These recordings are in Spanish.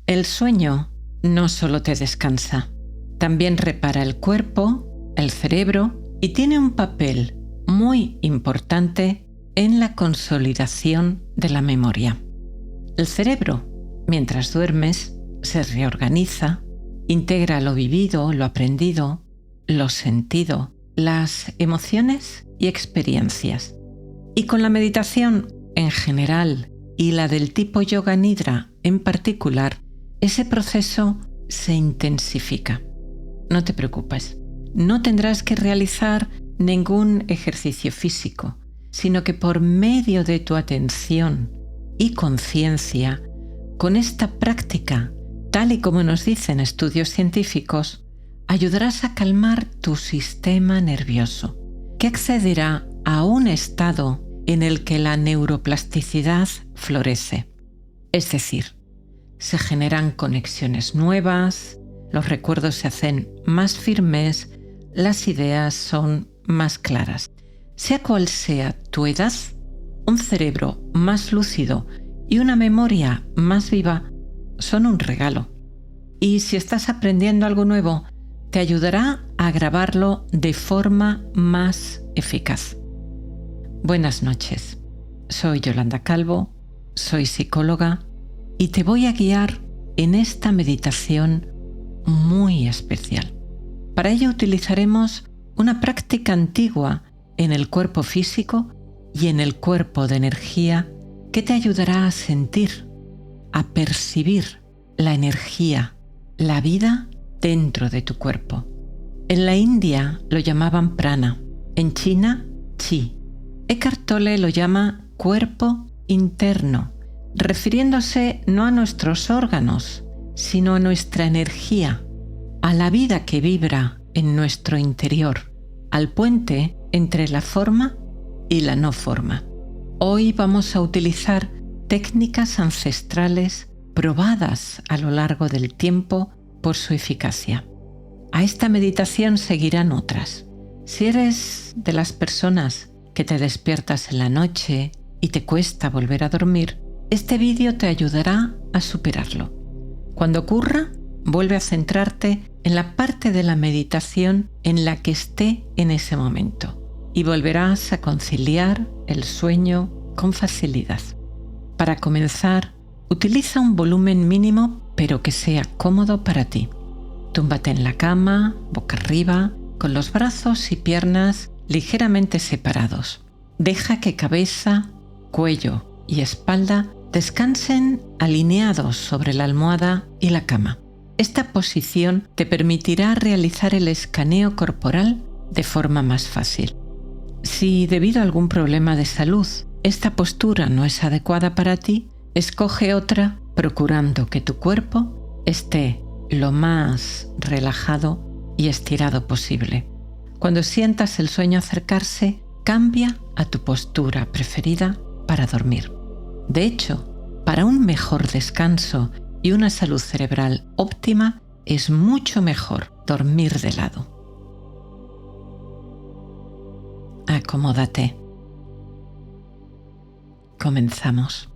El sueño no solo te descansa, también repara el cuerpo, el cerebro y tiene un papel muy importante en la consolidación de la memoria. El cerebro, mientras duermes, se reorganiza, integra lo vivido, lo aprendido, lo sentido, las emociones y experiencias. Y con la meditación en general y la del tipo Yoga Nidra en particular, ese proceso se intensifica. No te preocupes, no tendrás que realizar ningún ejercicio físico, sino que por medio de tu atención y conciencia, con esta práctica, tal y como nos dicen estudios científicos, ayudarás a calmar tu sistema nervioso, que accederá a un estado en el que la neuroplasticidad florece. Es decir, se generan conexiones nuevas, los recuerdos se hacen más firmes, las ideas son más claras. Sea cual sea tu edad, un cerebro más lúcido y una memoria más viva son un regalo. Y si estás aprendiendo algo nuevo, te ayudará a grabarlo de forma más eficaz. Buenas noches. Soy Yolanda Calvo, soy psicóloga y te voy a guiar en esta meditación muy especial. Para ello utilizaremos una práctica antigua en el cuerpo físico y en el cuerpo de energía que te ayudará a sentir, a percibir la energía, la vida dentro de tu cuerpo. En la India lo llamaban prana, en China, chi. Eckhart Tolle lo llama cuerpo interno, refiriéndose no a nuestros órganos, sino a nuestra energía, a la vida que vibra en nuestro interior, al puente entre la forma y la no forma. Hoy vamos a utilizar técnicas ancestrales probadas a lo largo del tiempo por su eficacia. A esta meditación seguirán otras. Si eres de las personas que te despiertas en la noche y te cuesta volver a dormir, este vídeo te ayudará a superarlo. Cuando ocurra, vuelve a centrarte en la parte de la meditación en la que esté en ese momento y volverás a conciliar el sueño con facilidad. Para comenzar, utiliza un volumen mínimo pero que sea cómodo para ti. Túmbate en la cama, boca arriba, con los brazos y piernas ligeramente separados. Deja que cabeza, cuello y espalda descansen alineados sobre la almohada y la cama. Esta posición te permitirá realizar el escaneo corporal de forma más fácil. Si debido a algún problema de salud esta postura no es adecuada para ti, escoge otra procurando que tu cuerpo esté lo más relajado y estirado posible. Cuando sientas el sueño acercarse, cambia a tu postura preferida para dormir. De hecho, para un mejor descanso y una salud cerebral óptima, es mucho mejor dormir de lado. Acomódate. Comenzamos.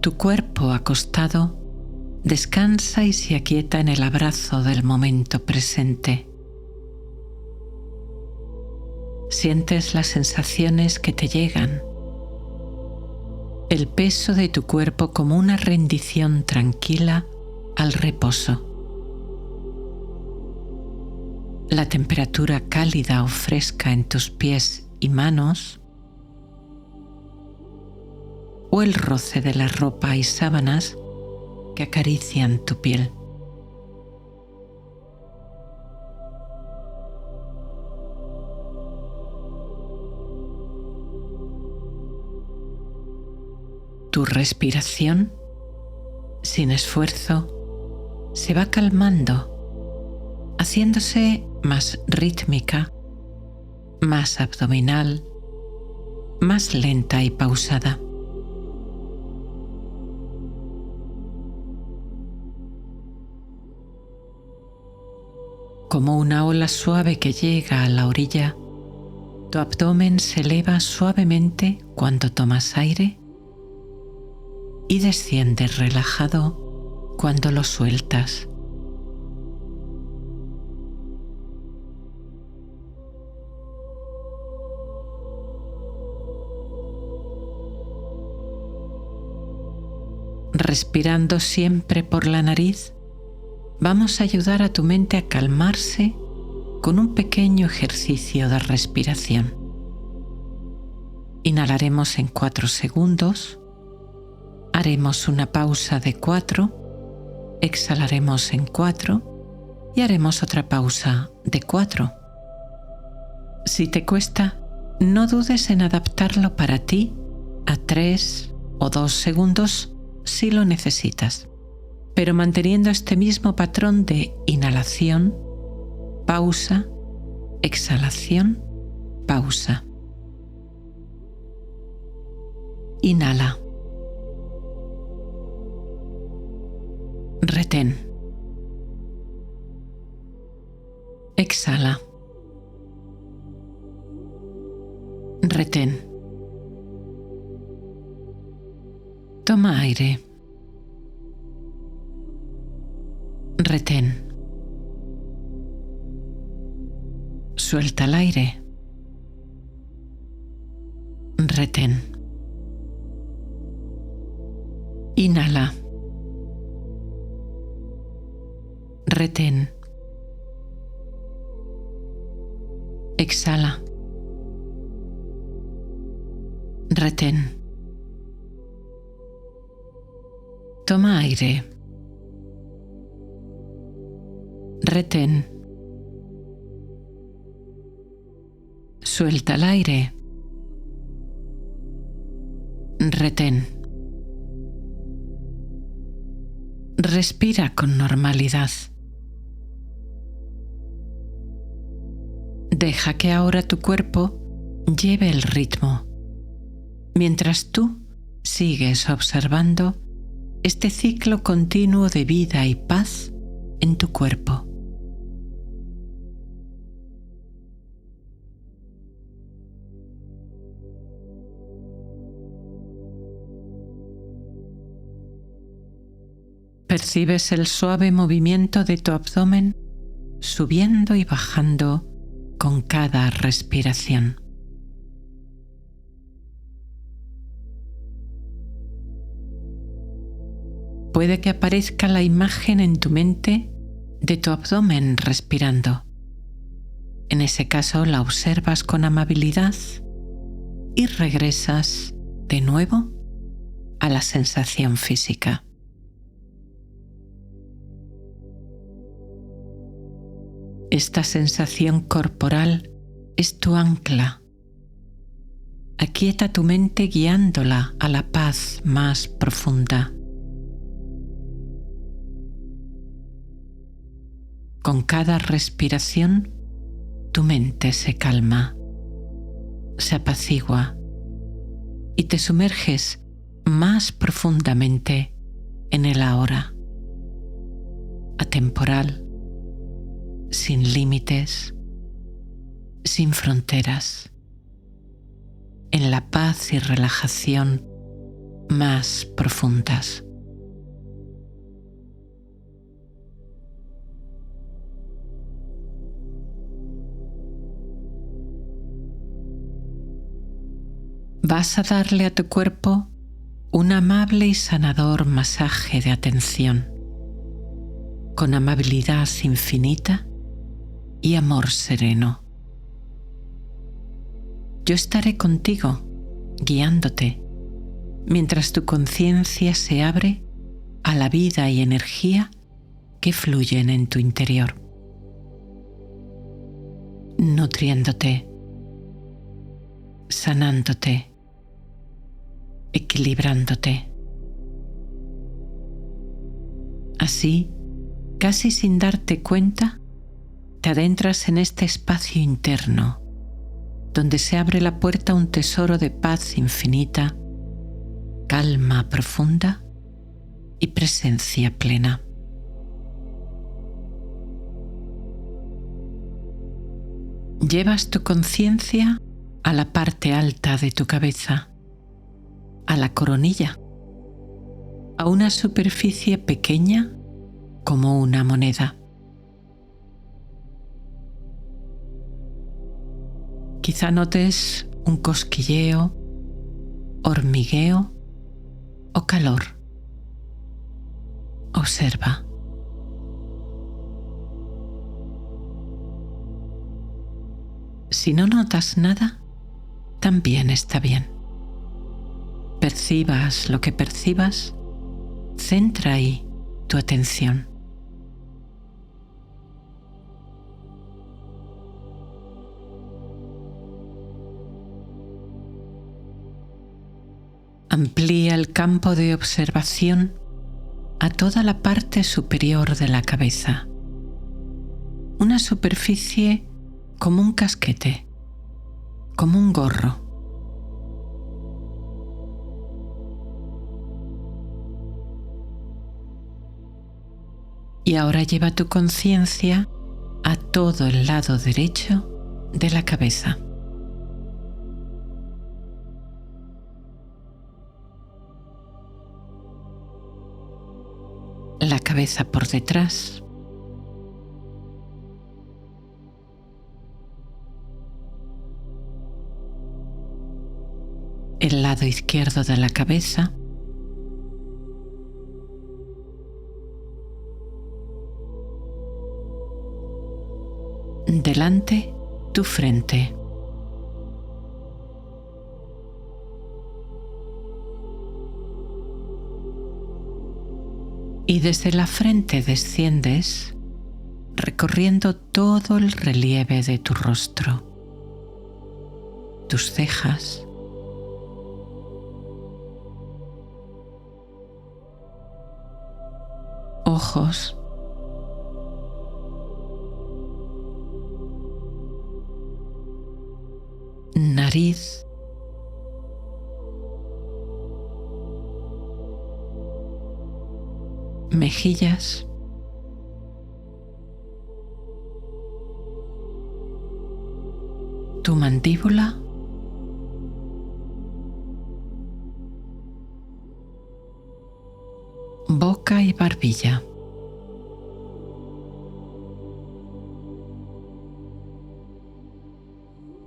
Tu cuerpo acostado descansa y se aquieta en el abrazo del momento presente. Sientes las sensaciones que te llegan, el peso de tu cuerpo como una rendición tranquila al reposo. La temperatura cálida o fresca en tus pies y manos, o el roce de la ropa y sábanas que acarician tu piel. Tu respiración, sin esfuerzo, se va calmando, haciéndose más rítmica, más abdominal, más lenta y pausada. Como una ola suave que llega a la orilla, tu abdomen se eleva suavemente cuando tomas aire y desciende relajado cuando lo sueltas. Respirando siempre por la nariz, vamos a ayudar a tu mente a calmarse con un pequeño ejercicio de respiración. Inhalaremos en 4 segundos, haremos una pausa de 4, exhalaremos en 4 y haremos otra pausa de 4. Si te cuesta, no dudes en adaptarlo para ti a 3 o 2 segundos si lo necesitas, pero manteniendo este mismo patrón de inhalación, pausa, exhalación, pausa. Inhala. Retén. Exhala. Retén. Toma aire. Retén. Suelta el aire. Retén. Inhala. Retén. Exhala. Retén. Toma aire. Retén. Suelta el aire. Retén. Respira con normalidad. Deja que ahora tu cuerpo lleve el ritmo, mientras tú sigues observando este ciclo continuo de vida y paz en tu cuerpo. Percibes el suave movimiento de tu abdomen subiendo y bajando con cada respiración. Puede que aparezca la imagen en tu mente de tu abdomen respirando. En ese caso la observas con amabilidad y regresas de nuevo a la sensación física. Esta sensación corporal es tu ancla. Aquieta tu mente guiándola a la paz más profunda. Con cada respiración, tu mente se calma, se apacigua y te sumerges más profundamente en el ahora, atemporal, sin límites, sin fronteras, en la paz y relajación más profundas. Vas a darle a tu cuerpo un amable y sanador masaje de atención, con amabilidad infinita y amor sereno. Yo estaré contigo, guiándote, mientras tu conciencia se abre a la vida y energía que fluyen en tu interior, nutriéndote, sanándote, equilibrándote. Así, casi sin darte cuenta, te adentras en este espacio interno, donde se abre la puerta a un tesoro de paz infinita, calma profunda y presencia plena. Llevas tu conciencia a la parte alta de tu cabeza, a la coronilla, a una superficie pequeña como una moneda. Quizá notes un cosquilleo, hormigueo o calor. Observa. Si no notas nada, también está bien. Percibas lo que percibas, centra ahí tu atención. Amplía el campo de observación a toda la parte superior de la cabeza. Una superficie como un casquete, como un gorro. Y ahora lleva tu conciencia a todo el lado derecho de la cabeza. La cabeza por detrás. El lado izquierdo de la cabeza. Delante, tu frente. Y desde la frente desciendes, recorriendo todo el relieve de tu rostro, tus cejas, ojos, nariz, mejillas, tu mandíbula, boca y barbilla.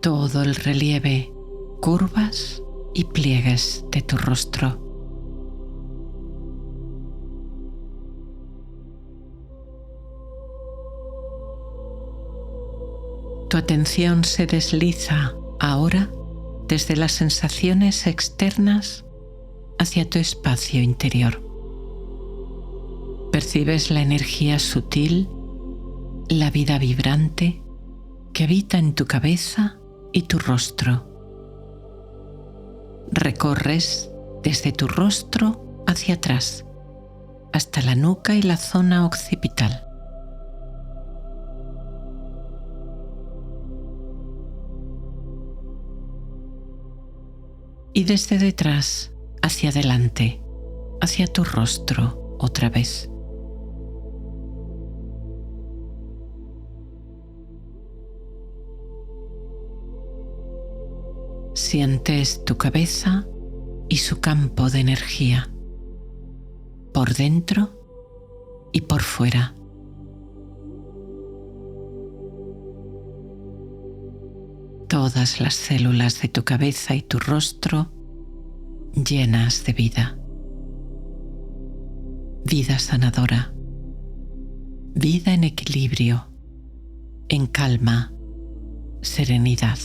Todo el relieve, curvas y pliegues de tu rostro. Tu atención se desliza ahora desde las sensaciones externas hacia tu espacio interior. Percibes la energía sutil, la vida vibrante que habita en tu cabeza y tu rostro. Recorres desde tu rostro hacia atrás, hasta la nuca y la zona occipital. Y desde detrás hacia adelante, hacia tu rostro otra vez. Sientes tu cabeza y su campo de energía, por dentro y por fuera. Todas las células de tu cabeza y tu rostro llenas de vida. Vida sanadora. Vida en equilibrio, en calma, serenidad.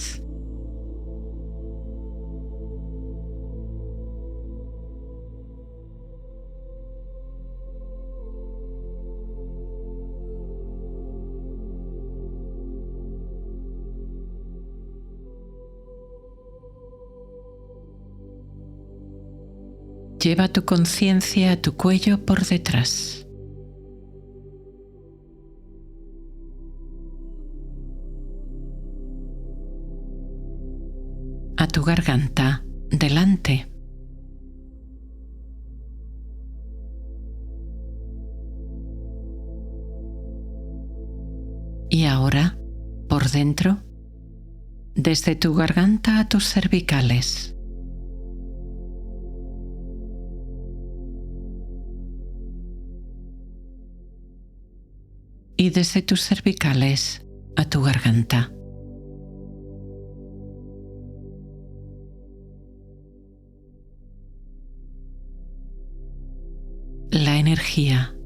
Lleva tu conciencia a tu cuello por detrás. A tu garganta delante. Y ahora, por dentro, desde tu garganta a tus cervicales. y desde tus cervicales a tu garganta. La energía,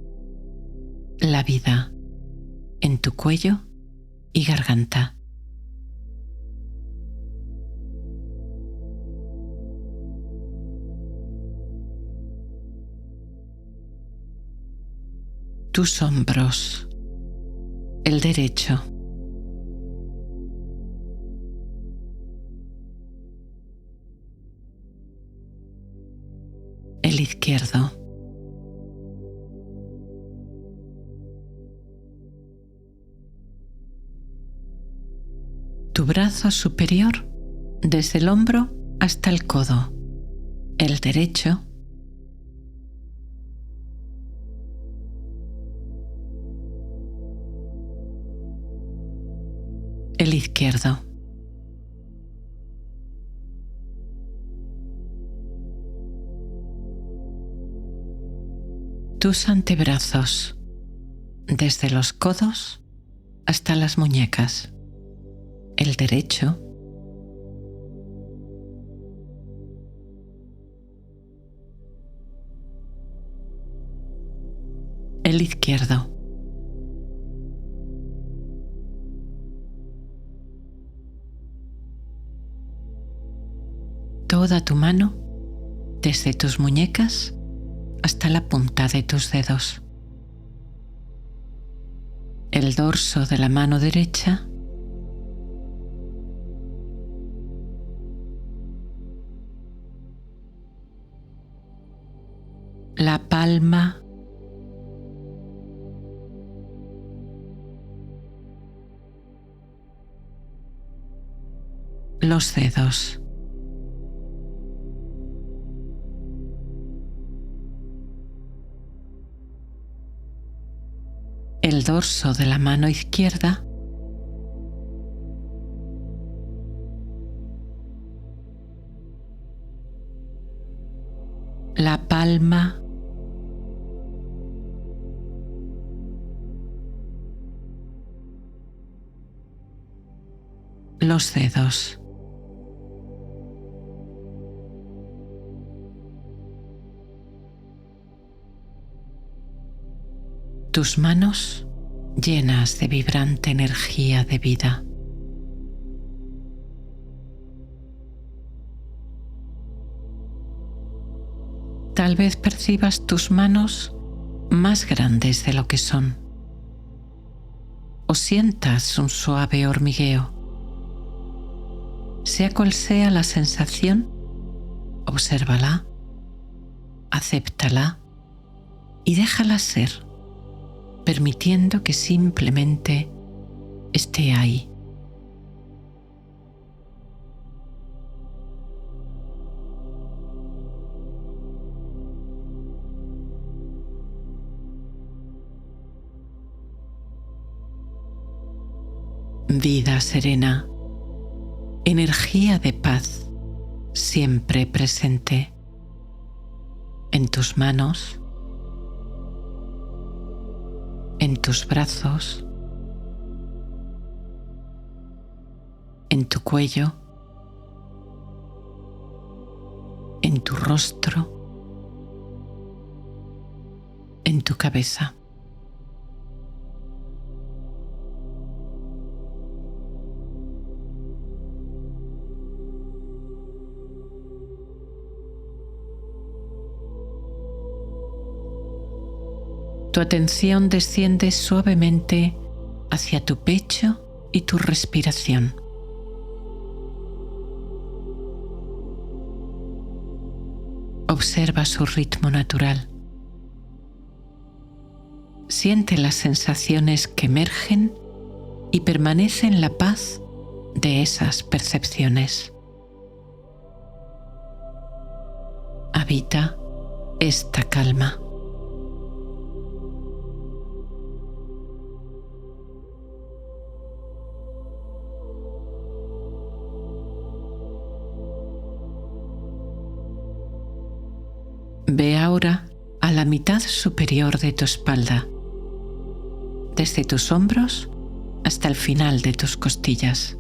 la vida en tu cuello y garganta. Tus hombros, el derecho, el izquierdo, tu brazo superior desde el hombro hasta el codo, el derecho, el izquierdo, tus antebrazos desde los codos hasta las muñecas, el derecho, el izquierdo, toda tu mano desde tus muñecas hasta la punta de tus dedos, el dorso de la mano derecha, la palma, los dedos, el dorso de la mano izquierda, la palma, los dedos, tus manos llenas de vibrante energía de vida. Tal vez percibas tus manos más grandes de lo que son, o sientas un suave hormigueo. Sea cual sea la sensación, obsérvala, acéptala y déjala ser, permitiendo que simplemente esté ahí. Vida serena, energía de paz siempre presente en tus manos, en tus brazos, en tu cuello, en tu rostro, en tu cabeza. Tu atención desciende suavemente hacia tu pecho y tu respiración. Observa su ritmo natural. Siente las sensaciones que emergen y permanece en la paz de esas percepciones. Habita esta calma. Ve ahora a la mitad superior de tu espalda, desde tus hombros hasta el final de tus costillas.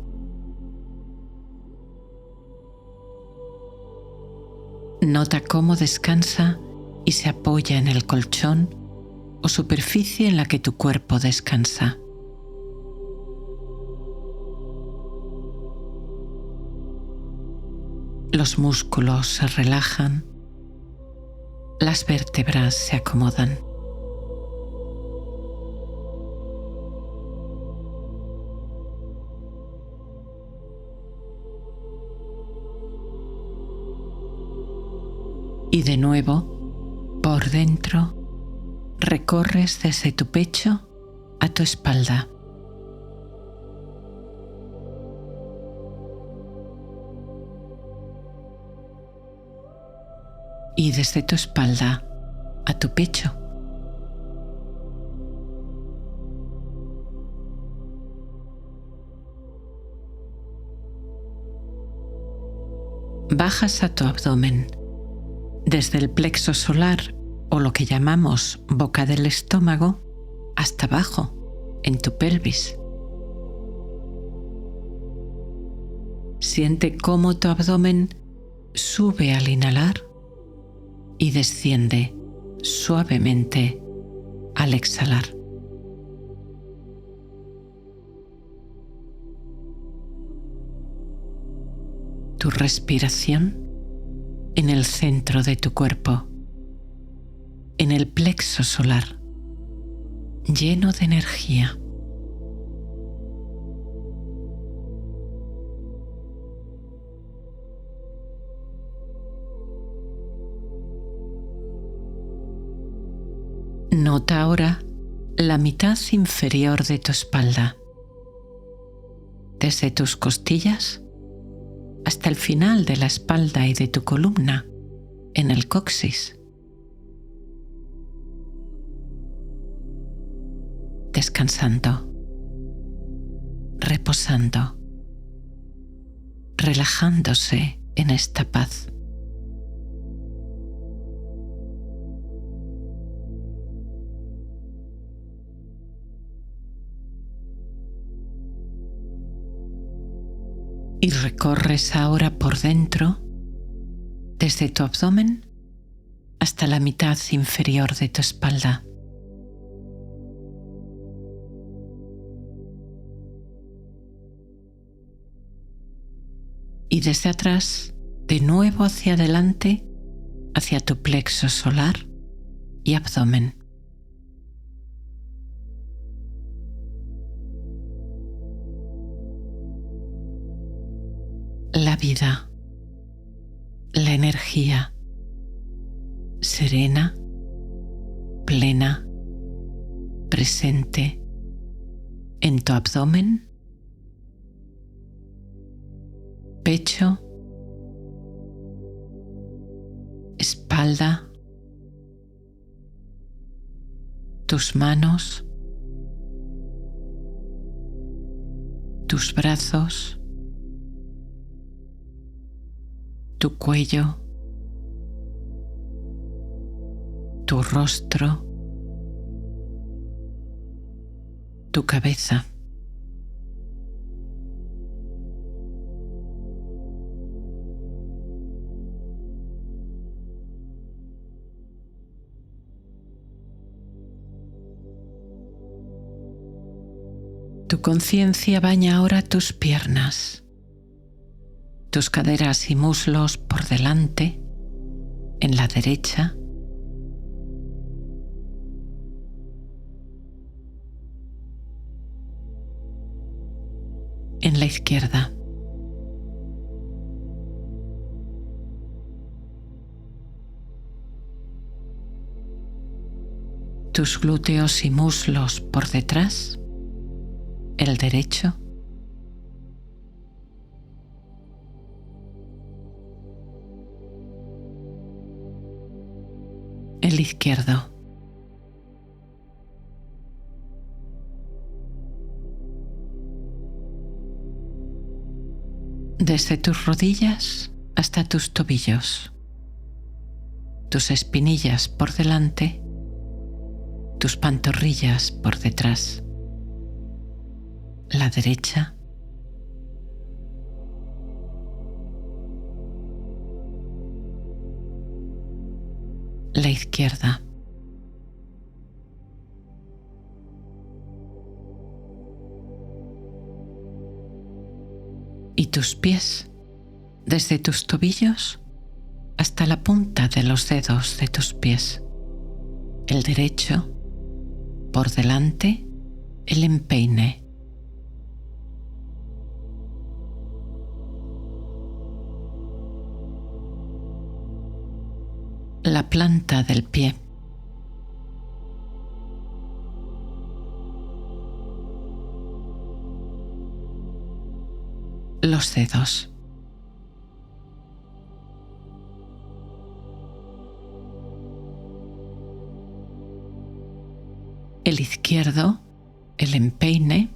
Nota cómo descansa y se apoya en el colchón o superficie en la que tu cuerpo descansa. Los músculos se relajan, las vértebras se acomodan. Y de nuevo, por dentro, recorres desde tu pecho a tu espalda. Y desde tu espalda a tu pecho. Bajas a tu abdomen, desde el plexo solar o lo que llamamos boca del estómago hasta abajo, en tu pelvis. Siente cómo tu abdomen sube al inhalar y desciende suavemente al exhalar. Tu respiración en el centro de tu cuerpo, en el plexo solar, lleno de energía. Nota ahora la mitad inferior de tu espalda, desde tus costillas hasta el final de la espalda y de tu columna, en el coxis. Descansando, reposando, relajándose en esta paz. Y recorres ahora por dentro, desde tu abdomen hasta la mitad inferior de tu espalda. Y desde atrás, de nuevo hacia adelante, hacia tu plexo solar y abdomen. La vida, la energía, serena, plena, presente en tu abdomen, pecho, espalda, tus manos, tus brazos, tu cuello, tu rostro, tu cabeza. Tu conciencia baña ahora tus piernas, tus caderas y muslos por delante, en la derecha, en la izquierda. Tus glúteos y muslos por detrás, el derecho, el izquierdo. Desde tus rodillas hasta tus tobillos, tus espinillas por delante, tus pantorrillas por detrás. la derecha, la izquierda. Y tus pies, desde tus tobillos hasta la punta de los dedos de tus pies. El derecho, por delante, el empeine. La planta del pie. Los dedos. El izquierdo, el empeine.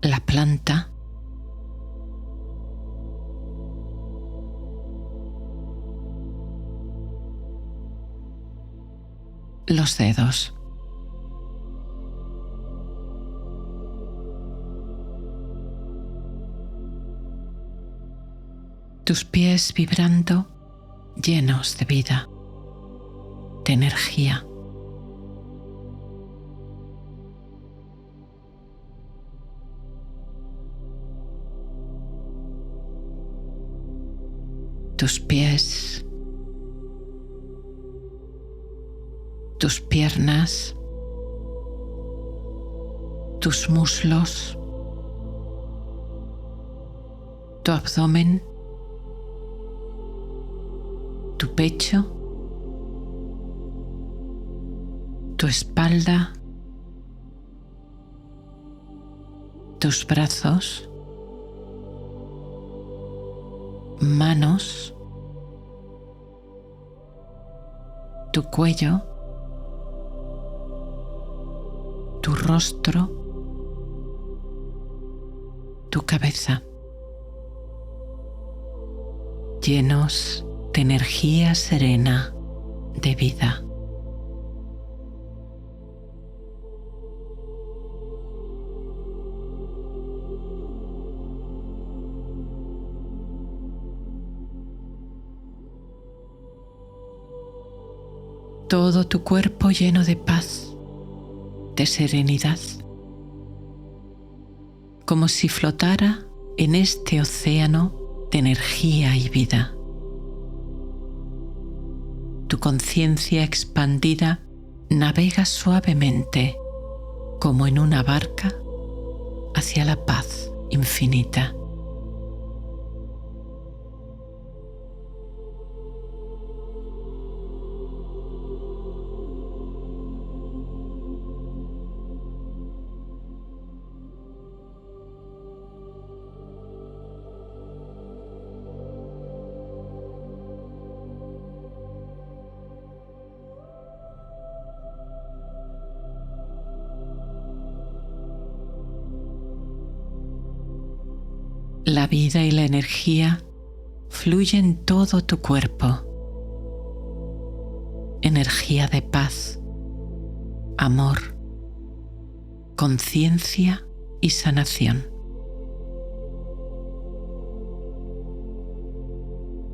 La planta. Los dedos. Tus pies vibrando, llenos de vida, de energía. Tus pies, tus piernas, tus muslos, tu abdomen, tu pecho, tu espalda, tus brazos, manos, tu cuello, tu rostro, tu cabeza, llenos de energía serena, de vida. Todo tu cuerpo lleno de paz, de serenidad, como si flotara en este océano de energía y vida. Tu conciencia expandida navega suavemente, como en una barca, hacia la paz infinita. La vida y la energía fluyen en todo tu cuerpo. Energía de paz, amor, conciencia y sanación.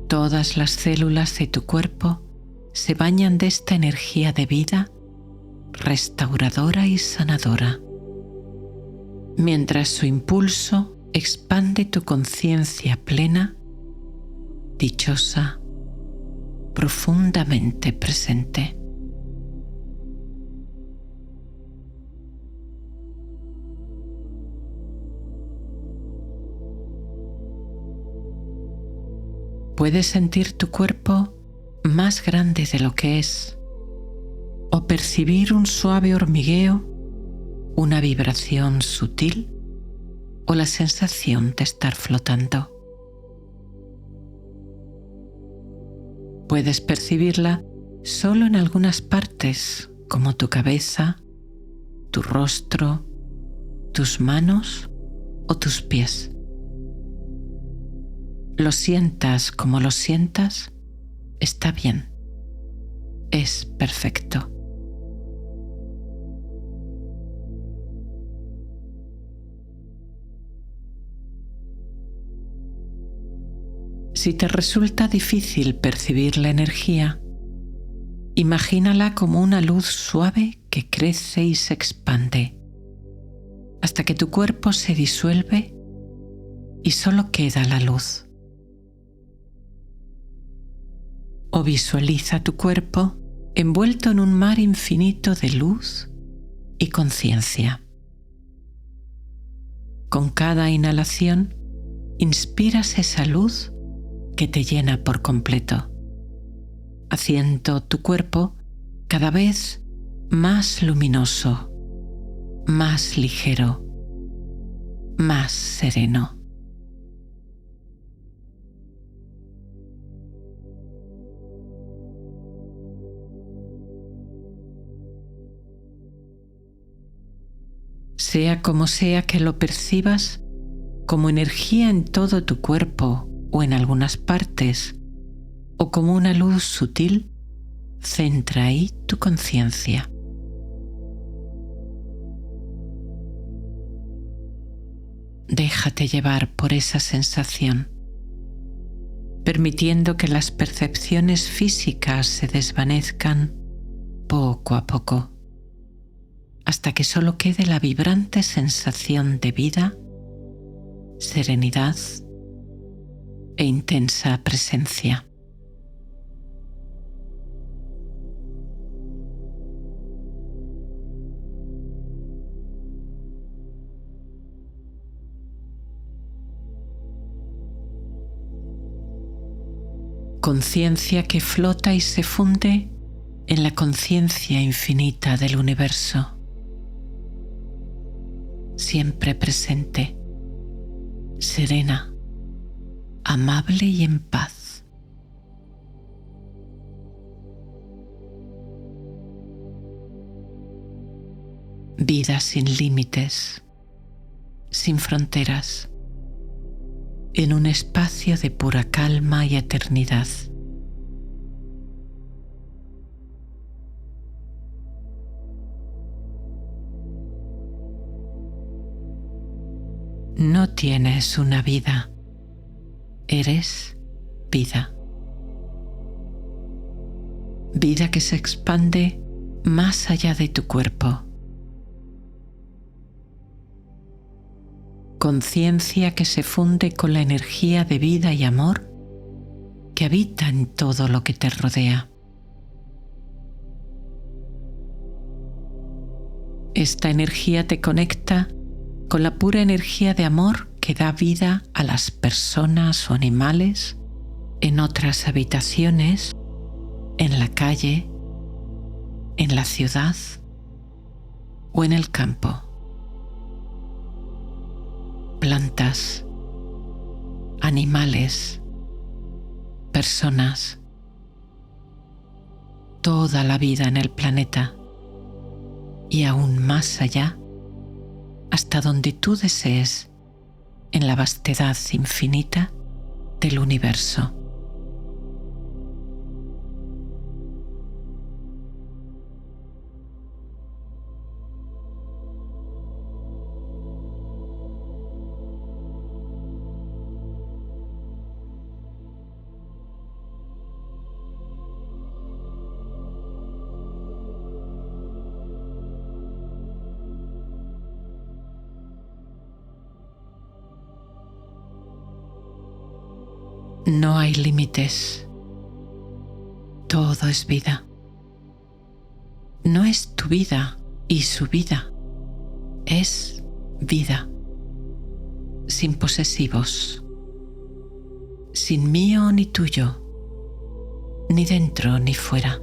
Todas las células de tu cuerpo se bañan de esta energía de vida restauradora y sanadora, mientras su impulso expande tu conciencia plena, dichosa, profundamente presente. Puedes sentir tu cuerpo más grande de lo que es, o percibir un suave hormigueo, una vibración sutil o la sensación de estar flotando. Puedes percibirla solo en algunas partes, como tu cabeza, tu rostro, tus manos o tus pies. Lo sientas como lo sientas, está bien. es perfecto. Si te resulta difícil percibir la energía, imagínala como una luz suave que crece y se expande, hasta que tu cuerpo se disuelve y solo queda la luz. O visualiza tu cuerpo envuelto en un mar infinito de luz y conciencia. Con cada inhalación, inspiras esa luz que te llena por completo, haciendo tu cuerpo cada vez más luminoso, más ligero, más sereno. Sea como sea que lo percibas, como energía en todo tu cuerpo o en algunas partes, o como una luz sutil, centra ahí tu conciencia. Déjate llevar por esa sensación, permitiendo que las percepciones físicas se desvanezcan poco a poco, hasta que solo quede la vibrante sensación de vida, serenidad e intensa presencia. Conciencia que flota y se funde en la conciencia infinita del universo, siempre presente, serena, amable y en paz. Vida sin límites, sin fronteras, en un espacio de pura calma y eternidad. No tienes una vida, eres vida. Vida que se expande más allá de tu cuerpo. Conciencia que se funde con la energía de vida y amor que habita en todo lo que te rodea. Esta energía te conecta con la pura energía de amor que da vida a las personas o animales en otras habitaciones, en la calle, en la ciudad o en el campo. Plantas, animales, personas, toda la vida en el planeta y aún más allá, hasta donde tú desees, en la vastedad infinita del universo. No hay límites. Todo es vida. No es tu vida y su vida. Es vida. Sin posesivos. Sin mío ni tuyo. Ni dentro ni fuera.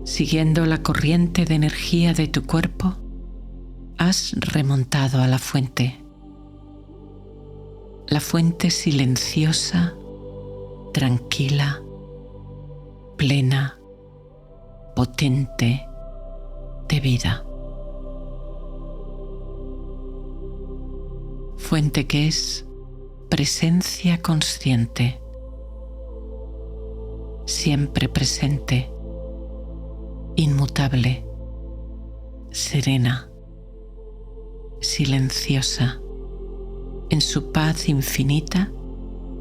Siguiendo la corriente de energía de tu cuerpo, has remontado a la fuente. La fuente silenciosa, tranquila, plena, potente de vida. fuente que es presencia consciente, siempre presente, inmutable, serena, silenciosa, en su paz infinita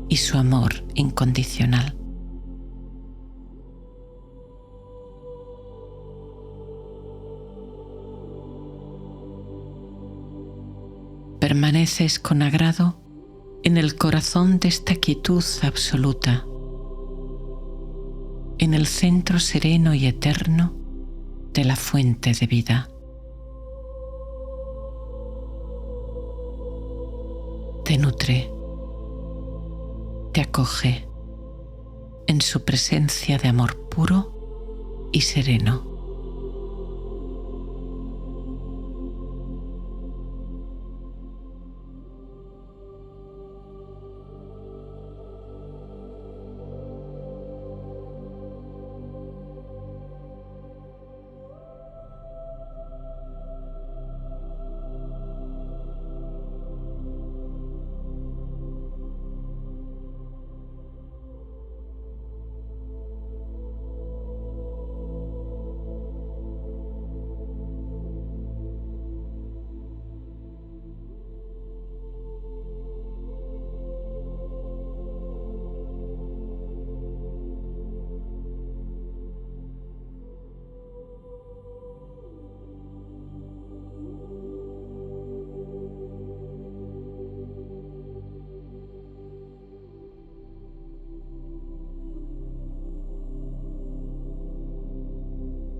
y su amor incondicional. Permaneces con agrado en el corazón de esta quietud absoluta, en el centro sereno y eterno de la fuente de vida. Te nutre, te acoge en su presencia de amor puro y sereno.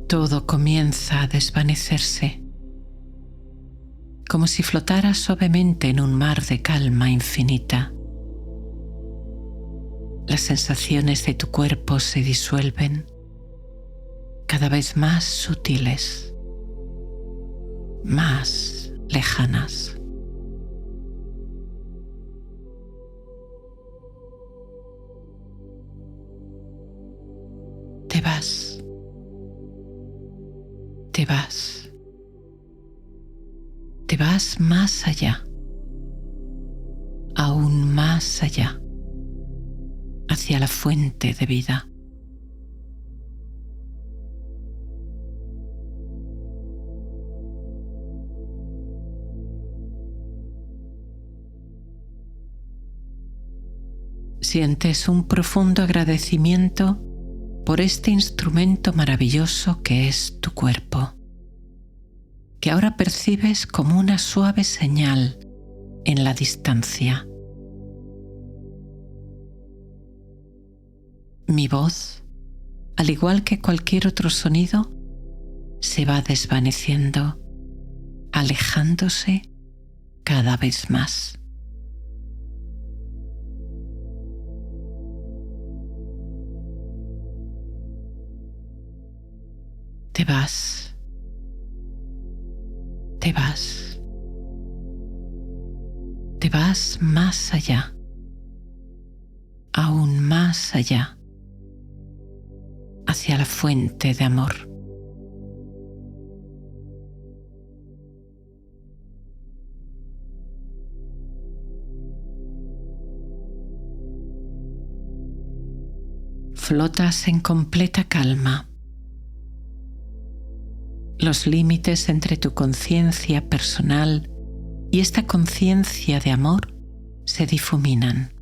Todo comienza a desvanecerse, como si flotara suavemente en un mar de calma infinita. Las sensaciones de tu cuerpo se disuelven, cada vez más sutiles, más lejanas. Te vas. Te vas. Te vas más allá, aún más allá, hacia la fuente de vida. Sientes un profundo agradecimiento por este instrumento maravilloso que es tu cuerpo, que ahora percibes como una suave señal en la distancia. Mi voz, al igual que cualquier otro sonido, se va desvaneciendo, alejándose cada vez más. Te vas, te vas, te vas más allá, aún más allá, hacia la fuente de amor. Flotas en completa calma. Los límites entre tu conciencia personal y esta conciencia de amor se difuminan.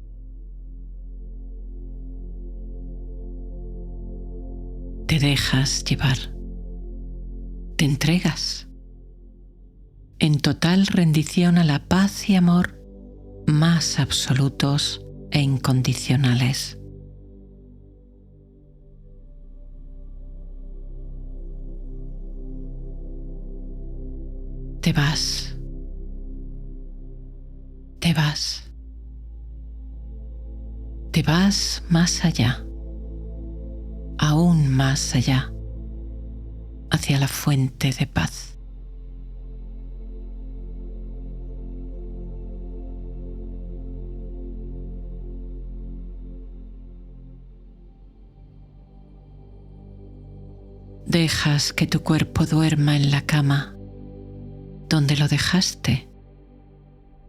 Te dejas llevar, te entregas en total rendición a la paz y amor más absolutos e incondicionales. Te vas, te vas, te vas más allá, aún más allá, hacia la fuente de paz. Dejas que tu cuerpo duerma en la cama donde lo dejaste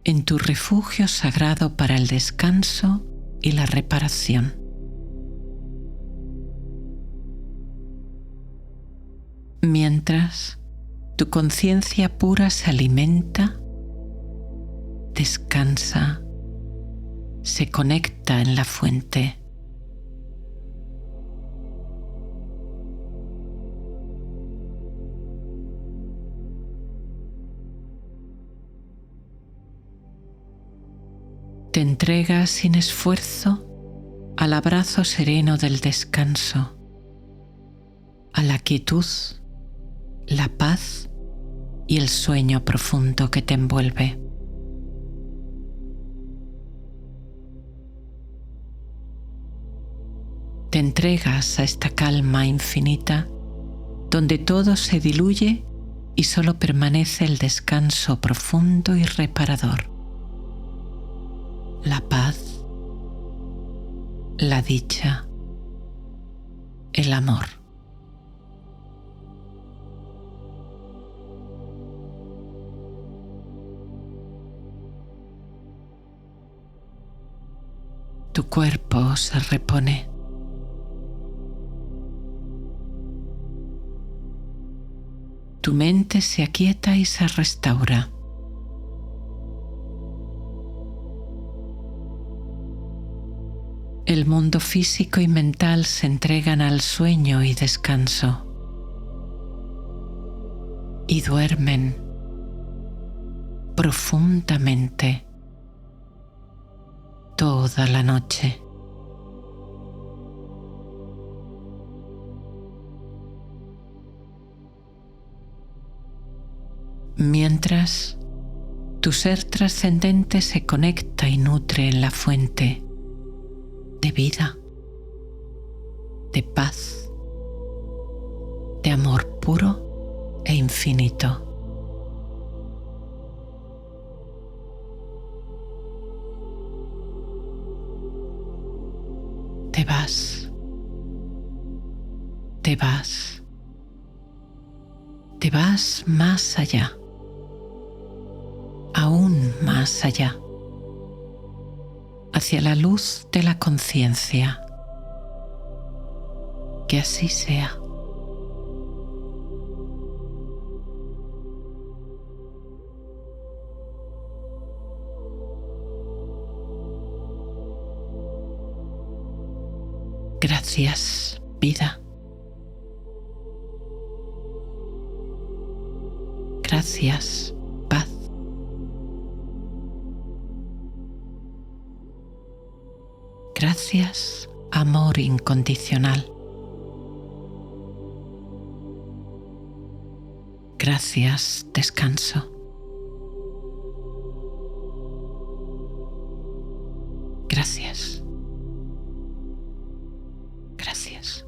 en tu refugio sagrado para el descanso y la reparación. Mientras tu conciencia pura se alimenta, descansa, se conecta en la fuente. Te entregas sin esfuerzo al abrazo sereno del descanso, a la quietud, la paz y el sueño profundo que te envuelve. Te entregas a esta calma infinita donde todo se diluye y solo permanece el descanso profundo y reparador. La paz, la dicha, el amor. Tu cuerpo se repone. Tu mente se aquieta y se restaura. El mundo físico y mental se entregan al sueño y descanso y duermen profundamente toda la noche. Mientras tu ser trascendente se conecta y nutre en la fuente de vida, de paz, de amor puro e infinito. Te vas, te vas, te vas más allá, aún más allá, hacia la luz de la conciencia. Que así sea. Gracias, vida. Gracias, paz. Gracias, amor incondicional. Gracias, descanso. Gracias. Gracias.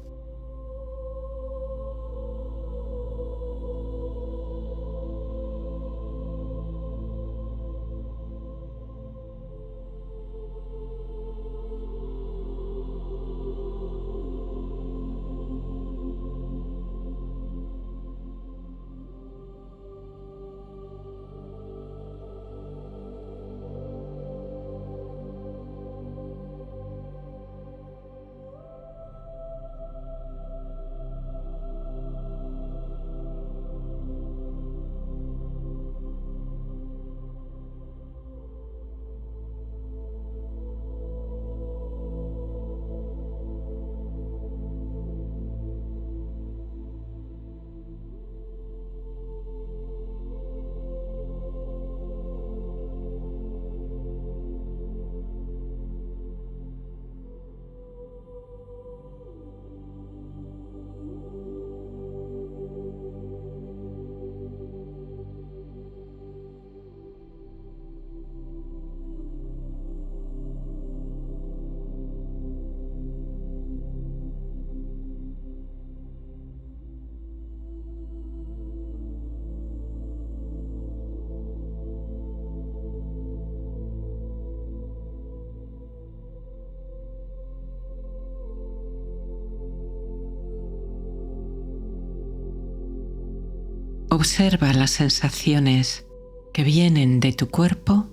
Observa las sensaciones que vienen de tu cuerpo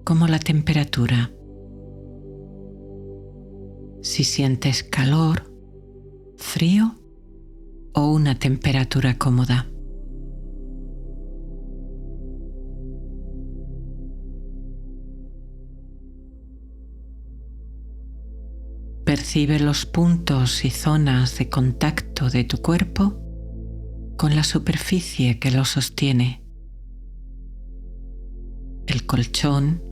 como la temperatura. Si sientes calor, frío o una temperatura cómoda. Percibe los puntos y zonas de contacto de tu cuerpo con la superficie que lo sostiene. El colchón,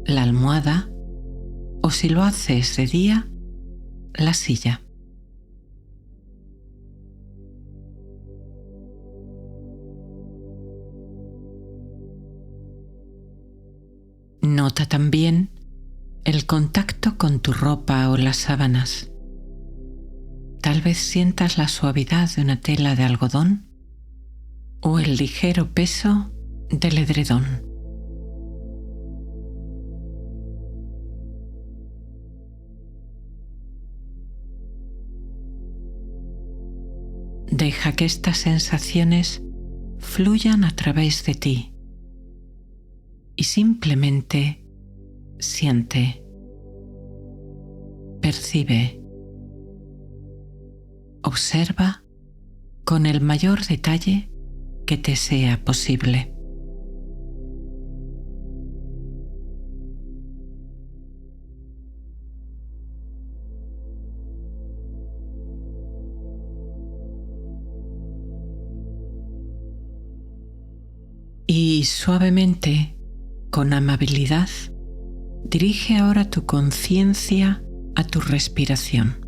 la almohada o, si lo haces de día, la silla. Nota también el contacto con tu ropa o las sábanas. Tal vez sientas la suavidad de una tela de algodón o el ligero peso del edredón. Deja que estas sensaciones fluyan a través de ti y simplemente siente, percibe, observa con el mayor detalle que te sea posible. Y suavemente, con amabilidad, dirige ahora tu conciencia a tu respiración.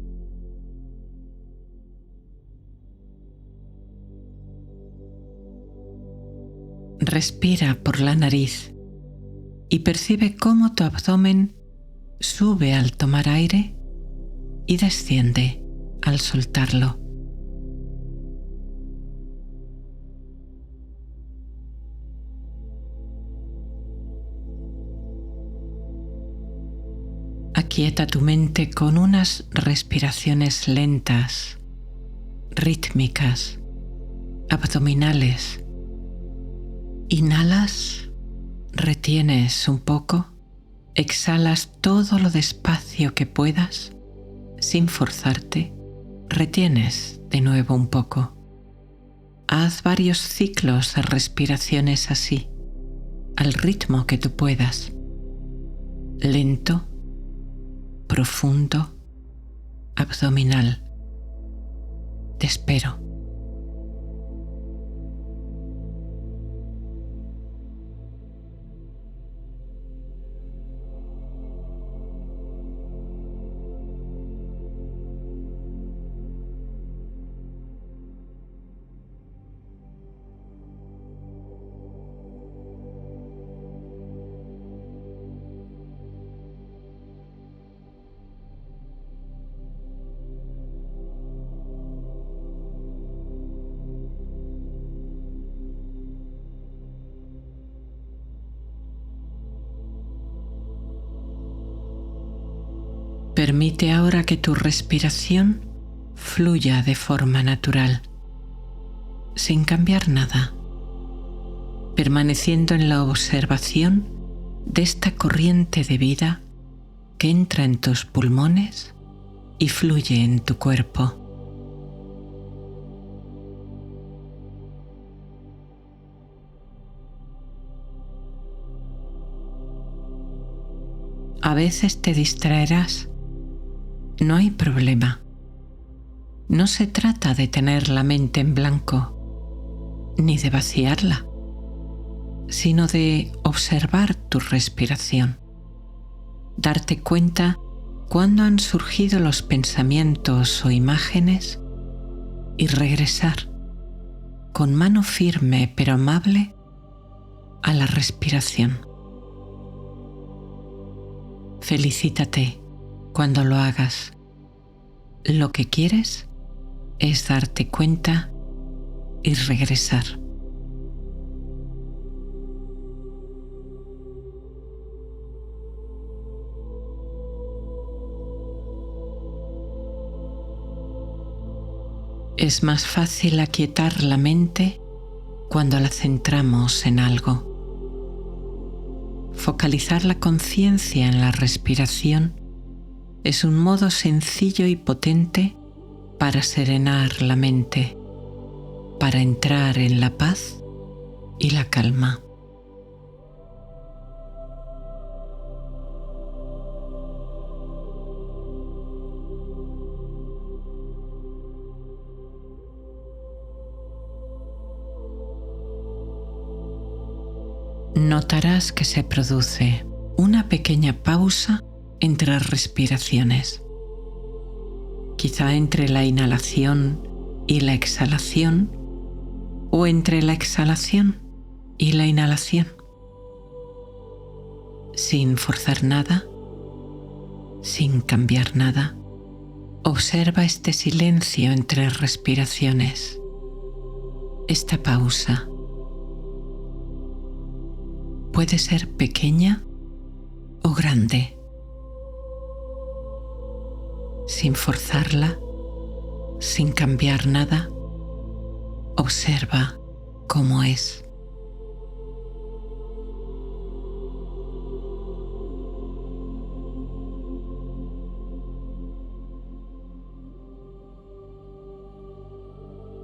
Respira por la nariz y percibe cómo tu abdomen sube al tomar aire y desciende al soltarlo. Aquieta tu mente con unas respiraciones lentas, rítmicas, abdominales. Inhalas, retienes un poco, exhalas todo lo despacio que puedas, sin forzarte, retienes de nuevo un poco. Haz varios ciclos de respiraciones así, al ritmo que tú puedas. Lento, profundo, abdominal. Te espero. Permite ahora que tu respiración fluya de forma natural, sin cambiar nada, permaneciendo en la observación de esta corriente de vida que entra en tus pulmones y fluye en tu cuerpo. A veces te distraerás. No hay problema. No se trata de tener la mente en blanco, ni de vaciarla, sino de observar tu respiración, darte cuenta cuándo han surgido los pensamientos o imágenes y regresar con mano firme pero amable a la respiración. Felicítate cuando lo hagas. Lo que quieres es darte cuenta y regresar. Es más fácil aquietar la mente cuando la centramos en algo. Focalizar la conciencia en la respiración es un modo sencillo y potente para serenar la mente, para entrar en la paz y la calma. Notarás que se produce una pequeña pausa entre respiraciones, quizá entre la inhalación y la exhalación, o entre la exhalación y la inhalación. Sin forzar nada, sin cambiar nada, observa este silencio entre respiraciones, esta pausa. Puede ser pequeña o grande, sin forzarla, sin cambiar nada. Observa cómo es.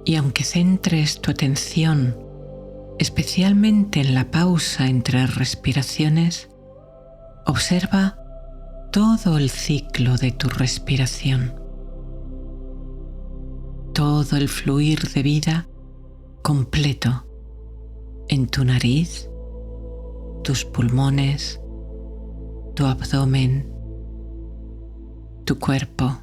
Y aunque centres tu atención especialmente en la pausa entre respiraciones, observa todo el ciclo de tu respiración, todo el fluir de vida completo en tu nariz, tus pulmones, tu abdomen, tu cuerpo.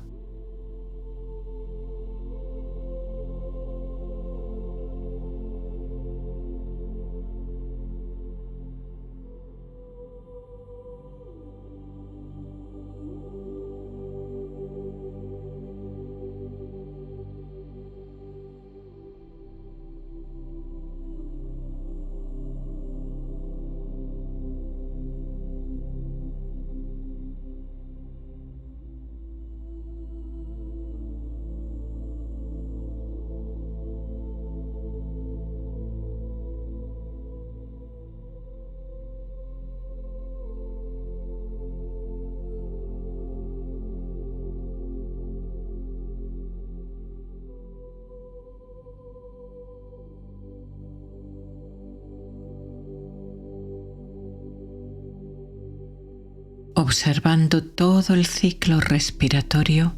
Observando todo el ciclo respiratorio,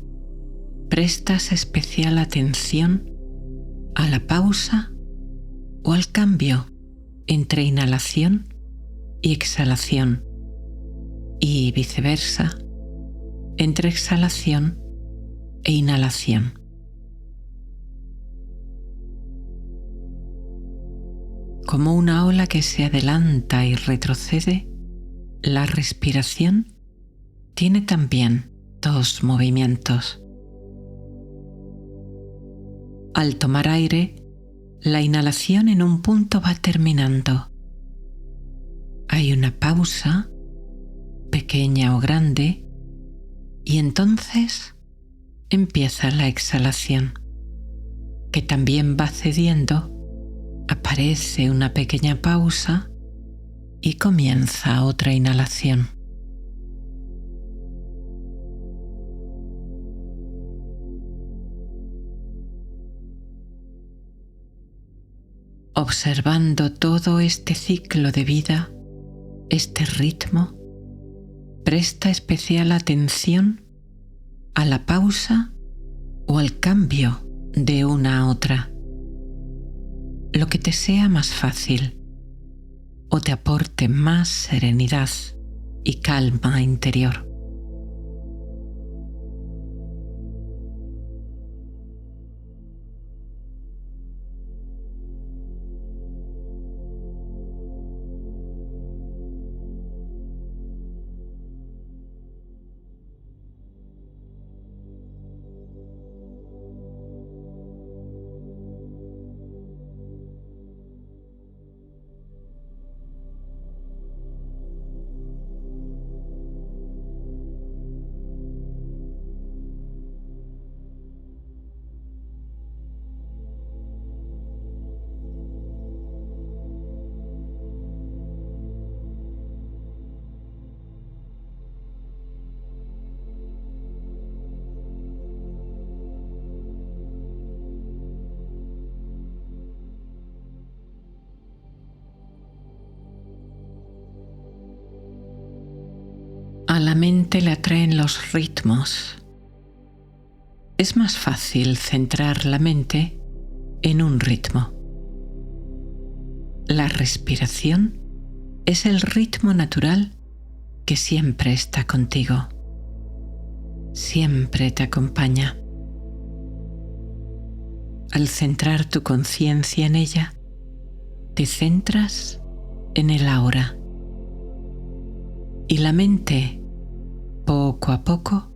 prestas especial atención a la pausa o al cambio entre inhalación y exhalación, y viceversa, entre exhalación e inhalación. Como una ola que se adelanta y retrocede, la respiración tiene también dos movimientos. Al tomar aire, la inhalación en un punto va terminando. Hay una pausa, pequeña o grande, y entonces empieza la exhalación, que también va cediendo, aparece una pequeña pausa y comienza otra inhalación. Observando todo este ciclo de vida, este ritmo, presta especial atención a la pausa o al cambio de una a otra, lo que te sea más fácil o te aporte más serenidad y calma interior. la mente le atraen los ritmos. Es más fácil centrar la mente en un ritmo. La respiración es el ritmo natural que siempre está contigo, siempre te acompaña. Al centrar tu conciencia en ella, te centras en el ahora. Y la mente, poco a poco,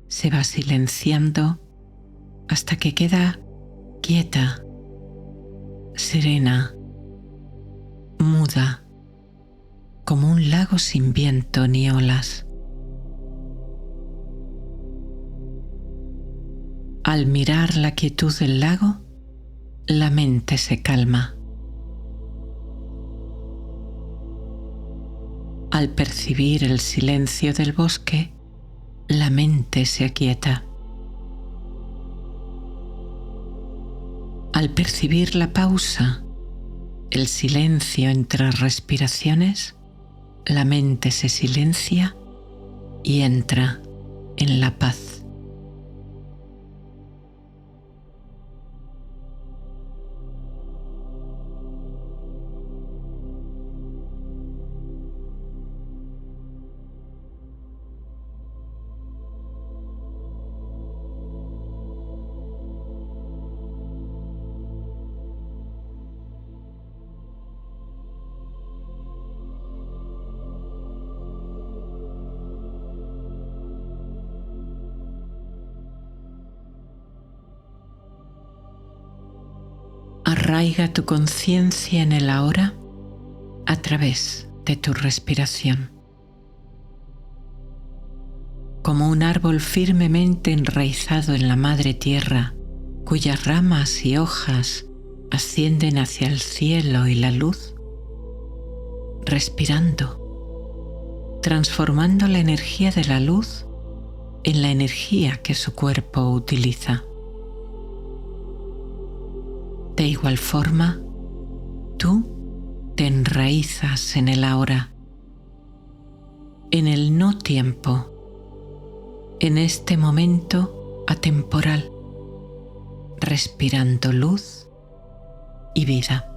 se va silenciando hasta que queda quieta, serena, muda, como un lago sin viento ni olas. Al mirar la quietud del lago, la mente se calma. Al percibir el silencio del bosque, la mente se aquieta. Al percibir la pausa, el silencio entre respiraciones, la mente se silencia y entra en la paz. Arraiga tu conciencia en el ahora a través de tu respiración. Como un árbol firmemente enraizado en la madre tierra, cuyas ramas y hojas ascienden hacia el cielo y la luz, respirando, transformando la energía de la luz en la energía que su cuerpo utiliza. De igual forma, tú te enraizas en el ahora, en el no tiempo, en este momento atemporal, respirando luz y vida.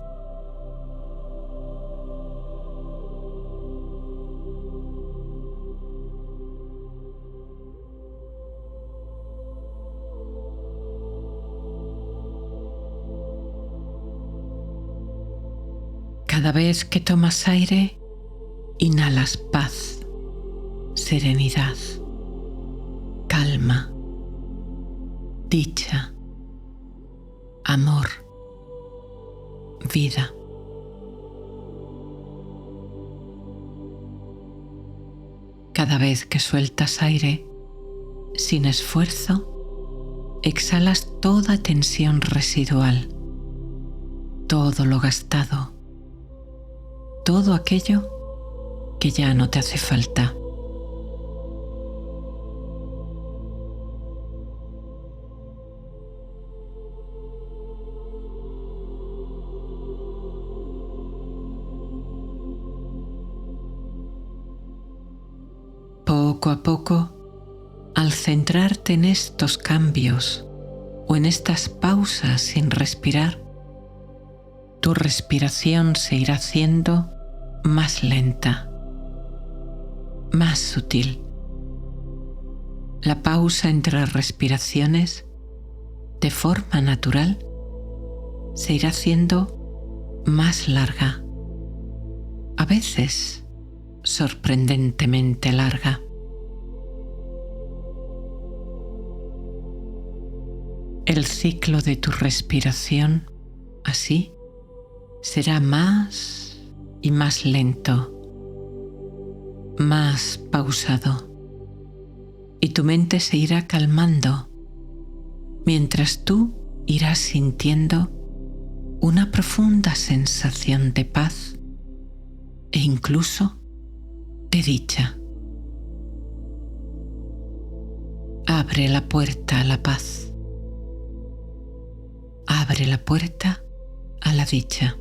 Cada vez que tomas aire, inhalas paz, serenidad, calma, dicha, amor, vida. Cada vez que sueltas aire, sin esfuerzo, exhalas toda tensión residual, todo lo gastado, todo aquello que ya no te hace falta. Poco a poco, al centrarte en estos cambios o en estas pausas sin respirar, tu respiración se irá haciendo más lenta, más sutil. La pausa entre respiraciones, de forma natural, se irá haciendo más larga, a veces sorprendentemente larga. El ciclo de tu respiración, así, será más y más lento, más pausado, y tu mente se irá calmando mientras tú irás sintiendo una profunda sensación de paz e incluso de dicha. Abre la puerta a la paz. Abre la puerta a la dicha.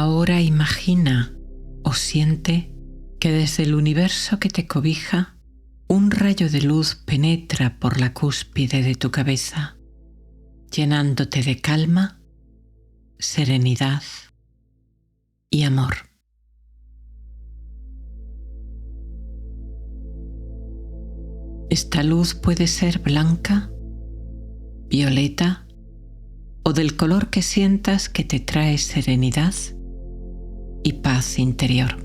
Ahora imagina o siente que desde el universo que te cobija, un rayo de luz penetra por la cúspide de tu cabeza, llenándote de calma, serenidad y amor. Esta luz puede ser blanca, violeta o del color que sientas que te trae serenidad y paz interior.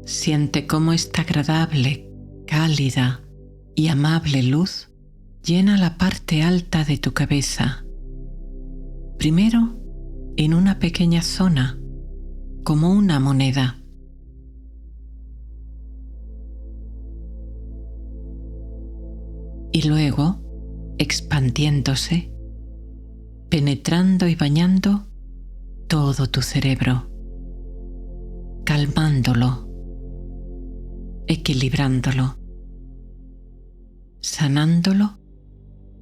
Siente cómo esta agradable, cálida y amable luz llena la parte alta de tu cabeza. Primero, en una pequeña zona, como una moneda. Y luego, expandiéndose, penetrando y bañando todo tu cerebro, calmándolo, equilibrándolo, sanándolo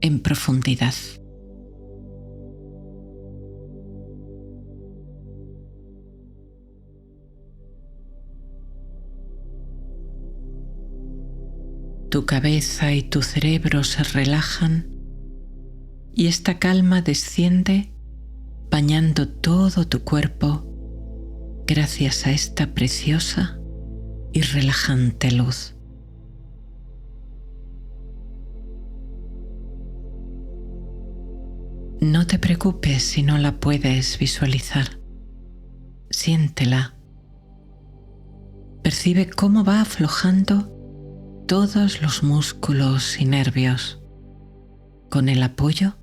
en profundidad. Tu cabeza y tu cerebro se relajan y esta calma desciende bañando todo tu cuerpo gracias a esta preciosa y relajante luz. No te preocupes si no la puedes visualizar. Siéntela. Percibe cómo va aflojando todos los músculos y nervios con el apoyo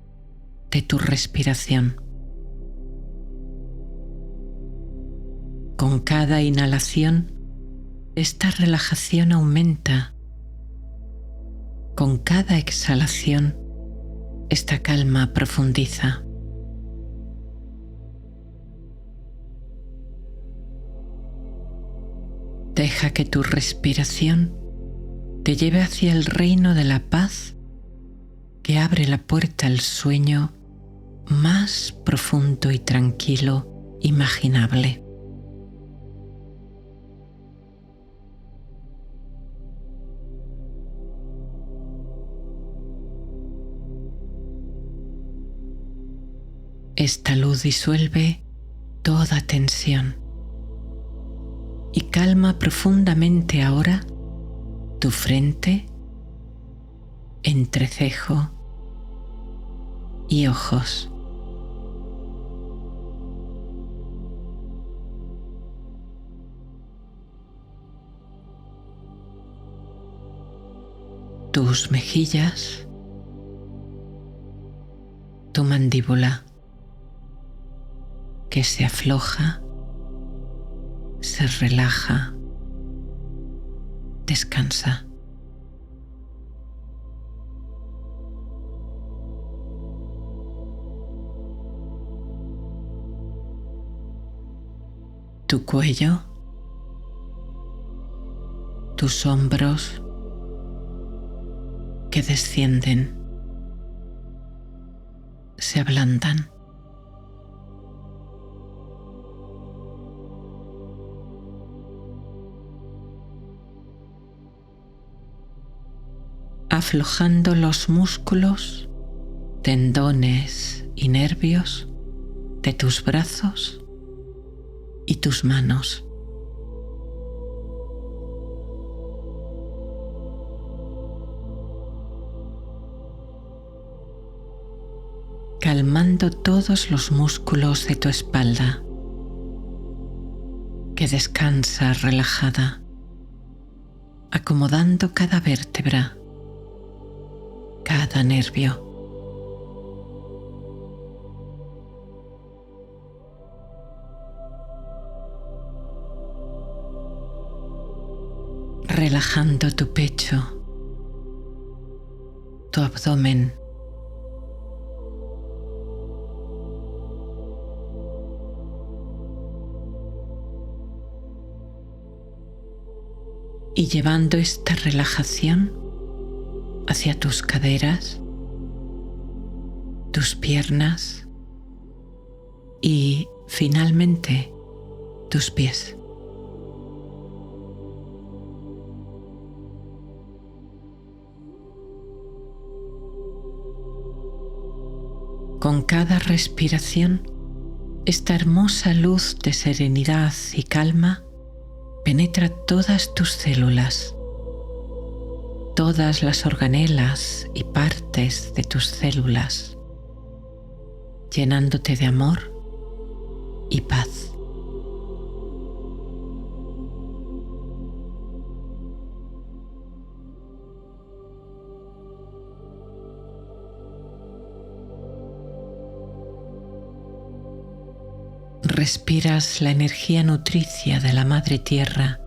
de tu respiración. Con cada inhalación, esta relajación aumenta. Con cada exhalación, esta calma profundiza. Deja que tu respiración te lleve hacia el reino de la paz que abre la puerta al sueño más profundo y tranquilo imaginable. Esta luz disuelve toda tensión y calma profundamente ahora tu frente, entrecejo y ojos. Tus mejillas, tu mandíbula, que se afloja, se relaja, descansa. Tu cuello, tus hombros que descienden, se ablandan. Aflojando los músculos, tendones y nervios de tus brazos y tus manos. Calmando todos los músculos de tu espalda, que descansa relajada, acomodando cada vértebra, cada nervio. Relajando tu pecho, tu abdomen, y llevando esta relajación hacia tus caderas, tus piernas y finalmente tus pies. Con cada respiración, esta hermosa luz de serenidad y calma penetra todas tus células, todas las organelas y partes de tus células, llenándote de amor y paz. Respiras la energía nutricia de la Madre Tierra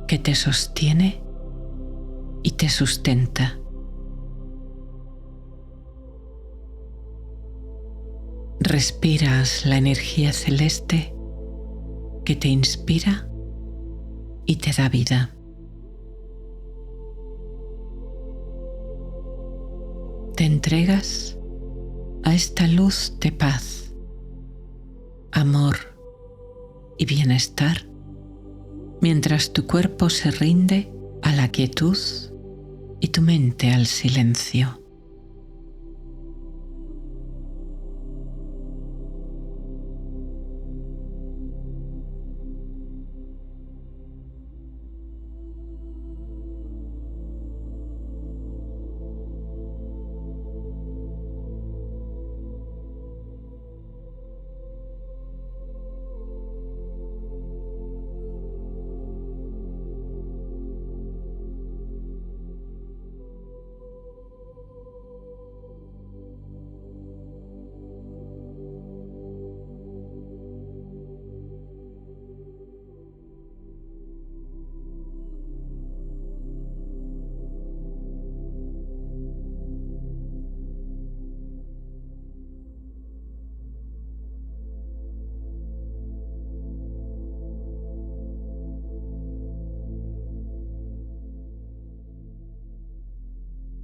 que te sostiene y te sustenta. Respiras la energía celeste que te inspira y te da vida. Te entregas a esta luz de paz, amor y bienestar, mientras tu cuerpo se rinde a la quietud y tu mente al silencio.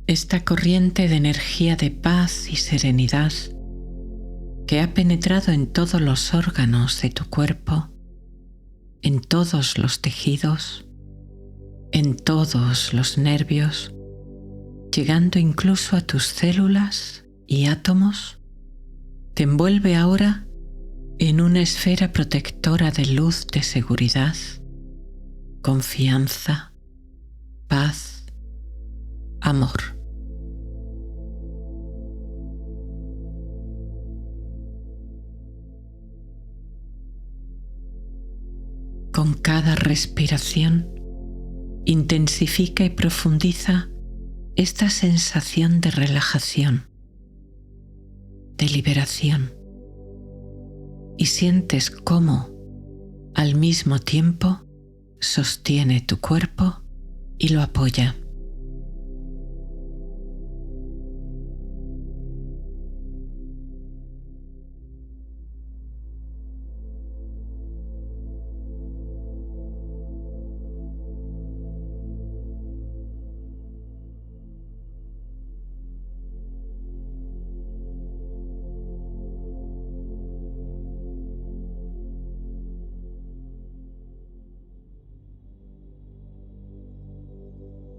Esta corriente de energía de paz y serenidad que ha penetrado en todos los órganos de tu cuerpo, en todos los tejidos, en todos los nervios, llegando incluso a tus células y átomos, te envuelve ahora en una esfera protectora de luz de seguridad, confianza, paz, amor. Con cada respiración, intensifica y profundiza esta sensación de relajación, de liberación, y sientes cómo, al mismo tiempo, sostiene tu cuerpo y lo apoya.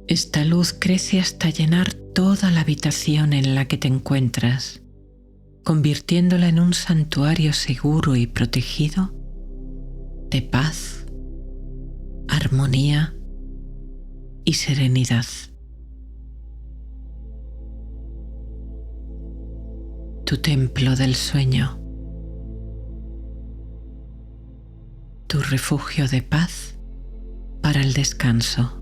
Esta luz crece hasta llenar toda la habitación en la que te encuentras, convirtiéndola en un santuario seguro y protegido de paz, armonía y serenidad. Tu templo del sueño, tu refugio de paz para el descanso.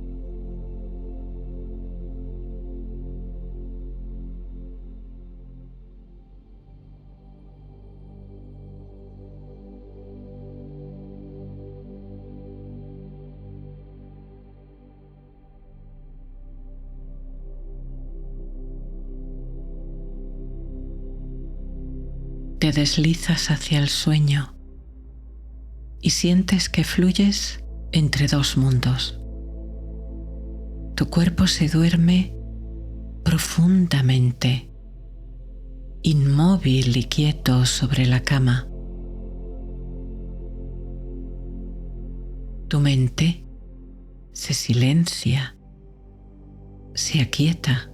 Te deslizas hacia el sueño y sientes que fluyes entre dos mundos. Tu cuerpo se duerme profundamente, inmóvil y quieto sobre la cama. Tu mente se silencia, se aquieta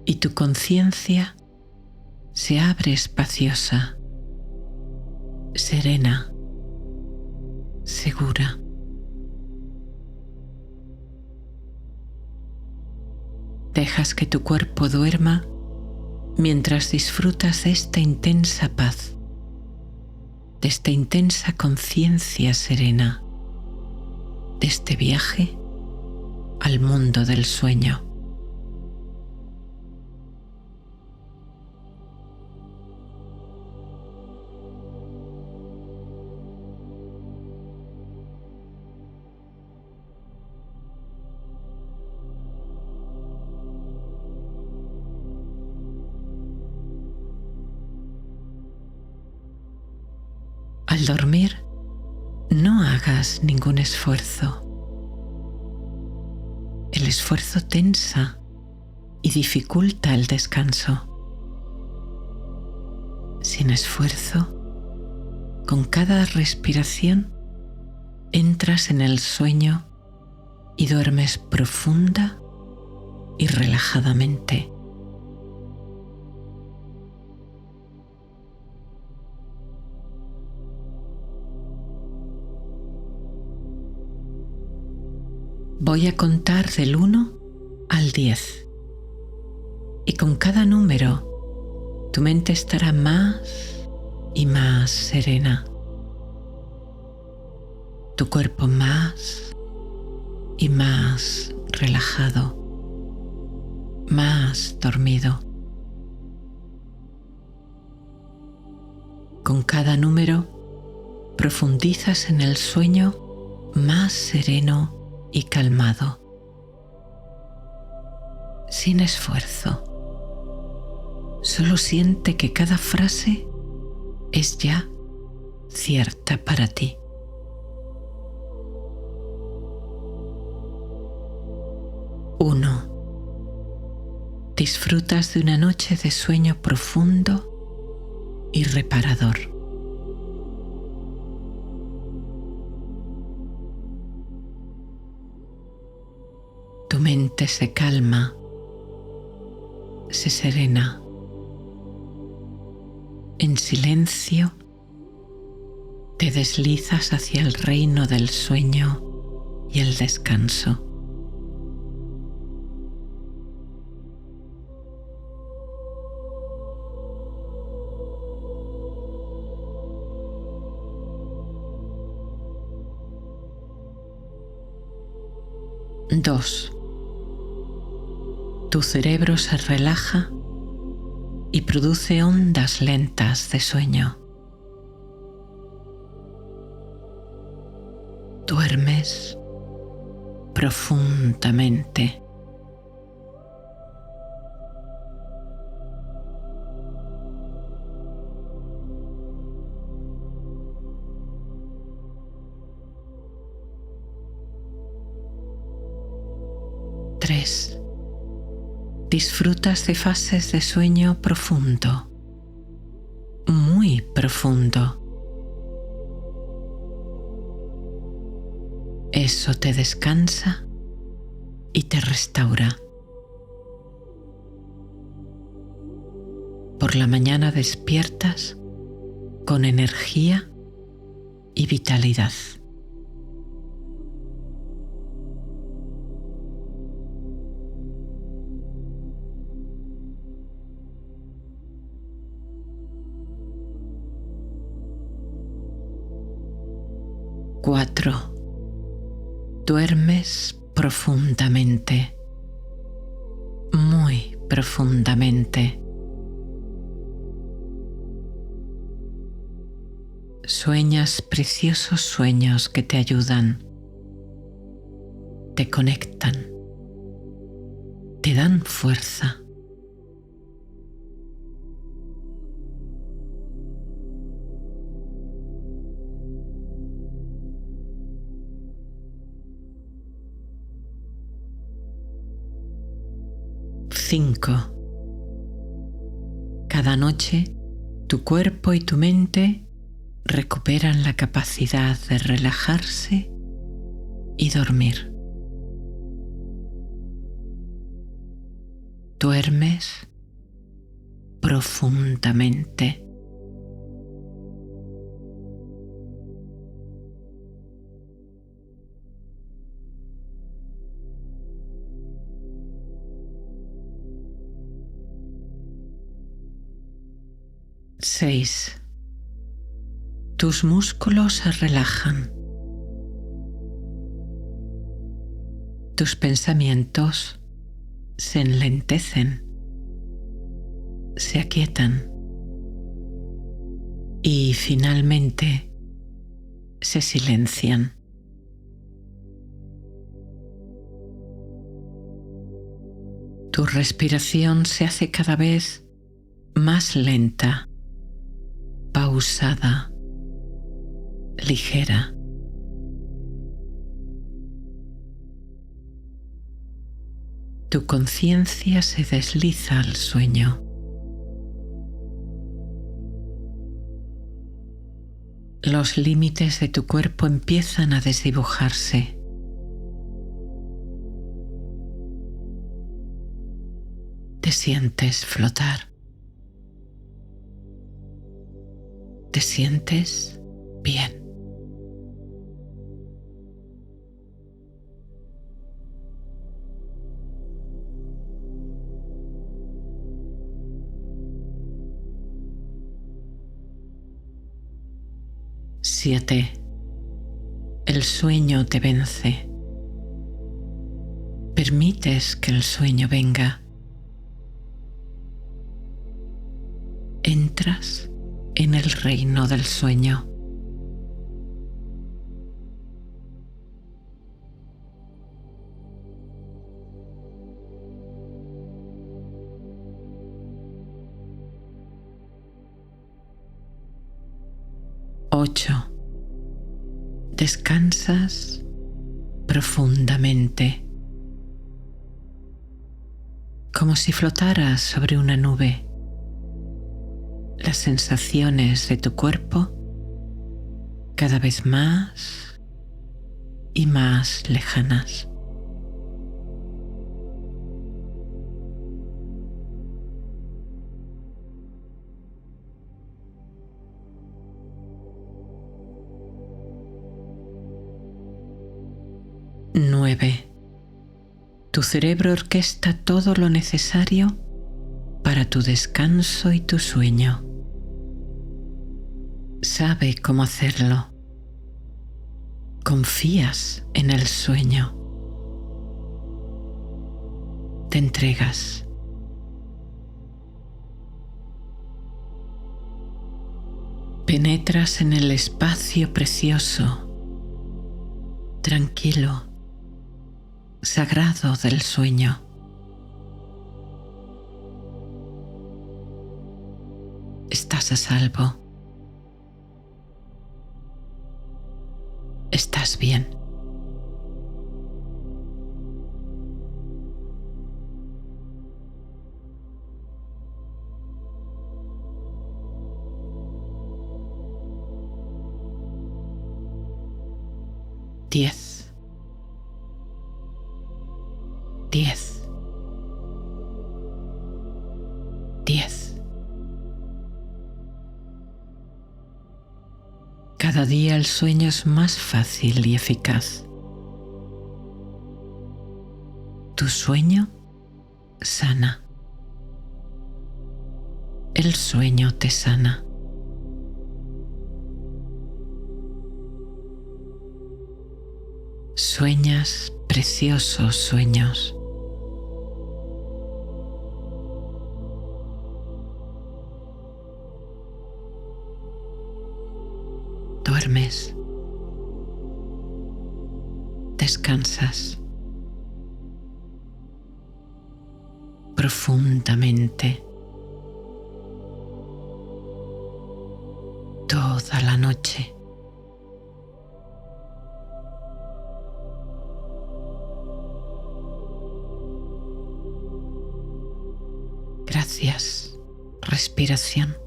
y tu conciencia se abre espaciosa, serena, segura. Dejas que tu cuerpo duerma mientras disfrutas de esta intensa paz, de esta intensa conciencia serena, de este viaje al mundo del sueño. Al dormir, no hagas ningún esfuerzo. El esfuerzo tensa y dificulta el descanso. Sin esfuerzo, con cada respiración, entras en el sueño y duermes profunda y relajadamente. Voy a contar del 1 al 10 y con cada número tu mente estará más y más serena, tu cuerpo más y más relajado, más dormido. Con cada número profundizas en el sueño más sereno y calmado, sin esfuerzo. Solo siente que cada frase es ya cierta para ti. 1. Disfrutas de una noche de sueño profundo y reparador. 2. Tu mente se calma, se serena. En silencio, te deslizas hacia el reino del sueño y el descanso. 2. Tu cerebro se relaja y produce ondas lentas de sueño. Duermes profundamente. 3. Disfrutas de fases de sueño profundo, muy profundo. Eso te descansa y te restaura. Por la mañana despiertas con energía y vitalidad. 4. Duermes profundamente, muy profundamente. Sueñas preciosos sueños que te ayudan, te conectan, te dan fuerza. 5. Cada noche, tu cuerpo y tu mente recuperan la capacidad de relajarse y dormir. Duermes profundamente. Seis. Tus músculos se relajan. Tus pensamientos se enlentecen, se aquietan y finalmente se silencian. Tu respiración se hace cada vez más lenta, pausada, ligera. Tu conciencia se desliza al sueño. Los límites de tu cuerpo empiezan a desdibujarse. Te sientes flotar. Te sientes bien. Siete. El sueño te vence. Permites que el sueño venga. Entras en el reino del sueño. 8. Descansas profundamente, como si flotaras sobre una nube. Las sensaciones de tu cuerpo cada vez más y más lejanas. Nueve. Tu cerebro orquesta todo lo necesario para tu descanso y tu sueño. Sabe cómo hacerlo. Confías en el sueño. Te entregas. Penetras en el espacio precioso, tranquilo, sagrado del sueño. Estás a salvo. Estás bien. Diez. 10. 10. Cada día el sueño es más fácil y eficaz. Tu sueño sana. El sueño te sana. Sueñas preciosos sueños. Duermes. Descansas profundamente toda la noche. Gracias, respiración.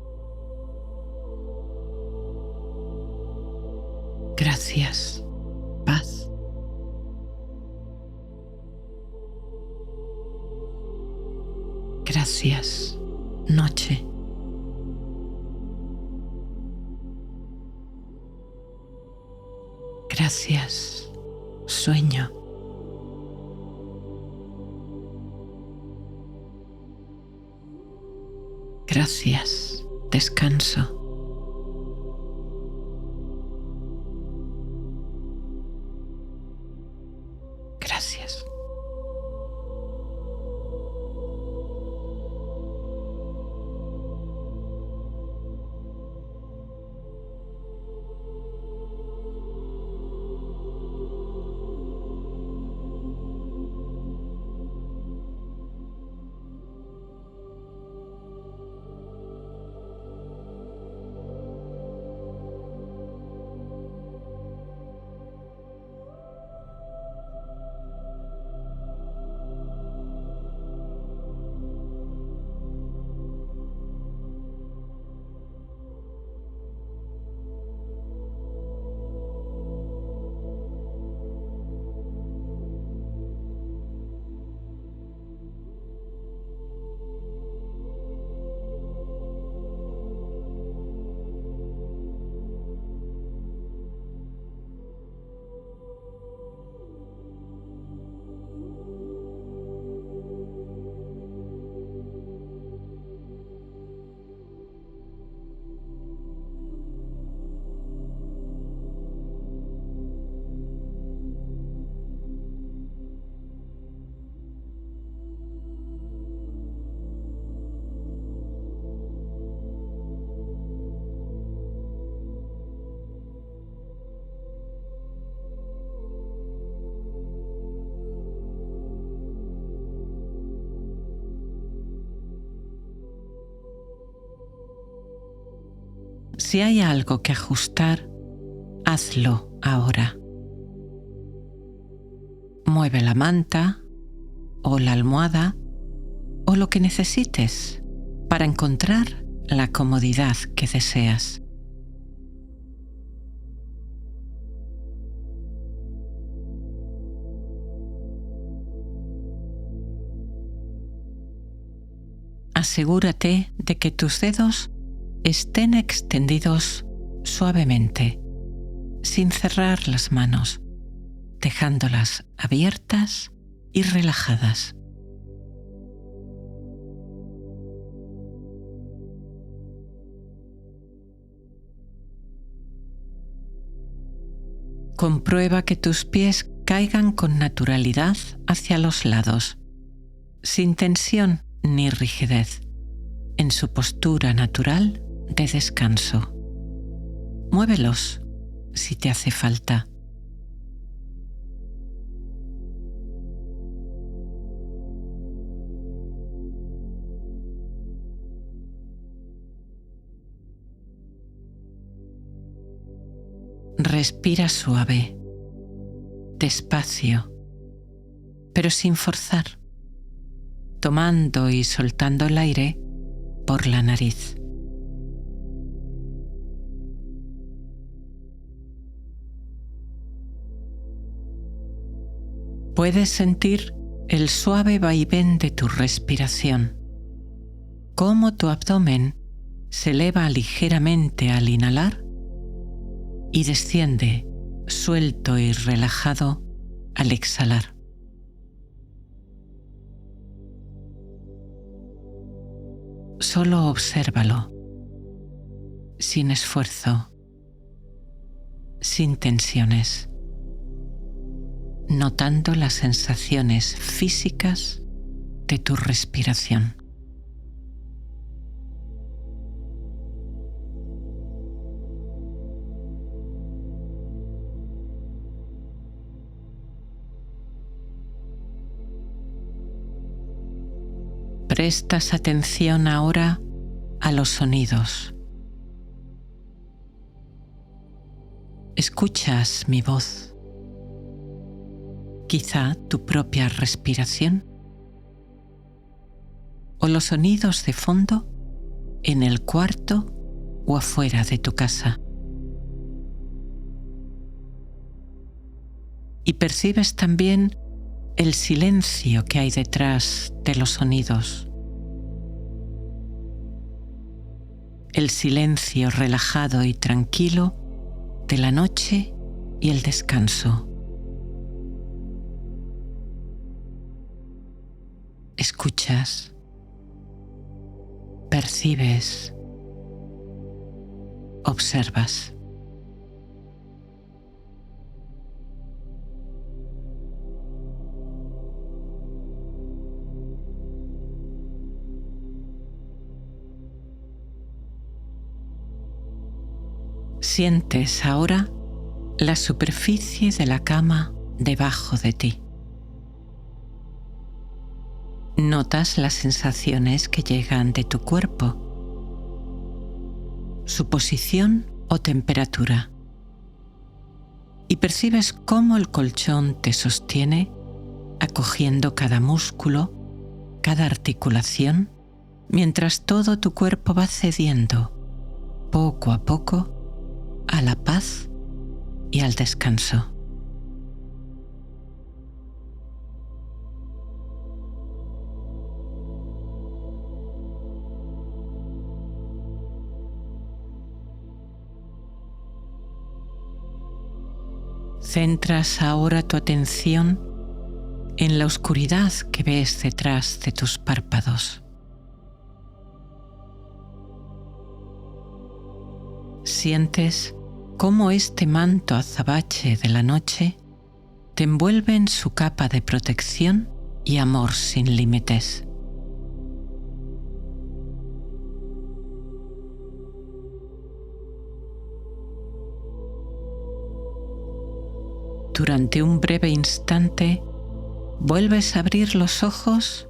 Gracias, paz. Gracias, noche. Gracias, sueño. Gracias, descanso. Gracias. Si hay algo que ajustar, hazlo ahora. Mueve la manta o la almohada o lo que necesites para encontrar la comodidad que deseas. Asegúrate de que tus dedos estén extendidos suavemente, sin cerrar las manos, dejándolas abiertas y relajadas. Comprueba que tus pies caigan con naturalidad hacia los lados, sin tensión ni rigidez, en su postura natural de descanso. Muévelos si te hace falta. Respira suave, despacio, pero sin forzar, tomando y soltando el aire por la nariz. Puedes sentir el suave vaivén de tu respiración, cómo tu abdomen se eleva ligeramente al inhalar y desciende suelto y relajado al exhalar. Solo obsérvalo, sin esfuerzo, sin tensiones, notando las sensaciones físicas de tu respiración. Prestas atención ahora a los sonidos. ¿Escuchas mi voz? Quizá tu propia respiración. o los sonidos de fondo en el cuarto o afuera de tu casa. Y percibes también el silencio que hay detrás de los sonidos. El silencio relajado y tranquilo de la noche y el descanso. Escuchas, percibes, observas. Sientes ahora la superficie de la cama debajo de ti. Notas las sensaciones que llegan de tu cuerpo, su posición o temperatura, y percibes cómo el colchón te sostiene, acogiendo cada músculo, cada articulación, mientras todo tu cuerpo va cediendo, poco a poco, a la paz y al descanso. Centras ahora tu atención en la oscuridad que ves detrás de tus párpados. Sientes cómo este manto azabache de la noche te envuelve en su capa de protección y amor sin límites. Durante un breve instante, vuelves a abrir los ojos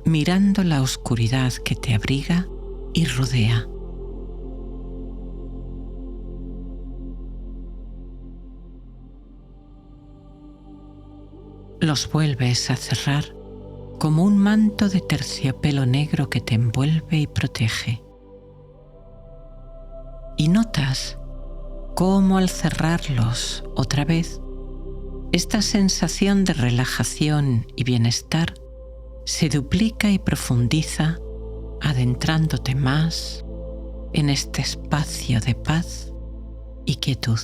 mirando la oscuridad que te abriga y rodea. Los vuelves a cerrar como un manto de terciopelo negro que te envuelve y protege. Y notas cómo al cerrarlos otra vez, esta sensación de relajación y bienestar se duplica y profundiza, adentrándote más en este espacio de paz y quietud.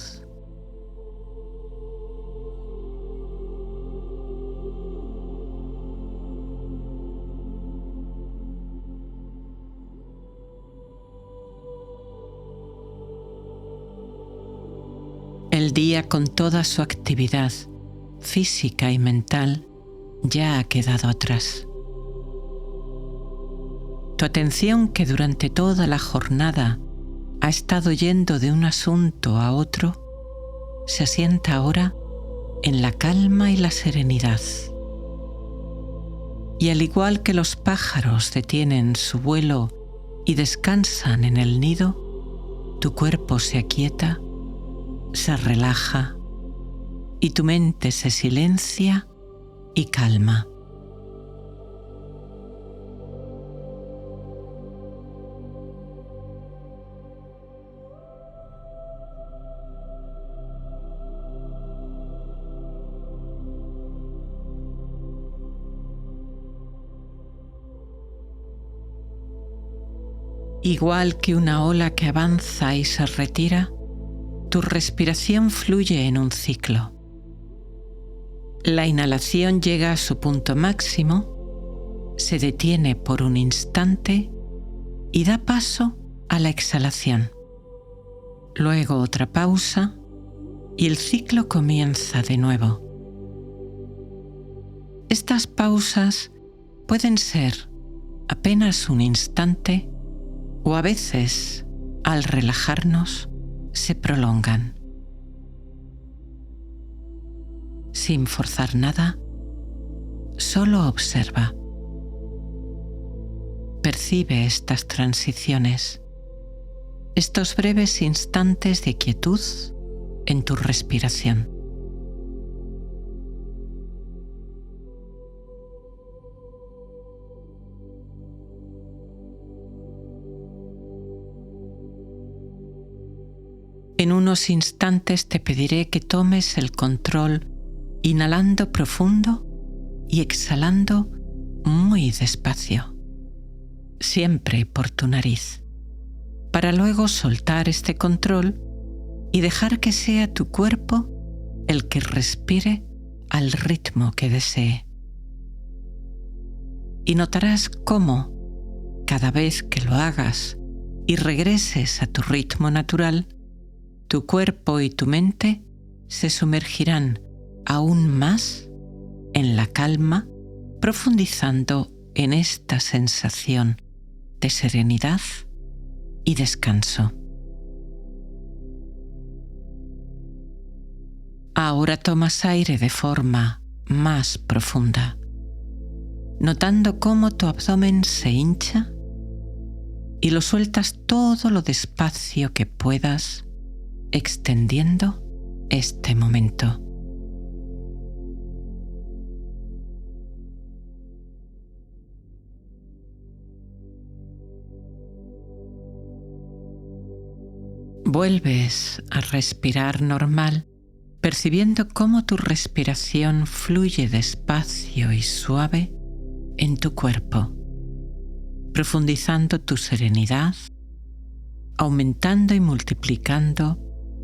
El día, con toda su actividad física y mental, ya ha quedado atrás. Tu atención, que durante toda la jornada ha estado yendo de un asunto a otro, se asienta ahora en la calma y la serenidad. Y al igual que los pájaros detienen su vuelo y descansan en el nido, tu cuerpo se aquieta, se relaja y tu mente se silencia y calma. Igual que una ola que avanza y se retira, tu respiración fluye en un ciclo. La inhalación llega a su punto máximo, se detiene por un instante y da paso a la exhalación. Luego otra pausa y el ciclo comienza de nuevo. Estas pausas pueden ser apenas un instante o a veces, al relajarnos, se prolongan. Sin forzar nada, solo observa. Percibe estas transiciones, estos breves instantes de quietud en tu respiración. En unos instantes te pediré que tomes el control inhalando profundo y exhalando muy despacio, siempre por tu nariz, para luego soltar este control y dejar que sea tu cuerpo el que respire al ritmo que desee. Y notarás cómo, cada vez que lo hagas y regreses a tu ritmo natural, tu cuerpo y tu mente se sumergirán aún más en la calma, profundizando en esta sensación de serenidad y descanso. Ahora tomas aire de forma más profunda, notando cómo tu abdomen se hincha y lo sueltas todo lo despacio que puedas, extendiendo este momento. Vuelves a respirar normal, percibiendo cómo tu respiración fluye despacio y suave en tu cuerpo, profundizando tu serenidad, aumentando y multiplicando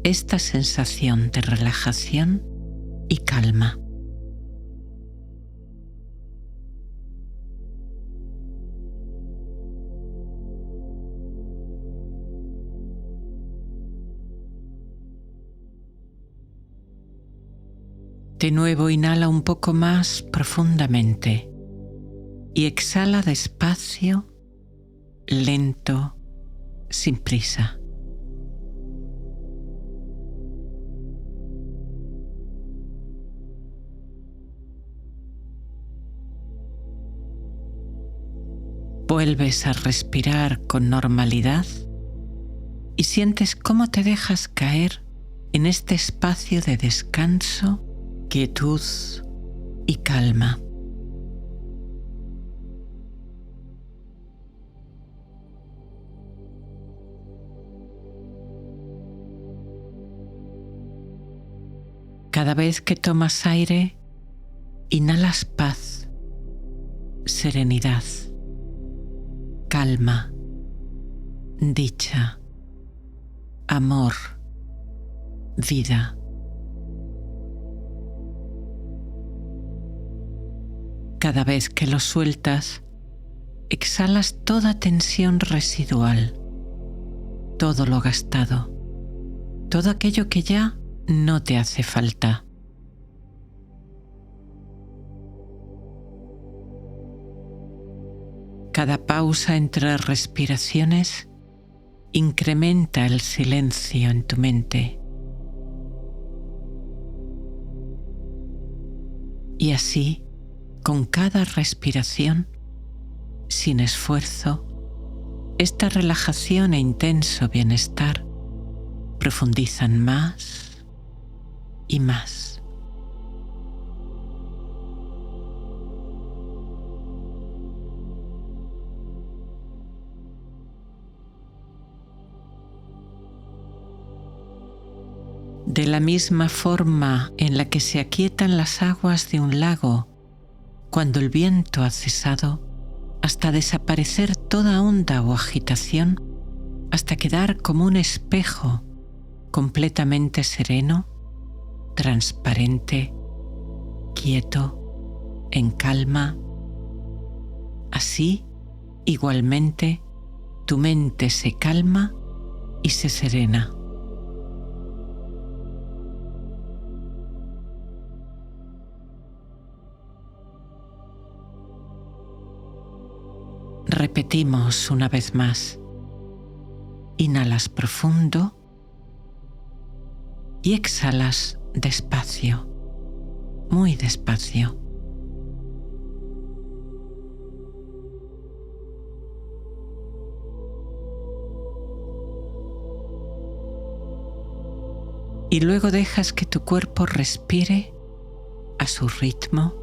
esta sensación de relajación y calma. De nuevo inhala un poco más profundamente y exhala despacio, lento, sin prisa. Vuelves a respirar con normalidad y sientes cómo te dejas caer en este espacio de descanso, quietud y calma. Cada vez que tomas aire, inhalas paz, serenidad, calma, dicha, amor, vida. Cada vez que lo sueltas, exhalas toda tensión residual, todo lo gastado, todo aquello que ya no te hace falta. Cada pausa entre respiraciones incrementa el silencio en tu mente. Y así, con cada respiración, sin esfuerzo, esta relajación e intenso bienestar profundizan más y más. De la misma forma en la que se aquietan las aguas de un lago cuando el viento ha cesado, hasta desaparecer toda onda o agitación, hasta quedar como un espejo completamente sereno, transparente, quieto, en calma. Así, igualmente, tu mente se calma y se serena. Repetimos una vez más. Inhalas profundo y exhalas despacio, muy despacio. Y luego dejas que tu cuerpo respire a su ritmo,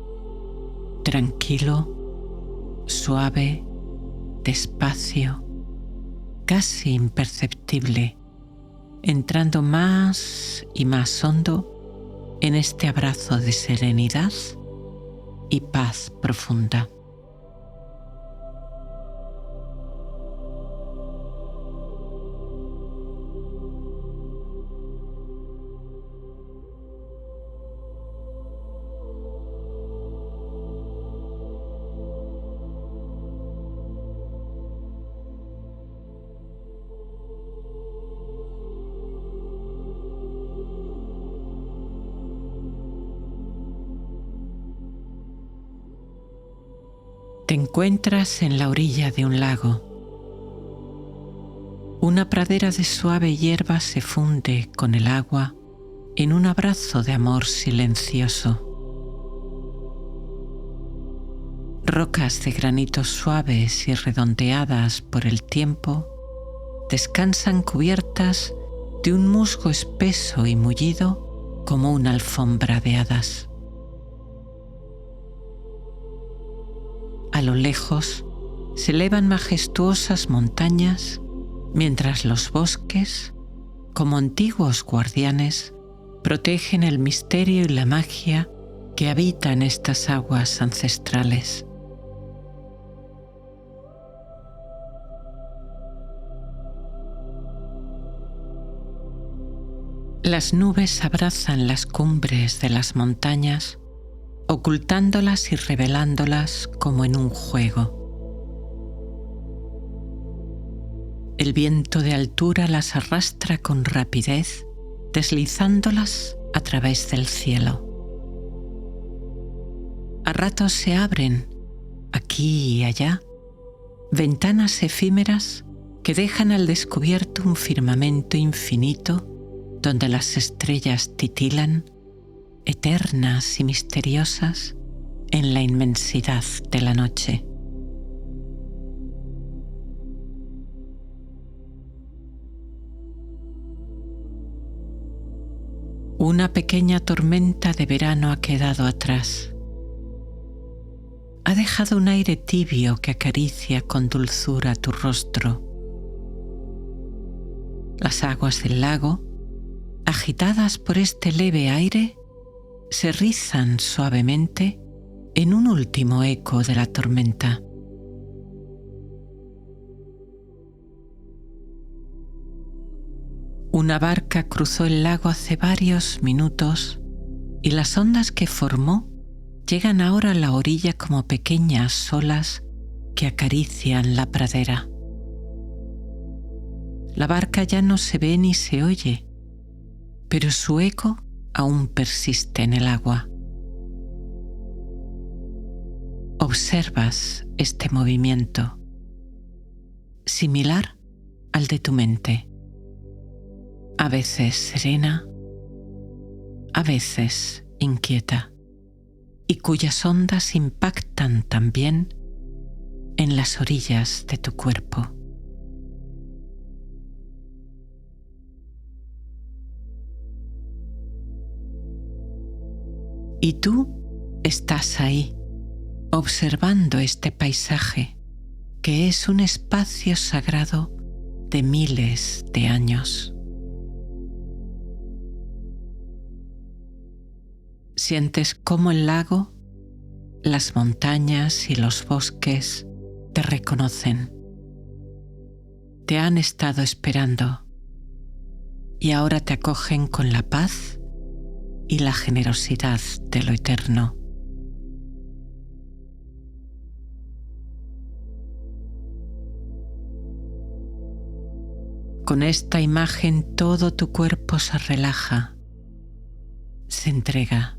tranquilo, suave, despacio, casi imperceptible, entrando más y más hondo en este abrazo de serenidad y paz profunda. Te encuentras en la orilla de un lago. Una pradera de suave hierba se funde con el agua en un abrazo de amor silencioso. Rocas de granito suaves y redondeadas por el tiempo descansan cubiertas de un musgo espeso y mullido como una alfombra de hadas. A lo lejos se elevan majestuosas montañas, mientras los bosques, como antiguos guardianes, protegen el misterio y la magia que habitan estas aguas ancestrales. Las nubes abrazan las cumbres de las montañas, ocultándolas y revelándolas como en un juego. El viento de altura las arrastra con rapidez, deslizándolas a través del cielo. A ratos se abren, aquí y allá, ventanas efímeras que dejan al descubierto un firmamento infinito donde las estrellas titilan, eternas y misteriosas, en la inmensidad de la noche. Una pequeña tormenta de verano ha quedado atrás. Ha dejado un aire tibio que acaricia con dulzura tu rostro. Las aguas del lago, agitadas por este leve aire, se rizan suavemente en un último eco de la tormenta. Una barca cruzó el lago hace varios minutos y las ondas que formó llegan ahora a la orilla como pequeñas olas que acarician la pradera. La barca ya no se ve ni se oye, pero su eco aún persiste en el agua. Observas este movimiento, similar al de tu mente, a veces serena, a veces inquieta, y cuyas ondas impactan también en las orillas de tu cuerpo. Y tú estás ahí, observando este paisaje, que es un espacio sagrado de miles de años. Sientes cómo el lago, las montañas y los bosques te reconocen. Te han estado esperando y ahora te acogen con la paz y la generosidad de lo eterno. Con esta imagen todo tu cuerpo se relaja, se entrega.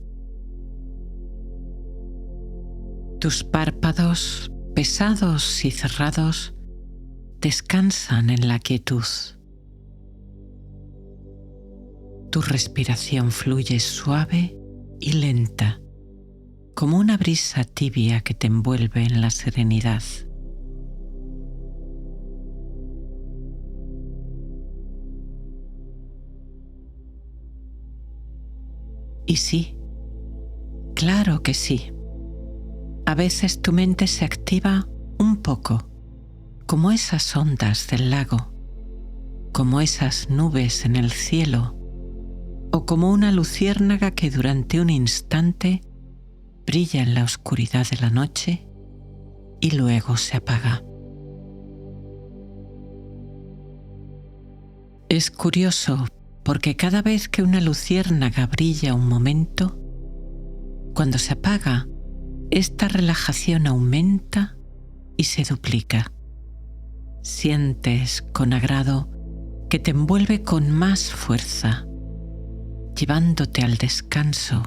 Tus párpados, pesados y cerrados, descansan en la quietud. Tu respiración fluye suave y lenta, como una brisa tibia que te envuelve en la serenidad. Y sí, claro que sí. A veces tu mente se activa un poco, como esas ondas del lago, como esas nubes en el cielo o como una luciérnaga que durante un instante brilla en la oscuridad de la noche y luego se apaga. Es curioso porque cada vez que una luciérnaga brilla un momento, cuando se apaga, esta relajación aumenta y se duplica. Sientes con agrado que te envuelve con más fuerza, llevándote al descanso,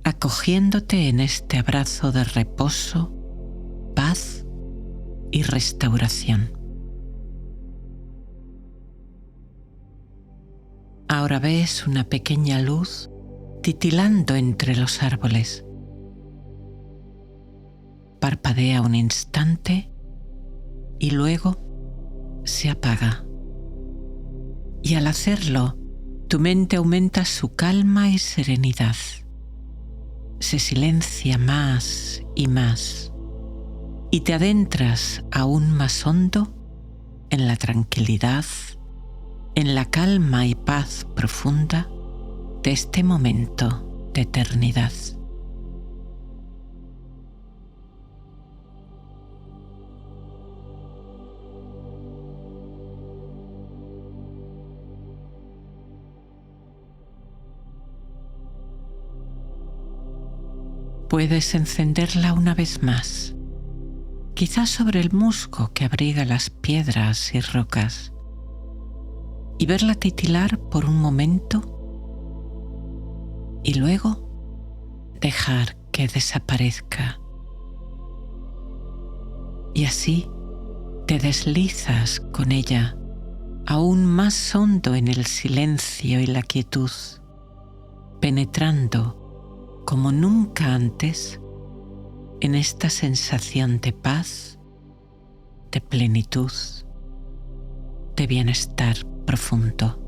acogiéndote en este abrazo de reposo, paz y restauración. Ahora ves una pequeña luz titilando entre los árboles. Parpadea un instante y luego se apaga. Y al hacerlo, tu mente aumenta su calma y serenidad. Se silencia más y más y te adentras aún más hondo en la tranquilidad, en la calma y paz profunda de este momento de eternidad. Puedes encenderla una vez más, quizás sobre el musgo que abriga las piedras y rocas, y verla titilar por un momento y luego dejar que desaparezca. Y así te deslizas con ella aún más hondo en el silencio y la quietud, penetrando como nunca antes en esta sensación de paz, de plenitud, de bienestar profundo.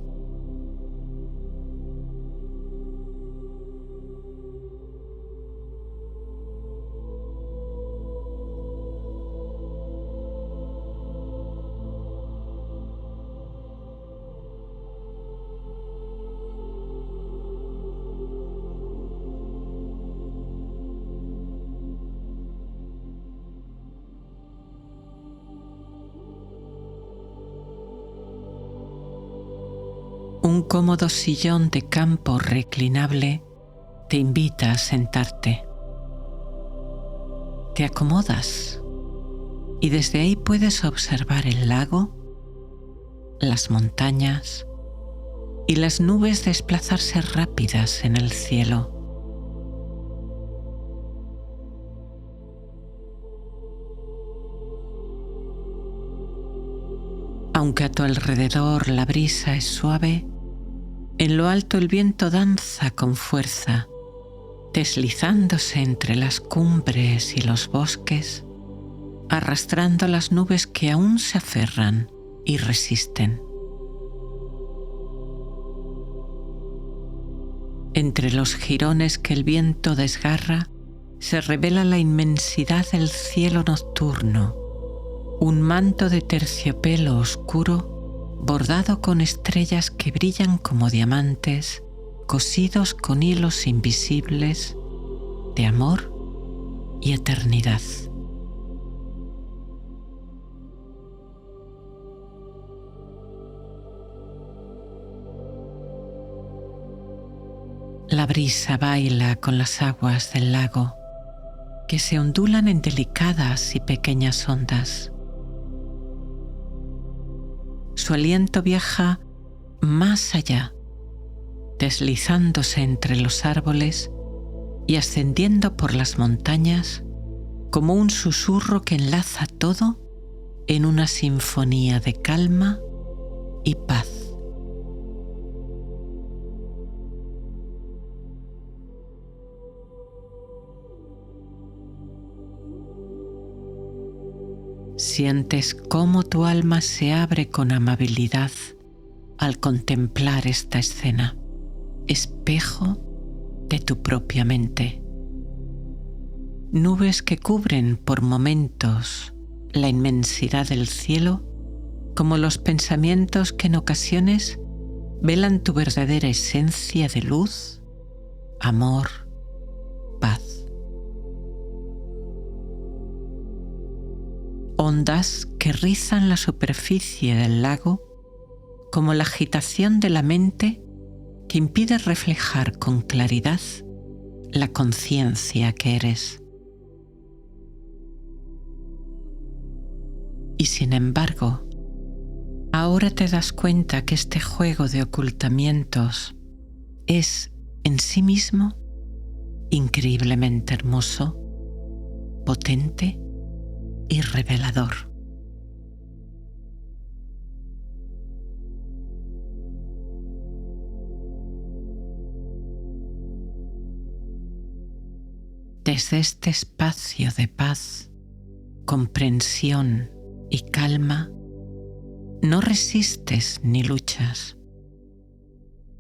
Un cómodo sillón de campo reclinable te invita a sentarte. Te acomodas y desde ahí puedes observar el lago, las montañas y las nubes desplazarse rápidas en el cielo. Aunque a tu alrededor la brisa es suave, en lo alto el viento danza con fuerza, deslizándose entre las cumbres y los bosques, arrastrando las nubes que aún se aferran y resisten. Entre los jirones que el viento desgarra, se revela la inmensidad del cielo nocturno, un manto de terciopelo oscuro bordado con estrellas que brillan como diamantes, cosidos con hilos invisibles de amor y eternidad. La brisa baila con las aguas del lago, que se ondulan en delicadas y pequeñas ondas. Su aliento viaja más allá, deslizándose entre los árboles y ascendiendo por las montañas como un susurro que enlaza todo en una sinfonía de calma y paz. Sientes cómo tu alma se abre con amabilidad al contemplar esta escena, espejo de tu propia mente. Nubes que cubren por momentos la inmensidad del cielo como los pensamientos que en ocasiones velan tu verdadera esencia de luz, amor, paz. Ondas que rizan la superficie del lago como la agitación de la mente que impide reflejar con claridad la conciencia que eres. Y sin embargo, ahora te das cuenta que este juego de ocultamientos es en sí mismo increíblemente hermoso, potente y revelador. Desde este espacio de paz, comprensión y calma, no resistes ni luchas.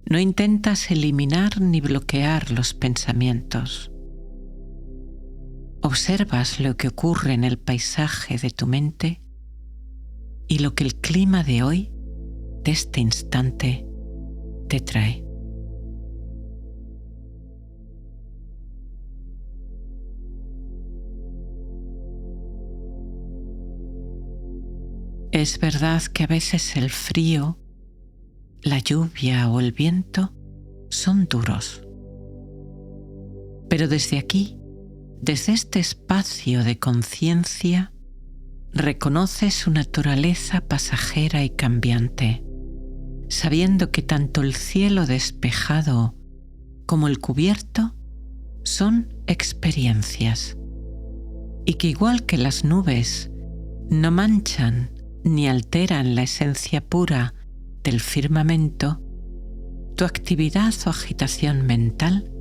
No intentas eliminar ni bloquear los pensamientos. Observas lo que ocurre en el paisaje de tu mente y lo que el clima de hoy, de este instante, te trae. Es verdad que a veces el frío, la lluvia o el viento son duros. Pero desde aquí, desde este espacio de conciencia, reconoce su naturaleza pasajera y cambiante, sabiendo que tanto el cielo despejado como el cubierto son experiencias, y que igual que las nubes no manchan ni alteran la esencia pura del firmamento, tu actividad o agitación mental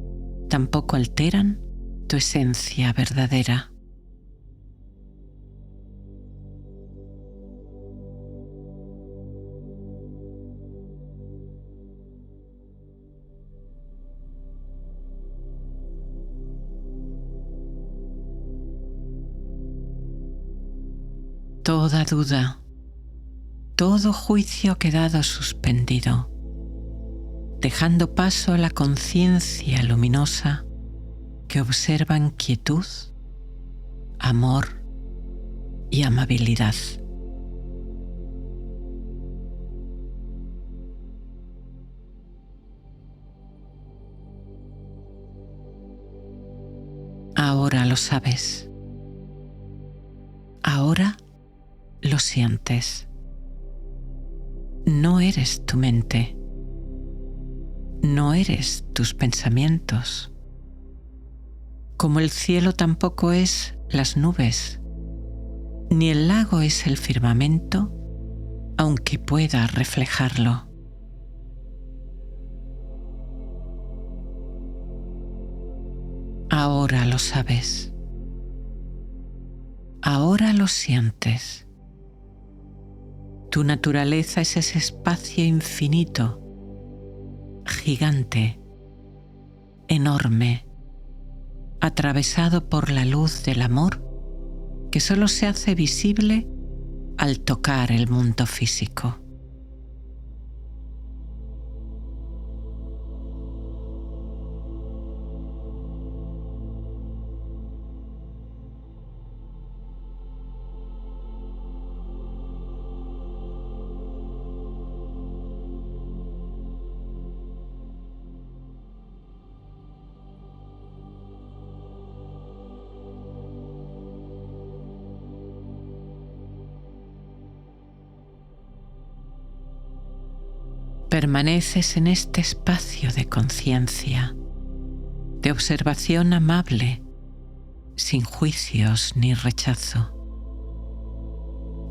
tampoco alteran tu esencia verdadera. Toda duda, todo juicio ha quedado suspendido, dejando paso a la conciencia luminosa que observa en quietud, amor y amabilidad. Ahora lo sabes. Ahora lo sientes. No eres tu mente. No eres tus pensamientos. Como el cielo tampoco es las nubes, ni el lago es el firmamento, aunque pueda reflejarlo. Ahora lo sabes. Ahora lo sientes. Tu naturaleza es ese espacio infinito, gigante, enorme, atravesado por la luz del amor que solo se hace visible al tocar el mundo físico. Permaneces en este espacio de conciencia, de observación amable, sin juicios ni rechazo,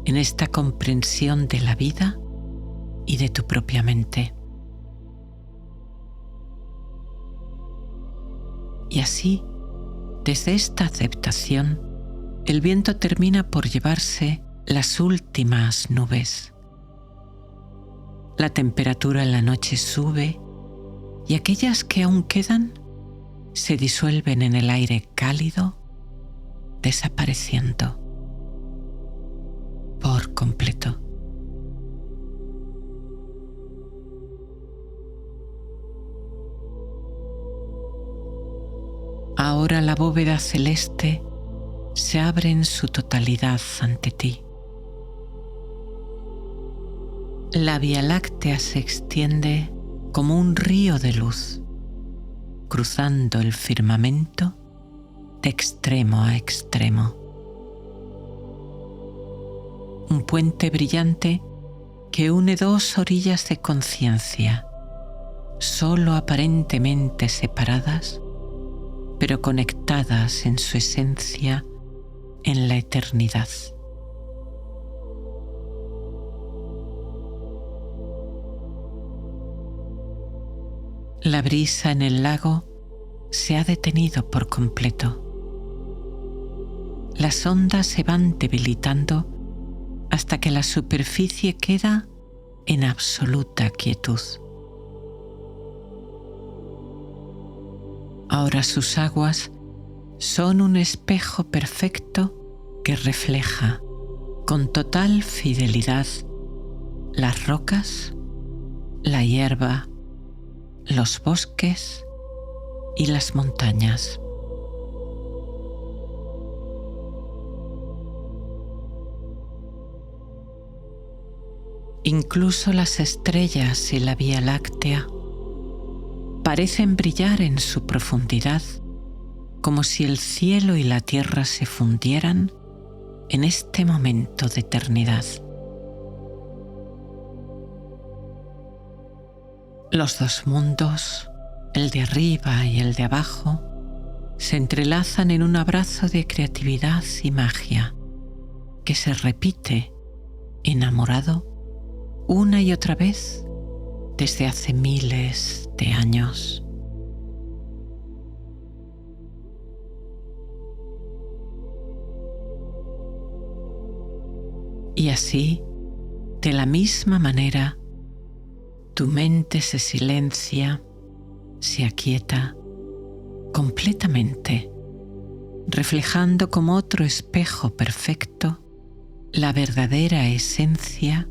en esta comprensión de la vida y de tu propia mente. Y así, desde esta aceptación, el viento termina por llevarse las últimas nubes. La temperatura en la noche sube y aquellas que aún quedan se disuelven en el aire cálido, desapareciendo por completo. Ahora la bóveda celeste se abre en su totalidad ante ti. La Vía Láctea se extiende como un río de luz, cruzando el firmamento de extremo a extremo. Un puente brillante que une dos orillas de conciencia, solo aparentemente separadas, pero conectadas en su esencia en la eternidad. La brisa en el lago se ha detenido por completo. Las ondas se van debilitando hasta que la superficie queda en absoluta quietud. Ahora sus aguas son un espejo perfecto que refleja con total fidelidad las rocas, la hierba, los bosques y las montañas. Incluso las estrellas y la Vía Láctea parecen brillar en su profundidad, como si el cielo y la tierra se fundieran en este momento de eternidad. Los dos mundos, el de arriba y el de abajo, se entrelazan en un abrazo de creatividad y magia que se repite, enamorado, una y otra vez desde hace miles de años. Y así, de la misma manera, tu mente se silencia, se aquieta completamente, reflejando como otro espejo perfecto la verdadera esencia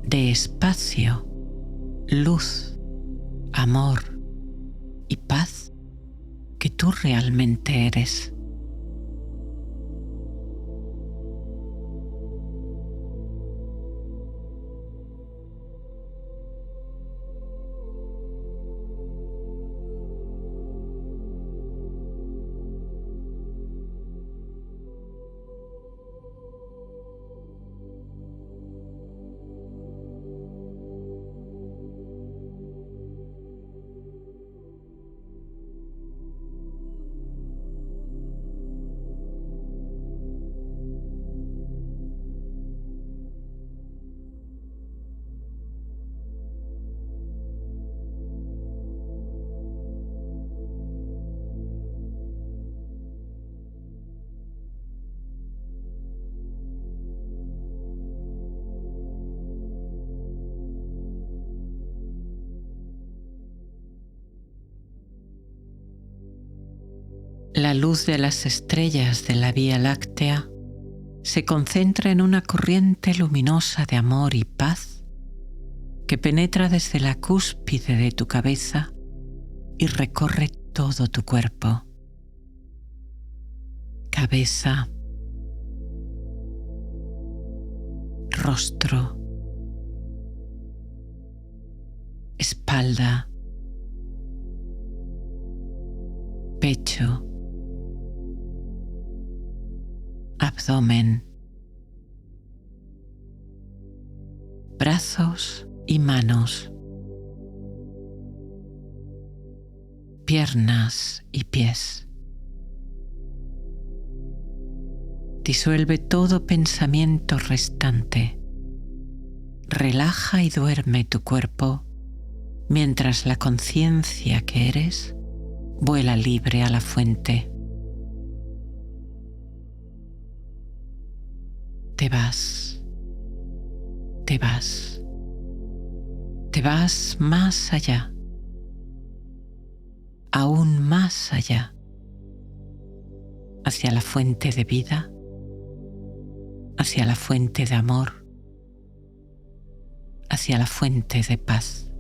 de espacio, luz, amor y paz que tú realmente eres. La luz de las estrellas de la Vía Láctea se concentra en una corriente luminosa de amor y paz que penetra desde la cúspide de tu cabeza y recorre todo tu cuerpo. Cabeza, rostro, espalda, pecho, abdomen, brazos y manos, piernas y pies. Disuelve todo pensamiento restante. Relaja y duerme tu cuerpo mientras la conciencia que eres vuela libre a la fuente. Te vas, te vas, te vas más allá, aún más allá, hacia la fuente de vida, hacia la fuente de amor, hacia la fuente de paz.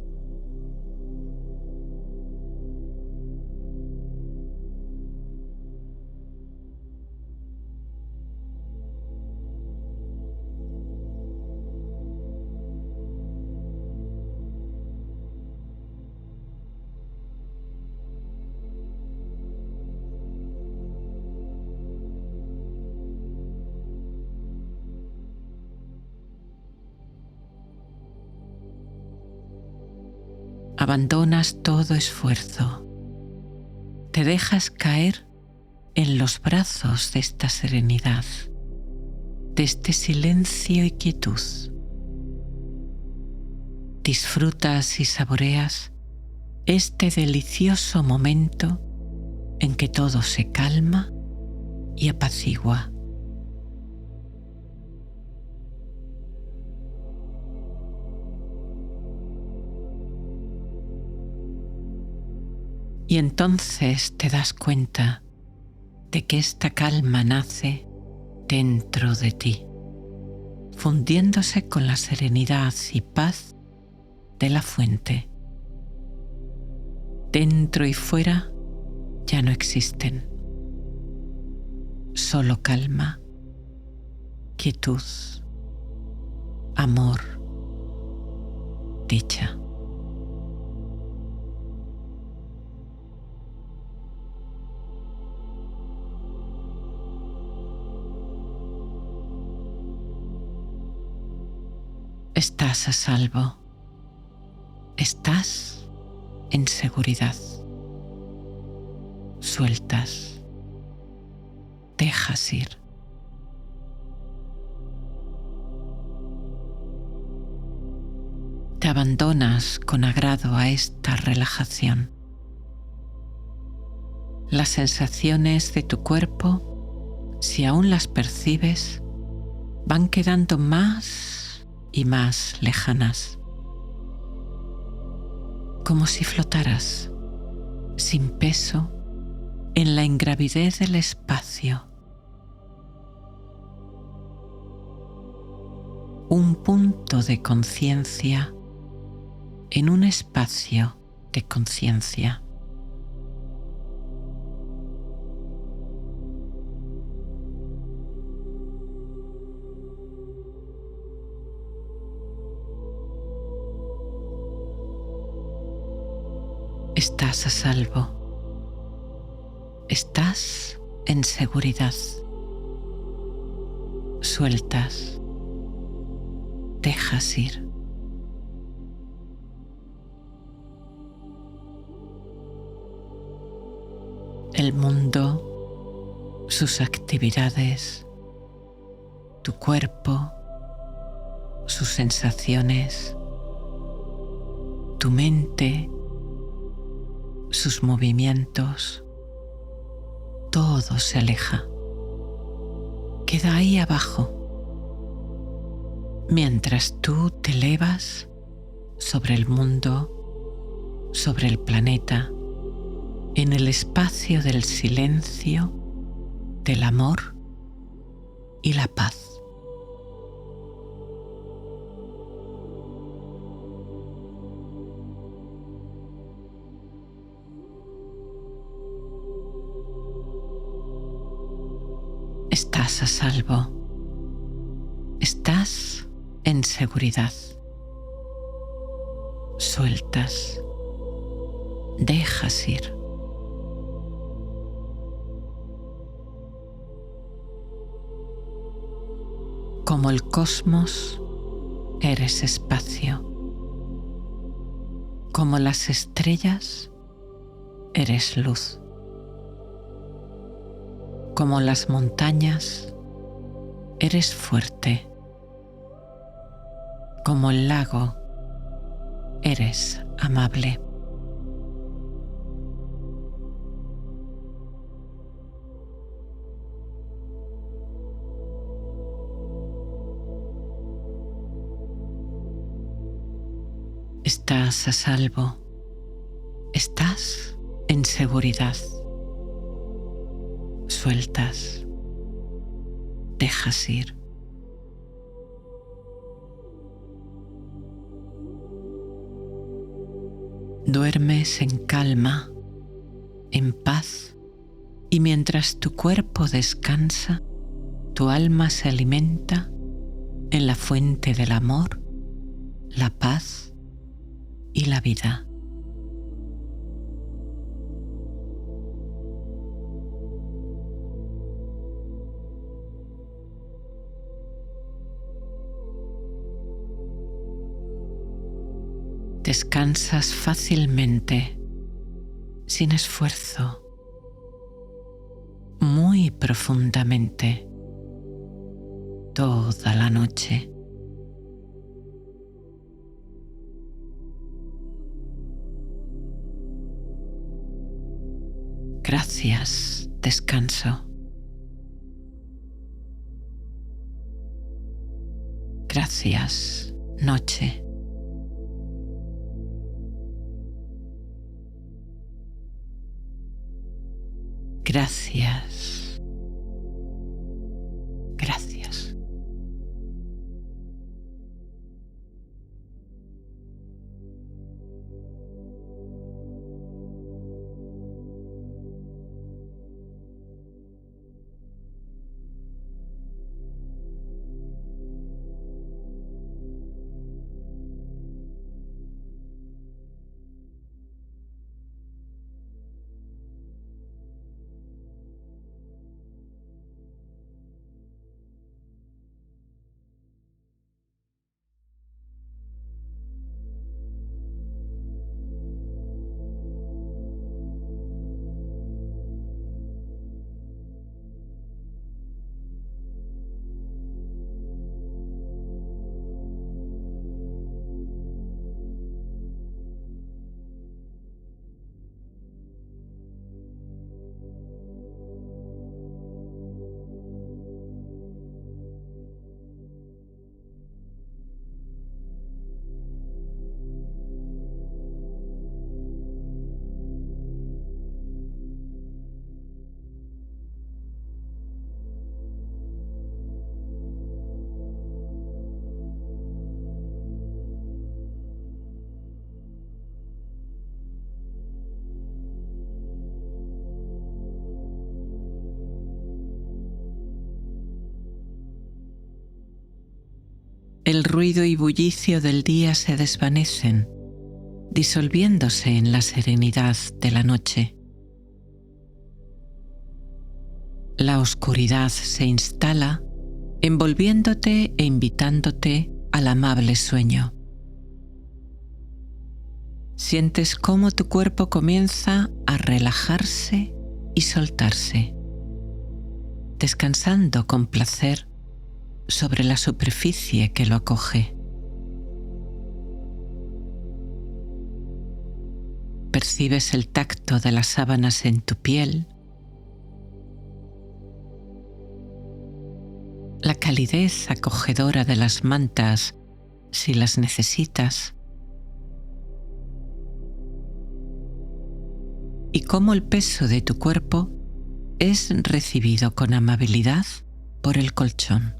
Abandonas todo esfuerzo. Te dejas caer en los brazos de esta serenidad, de este silencio y quietud. Disfrutas y saboreas este delicioso momento en que todo se calma y apacigua. Y entonces te das cuenta de que esta calma nace dentro de ti, fundiéndose con la serenidad y paz de la fuente. Dentro y fuera ya no existen. Solo calma, quietud, amor, dicha. Estás a salvo. Estás en seguridad. Sueltas. Dejas ir. Te abandonas con agrado a esta relajación. Las sensaciones de tu cuerpo, si aún las percibes, van quedando más y más lejanas, como si flotaras, sin peso, en la ingravidez del espacio. Un punto de conciencia en un espacio de conciencia. Estás a salvo. Estás en seguridad. Sueltas. Dejas ir. El mundo, sus actividades, tu cuerpo, sus sensaciones, tu mente, sus movimientos, todo se aleja. Queda ahí abajo, mientras tú te elevas sobre el mundo, sobre el planeta, en el espacio del silencio, del amor y la paz. Estás a salvo. Estás en seguridad. Sueltas. Dejas ir. Como el cosmos, eres espacio. Como las estrellas, eres luz. Como las montañas, eres fuerte. Como el lago, eres amable. Estás a salvo. Estás en seguridad. Sueltas. Dejas ir. Duermes en calma, en paz, y mientras tu cuerpo descansa, tu alma se alimenta en la fuente del amor, la paz y la vida. Descansas fácilmente, sin esfuerzo, muy profundamente, toda la noche. Gracias, descanso. Gracias, noche. Gracias. Gracias. El ruido y bullicio del día se desvanecen, disolviéndose en la serenidad de la noche. La oscuridad se instala, envolviéndote e invitándote al amable sueño. Sientes cómo tu cuerpo comienza a relajarse y soltarse, descansando con placer sobre la superficie que lo acoge. Percibes el tacto de las sábanas en tu piel, la calidez acogedora de las mantas si las necesitas, y cómo el peso de tu cuerpo es recibido con amabilidad por el colchón.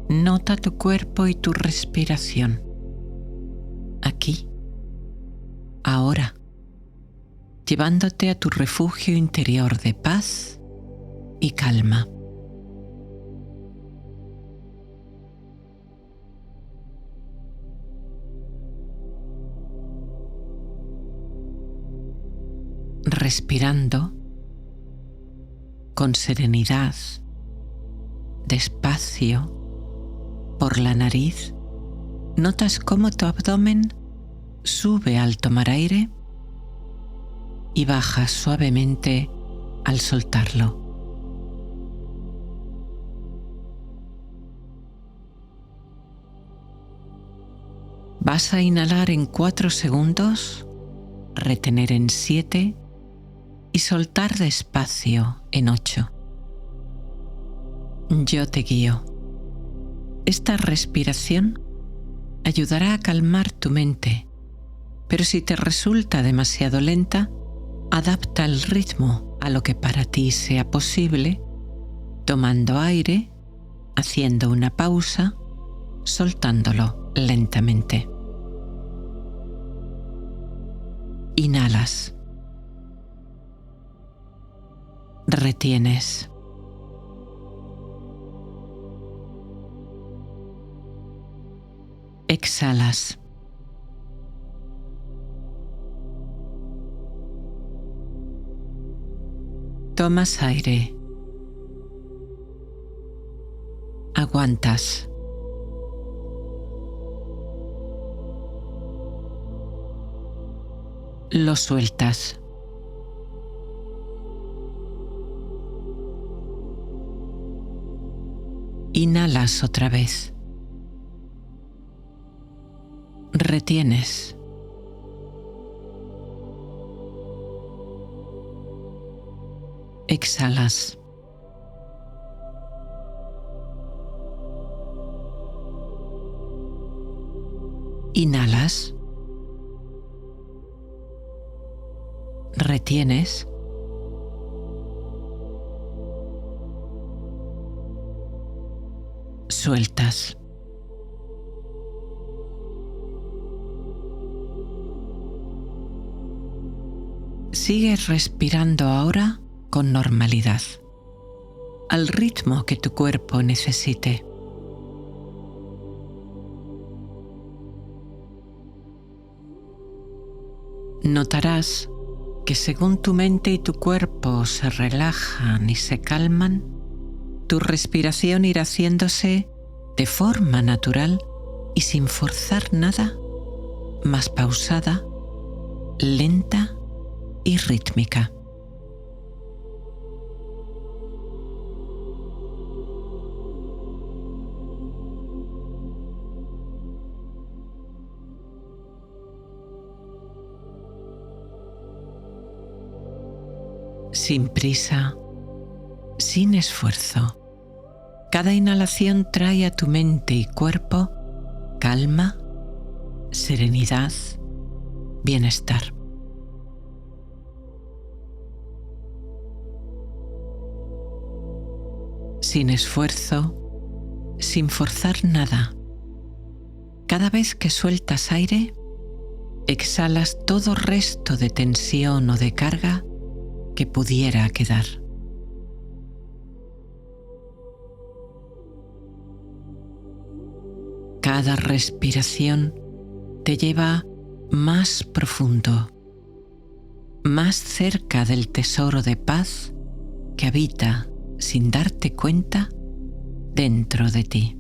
Nota tu cuerpo y tu respiración. Aquí, ahora, llevándote a tu refugio interior de paz y calma. Respirando con serenidad, despacio, por la nariz, notas cómo tu abdomen sube al tomar aire y baja suavemente al soltarlo. Vas a inhalar en 4 segundos, retener en 7 y soltar despacio en 8. Yo te guío. Esta respiración ayudará a calmar tu mente, pero si te resulta demasiado lenta, adapta el ritmo a lo que para ti sea posible, tomando aire, haciendo una pausa, soltándolo lentamente. Inhalas. Retienes. Exhalas. Tomas aire. Aguantas. Lo sueltas. Inhalas otra vez. Retienes. Exhalas. Inhalas. Retienes. Sueltas. Sigues respirando ahora con normalidad, al ritmo que tu cuerpo necesite. Notarás que según tu mente y tu cuerpo se relajan y se calman, tu respiración irá haciéndose de forma natural y sin forzar nada, más pausada, lenta y rítmica. Sin prisa, sin esfuerzo. Cada inhalación trae a tu mente y cuerpo calma, serenidad, bienestar. Sin esfuerzo, sin forzar nada. Cada vez que sueltas aire, exhalas todo resto de tensión o de carga que pudiera quedar. Cada respiración te lleva más profundo, más cerca del tesoro de paz que habita, sin darte cuenta, dentro de ti.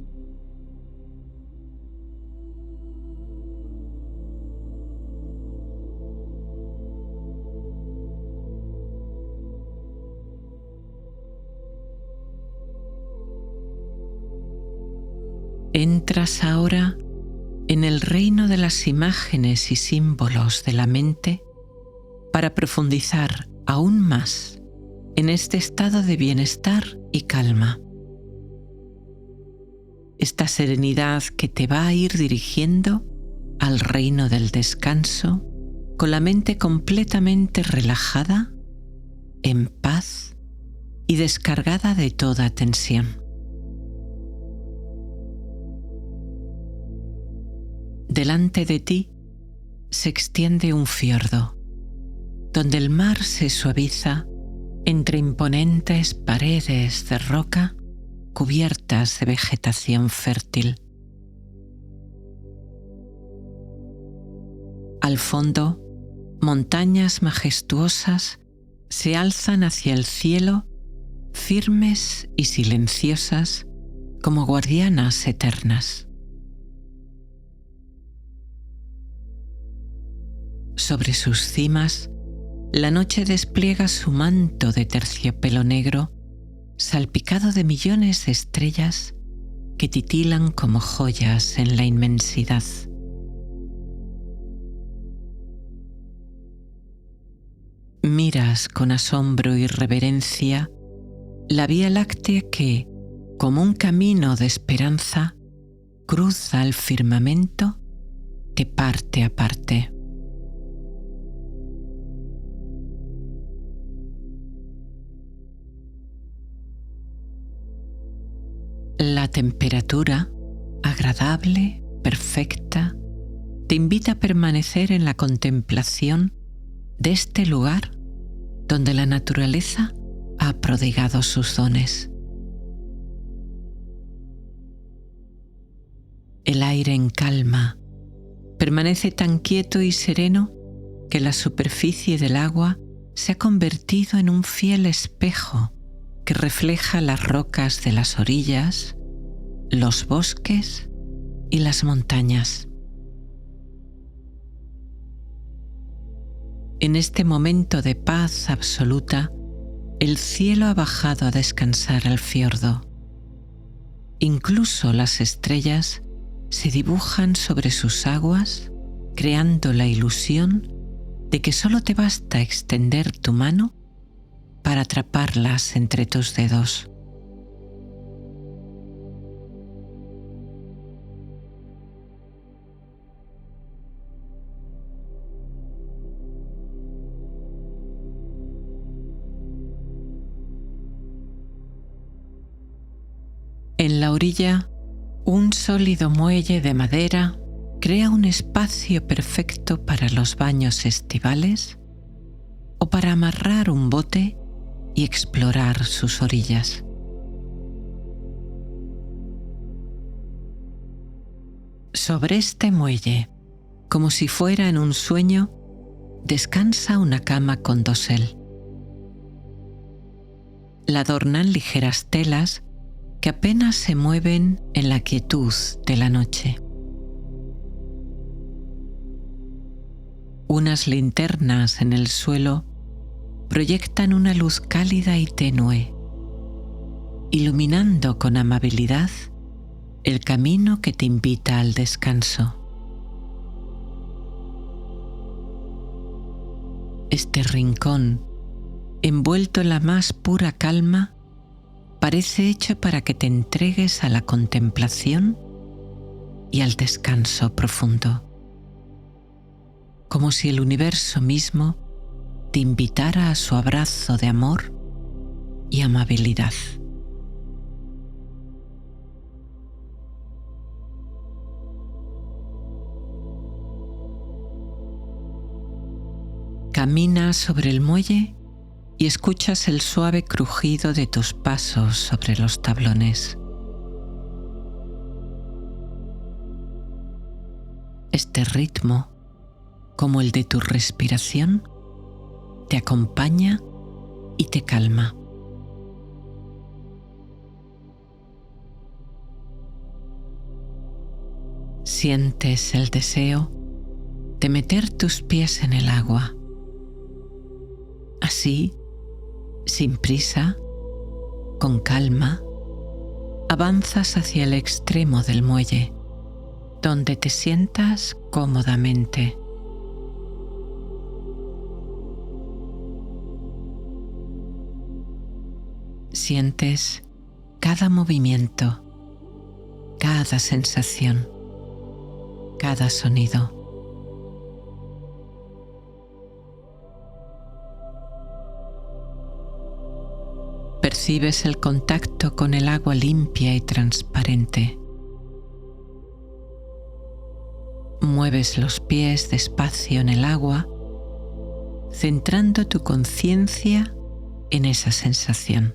Entras ahora en el reino de las imágenes y símbolos de la mente para profundizar aún más en este estado de bienestar y calma. Esta serenidad que te va a ir dirigiendo al reino del descanso con la mente completamente relajada, en paz y descargada de toda tensión. Delante de ti se extiende un fiordo, donde el mar se suaviza entre imponentes paredes de roca cubiertas de vegetación fértil. Al fondo, montañas majestuosas se alzan hacia el cielo, firmes y silenciosas como guardianas eternas. Sobre sus cimas, la noche despliega su manto de terciopelo negro, salpicado de millones de estrellas que titilan como joyas en la inmensidad. Miras con asombro y reverencia la Vía Láctea que, como un camino de esperanza, cruza el firmamento de parte a parte. La temperatura, agradable, perfecta, te invita a permanecer en la contemplación de este lugar donde la naturaleza ha prodigado sus dones. El aire en calma permanece tan quieto y sereno que la superficie del agua se ha convertido en un fiel espejo que refleja las rocas de las orillas, los bosques y las montañas. En este momento de paz absoluta, el cielo ha bajado a descansar al fiordo. Incluso las estrellas se dibujan sobre sus aguas, creando la ilusión de que solo te basta extender tu mano para atraparlas entre tus dedos. En la orilla, un sólido muelle de madera crea un espacio perfecto para los baños estivales o para amarrar un bote y explorar sus orillas. Sobre este muelle, como si fuera en un sueño, descansa una cama con dosel. La adornan ligeras telas que apenas se mueven en la quietud de la noche. Unas linternas en el suelo proyectan una luz cálida y tenue, iluminando con amabilidad el camino que te invita al descanso. Este rincón, envuelto en la más pura calma, parece hecho para que te entregues a la contemplación y al descanso profundo, como si el universo mismo te invitara a su abrazo de amor y amabilidad. Caminas sobre el muelle y escuchas el suave crujido de tus pasos sobre los tablones. Este ritmo, como el de tu respiración, te acompaña y te calma. Sientes el deseo de meter tus pies en el agua. Así, sin prisa, con calma, avanzas hacia el extremo del muelle, donde te sientas cómodamente. Sientes cada movimiento, cada sensación, cada sonido. Percibes el contacto con el agua limpia y transparente. Mueves los pies despacio en el agua, centrando tu conciencia en esa sensación.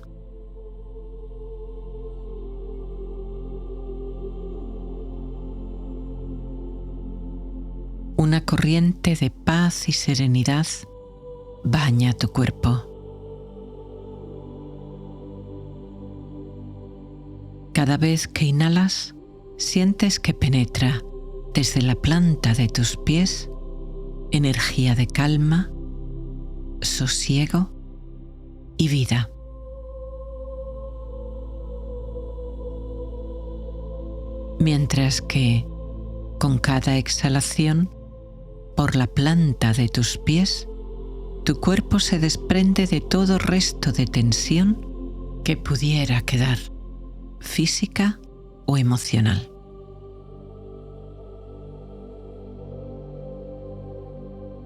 Una corriente de paz y serenidad baña tu cuerpo. Cada vez que inhalas, sientes que penetra desde la planta de tus pies energía de calma, sosiego y vida. Mientras que, con cada exhalación, por la planta de tus pies, tu cuerpo se desprende de todo resto de tensión que pudiera quedar, física o emocional.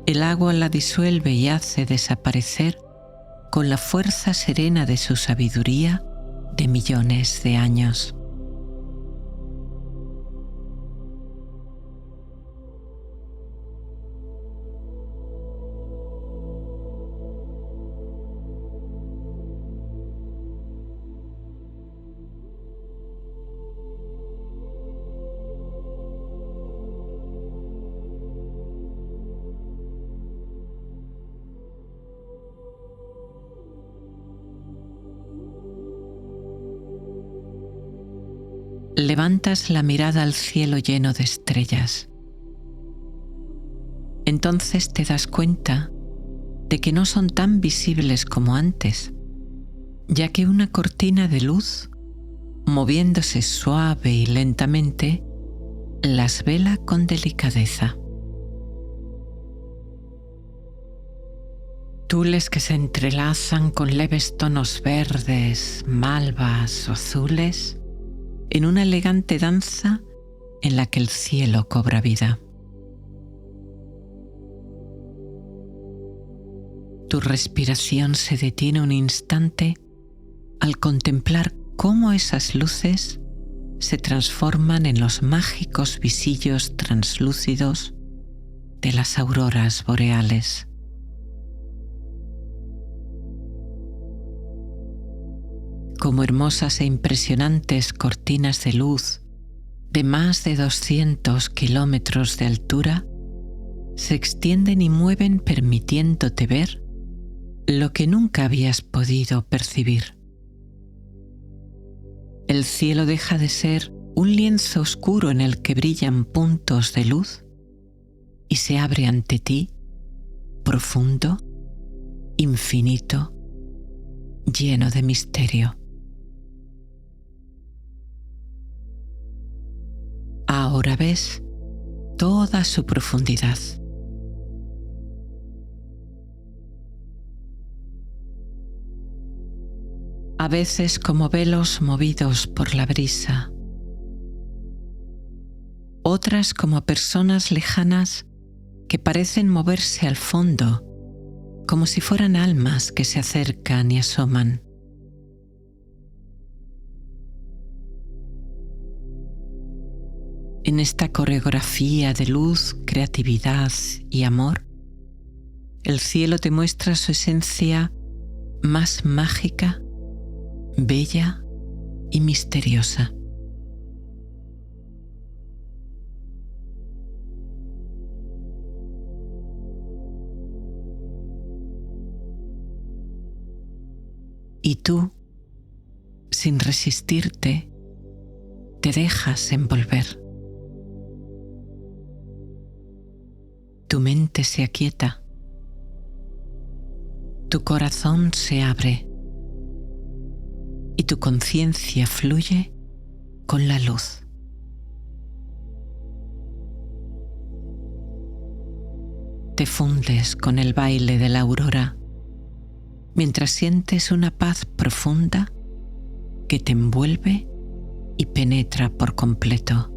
El agua la disuelve y hace desaparecer con la fuerza serena de su sabiduría de millones de años. levantas la mirada al cielo lleno de estrellas. Entonces te das cuenta de que no son tan visibles como antes, ya que una cortina de luz, moviéndose suave y lentamente, las vela con delicadeza. Tules que se entrelazan con leves tonos verdes, malvas o azules, en una elegante danza en la que el cielo cobra vida. Tu respiración se detiene un instante al contemplar cómo esas luces se transforman en los mágicos visillos translúcidos de las auroras boreales. Como hermosas e impresionantes cortinas de luz de más de 200 kilómetros de altura, se extienden y mueven permitiéndote ver lo que nunca habías podido percibir. El cielo deja de ser un lienzo oscuro en el que brillan puntos de luz y se abre ante ti, profundo, infinito, lleno de misterio. Ahora ves toda su profundidad. A veces como velos movidos por la brisa, otras como personas lejanas que parecen moverse al fondo, como si fueran almas que se acercan y asoman. En esta coreografía de luz, creatividad y amor, el cielo te muestra su esencia más mágica, bella y misteriosa. Y tú, sin resistirte, te dejas envolver. Tu mente se aquieta, tu corazón se abre y tu conciencia fluye con la luz. Te fundes con el baile de la aurora mientras sientes una paz profunda que te envuelve y penetra por completo.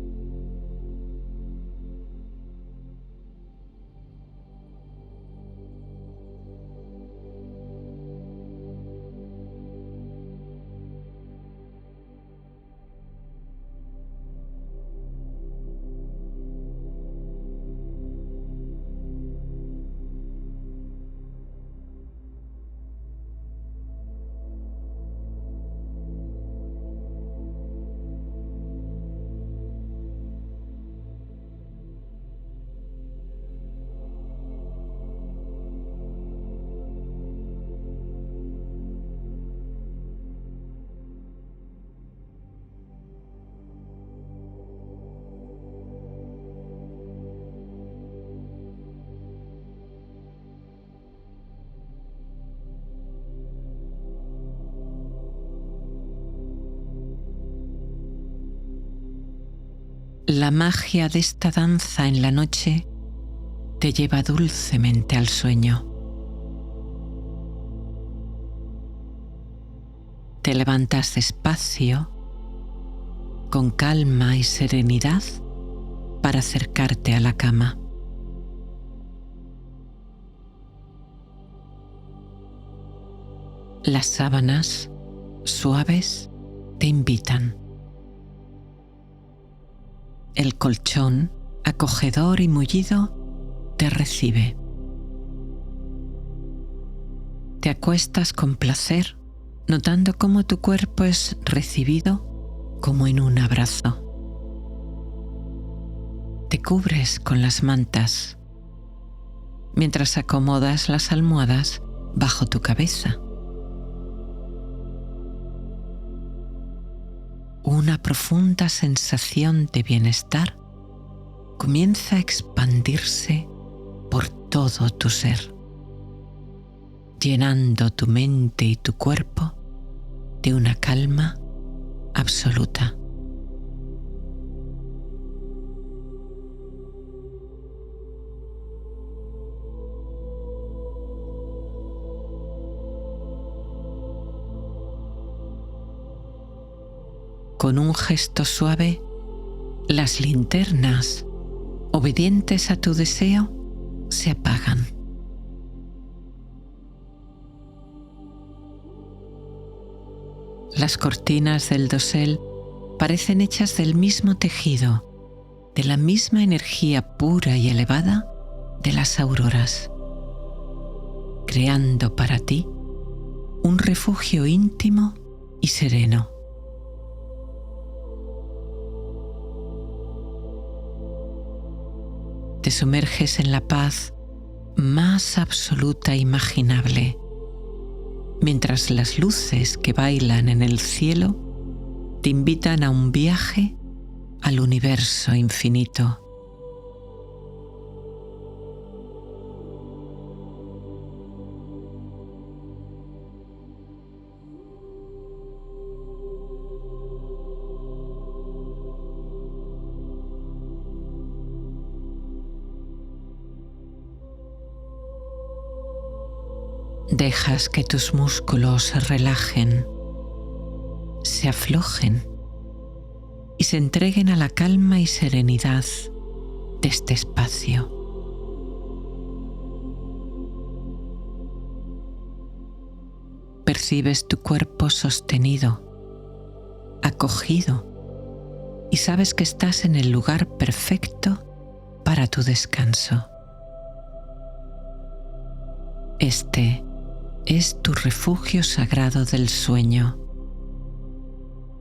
La magia de esta danza en la noche te lleva dulcemente al sueño. Te levantas despacio, con calma y serenidad, para acercarte a la cama. Las sábanas, suaves, te invitan. El colchón, acogedor y mullido, te recibe. Te acuestas con placer, notando cómo tu cuerpo es recibido como en un abrazo. Te cubres con las mantas, mientras acomodas las almohadas bajo tu cabeza. una profunda sensación de bienestar comienza a expandirse por todo tu ser, llenando tu mente y tu cuerpo de una calma absoluta. Con un gesto suave, las linternas, obedientes a tu deseo, se apagan. Las cortinas del dosel parecen hechas del mismo tejido, de la misma energía pura y elevada de las auroras, creando para ti un refugio íntimo y sereno. Te sumerges en la paz más absoluta e imaginable, mientras las luces que bailan en el cielo te invitan a un viaje al universo infinito. Dejas que tus músculos se relajen, se aflojen y se entreguen a la calma y serenidad de este espacio. Percibes tu cuerpo sostenido, acogido, y sabes que estás en el lugar perfecto para tu descanso. Este es tu refugio sagrado del sueño,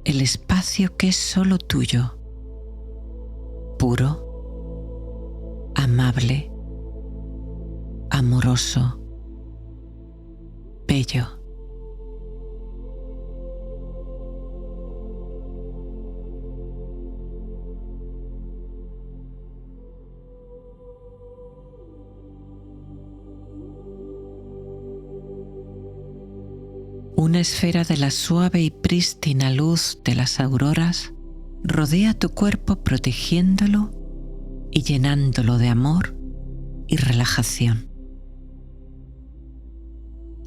el espacio que es solo tuyo, puro, amable, amoroso, bello. Una esfera de la suave y prístina luz de las auroras rodea tu cuerpo protegiéndolo y llenándolo de amor y relajación.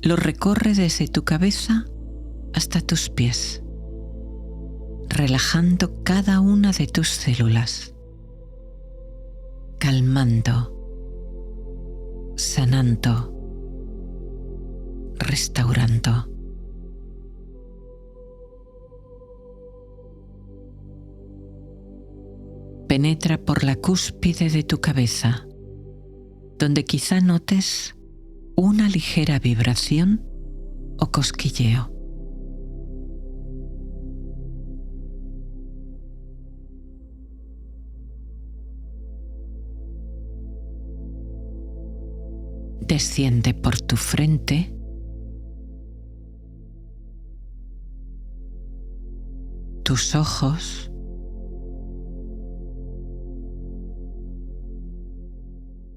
Lo recorre desde tu cabeza hasta tus pies, relajando cada una de tus células, calmando, sanando, restaurando. Penetra por la cúspide de tu cabeza, donde quizá notes una ligera vibración o cosquilleo. Desciende por tu frente, tus ojos,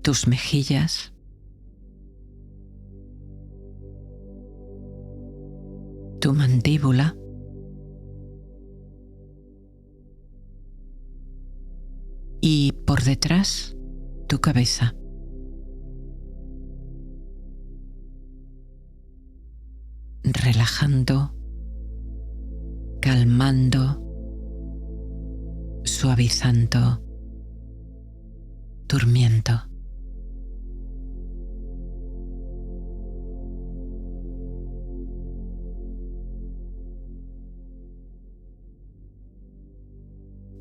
tus mejillas, tu mandíbula, y por detrás tu cabeza. Relajando, calmando, suavizando, durmiendo.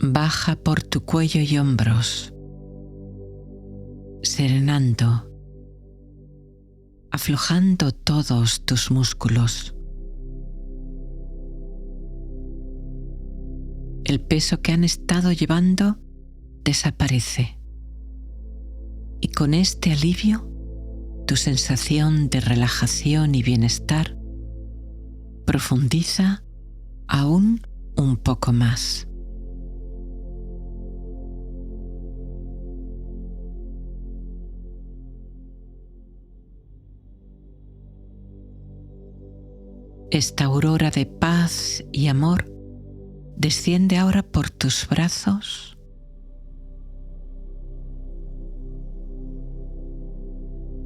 Baja por tu cuello y hombros, serenando, aflojando todos tus músculos. El peso que han estado llevando desaparece. Y con este alivio, tu sensación de relajación y bienestar profundiza aún un poco más. Esta aurora de paz y amor desciende ahora por tus brazos,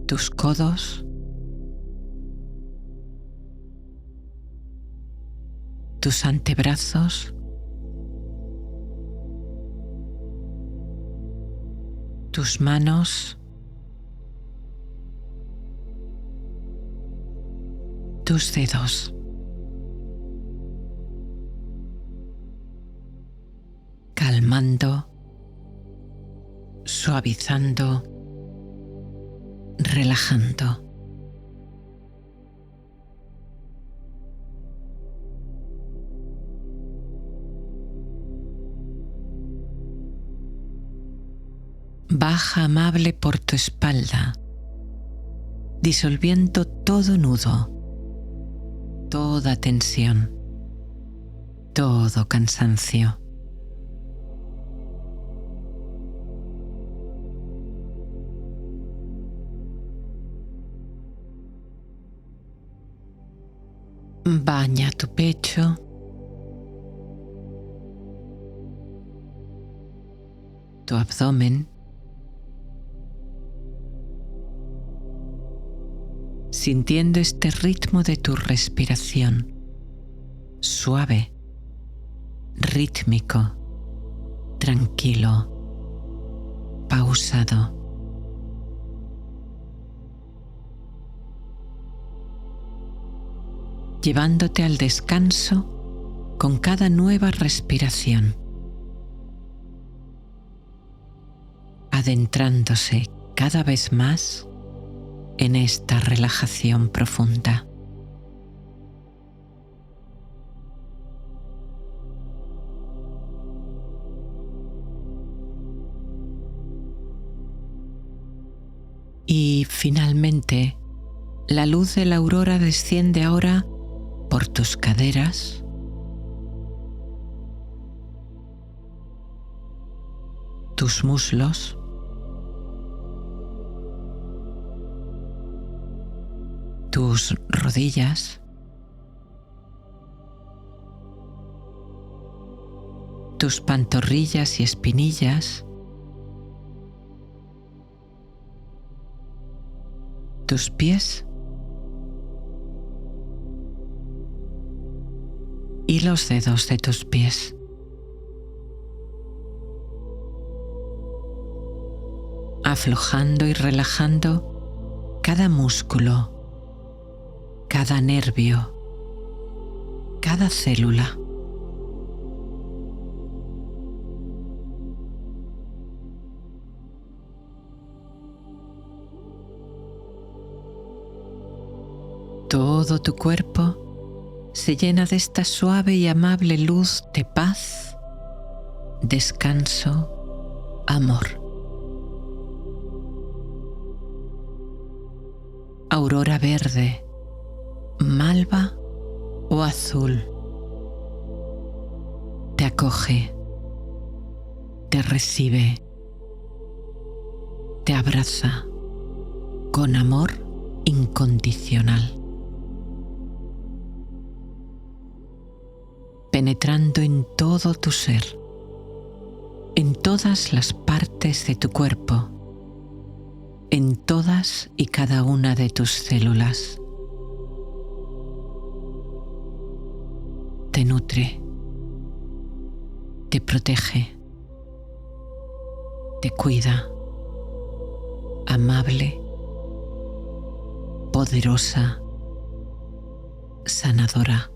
tus codos, tus antebrazos, tus manos, tus dedos. Calmando, suavizando, relajando. Baja amable por tu espalda, disolviendo todo nudo, toda tensión, todo cansancio. Baña tu pecho, tu abdomen, sintiendo este ritmo de tu respiración, suave, rítmico, tranquilo, pausado. Llevándote al descanso con cada nueva respiración, adentrándose cada vez más en esta relajación profunda. Y finalmente, la luz de la aurora desciende ahora por tus caderas, tus muslos, tus rodillas, tus pantorrillas y espinillas, tus pies y los dedos de tus pies. Aflojando y relajando cada músculo, cada nervio, cada célula. Todo tu cuerpo se llena de esta suave y amable luz de paz, descanso, amor. Aurora verde, malva o azul, te acoge, te recibe, te abraza con amor incondicional, penetrando en todo tu ser, en todas las partes de tu cuerpo, en todas y cada una de tus células. Te nutre, te protege, te cuida, amable, poderosa, sanadora.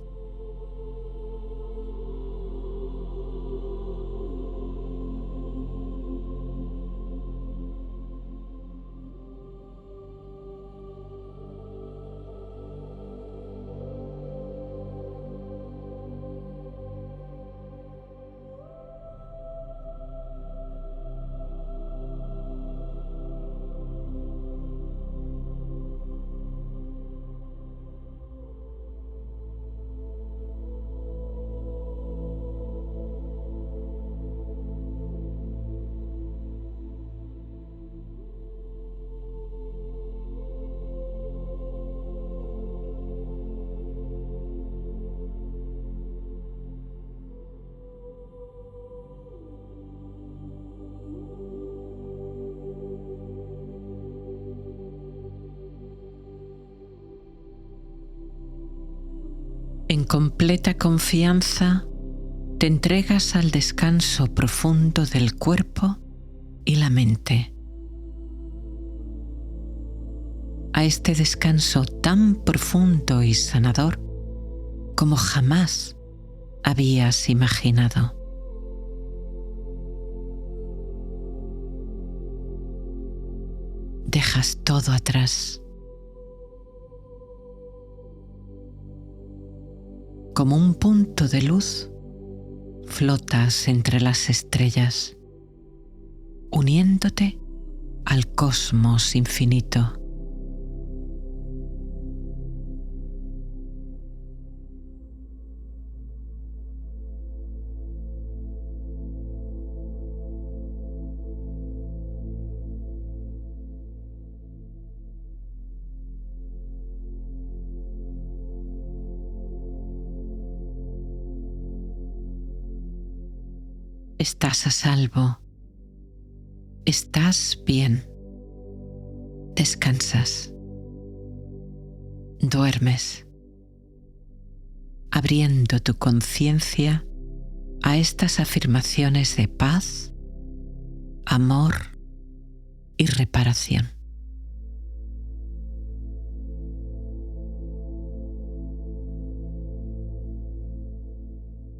En completa confianza, te entregas al descanso profundo del cuerpo y la mente. A este descanso tan profundo y sanador como jamás habías imaginado. Dejas todo atrás. Como un punto de luz, flotas entre las estrellas, uniéndote al cosmos infinito. Estás a salvo. Estás bien. Descansas. Duermes, abriendo tu conciencia a estas afirmaciones de paz, amor y reparación.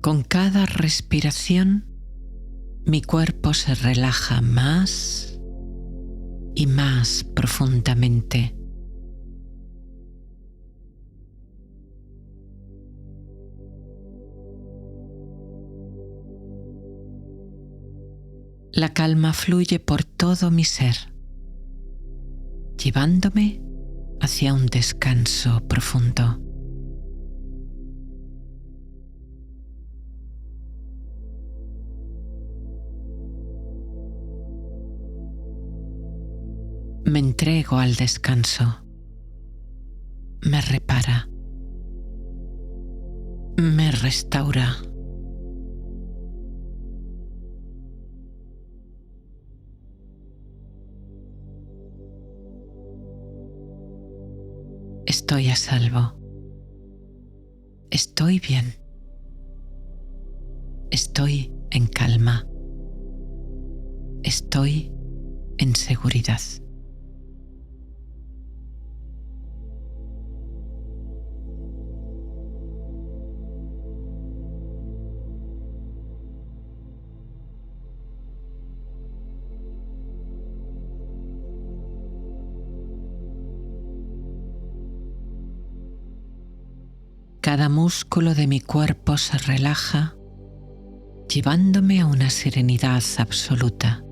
Con cada respiración, mi cuerpo se relaja más y más profundamente. La calma fluye por todo mi ser, llevándome hacia un descanso profundo. Me entrego al descanso. Me repara. Me restaura. Estoy a salvo. Estoy bien. Estoy en calma. Estoy en seguridad. Cada músculo de mi cuerpo se relaja, llevándome a una serenidad absoluta.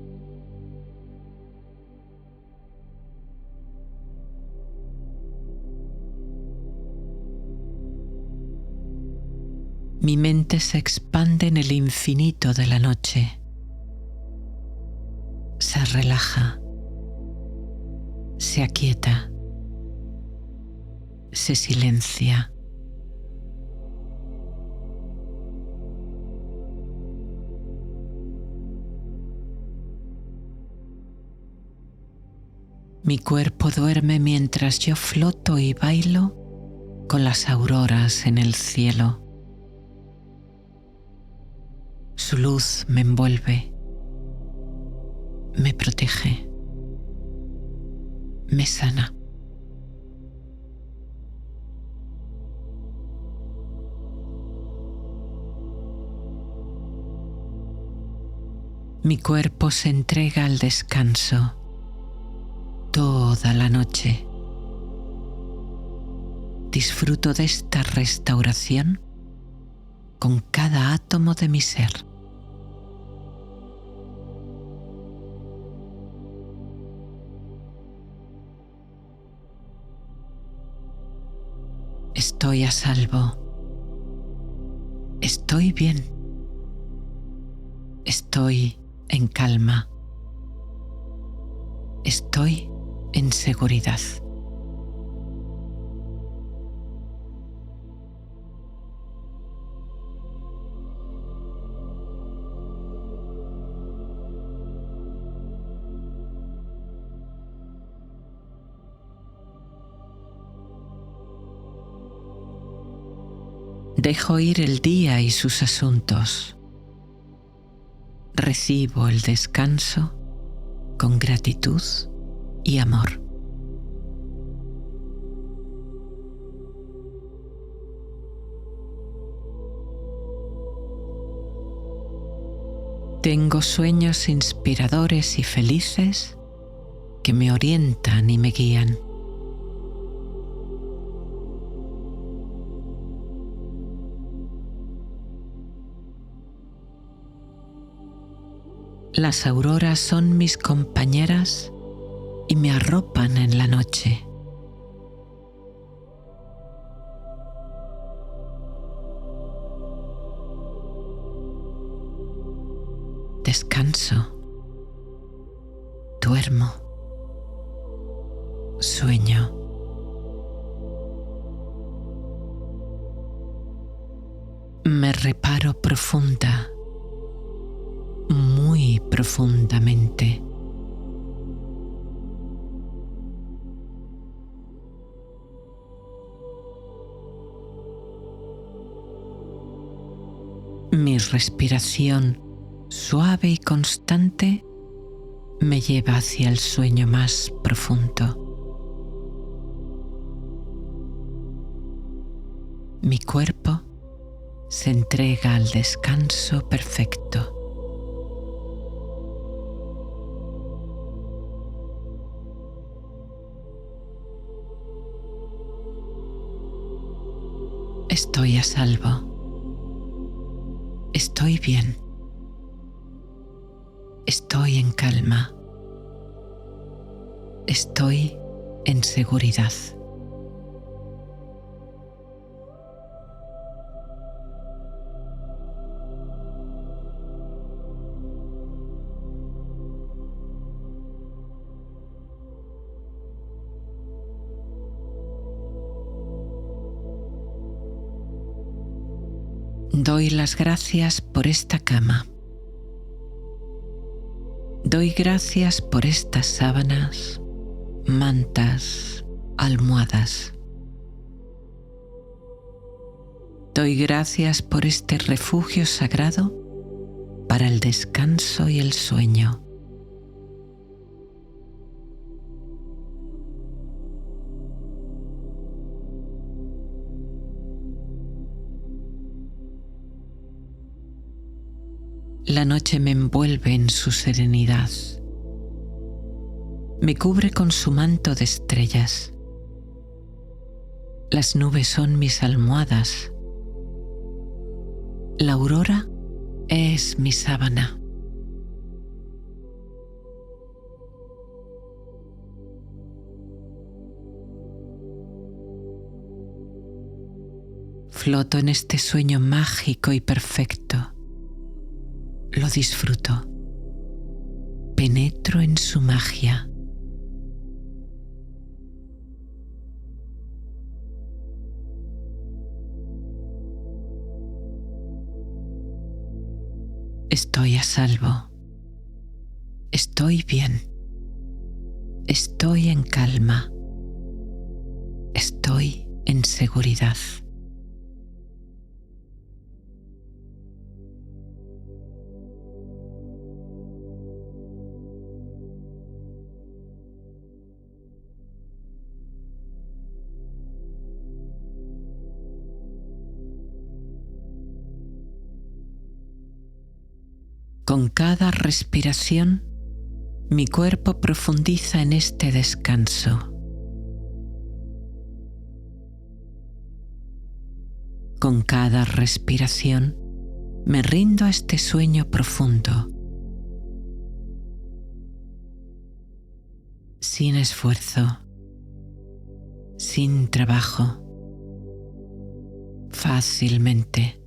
Mi mente se expande en el infinito de la noche. Se relaja, se aquieta, se silencia. Mi cuerpo duerme mientras yo floto y bailo con las auroras en el cielo. Su luz me envuelve, me protege, me sana. Mi cuerpo se entrega al descanso toda la noche. Disfruto de esta restauración con cada átomo de mi ser. Estoy a salvo. Estoy bien. Estoy en calma. Estoy en seguridad. Dejo ir el día y sus asuntos. Recibo el descanso con gratitud y amor. Tengo sueños inspiradores y felices que me orientan y me guían. Las auroras son mis compañeras y me arropan en la noche. Descanso, duermo, sueño. Me reparo profunda, muy profundamente. Mi respiración suave y constante me lleva hacia el sueño más profundo. Mi cuerpo se entrega al descanso perfecto. Estoy a salvo. Estoy bien. Estoy en calma. Estoy en seguridad. Doy las gracias por esta cama. Doy gracias por estas sábanas, mantas, almohadas. Doy gracias por este refugio sagrado para el descanso y el sueño. La noche me envuelve en su serenidad. Me cubre con su manto de estrellas. Las nubes son mis almohadas. La aurora es mi sábana. Floto en este sueño mágico y perfecto. Lo disfruto. Penetro en su magia. Estoy a salvo. Estoy bien. Estoy en calma. Estoy en seguridad. Con cada respiración, mi cuerpo profundiza en este descanso. Con cada respiración, me rindo a este sueño profundo. Sin esfuerzo, sin trabajo, fácilmente.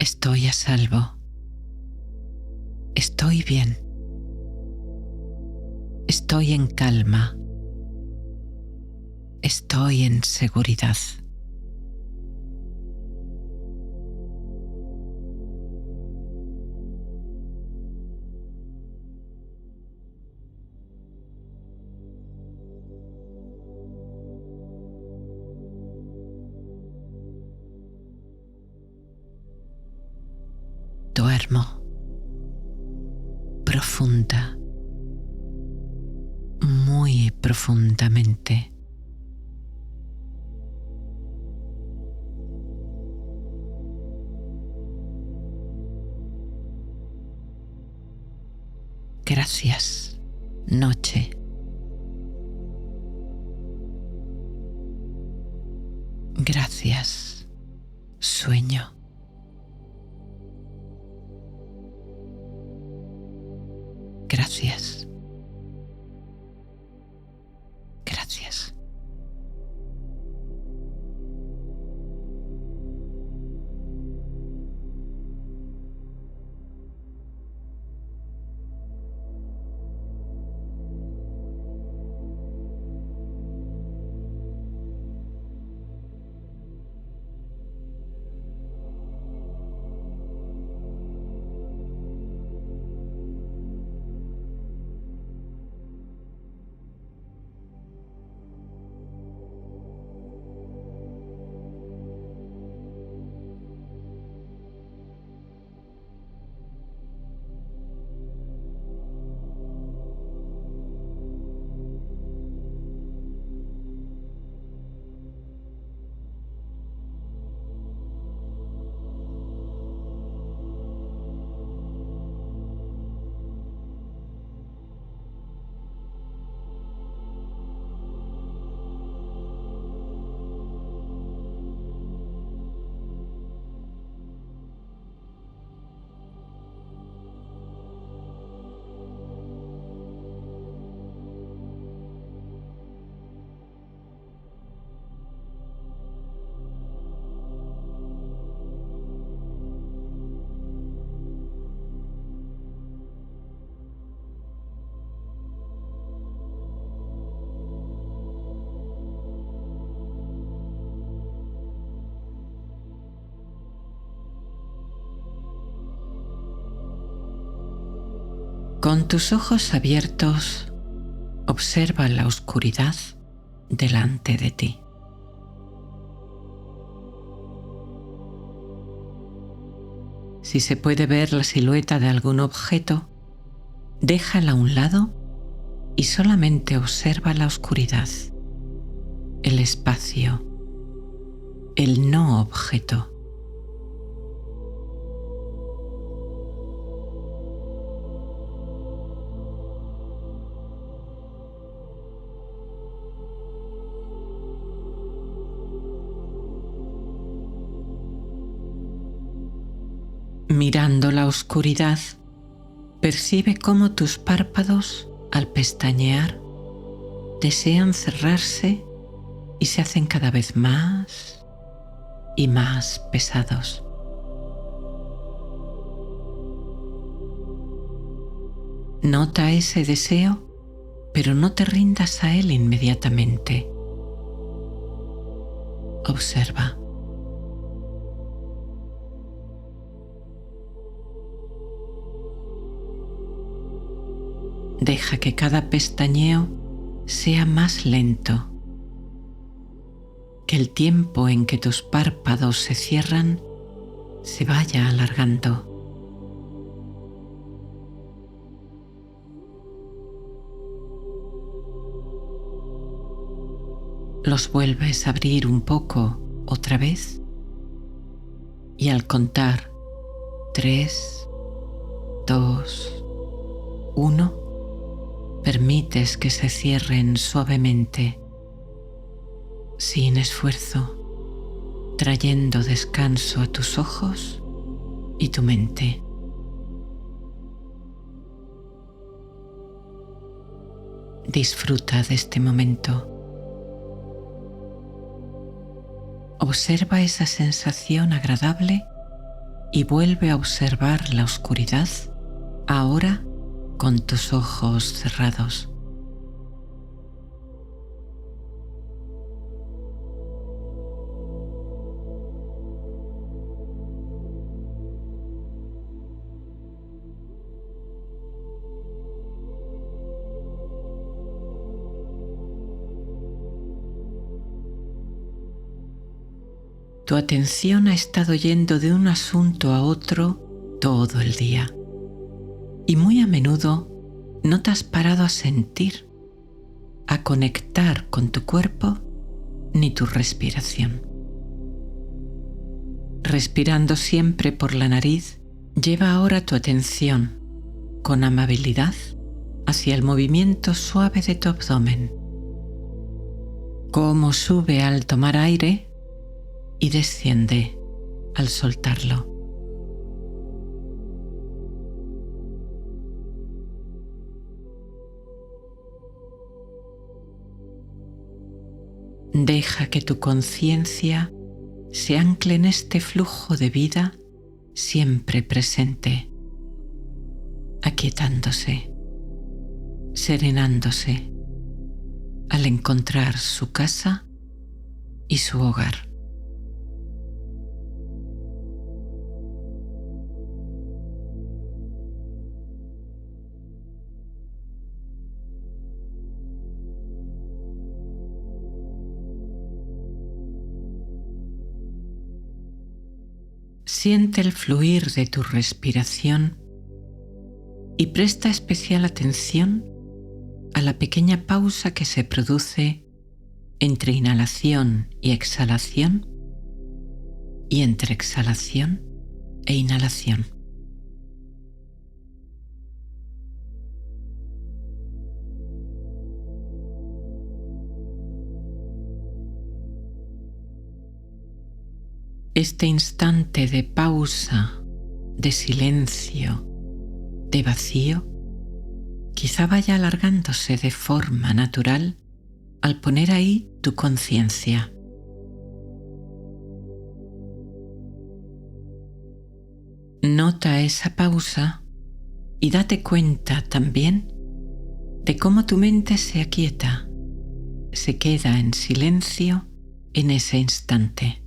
Estoy a salvo. Estoy bien. Estoy en calma. Estoy en seguridad. Duermo profunda, muy profundamente. Gracias, noche. Gracias, sueño. Gracias. Gracias. Con tus ojos abiertos, observa la oscuridad delante de ti. Si se puede ver la silueta de algún objeto, déjala a un lado y solamente observa la oscuridad, el espacio, el no objeto. Mirando la oscuridad, percibe cómo tus párpados, al pestañear, desean cerrarse y se hacen cada vez más y más pesados. Nota ese deseo, pero no te rindas a él inmediatamente. Observa. Deja que cada pestañeo sea más lento, que el tiempo en que tus párpados se cierran se vaya alargando. Los vuelves a abrir un poco otra vez y al contar 3, 2, 1, permites que se cierren suavemente, sin esfuerzo, trayendo descanso a tus ojos y tu mente. Disfruta de este momento. Observa esa sensación agradable y vuelve a observar la oscuridad, ahora con tus ojos cerrados. Tu atención ha estado yendo de un asunto a otro todo el día. Y muy a menudo no te has parado a sentir, a conectar con tu cuerpo ni tu respiración. Respirando siempre por la nariz, lleva ahora tu atención con amabilidad hacia el movimiento suave de tu abdomen. Cómo sube al tomar aire y desciende al soltarlo. Deja que tu conciencia se ancle en este flujo de vida siempre presente, aquietándose, serenándose al encontrar su casa y su hogar. Siente el fluir de tu respiración y presta especial atención a la pequeña pausa que se produce entre inhalación y exhalación y entre exhalación e inhalación. Este instante de pausa, de silencio, de vacío, quizá vaya alargándose de forma natural al poner ahí tu conciencia. Nota esa pausa y date cuenta también de cómo tu mente se aquieta, se queda en silencio en ese instante.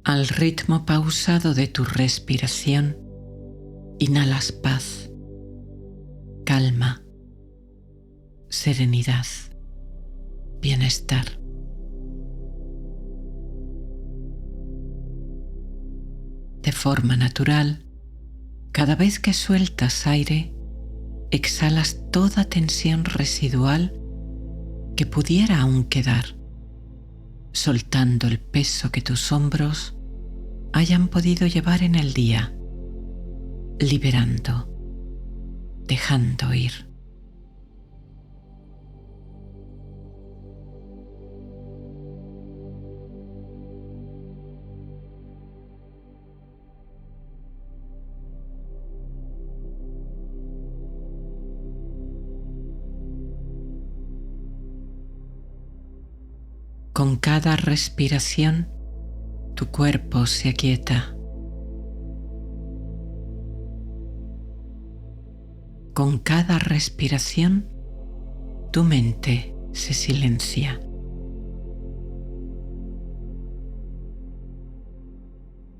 Al ritmo pausado de tu respiración, inhalas paz, calma, serenidad, bienestar. De forma natural, cada vez que sueltas aire, exhalas toda tensión residual que pudiera aún quedar, soltando el peso que tus hombros hayan podido llevar en el día, liberando, dejando ir. Con cada respiración, tu cuerpo se aquieta. Con cada respiración, tu mente se silencia.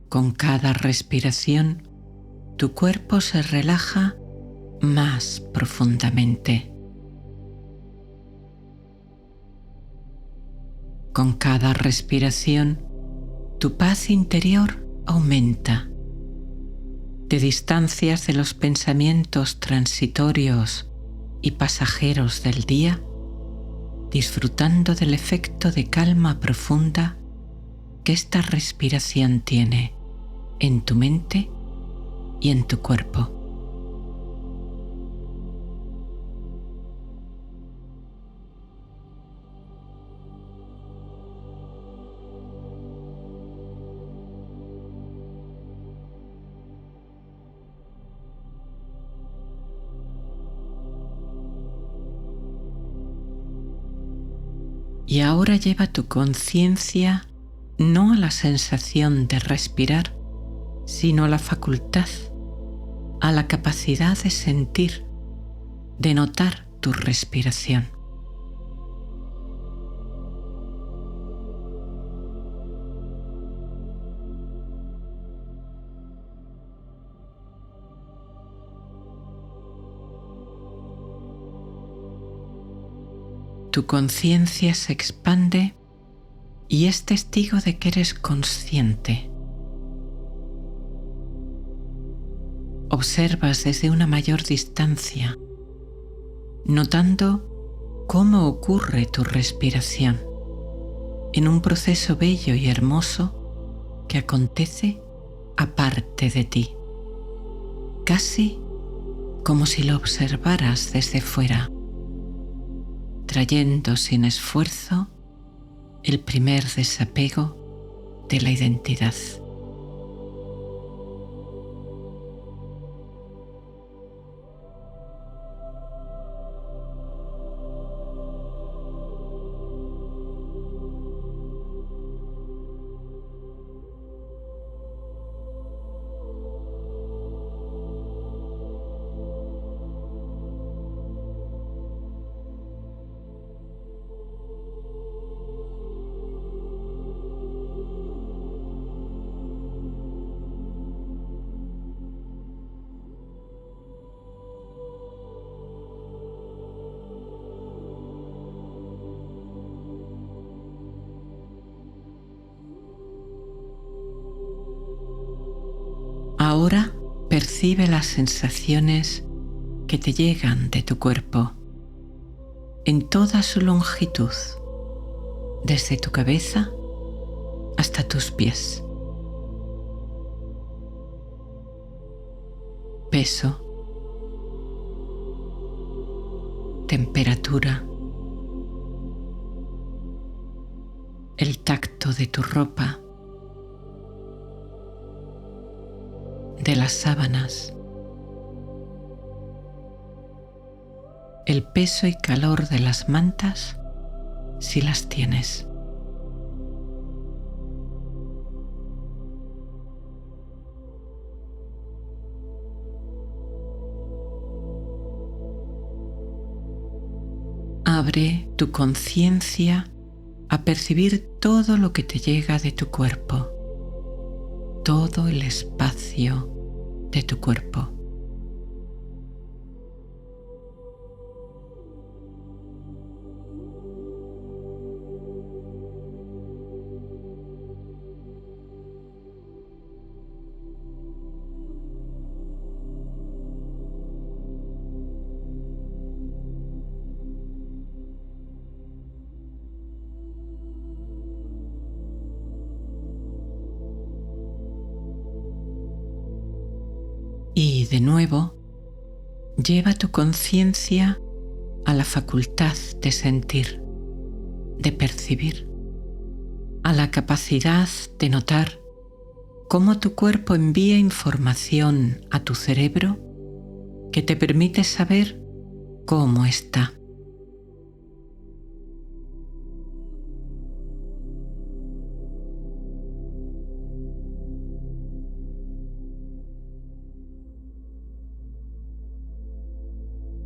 Con cada respiración, tu cuerpo se relaja más profundamente. Con cada respiración, tu paz interior aumenta. Te distancias de los pensamientos transitorios y pasajeros del día, disfrutando del efecto de calma profunda que esta respiración tiene en tu mente y en tu cuerpo. Y ahora lleva tu conciencia no a la sensación de respirar, sino a la facultad, a la capacidad de sentir, de notar tu respiración. Tu conciencia se expande y es testigo de que eres consciente. Observas desde una mayor distancia, notando cómo ocurre tu respiración en un proceso bello y hermoso que acontece aparte de ti, casi como si lo observaras desde fuera, trayendo sin esfuerzo el primer desapego de la identidad. Ahora percibe las sensaciones que te llegan de tu cuerpo en toda su longitud, desde tu cabeza hasta tus pies. Peso, temperatura, el tacto de tu ropa, de las sábanas, el peso y calor de las mantas si las tienes. Abre tu conciencia a percibir todo lo que te llega de tu cuerpo, todo el espacio de tu cuerpo. Y de nuevo, lleva tu conciencia a la facultad de sentir, de percibir, a la capacidad de notar cómo tu cuerpo envía información a tu cerebro que te permite saber cómo está.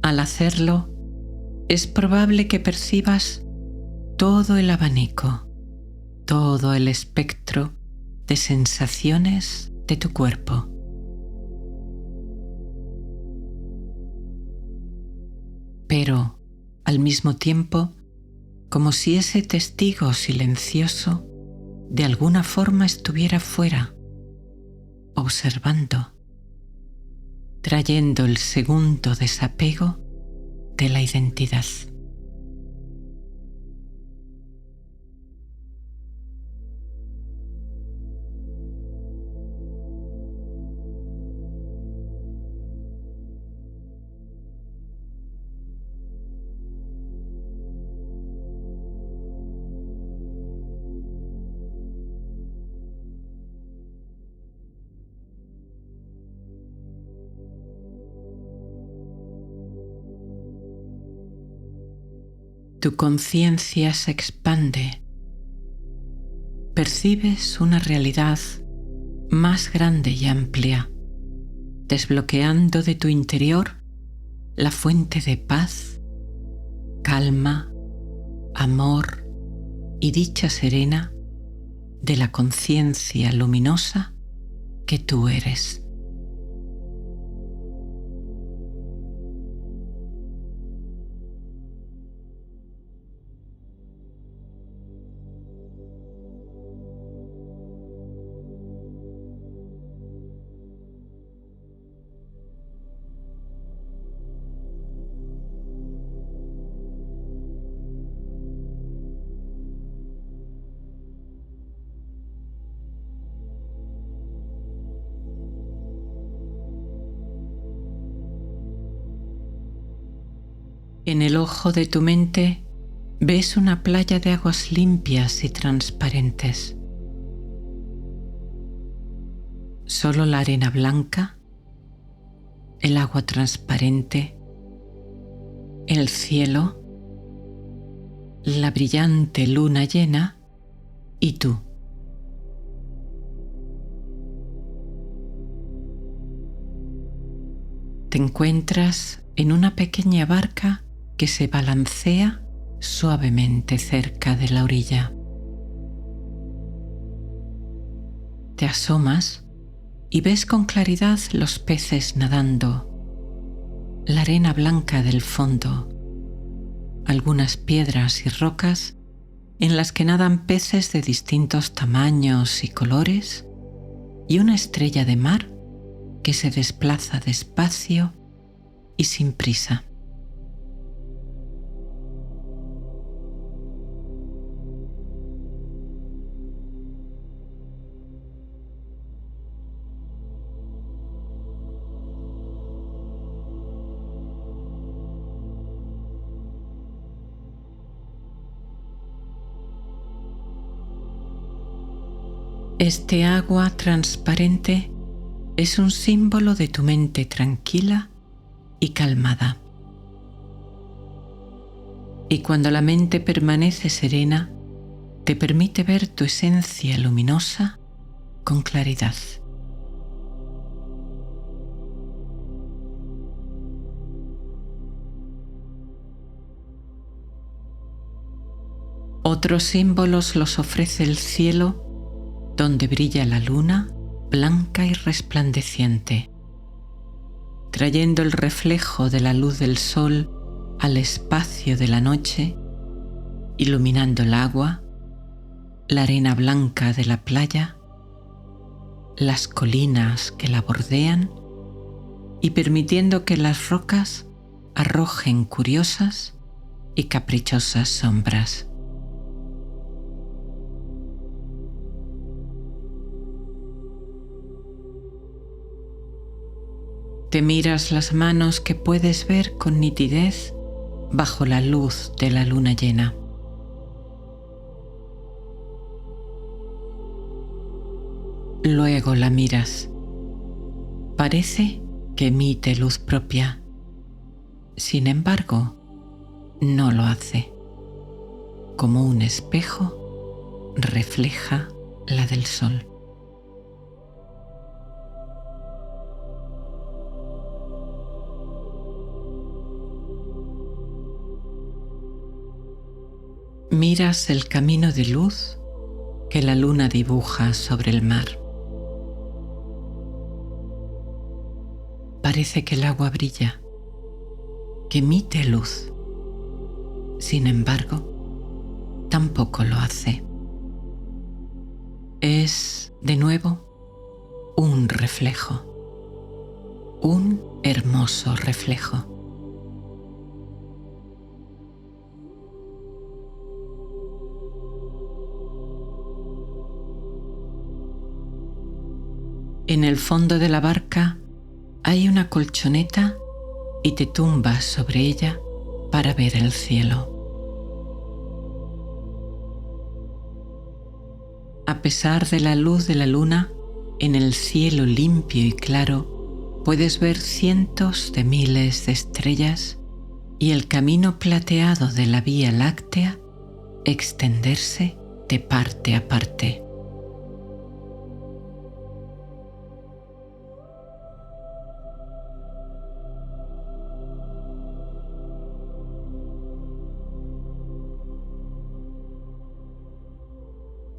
Al hacerlo, es probable que percibas todo el abanico, todo el espectro de sensaciones de tu cuerpo. Pero, al mismo tiempo, como si ese testigo silencioso de alguna forma estuviera fuera, observando, trayendo el segundo desapego de la identidad. Tu conciencia se expande. Percibes una realidad más grande y amplia, desbloqueando de tu interior la fuente de paz, calma, amor y dicha serena de la conciencia luminosa que tú eres. En el ojo de tu mente ves una playa de aguas limpias y transparentes. Solo la arena blanca, el agua transparente, el cielo, la brillante luna llena y tú. Te encuentras en una pequeña barca que se balancea suavemente cerca de la orilla. Te asomas y ves con claridad los peces nadando, la arena blanca del fondo, algunas piedras y rocas en las que nadan peces de distintos tamaños y colores y una estrella de mar que se desplaza despacio y sin prisa. Este agua transparente es un símbolo de tu mente tranquila y calmada. Y cuando la mente permanece serena, te permite ver tu esencia luminosa con claridad. Otros símbolos los ofrece el cielo, donde brilla la luna blanca y resplandeciente, trayendo el reflejo de la luz del sol al espacio de la noche, iluminando el agua, la arena blanca de la playa, las colinas que la bordean y permitiendo que las rocas arrojen curiosas y caprichosas sombras. Te miras las manos que puedes ver con nitidez bajo la luz de la luna llena. Luego la miras. Parece que emite luz propia. Sin embargo, no lo hace. Como un espejo, refleja la del sol. Miras el camino de luz que la luna dibuja sobre el mar. Parece que el agua brilla, que emite luz. Sin embargo, tampoco lo hace. Es, de nuevo, un reflejo, un hermoso reflejo. En el fondo de la barca hay una colchoneta y te tumbas sobre ella para ver el cielo. A pesar de la luz de la luna, en el cielo limpio y claro puedes ver cientos de miles de estrellas y el camino plateado de la Vía Láctea extenderse de parte a parte.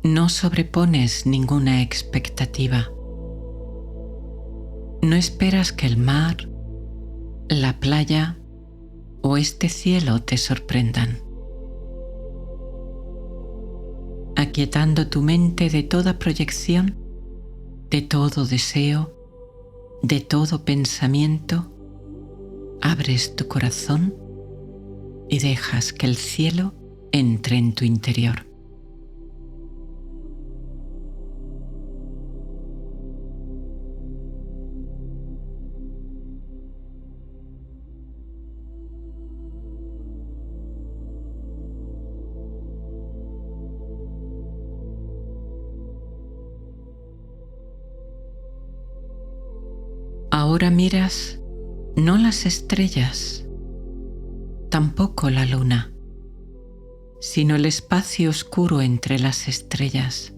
No sobrepones ninguna expectativa. No esperas que el mar, la playa o este cielo te sorprendan. Aquietando tu mente de toda proyección, de todo deseo, de todo pensamiento, abres tu corazón y dejas que el cielo entre en tu interior. Ahora miras no las estrellas, tampoco la luna, sino el espacio oscuro entre las estrellas.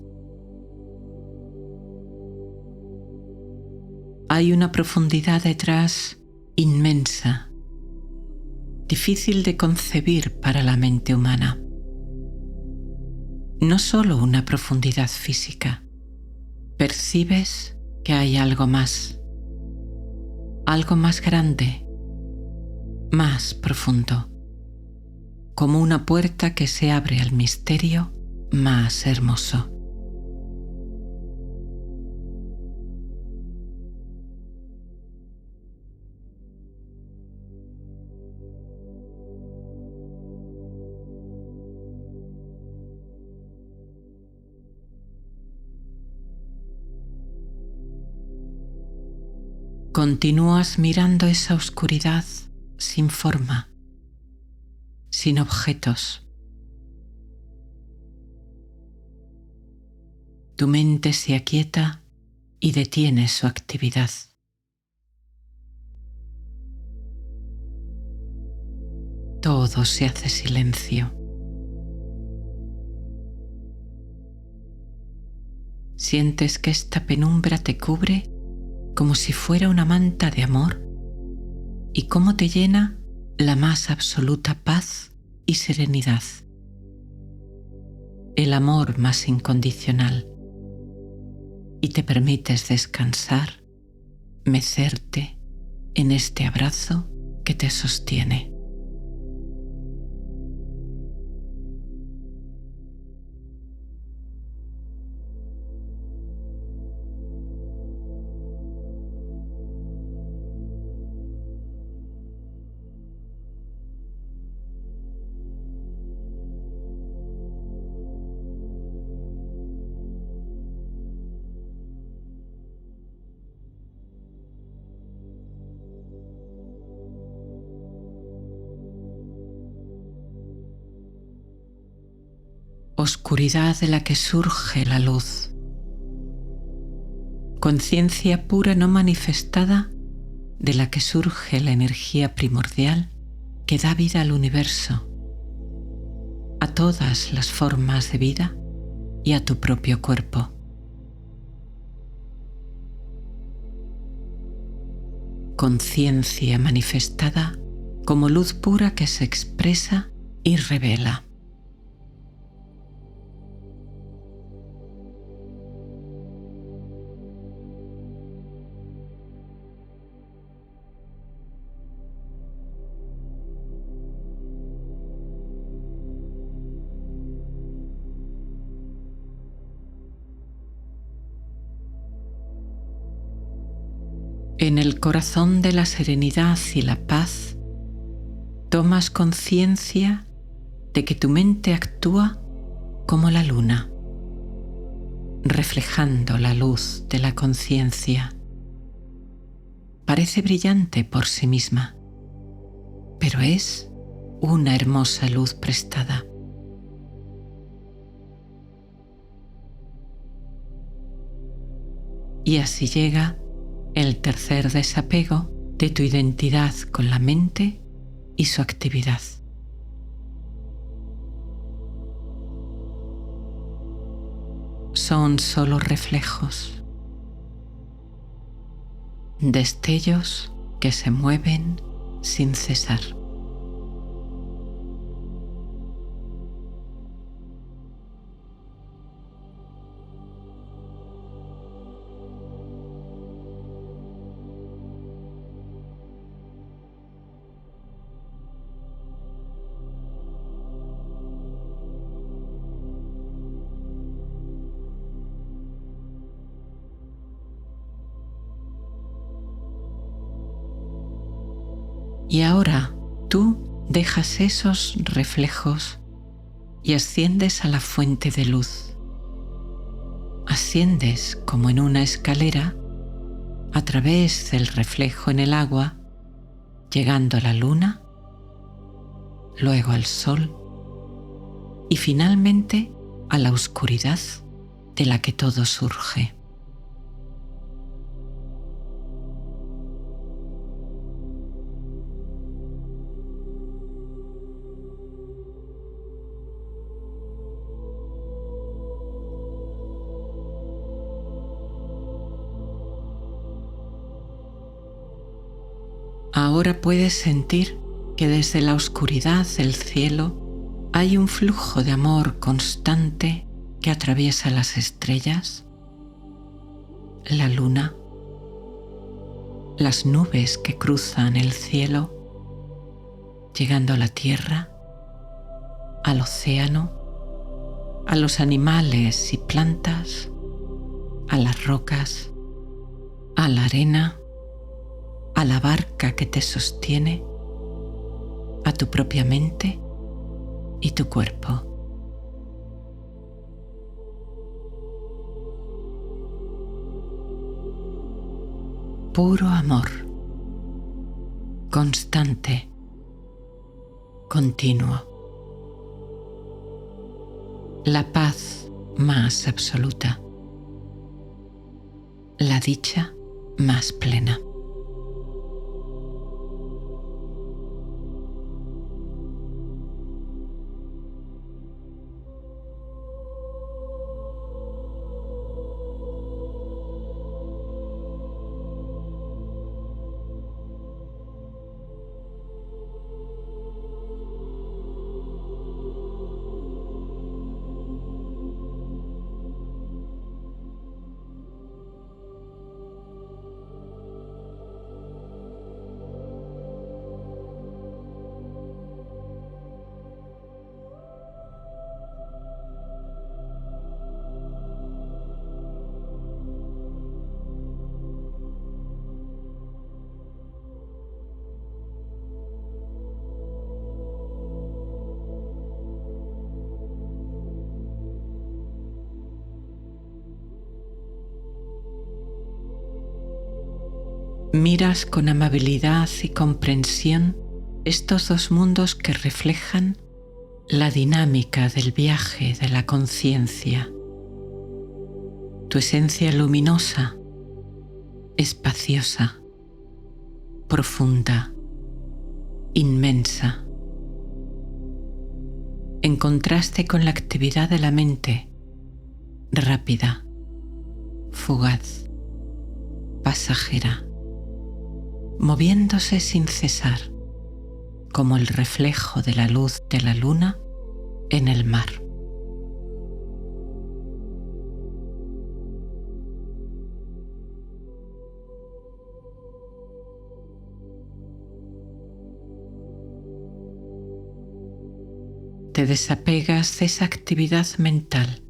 Hay una profundidad detrás inmensa, difícil de concebir para la mente humana. No solo una profundidad física, percibes que hay algo más grande, más profundo, como una puerta que se abre al misterio más hermoso. Continúas mirando esa oscuridad sin forma, sin objetos. Tu mente se aquieta y detiene su actividad. Todo se hace silencio. Sientes que esta penumbra te cubre como si fuera una manta de amor y cómo te llena la más absoluta paz y serenidad. El amor más incondicional. Y te permites descansar, mecerte en este abrazo que te sostiene. Oscuridad de la que surge la luz. Conciencia pura no manifestada de la que surge la energía primordial que da vida al universo, a todas las formas de vida y a tu propio cuerpo. Conciencia manifestada como luz pura que se expresa y revela. En el corazón de la serenidad y la paz, tomas conciencia de que tu mente actúa como la luna, reflejando la luz de la conciencia. Parece brillante por sí misma, pero es una hermosa luz prestada. Y así llega el tercer desapego de tu identidad con la mente y su actividad. Son solo reflejos, destellos que se mueven sin cesar. Y ahora tú dejas esos reflejos y asciendes a la fuente de luz. Asciendes como en una escalera a través del reflejo en el agua, llegando a la luna, luego al sol y finalmente a la oscuridad de la que todo surge. Ahora puedes sentir que desde la oscuridad del cielo hay un flujo de amor constante que atraviesa las estrellas, la luna, las nubes que cruzan el cielo, llegando a la tierra, al océano, a los animales y plantas, a las rocas, a la arena, a la barca que te sostiene, a tu propia mente y tu cuerpo. Puro amor, constante, continuo. La paz más absoluta, la dicha más plena. Miras con amabilidad y comprensión estos dos mundos que reflejan la dinámica del viaje de la conciencia. Tu esencia luminosa, espaciosa, profunda, inmensa, en contraste con la actividad de la mente, rápida, fugaz, pasajera, moviéndose sin cesar, como el reflejo de la luz de la luna en el mar. Te desapegas de esa actividad mental,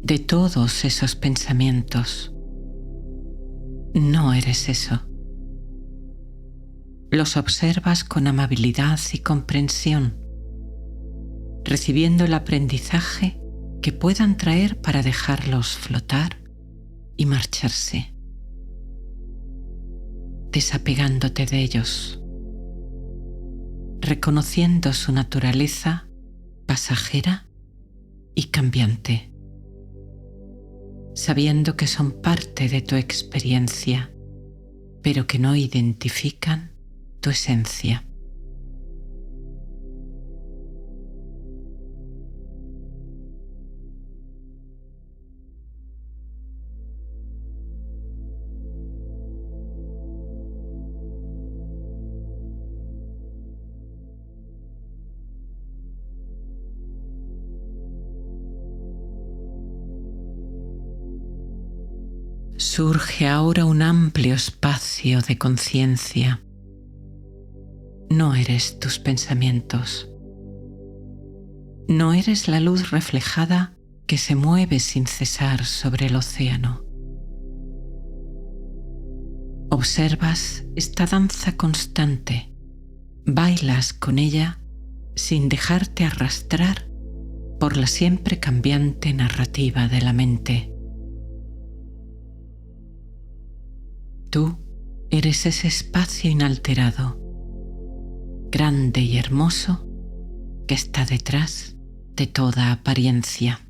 de todos esos pensamientos. No eres eso. Los observas con amabilidad y comprensión, recibiendo el aprendizaje que puedan traer para dejarlos flotar y marcharse, desapegándote de ellos, reconociendo su naturaleza pasajera y cambiante, sabiendo que son parte de tu experiencia, pero que no identifican tu esencia. Surge ahora un amplio espacio de conciencia. No eres tus pensamientos. No eres la luz reflejada que se mueve sin cesar sobre el océano. Observas esta danza constante, bailas con ella sin dejarte arrastrar por la siempre cambiante narrativa de la mente. Tú eres ese espacio inalterado, grande y hermoso, que está detrás de toda apariencia.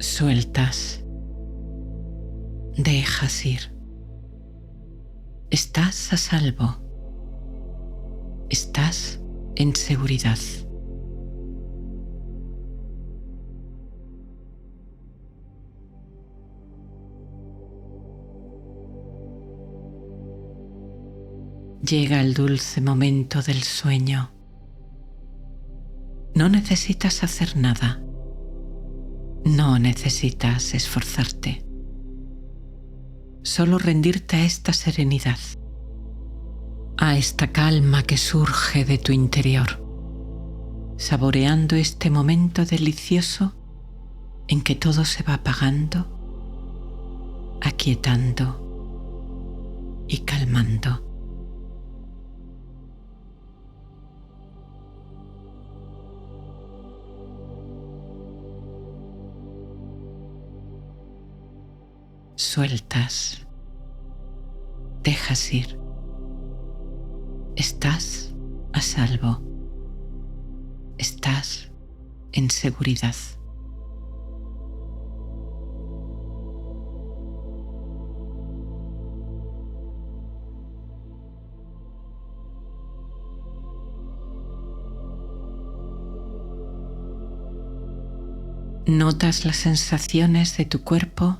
Sueltas. Dejas ir. Estás a salvo. Estás en seguridad. Llega el dulce momento del sueño. No necesitas hacer nada. No necesitas esforzarte. Solo rendirte a esta serenidad, a esta calma que surge de tu interior, saboreando este momento delicioso en que todo se va apagando, aquietando y calmando. Sueltas. Dejas ir. Estás a salvo. Estás en seguridad. Notas las sensaciones de tu cuerpo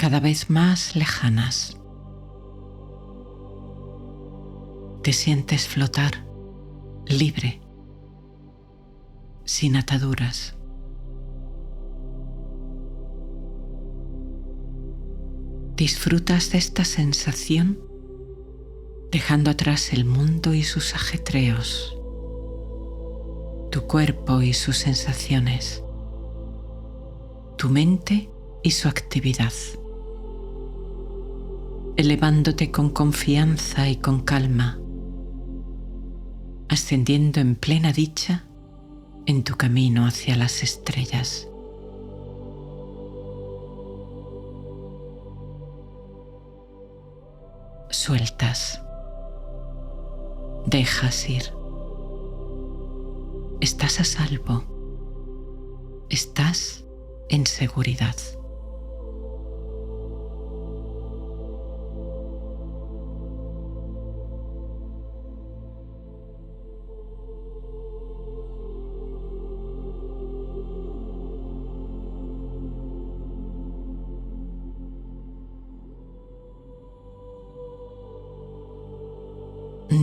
cada vez más lejanas. Te sientes flotar, libre, sin ataduras. Disfrutas de esta sensación dejando atrás el mundo y sus ajetreos, tu cuerpo y sus sensaciones, tu mente y su actividad, elevándote con confianza y con calma, ascendiendo en plena dicha en tu camino hacia las estrellas. Sueltas. Dejas ir. Estás a salvo. Estás en seguridad.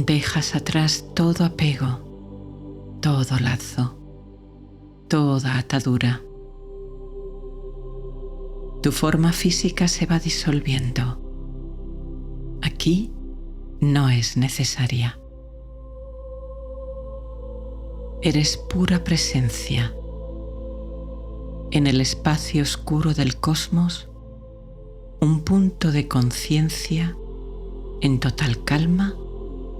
Dejas atrás todo apego, todo lazo, toda atadura. Tu forma física se va disolviendo. Aquí no es necesaria. Eres pura presencia. En el espacio oscuro del cosmos, un punto de conciencia en total calma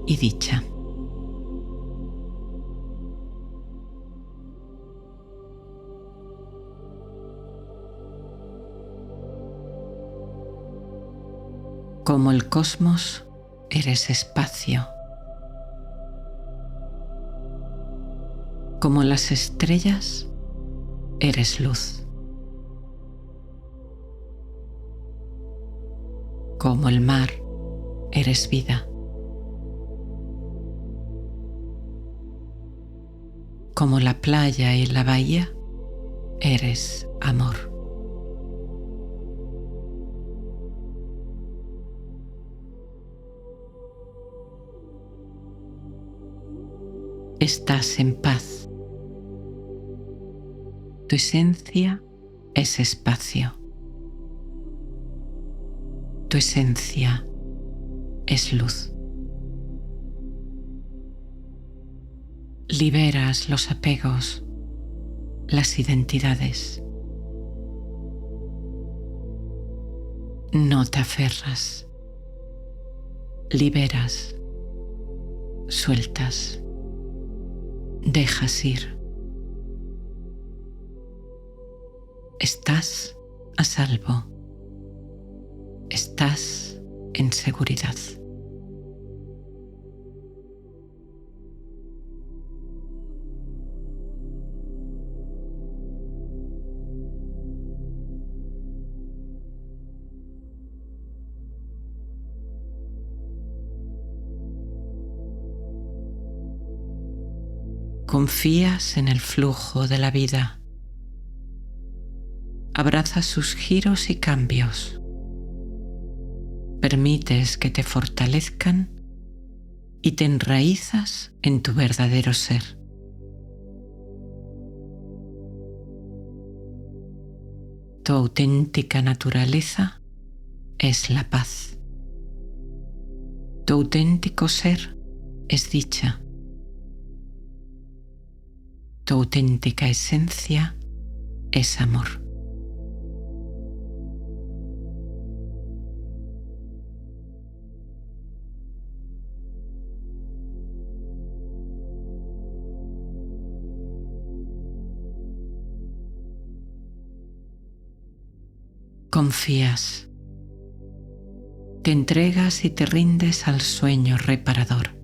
y dicha. Como el cosmos, eres espacio. Como las estrellas, eres luz. Como el mar, eres vida. Como la playa y la bahía, eres amor. Estás en paz. Tu esencia es espacio. Tu esencia es luz. Liberas los apegos, las identidades. No te aferras. Liberas, sueltas, dejas ir. Estás a salvo. Estás en seguridad. Confías en el flujo de la vida. Abrazas sus giros y cambios. Permites que te fortalezcan y te enraizas en tu verdadero ser. Tu auténtica naturaleza es la paz. Tu auténtico ser es dicha. Tu auténtica esencia es amor. Confías. Te entregas y te rindes al sueño reparador.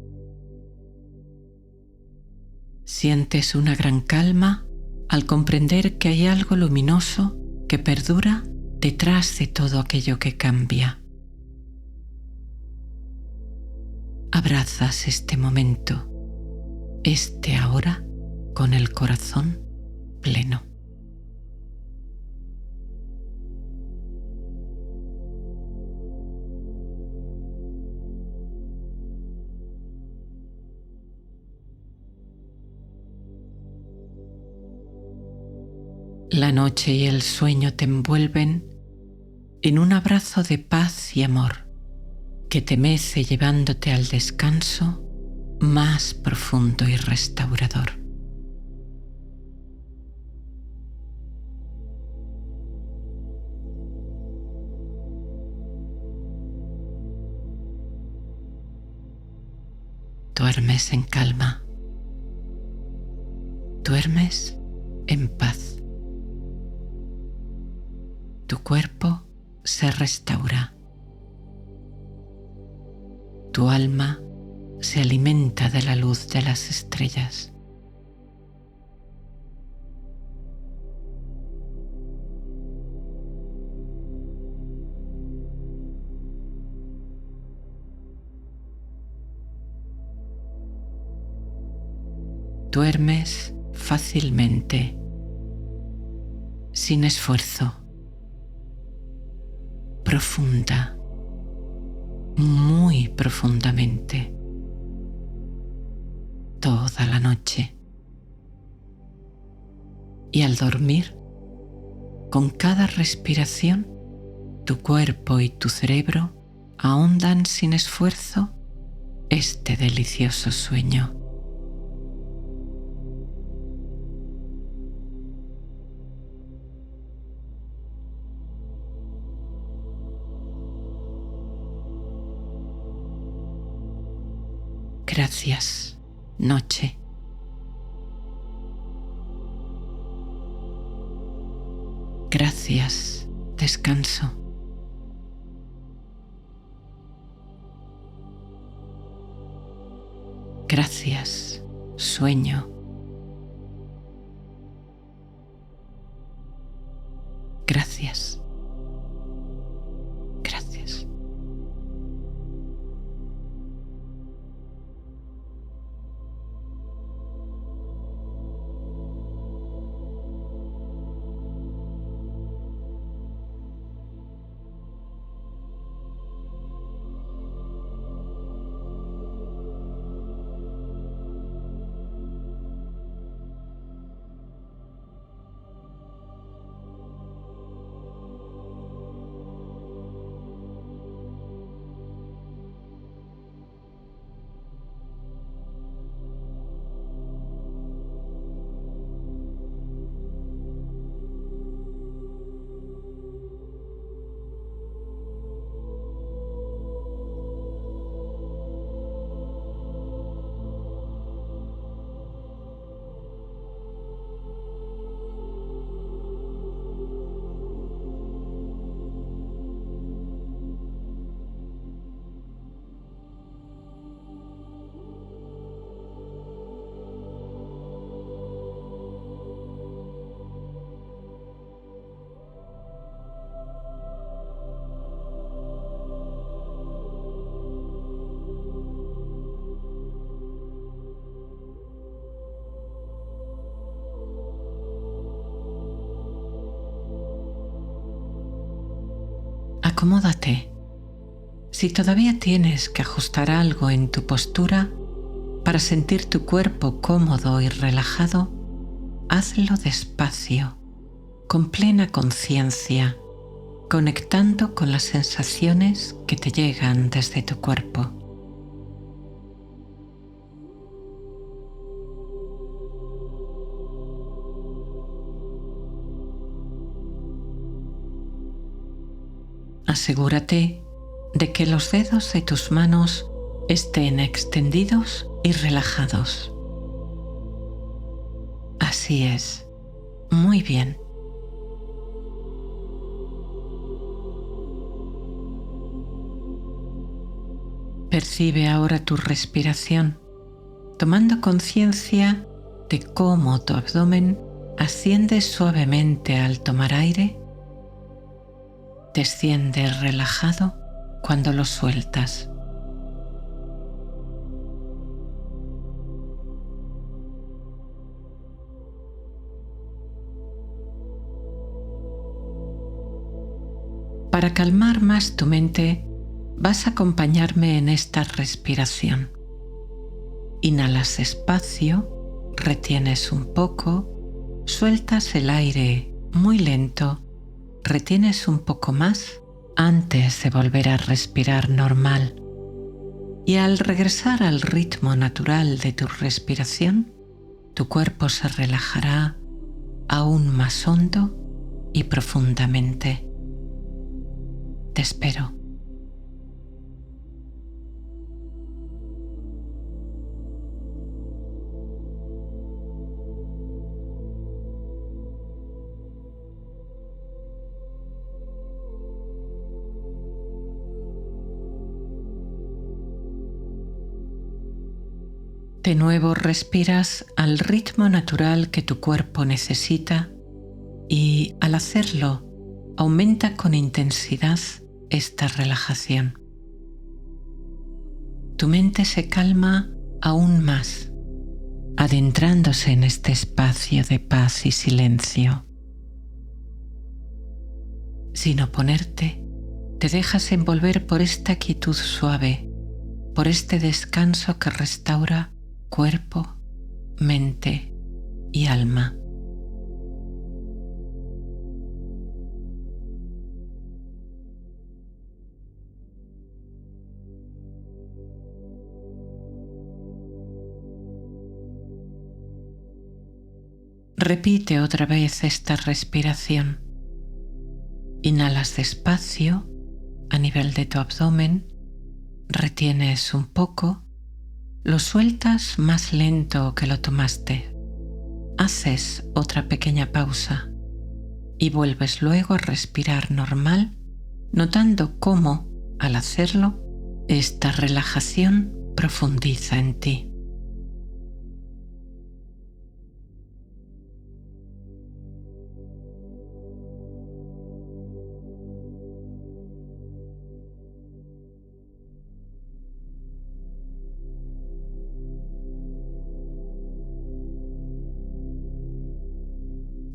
Sientes una gran calma al comprender que hay algo luminoso que perdura detrás de todo aquello que cambia. Abrazas este momento, este ahora, con el corazón pleno. La noche y el sueño te envuelven en un abrazo de paz y amor que te mece llevándote al descanso más profundo y restaurador. Duermes en calma. Duermes en paz. Tu cuerpo se restaura. Tu alma se alimenta de la luz de las estrellas. Duermes fácilmente, sin esfuerzo, profunda, muy profundamente, toda la noche. Y al dormir, con cada respiración, tu cuerpo y tu cerebro ahondan sin esfuerzo este delicioso sueño. Gracias, noche. Gracias, descanso. Gracias, sueño. Gracias. Gracias. Acomódate. Si todavía tienes que ajustar algo en tu postura para sentir tu cuerpo cómodo y relajado, hazlo despacio, con plena conciencia, conectando con las sensaciones que te llegan desde tu cuerpo. Asegúrate de que los dedos de tus manos estén extendidos y relajados. Así es. Muy bien. Percibe ahora tu respiración, tomando conciencia de cómo tu abdomen asciende suavemente al tomar aire, desciende relajado cuando lo sueltas. Para calmar más tu mente, vas a acompañarme en esta respiración. Inhalas despacio, retienes un poco, sueltas el aire muy lento, retienes un poco más antes de volver a respirar normal. Y al regresar al ritmo natural de tu respiración, tu cuerpo se relajará aún más hondo y profundamente. Te espero. De nuevo respiras al ritmo natural que tu cuerpo necesita y al hacerlo aumenta con intensidad esta relajación. Tu mente se calma aún más, adentrándose en este espacio de paz y silencio. Sin oponerte, te dejas envolver por esta quietud suave, por este descanso que restaura cuerpo, mente y alma. Repite otra vez esta respiración. Inhalas despacio a nivel de tu abdomen, retienes un poco, lo sueltas más lento que lo tomaste. Haces otra pequeña pausa y vuelves luego a respirar normal, notando cómo, al hacerlo, esta relajación profundiza en ti.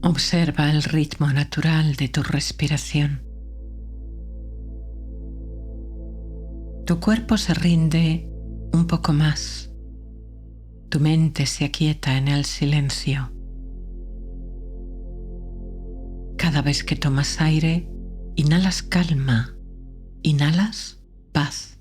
Observa el ritmo natural de tu respiración. Tu cuerpo se rinde un poco más. Tu mente se aquieta en el silencio. Cada vez que tomas aire, inhalas calma, inhalas paz.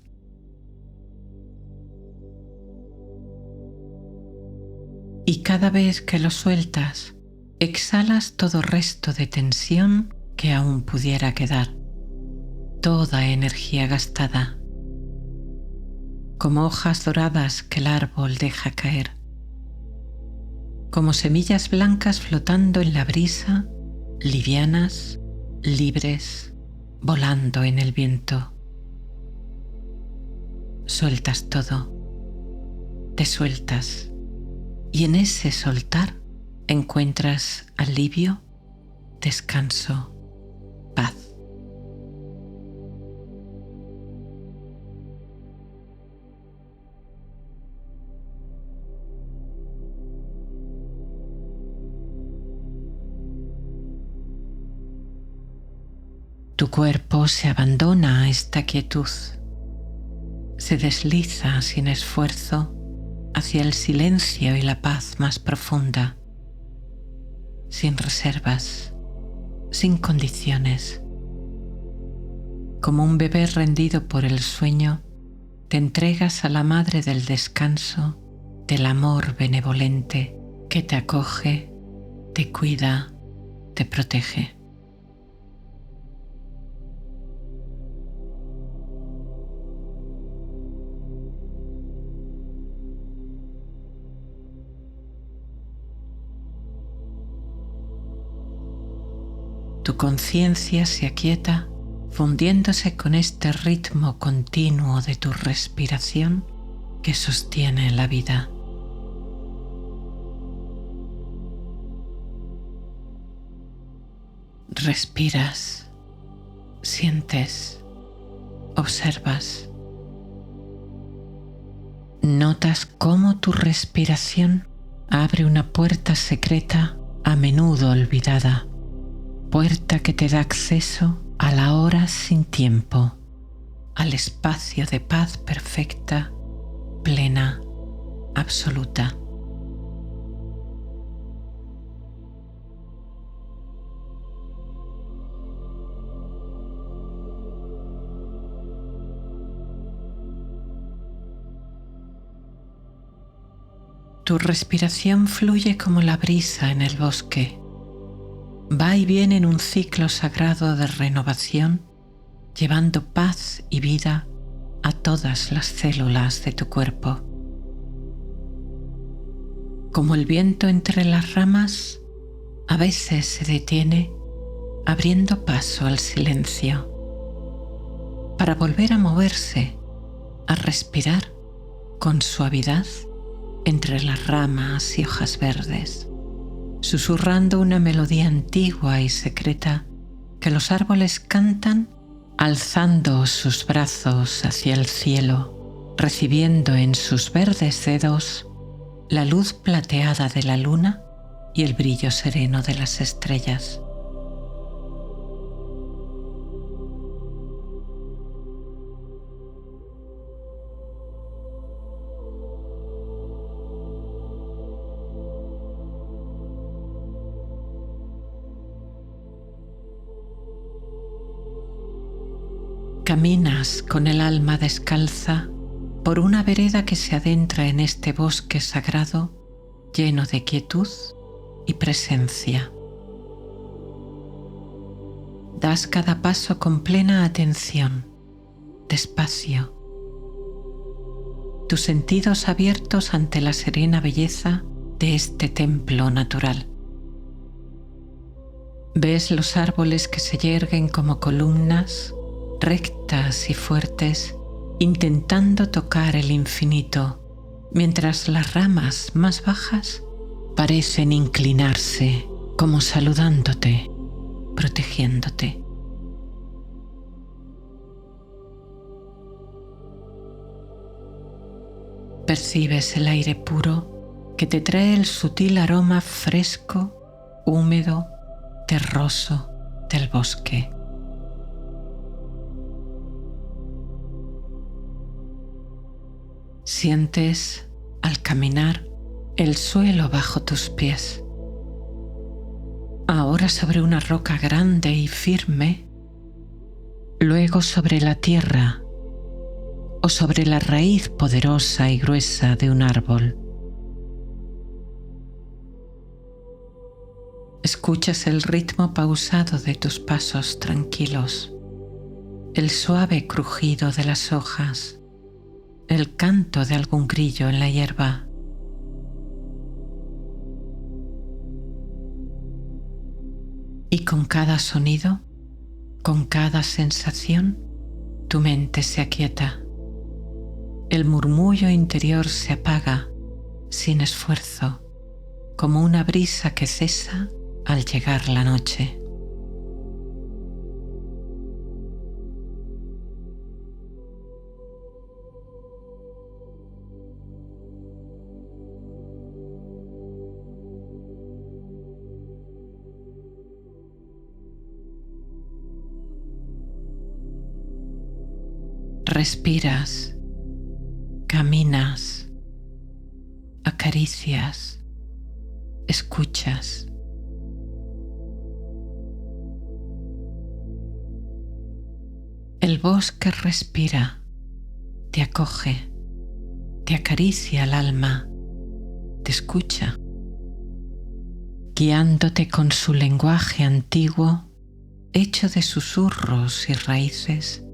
Y cada vez que lo sueltas, exhalas todo resto de tensión que aún pudiera quedar, toda energía gastada, como hojas doradas que el árbol deja caer, como semillas blancas flotando en la brisa, livianas, libres, volando en el viento. Sueltas todo, te sueltas, y en ese soltar encuentras alivio, descanso, paz. Tu cuerpo se abandona a esta quietud, se desliza sin esfuerzo hacia el silencio y la paz más profunda, sin reservas, sin condiciones. Como un bebé rendido por el sueño, te entregas a la madre del descanso, del amor benevolente que te acoge, te cuida, te protege. Tu conciencia se aquieta fundiéndose con este ritmo continuo de tu respiración que sostiene la vida. Respiras, sientes, observas. Notas cómo tu respiración abre una puerta secreta a menudo olvidada, puerta que te da acceso a la hora sin tiempo, al espacio de paz perfecta, plena, absoluta. Tu respiración fluye como la brisa en el bosque. Va y viene en un ciclo sagrado de renovación, llevando paz y vida a todas las células de tu cuerpo. Como el viento entre las ramas, a veces se detiene, abriendo paso al silencio, para volver a moverse, a respirar con suavidad entre las ramas y hojas verdes, susurrando una melodía antigua y secreta que los árboles cantan alzando sus brazos hacia el cielo, recibiendo en sus verdes dedos la luz plateada de la luna y el brillo sereno de las estrellas. Caminas con el alma descalza por una vereda que se adentra en este bosque sagrado lleno de quietud y presencia. Das cada paso con plena atención, despacio, tus sentidos abiertos ante la serena belleza de este templo natural. Ves los árboles que se yerguen como columnas rectas y fuertes, intentando tocar el infinito, mientras las ramas más bajas parecen inclinarse como saludándote, protegiéndote. Percibes el aire puro que te trae el sutil aroma fresco, húmedo, terroso del bosque. Sientes, al caminar, el suelo bajo tus pies. Ahora sobre una roca grande y firme, luego sobre la tierra o sobre la raíz poderosa y gruesa de un árbol. Escuchas el ritmo pausado de tus pasos tranquilos, el suave crujido de las hojas, el canto de algún grillo en la hierba. Y con cada sonido, con cada sensación, tu mente se aquieta. El murmullo interior se apaga sin esfuerzo, como una brisa que cesa al llegar la noche. respiras, caminas, acaricias, escuchas. El bosque respira, te acoge, te acaricia el alma, te escucha, guiándote con su lenguaje antiguo, hecho de susurros y raíces,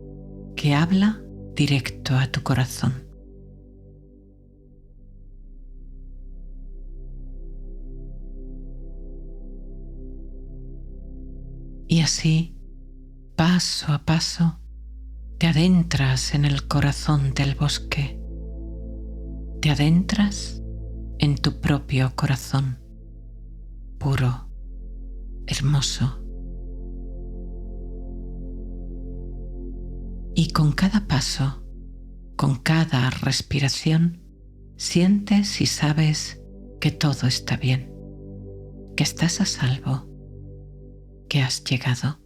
que habla directo a tu corazón. Y así, paso a paso, te adentras en el corazón del bosque. Te adentras en tu propio corazón, puro, hermoso. Y con cada paso, con cada respiración, sientes y sabes que todo está bien, que estás a salvo, que has llegado.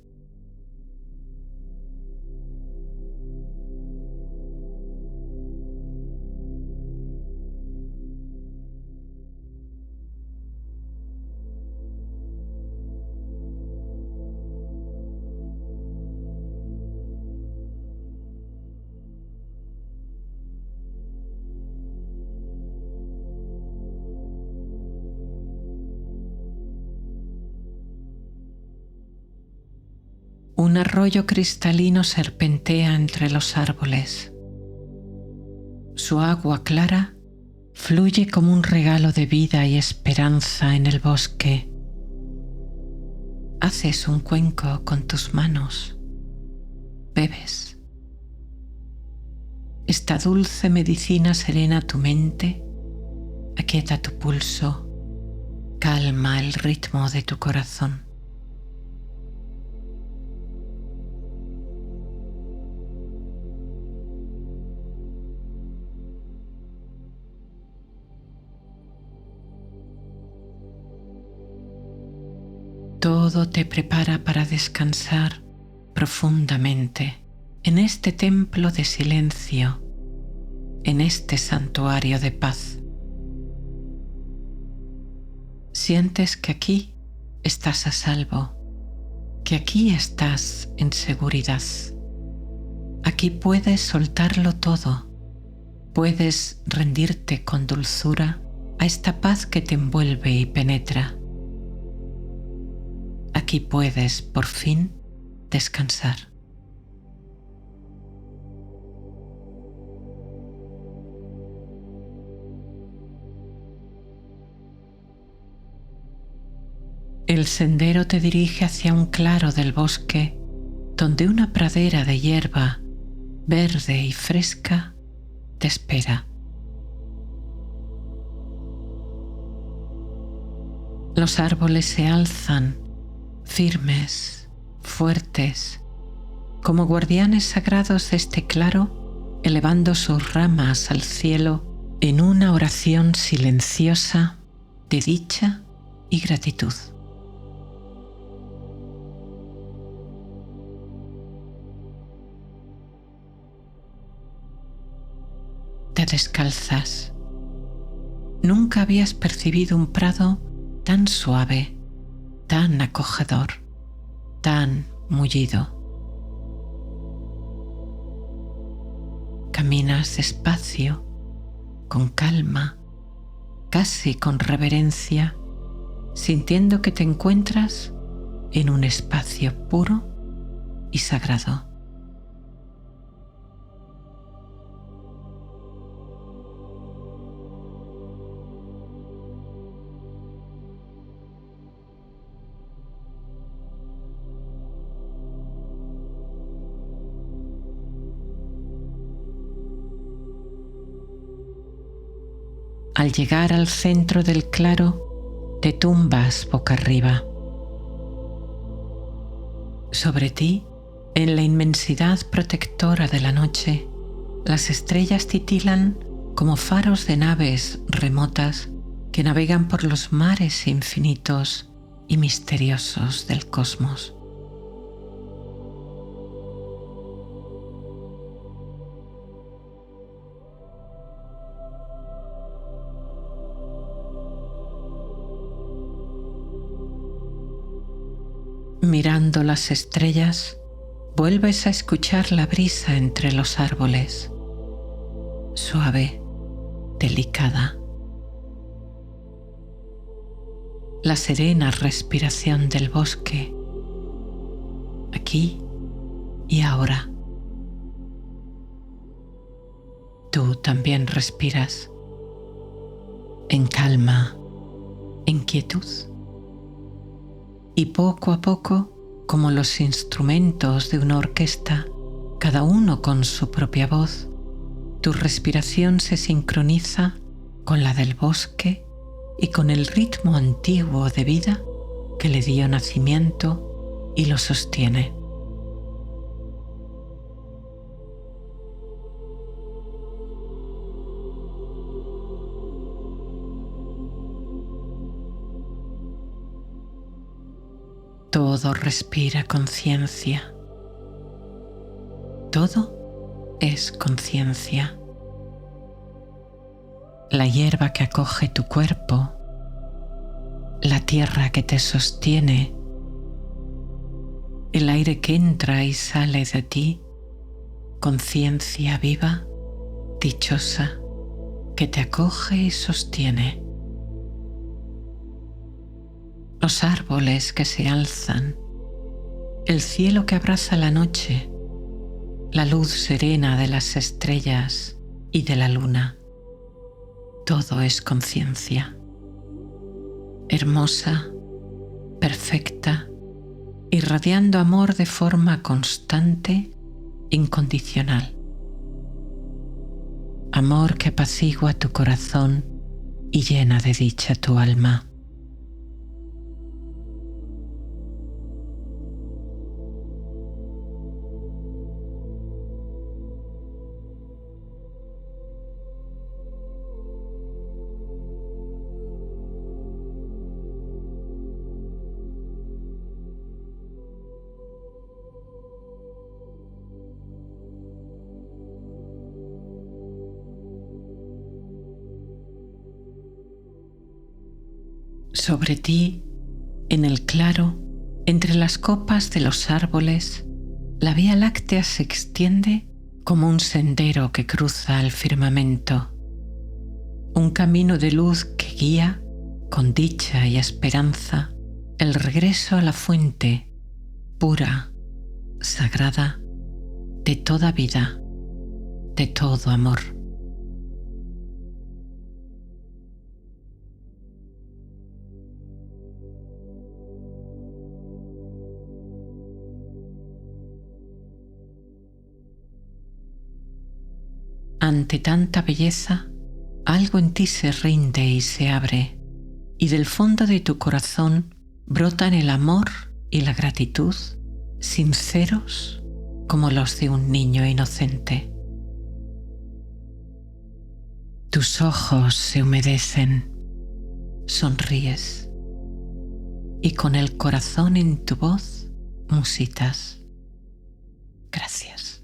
Un arroyo cristalino serpentea entre los árboles. Su agua clara fluye como un regalo de vida y esperanza en el bosque. Haces un cuenco con tus manos. Bebes. Esta dulce medicina serena tu mente, aquieta tu pulso, calma el ritmo de tu corazón. Todo te prepara para descansar profundamente en este templo de silencio, en este santuario de paz. Sientes que aquí estás a salvo, que aquí estás en seguridad. Aquí puedes soltarlo todo, puedes rendirte con dulzura a esta paz que te envuelve y penetra. Aquí puedes, por fin, descansar. El sendero te dirige hacia un claro del bosque, donde una pradera de hierba verde y fresca te espera. Los árboles se alzan, firmes, fuertes, como guardianes sagrados de este claro, elevando sus ramas al cielo en una oración silenciosa de dicha y gratitud. Te descalzas. Nunca habías percibido un prado tan suave, tan acogedor, tan mullido. Caminas despacio, con calma, casi con reverencia, sintiendo que te encuentras en un espacio puro y sagrado. Al llegar al centro del claro, te tumbas boca arriba. Sobre ti, en la inmensidad protectora de la noche, las estrellas titilan como faros de naves remotas que navegan por los mares infinitos y misteriosos del cosmos. mirando las estrellas, vuelves a escuchar la brisa entre los árboles, suave, delicada. La serena respiración del bosque, aquí y ahora. Tú también respiras en calma, en quietud. Y poco a poco, como los instrumentos de una orquesta, cada uno con su propia voz, tu respiración se sincroniza con la del bosque y con el ritmo antiguo de vida que le dio nacimiento y lo sostiene. Todo respira conciencia. Todo es conciencia. La hierba que acoge tu cuerpo, la tierra que te sostiene, el aire que entra y sale de ti, conciencia viva, dichosa, que te acoge y sostiene. Los árboles que se alzan, el cielo que abraza la noche, la luz serena de las estrellas y de la luna. Todo es conciencia, hermosa, perfecta, irradiando amor de forma constante, incondicional. Amor que apacigua tu corazón y llena de dicha tu alma. Sobre ti, en el claro, entre las copas de los árboles, la Vía Láctea se extiende como un sendero que cruza el firmamento, un camino de luz que guía, con dicha y esperanza, el regreso a la fuente pura, sagrada, de toda vida, de todo amor. Ante tanta belleza, algo en ti se rinde y se abre, y del fondo de tu corazón brotan el amor y la gratitud, sinceros como los de un niño inocente. Tus ojos se humedecen, sonríes, y con el corazón en tu voz musitas. Gracias.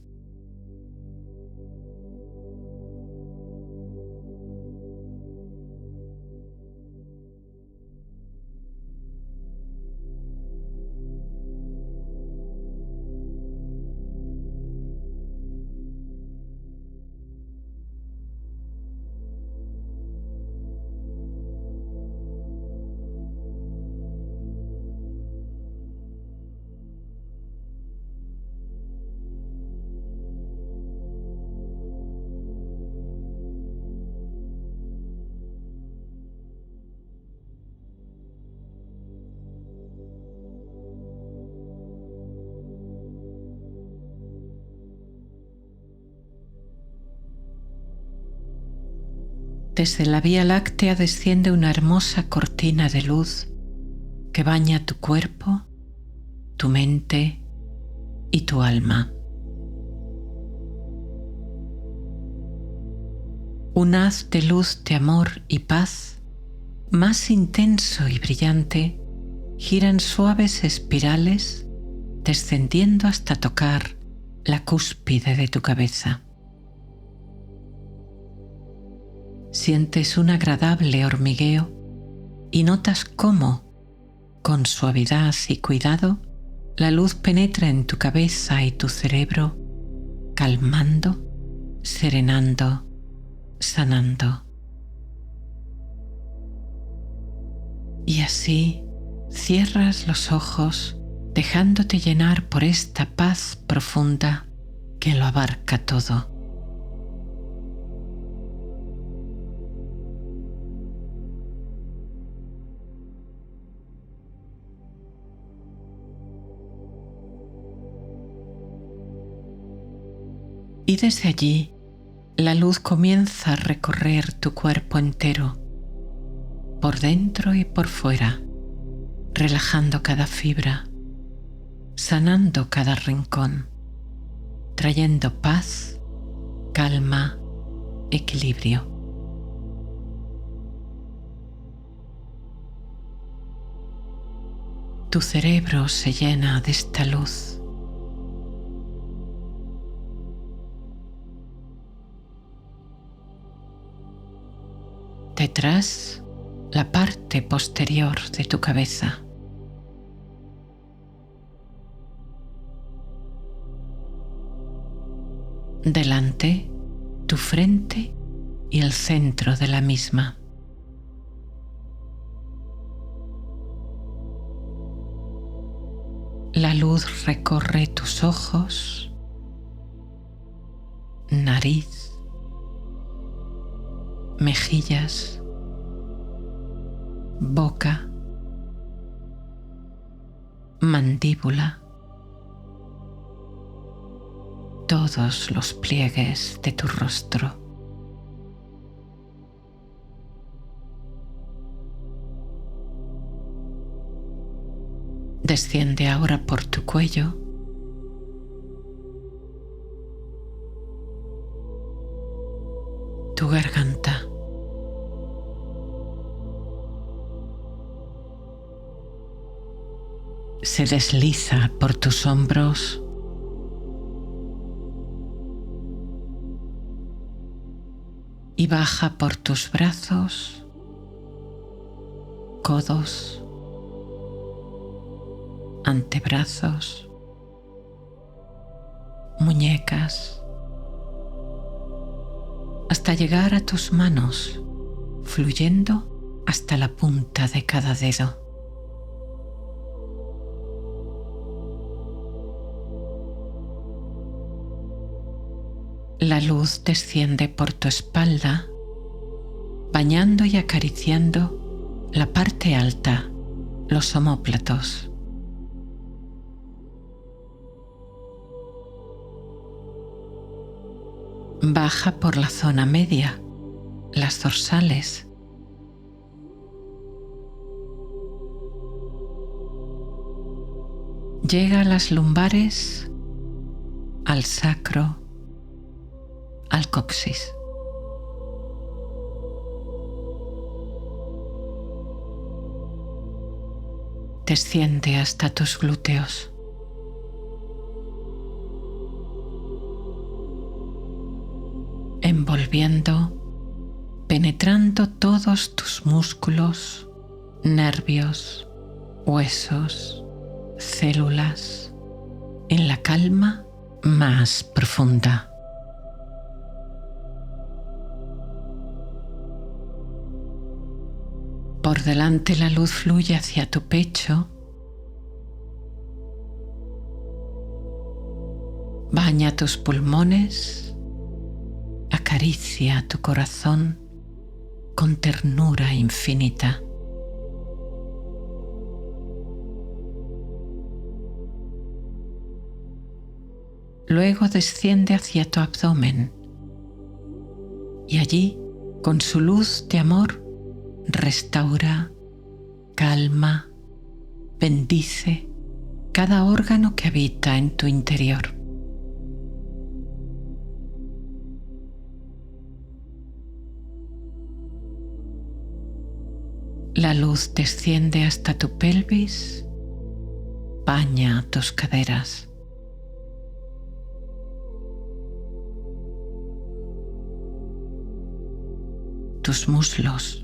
Desde la Vía Láctea desciende una hermosa cortina de luz que baña tu cuerpo, tu mente y tu alma. Un haz de luz de amor y paz, más intenso y brillante, gira en suaves espirales, descendiendo hasta tocar la cúspide de tu cabeza. Sientes un agradable hormigueo y notas cómo, con suavidad y cuidado, la luz penetra en tu cabeza y tu cerebro, calmando, serenando, sanando. Y así cierras los ojos, dejándote llenar por esta paz profunda que lo abarca todo. Y desde allí, la luz comienza a recorrer tu cuerpo entero, por dentro y por fuera, relajando cada fibra, sanando cada rincón, trayendo paz, calma, equilibrio. Tu cerebro se llena de esta luz. Detrás, la parte posterior de tu cabeza. Delante, tu frente y el centro de la misma. La luz recorre tus ojos, nariz, mejillas, boca, mandíbula, todos los pliegues de tu rostro. Desciende ahora por tu cuello, tu garganta, se desliza por tus hombros, y baja por tus brazos, codos, antebrazos, muñecas, hasta llegar a tus manos, fluyendo hasta la punta de cada dedo. La luz desciende por tu espalda, bañando y acariciando la parte alta, los omóplatos. Baja por la zona media, las dorsales. Llega a las lumbares, al sacro, al coxis. Desciende hasta tus glúteos. Envolviendo, penetrando todos tus músculos, nervios, huesos, células, en la calma más profunda. Por delante la luz fluye hacia tu pecho, baña tus pulmones, acaricia tu corazón con ternura infinita. Luego desciende hacia tu abdomen y allí, con su luz de amor, restaura, calma, bendice cada órgano que habita en tu interior. La luz desciende hasta tu pelvis, baña tus caderas. Tus muslos.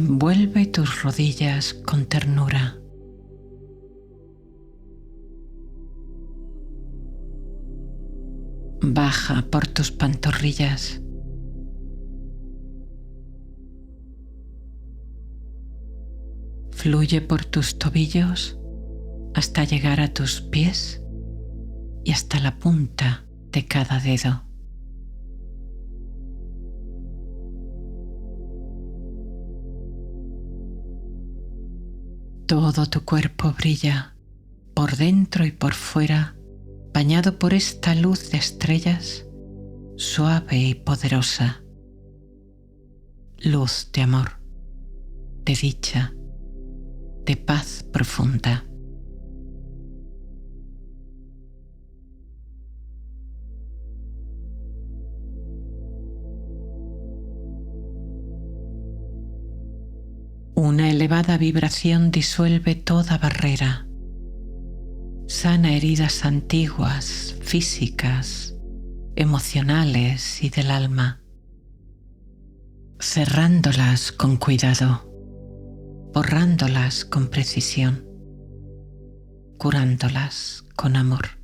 Envuelve tus rodillas con ternura. Baja por tus pantorrillas. Fluye por tus tobillos hasta llegar a tus pies y hasta la punta de cada dedo. Todo tu cuerpo brilla por dentro y por fuera, bañado por esta luz de estrellas, suave y poderosa. Luz de amor, de dicha, de paz profunda. Una elevada vibración disuelve toda barrera, sana heridas antiguas, físicas, emocionales y del alma, cerrándolas con cuidado, borrándolas con precisión, curándolas con amor.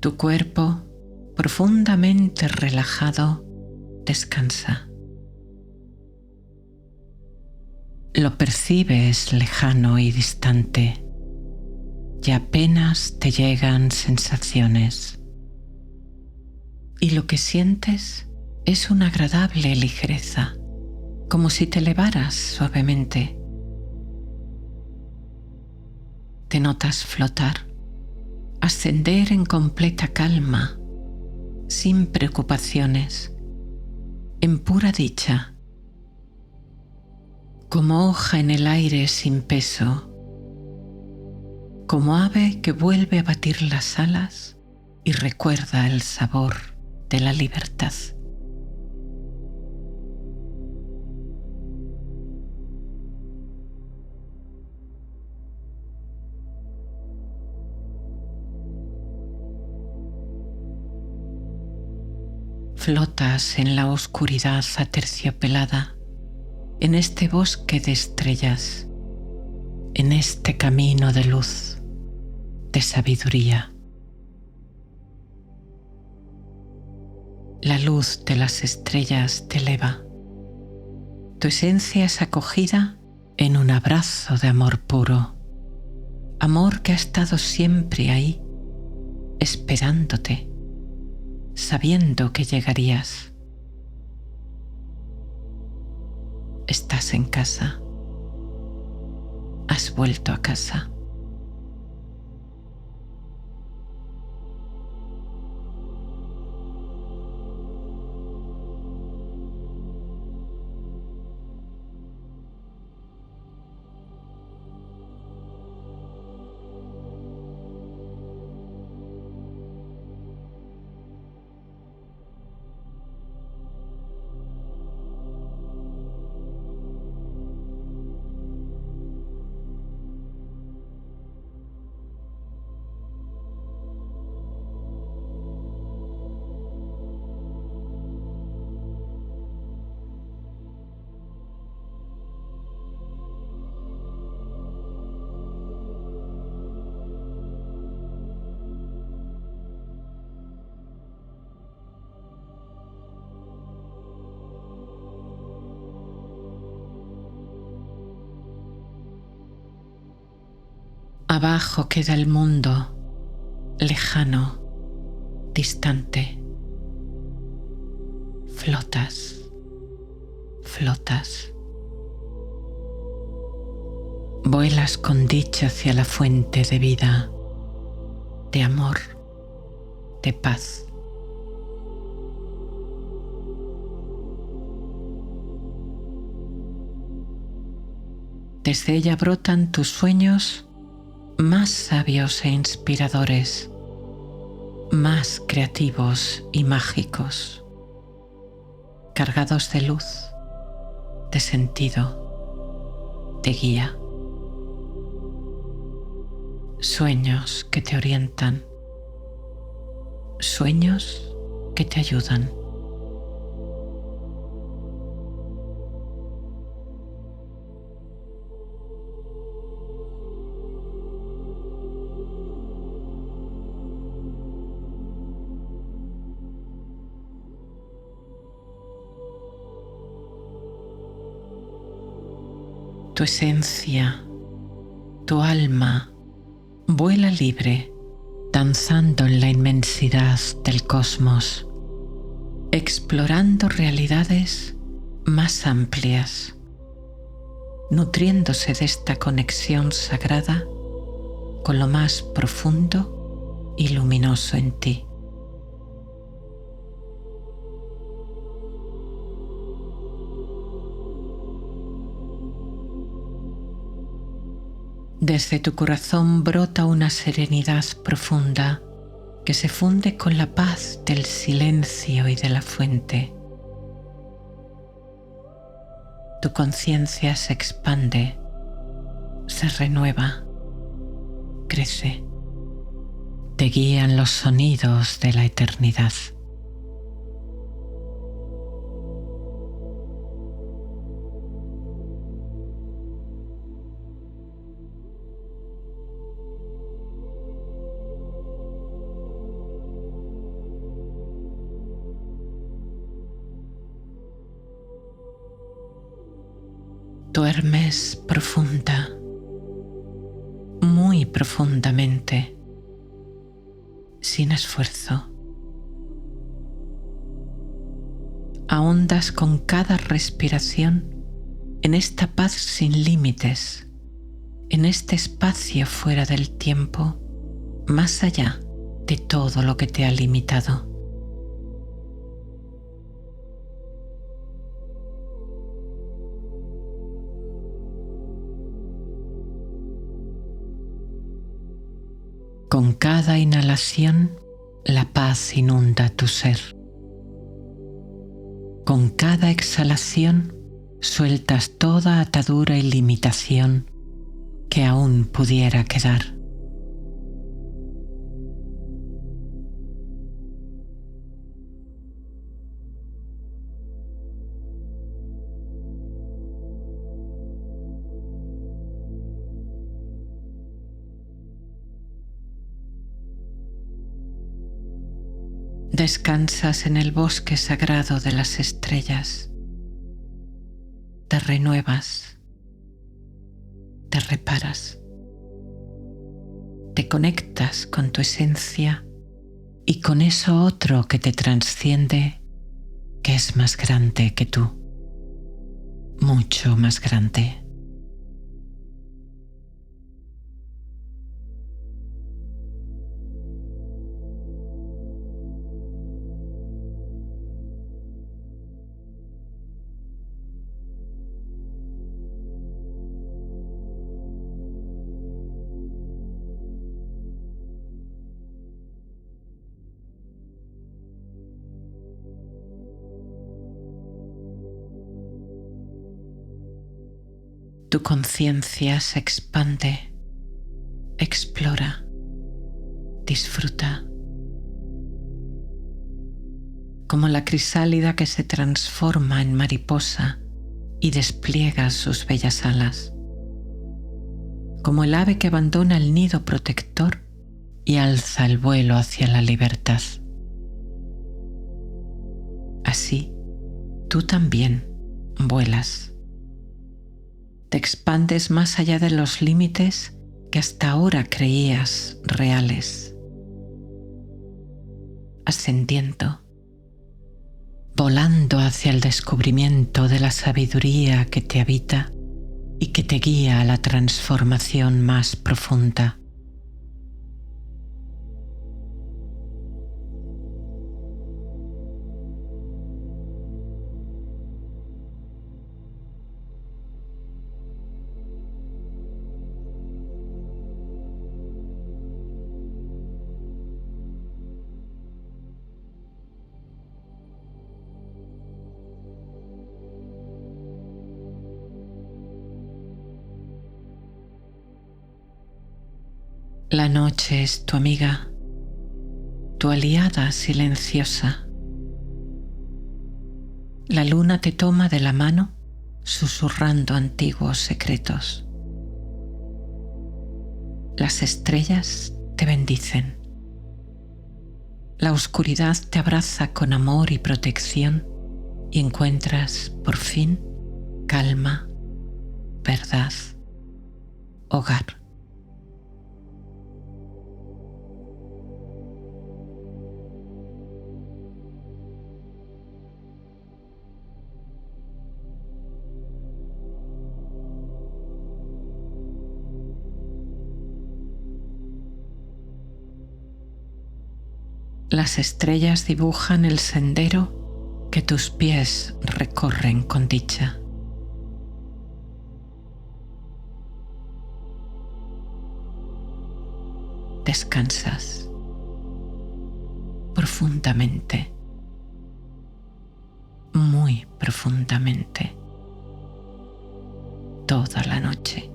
Tu cuerpo, profundamente relajado, descansa. Lo percibes lejano y distante y apenas te llegan sensaciones. Y lo que sientes es una agradable ligereza, como si te elevaras suavemente. Te notas flotar, ascender en completa calma, sin preocupaciones, en pura dicha, como hoja en el aire sin peso, como ave que vuelve a batir las alas y recuerda el sabor de la libertad. Flotas en la oscuridad aterciopelada, en este bosque de estrellas, en este camino de luz, de sabiduría. La luz de las estrellas te eleva. Tu esencia es acogida en un abrazo de amor puro, amor que ha estado siempre ahí, esperándote, sabiendo que llegarías. Estás en casa. Has vuelto a casa. Abajo queda el mundo, lejano, distante. Flotas, flotas. Vuelas con dicha hacia la fuente de vida, de amor, de paz. Desde ella brotan tus sueños más sabios e inspiradores, más creativos y mágicos, cargados de luz, de sentido, de guía. Sueños que te orientan, sueños que te ayudan. Tu esencia, tu alma, vuela libre, danzando en la inmensidad del cosmos, explorando realidades más amplias, nutriéndose de esta conexión sagrada con lo más profundo y luminoso en ti. Desde tu corazón brota una serenidad profunda que se funde con la paz del silencio y de la fuente. Tu conciencia se expande, se renueva, crece. Te guían los sonidos de la eternidad. Duermes profunda, muy profundamente, sin esfuerzo. Ahondas con cada respiración en esta paz sin límites, en este espacio fuera del tiempo, más allá de todo lo que te ha limitado. Con cada inhalación, la paz inunda tu ser. Con cada exhalación, sueltas toda atadura y limitación que aún pudiera quedar. Descansas en el bosque sagrado de las estrellas. Te renuevas, te reparas, te conectas con tu esencia y con eso otro que te trasciende, que es más grande que tú, mucho más grande. Tu conciencia se expande, explora, disfruta, como la crisálida que se transforma en mariposa y despliega sus bellas alas, como el ave que abandona el nido protector y alza el vuelo hacia la libertad. Así, tú también vuelas. Te expandes más allá de los límites que hasta ahora creías reales, ascendiendo, volando hacia el descubrimiento de la sabiduría que te habita y que te guía a la transformación más profunda. La noche es tu amiga, tu aliada silenciosa. La luna te toma de la mano, susurrando antiguos secretos. Las estrellas te bendicen. La oscuridad te abraza con amor y protección y encuentras, por fin, calma, verdad, hogar. Las estrellas dibujan el sendero que tus pies recorren con dicha. Descansas profundamente, muy profundamente, toda la noche.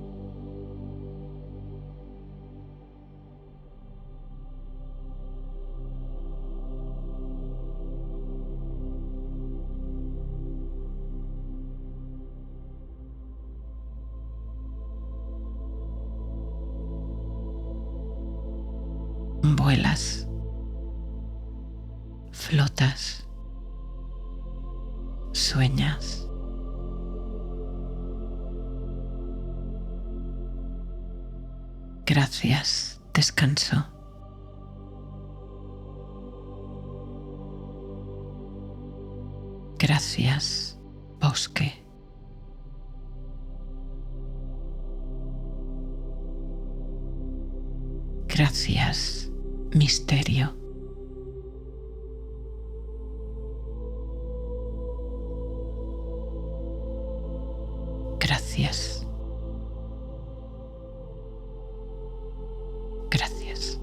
Vuelas, flotas, sueñas. Gracias, descanso. Gracias, bosque. Gracias, misterio. Gracias. Gracias.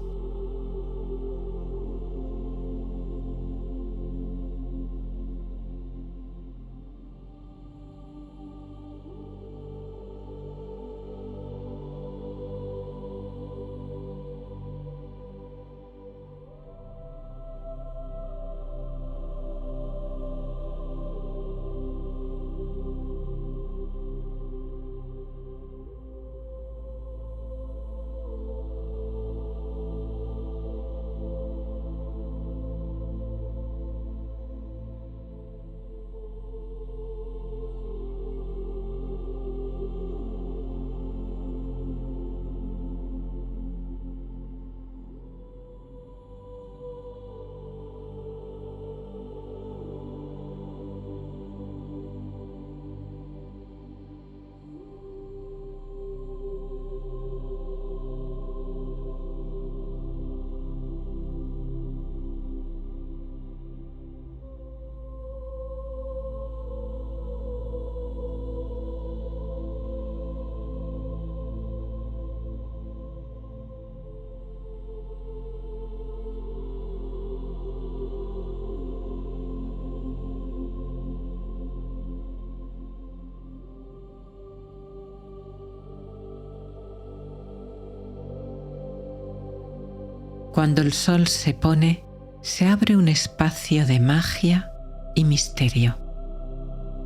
Cuando el sol se pone, se abre un espacio de magia y misterio.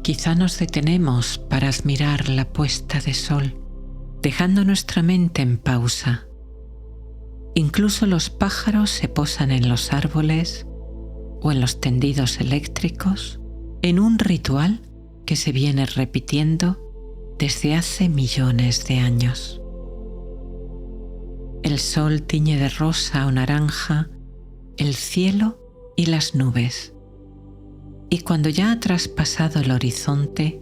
Quizá nos detenemos para admirar la puesta de sol, dejando nuestra mente en pausa. Incluso los pájaros se posan en los árboles o en los tendidos eléctricos en un ritual que se viene repitiendo desde hace millones de años. El sol tiñe de rosa o naranja el cielo y las nubes, y cuando ya ha traspasado el horizonte,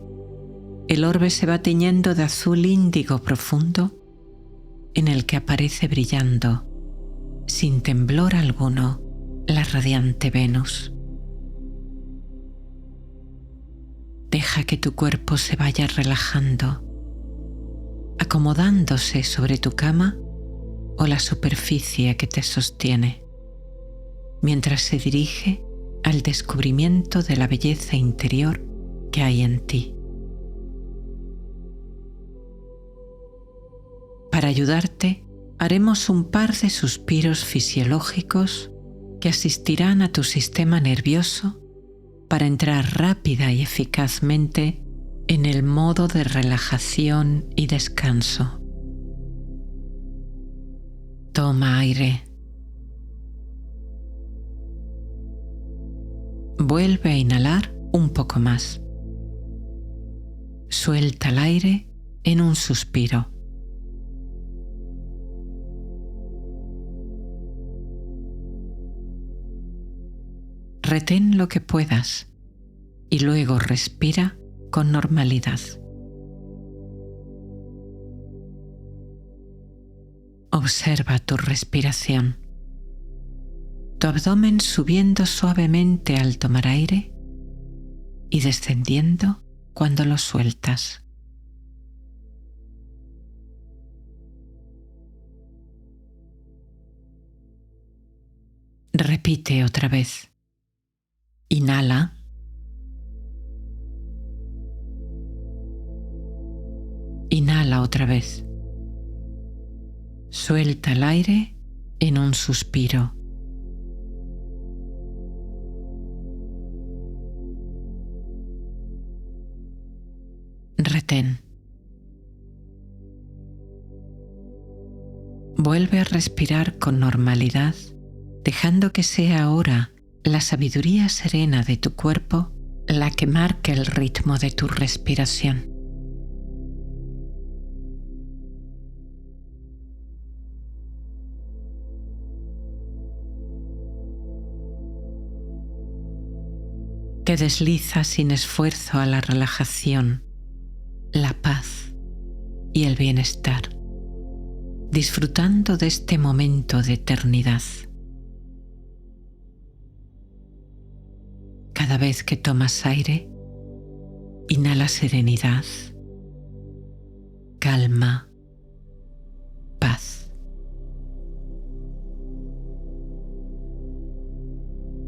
el orbe se va tiñendo de azul índigo profundo en el que aparece brillando, sin temblor alguno, la radiante Venus. Deja que tu cuerpo se vaya relajando, acomodándose sobre tu cama o la superficie que te sostiene, mientras se dirige al descubrimiento de la belleza interior que hay en ti. Para ayudarte, haremos un par de suspiros fisiológicos que asistirán a tu sistema nervioso para entrar rápida y eficazmente en el modo de relajación y descanso. Toma aire. Vuelve a inhalar un poco más. Suelta el aire en un suspiro. Retén lo que puedas y luego respira con normalidad. Observa tu respiración. Tu abdomen subiendo suavemente al tomar aire y descendiendo cuando lo sueltas. Repite otra vez. Inhala. Inhala otra vez. Suelta el aire en un suspiro. Retén. Vuelve a respirar con normalidad, dejando que sea ahora la sabiduría serena de tu cuerpo la que marque el ritmo de tu respiración. Te desliza sin esfuerzo a la relajación, la paz y el bienestar, disfrutando de este momento de eternidad. Cada vez que tomas aire, inhala serenidad, calma, paz.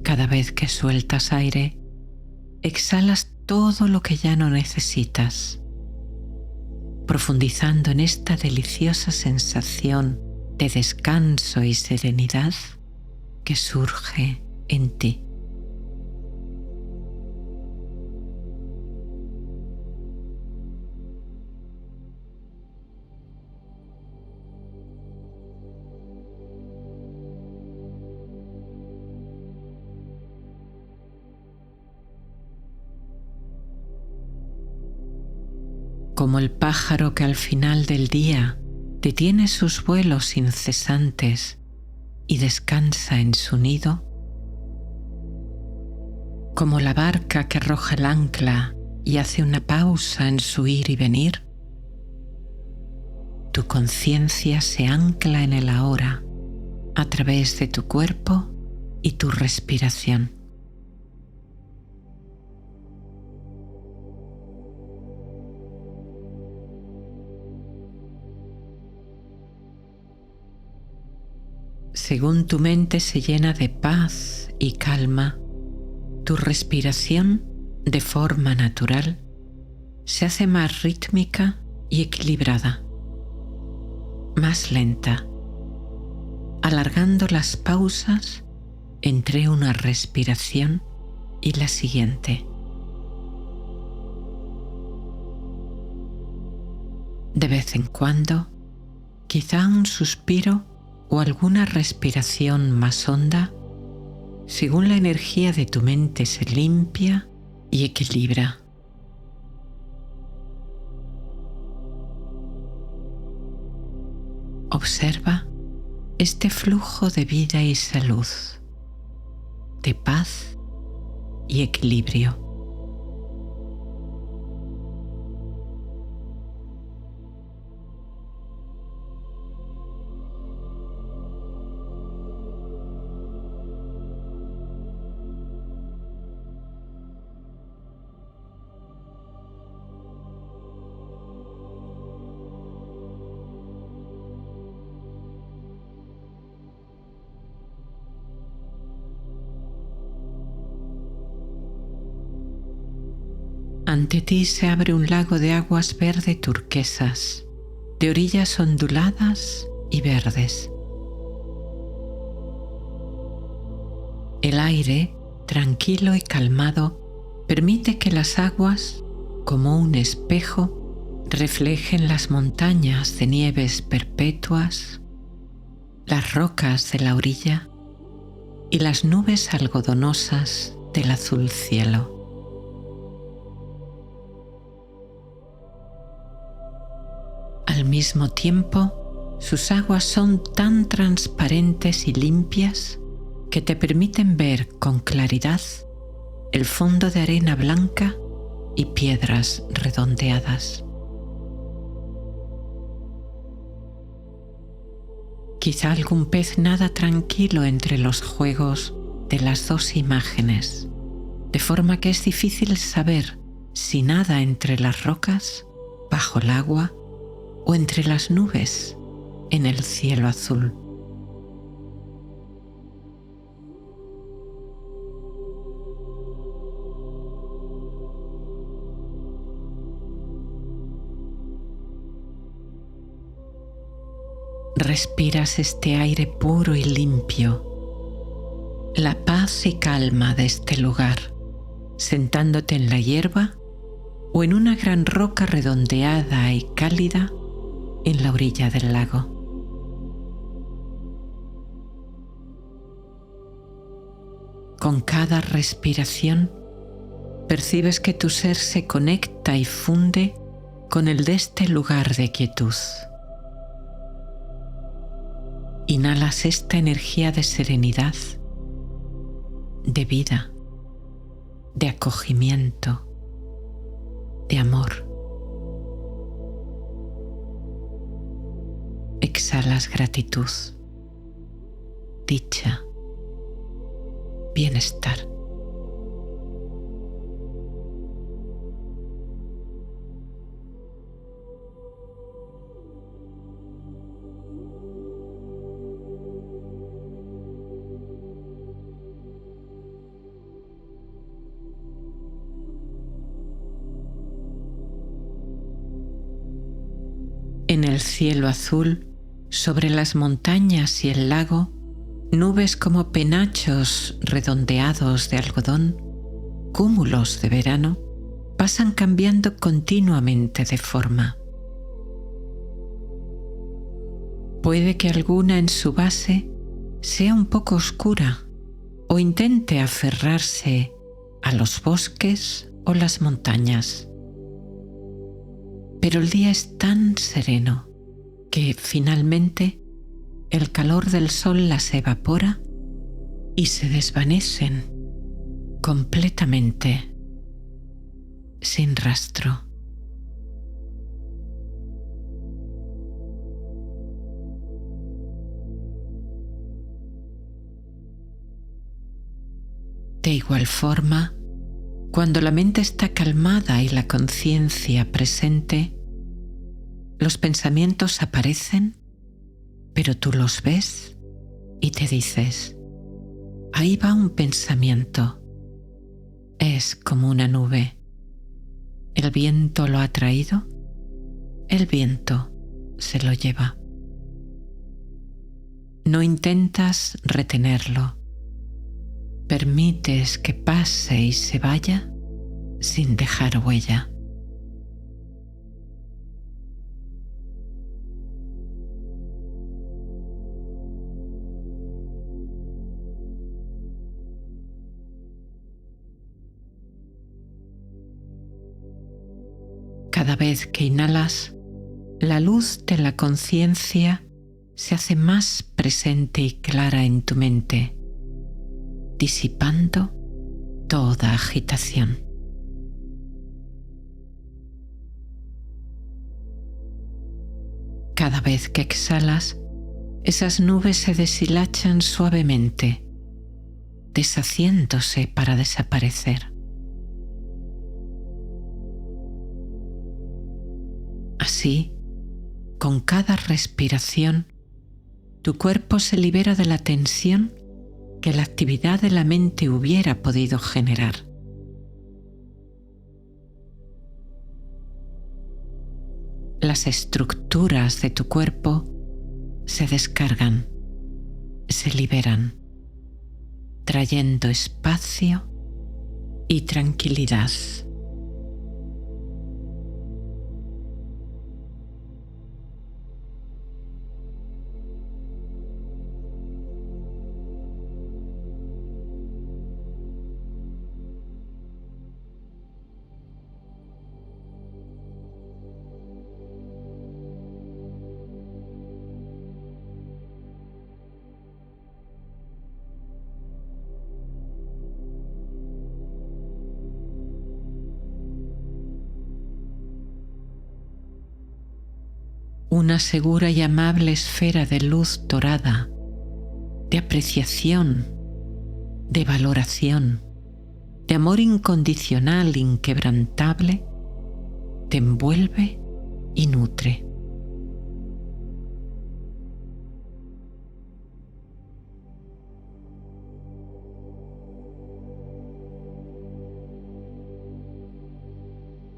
Cada vez que sueltas aire, exhalas todo lo que ya no necesitas, profundizando en esta deliciosa sensación de descanso y serenidad que surge en ti. Como el pájaro que al final del día detiene sus vuelos incesantes y descansa en su nido, como la barca que arroja el ancla y hace una pausa en su ir y venir, tu conciencia se ancla en el ahora a través de tu cuerpo y tu respiración. Según tu mente se llena de paz y calma, tu respiración, de forma natural, se hace más rítmica y equilibrada, más lenta, alargando las pausas entre una respiración y la siguiente. De vez en cuando, quizá un suspiro o alguna respiración más honda, según la energía de tu mente se limpia y equilibra. Observa este flujo de vida y salud, de paz y equilibrio. Ante ti se abre un lago de aguas verde turquesas, de orillas onduladas y verdes. El aire, tranquilo y calmado, permite que las aguas, como un espejo, reflejen las montañas de nieves perpetuas, las rocas de la orilla y las nubes algodonosas del azul cielo. Al mismo tiempo, sus aguas son tan transparentes y limpias que te permiten ver con claridad el fondo de arena blanca y piedras redondeadas. Quizá algún pez nada tranquilo entre los juegos de las dos imágenes, de forma que es difícil saber si nada entre las rocas, bajo el agua, o entre las nubes en el cielo azul. Respiras este aire puro y limpio, la paz y calma de este lugar, sentándote en la hierba o en una gran roca redondeada y cálida en la orilla del lago. Con cada respiración percibes que tu ser se conecta y funde con el de este lugar de quietud. Inhalas esta energía de serenidad, de vida, de acogimiento, de amor. Exhalas gratitud, dicha, bienestar. En el cielo azul, sobre las montañas y el lago, nubes como penachos redondeados de algodón, cúmulos de verano, pasan cambiando continuamente de forma. Puede que alguna en su base sea un poco oscura o intente aferrarse a los bosques o las montañas. Pero el día es tan sereno que finalmente el calor del sol las evapora y se desvanecen completamente, sin rastro. De igual forma, cuando la mente está calmada y la conciencia presente, los pensamientos aparecen, pero tú los ves y te dices, ahí va un pensamiento. Es como una nube. El viento lo ha traído, el viento se lo lleva. No intentas retenerlo. Permites que pase y se vaya sin dejar huella. Cada vez que inhalas, la luz de la conciencia se hace más presente y clara en tu mente, disipando toda agitación. Cada vez que exhalas, esas nubes se deshilachan suavemente, deshaciéndose para desaparecer. Así, con cada respiración, tu cuerpo se libera de la tensión que la actividad de la mente hubiera podido generar. Las estructuras de tu cuerpo se se descargan, se liberan, trayendo espacio y tranquilidad. Una segura y amable esfera de luz dorada, de apreciación, de valoración, de amor incondicional, inquebrantable, te envuelve y nutre.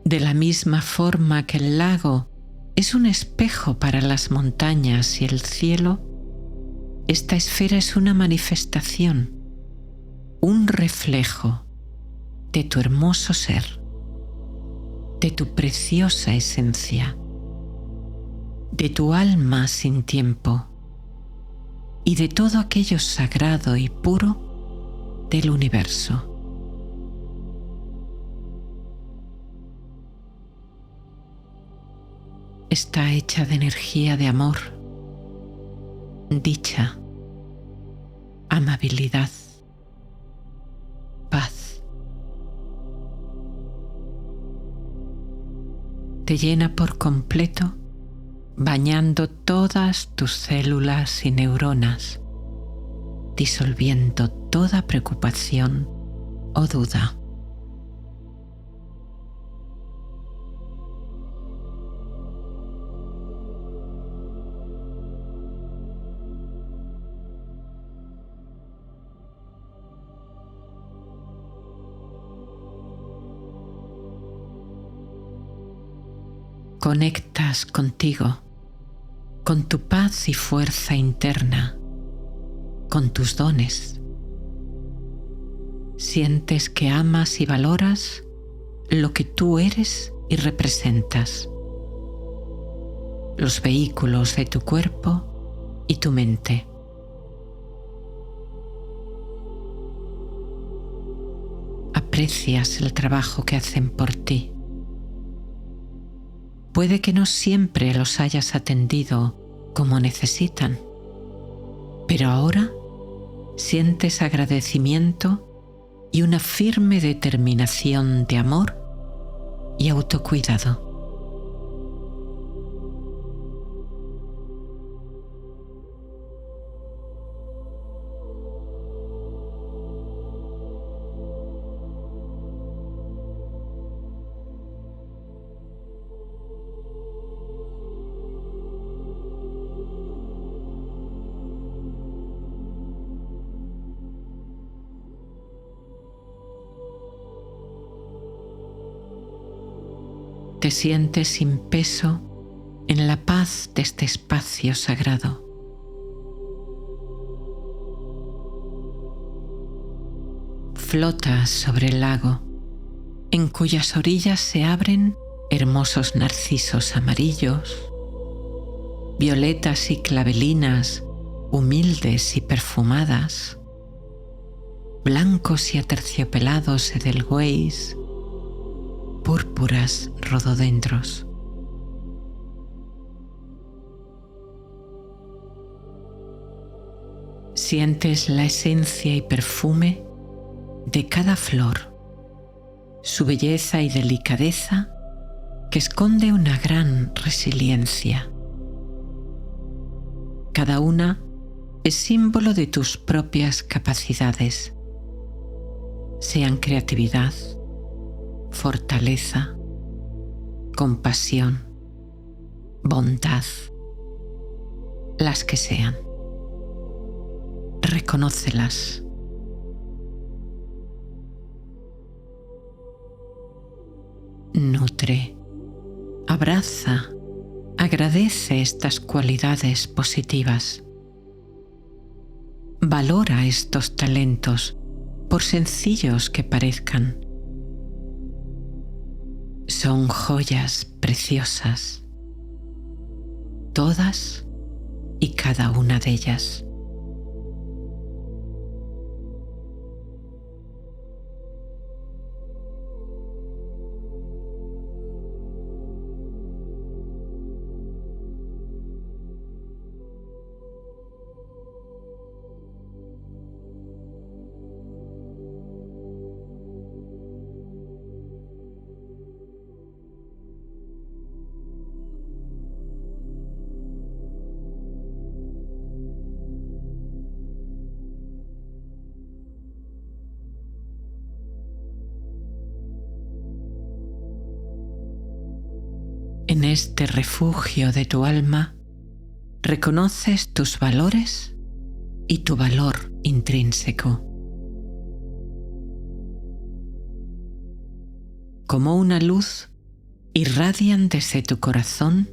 De la misma forma que el lago es un espejo para las montañas y el cielo, esta esfera es una manifestación, un reflejo de tu hermoso ser, de tu preciosa esencia, de tu alma sin tiempo y de todo aquello sagrado y puro del universo. Está hecha de energía de amor, dicha, amabilidad, paz. Te llena por completo, bañando todas tus células y neuronas, disolviendo toda preocupación o duda. Conectas contigo, con tu paz y fuerza interna, con tus dones. Sientes que amas y valoras lo que tú eres y representas, los vehículos de tu cuerpo y tu mente. Aprecias el trabajo que hacen por ti. Puede que no siempre los hayas atendido como necesitan, pero ahora sientes agradecimiento y una firme determinación de amor y autocuidado. Te sientes sin peso en la paz de este espacio sagrado. Flotas sobre el lago, en cuyas orillas se abren hermosos narcisos amarillos, violetas y clavelinas humildes y perfumadas, blancos y aterciopelados edelweiss, púrpuras rododendros. Sientes la esencia y perfume de cada flor, su belleza y delicadeza que esconde una gran resiliencia. Cada una es símbolo de tus propias capacidades, sean creatividad, fortaleza, compasión, bondad, las que sean. Reconócelas. Nutre, abraza, Agradece estas cualidades positivas. Valora estos talentos, por sencillos que parezcan. Son joyas preciosas, todas y cada una de ellas. En este refugio de tu alma, reconoces tus valores y tu valor intrínseco. Como una luz, irradian desde tu corazón,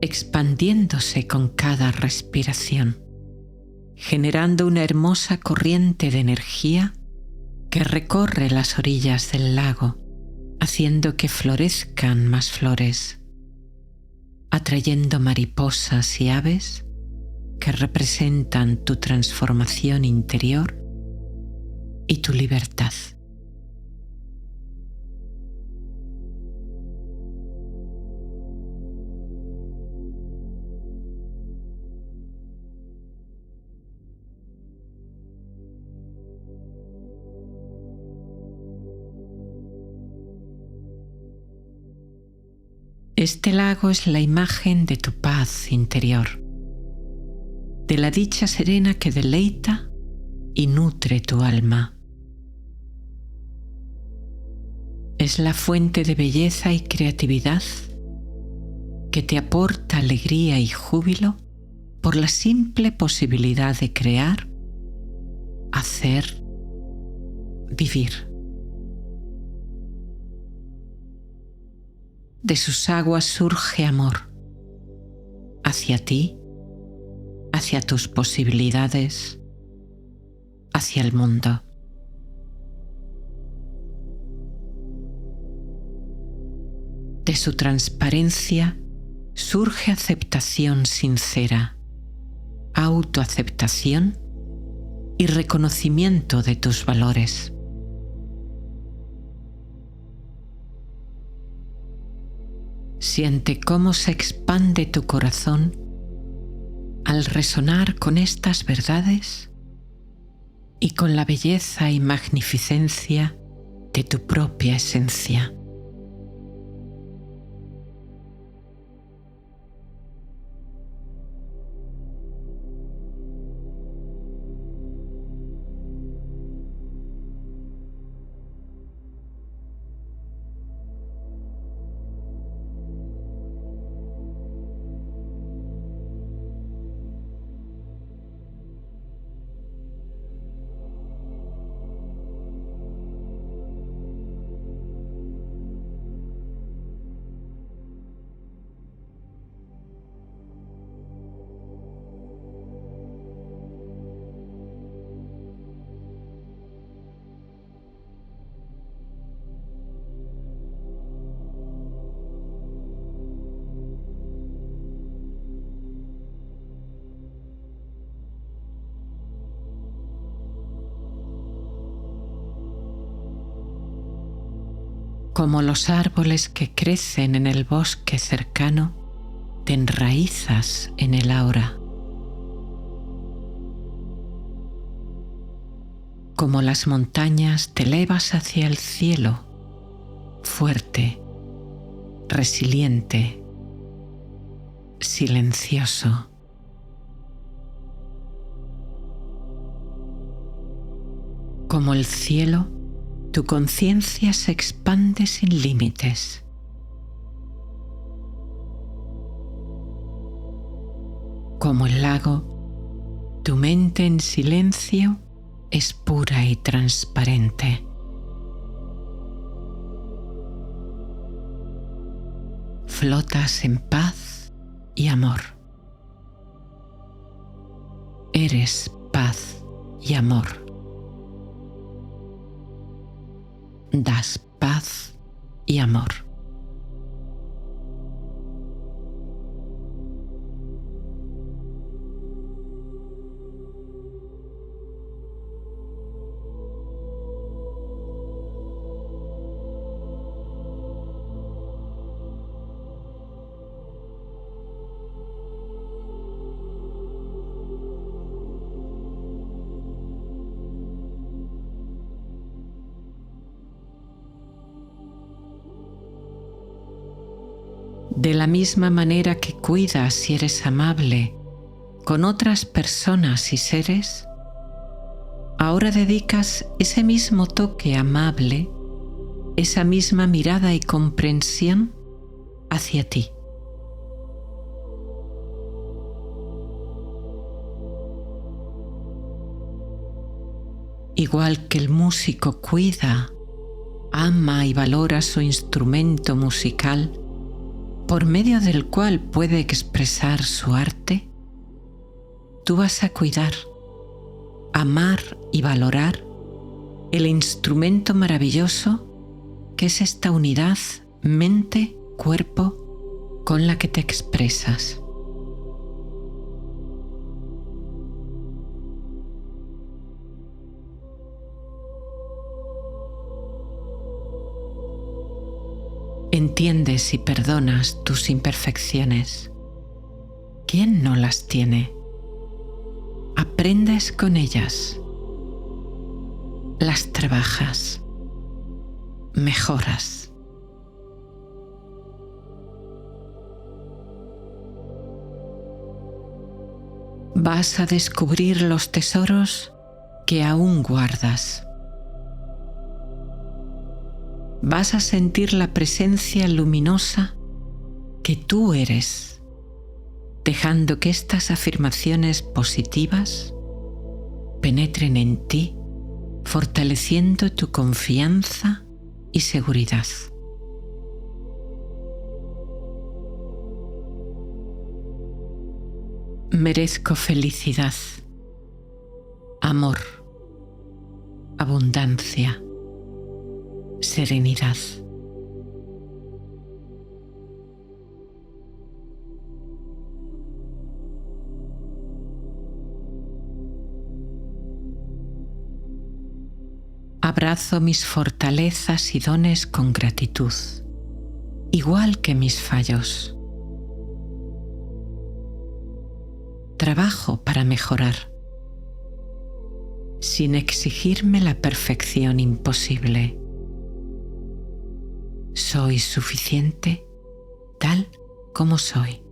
expandiéndose con cada respiración, generando una hermosa corriente de energía que recorre las orillas del lago, haciendo que florezcan más flores, atrayendo mariposas y aves que representan tu transformación interior y tu libertad. Este lago es la imagen de tu paz interior, de la dicha serena que deleita y nutre tu alma. Es la fuente de belleza y creatividad que te aporta alegría y júbilo por la simple posibilidad de crear, hacer, vivir. De sus aguas surge amor hacia ti, hacia tus posibilidades, hacia el mundo. De su transparencia surge aceptación sincera, autoaceptación y reconocimiento de tus valores. Siente cómo se expande tu corazón al resonar con estas verdades y con la belleza y magnificencia de tu propia esencia. Como los árboles que crecen en el bosque cercano, te enraizas en el ahora. Como las montañas te elevas hacia el cielo, fuerte, resiliente, silencioso. Como el cielo, tu conciencia se expande sin límites. Como el lago, tu mente en silencio es pura y transparente. Flotas en paz y amor. Eres paz y amor. Das paz y amor. De la misma manera que cuidas y eres amable con otras personas y seres, ahora dedicas ese mismo toque amable, esa misma mirada y comprensión hacia ti. Igual que el músico cuida, ama y valora su instrumento musical, por medio del cual puede expresar su arte, tú vas a cuidar, amar y valorar el instrumento maravilloso que es esta unidad mente-cuerpo con la que te expresas. Entiendes y perdonas tus imperfecciones. ¿Quién no las tiene? Aprendes con ellas. Las trabajas. Mejoras. Vas a descubrir los tesoros que aún guardas. Vas a sentir la presencia luminosa que tú eres, dejando que estas afirmaciones positivas penetren en ti, fortaleciendo tu confianza y seguridad. Merezco felicidad, amor, abundancia, serenidad. Abrazo mis fortalezas y dones con gratitud, igual que mis fallos. Trabajo para mejorar, sin exigirme la perfección imposible. Soy suficiente tal como soy.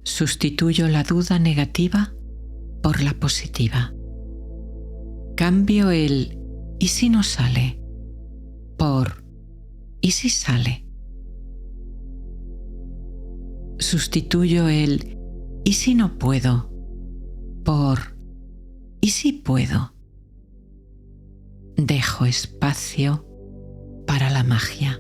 Sustituyo la duda negativa por la positiva. Cambio el ¿y si no sale? Por ¿y si sale? Sustituyo el ¿y si no puedo? Por ¿y si puedo? Dejo espacio para la magia.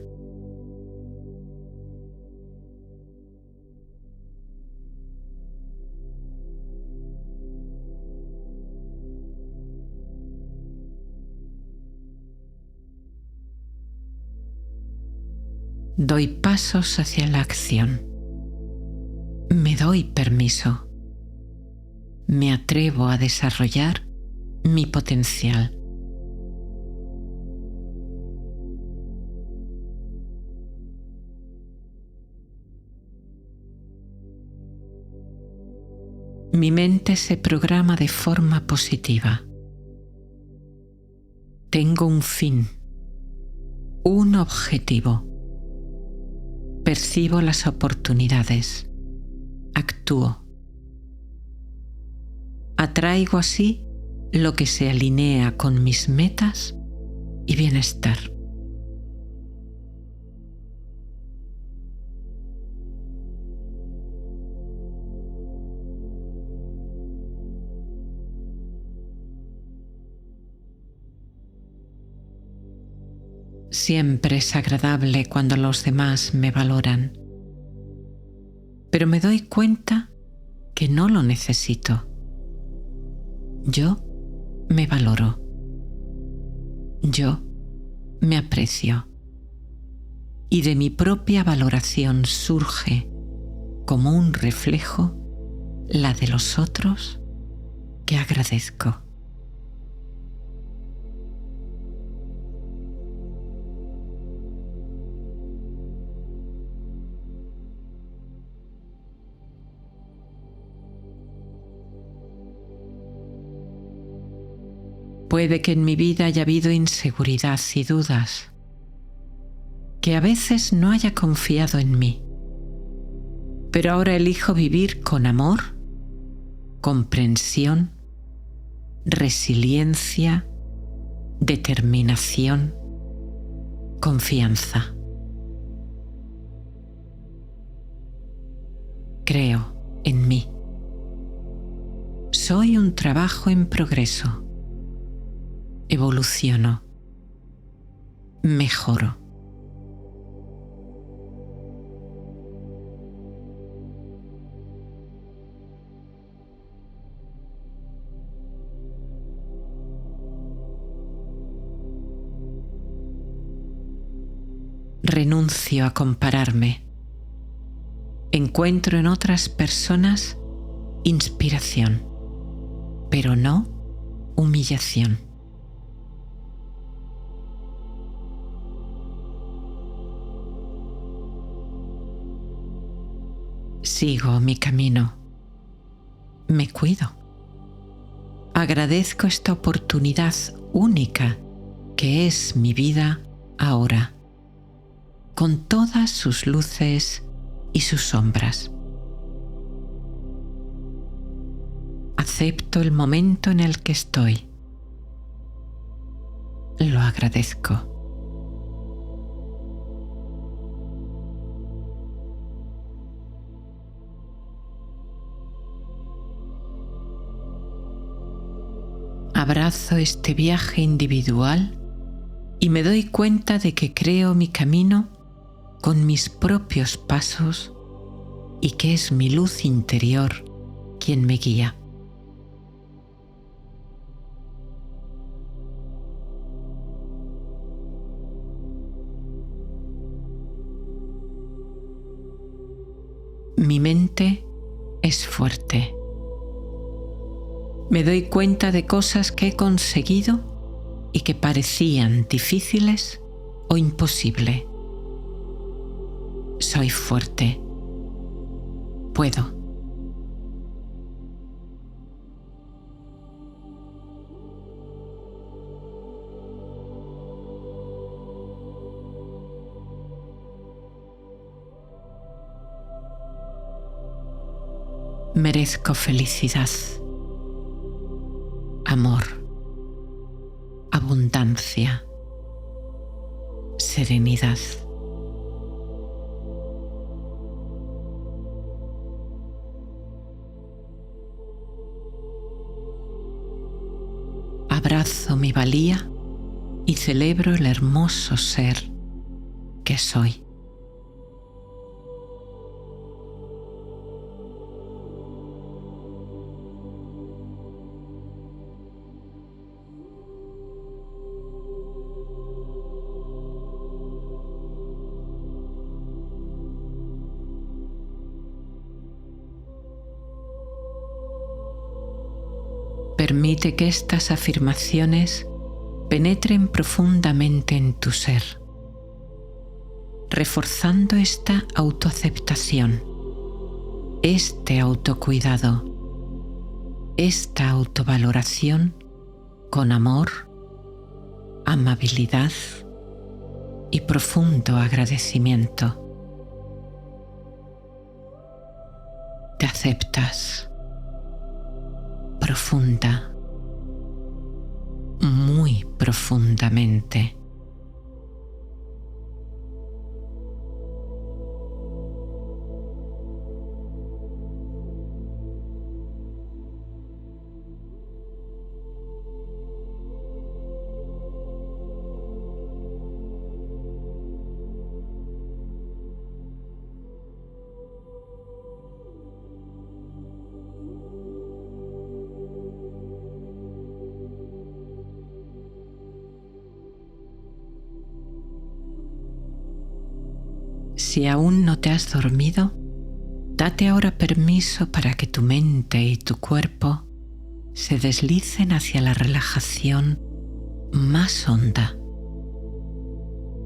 Doy pasos hacia la acción. Me doy permiso. Me atrevo a desarrollar mi potencial. Mi mente se programa de forma positiva. Tengo un fin, un objetivo. Percibo las oportunidades. Actúo. Atraigo así lo que se alinea con mis metas y bienestar. Siempre es agradable cuando los demás me valoran, pero me doy cuenta que no lo necesito. Yo me valoro. Yo me aprecio. Y de mi propia valoración surge, como un reflejo, la de los otros que agradezco. Puede que en mi vida haya habido inseguridad y dudas, que a veces no haya confiado en mí, pero ahora elijo vivir con amor, comprensión, resiliencia, determinación, confianza. Creo en mí. Soy un trabajo en progreso. Evoluciono. Mejoro. Renuncio a compararme. Encuentro en otras personas inspiración, pero no humillación. Sigo mi camino. Me cuido. Agradezco esta oportunidad única que es mi vida ahora, con todas sus luces y sus sombras. Acepto el momento en el que estoy. Lo agradezco. Abrazo este viaje individual y me doy cuenta de que creo mi camino con mis propios pasos y que es mi luz interior quien me guía. Mi mente es fuerte. Me doy cuenta de cosas que he conseguido y que parecían difíciles o imposible. Soy fuerte. Puedo. Merezco felicidad, amor, abundancia, serenidad. Abrazo mi valía y celebro el hermoso ser que soy. Permite que estas afirmaciones penetren profundamente en tu ser, reforzando esta autoaceptación, este autocuidado, esta autovaloración con amor, amabilidad y profundo agradecimiento. Te aceptas profunda, muy profundamente. Si aún no te has dormido, date ahora permiso para que tu mente y tu cuerpo se deslicen hacia la relajación más honda,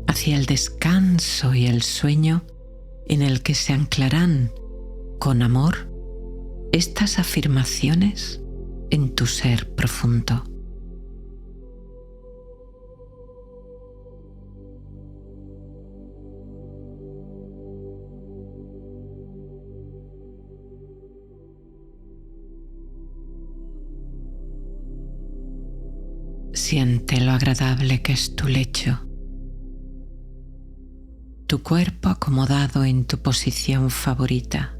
hacia el descanso y el sueño en el que se anclarán con amor estas afirmaciones en tu ser profundo. Siente lo agradable que es tu lecho, tu cuerpo acomodado en tu posición favorita.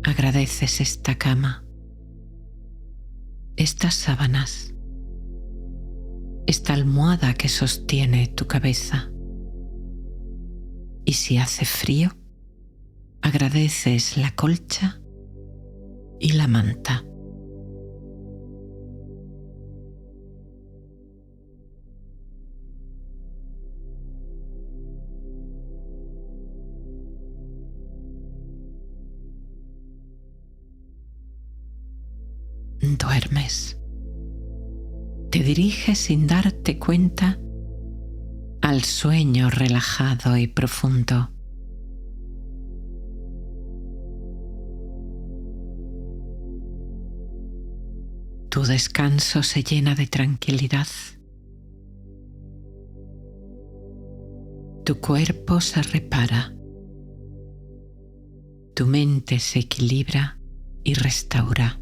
Agradeces esta cama, estas sábanas, esta almohada que sostiene tu cabeza. Y si hace frío, agradeces la colcha y la manta. Duermes. Te diriges sin darte cuenta al sueño relajado y profundo. Tu descanso se llena de tranquilidad. Tu cuerpo se repara. Tu mente se equilibra y restaura.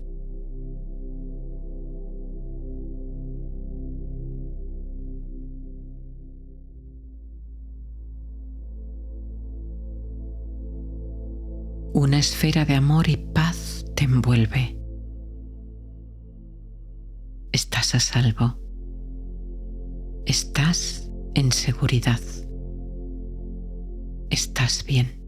Una esfera de amor y paz te envuelve. Estás a salvo. Estás en seguridad. Estás bien.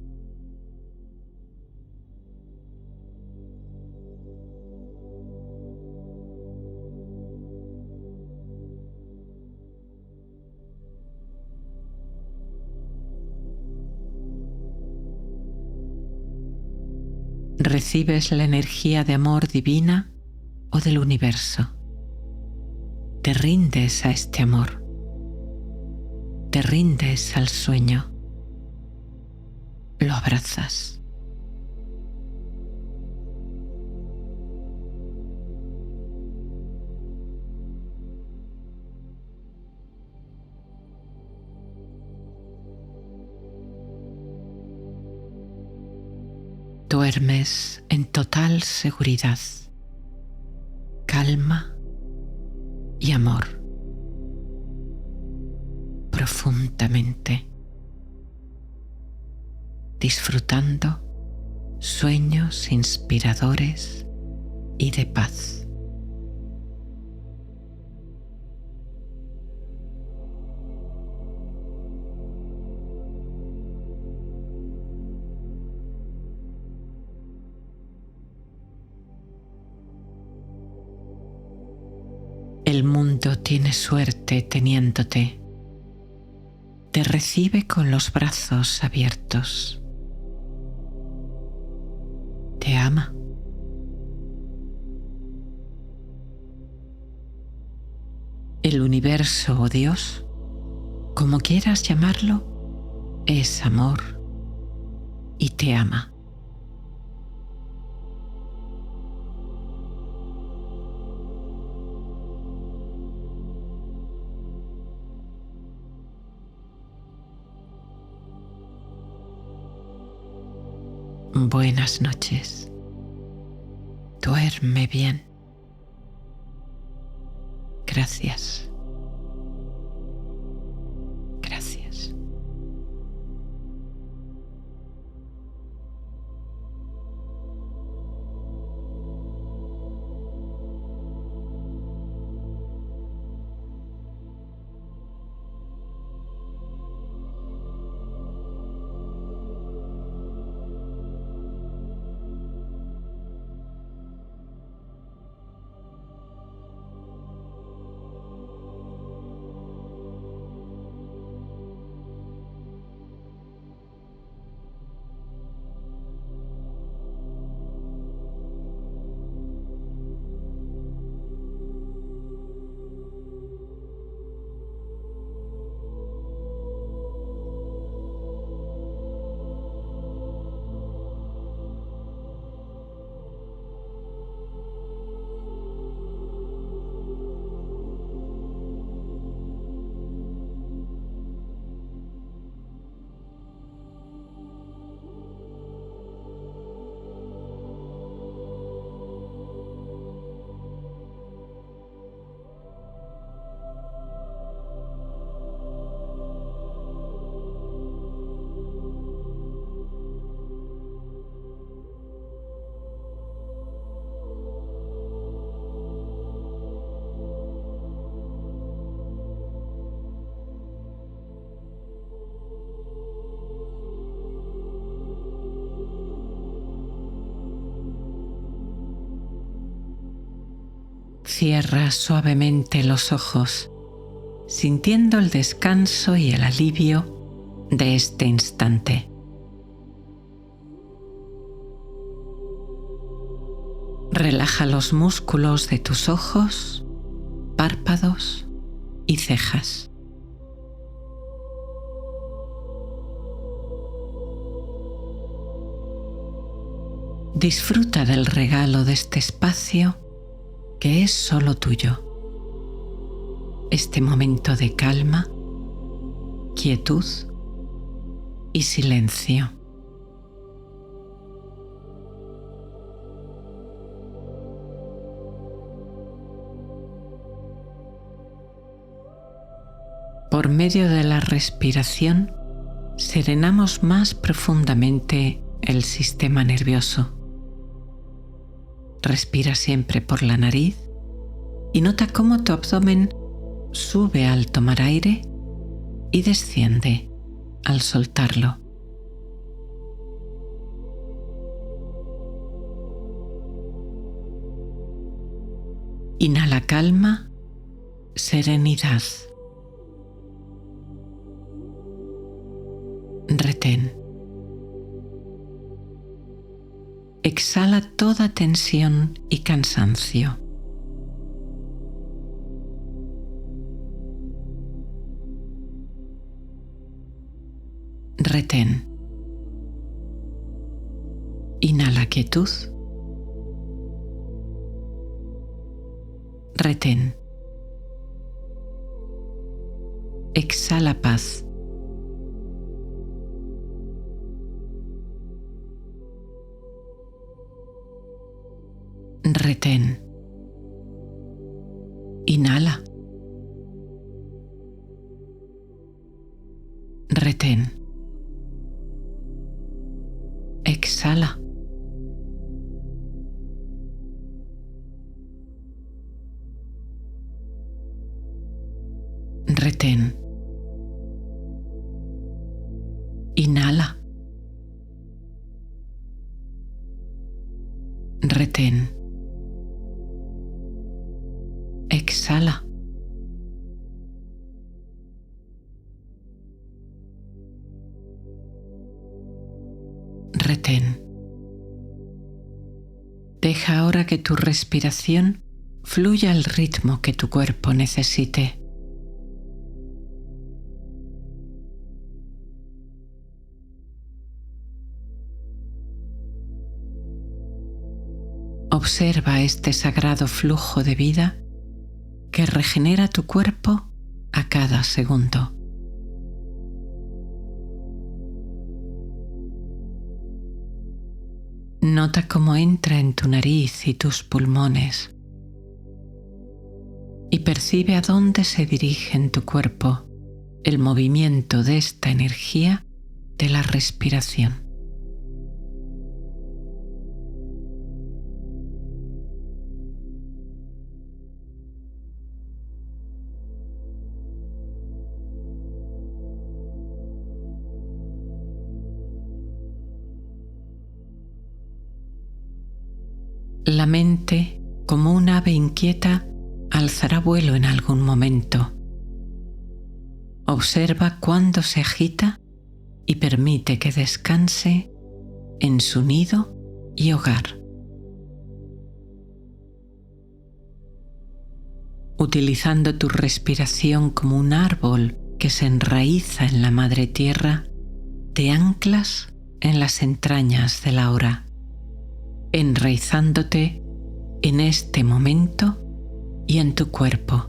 Recibes la energía de amor divina o del universo. Te rindes a este amor. Te rindes al sueño. Lo abrazas. Duermes en total seguridad, calma y amor, profundamente, disfrutando sueños inspiradores y de paz. El mundo tiene suerte teniéndote. Te recibe con los brazos abiertos. Te ama. El universo o Dios, como quieras llamarlo, es amor y te ama. Buenas noches. Duerme bien. Gracias. Gracias. Cierra suavemente los ojos, sintiendo el descanso y el alivio de este instante. Relaja los músculos de tus ojos, párpados y cejas. Disfruta del regalo de este espacio que es solo tuyo. Este momento de calma, quietud y silencio. Por medio de la respiración, serenamos más profundamente el sistema nervioso. Respira siempre por la nariz y nota cómo tu abdomen sube al tomar aire y desciende al soltarlo. Inhala calma, serenidad. Retén. Exhala toda tensión y cansancio. Retén. Inhala quietud. Retén. Exhala paz. Retén. Inhala. Retén. Exhala. Retén. Inhala. Retén. Exhala. Retén. Deja ahora que tu respiración fluya al ritmo que tu cuerpo necesite. Observa este sagrado flujo de vida que regenera tu cuerpo a cada segundo. Nota cómo entra en tu nariz y tus pulmones y percibe a dónde se dirige en tu cuerpo el movimiento de esta energía de la respiración. La mente, como un ave inquieta, alzará vuelo en algún momento. Observa cuándo se agita y permite que descanse en su nido y hogar. Utilizando tu respiración como un árbol que se enraiza en la madre tierra, te anclas en las entrañas de la hora, enraizándote en este momento y en tu cuerpo.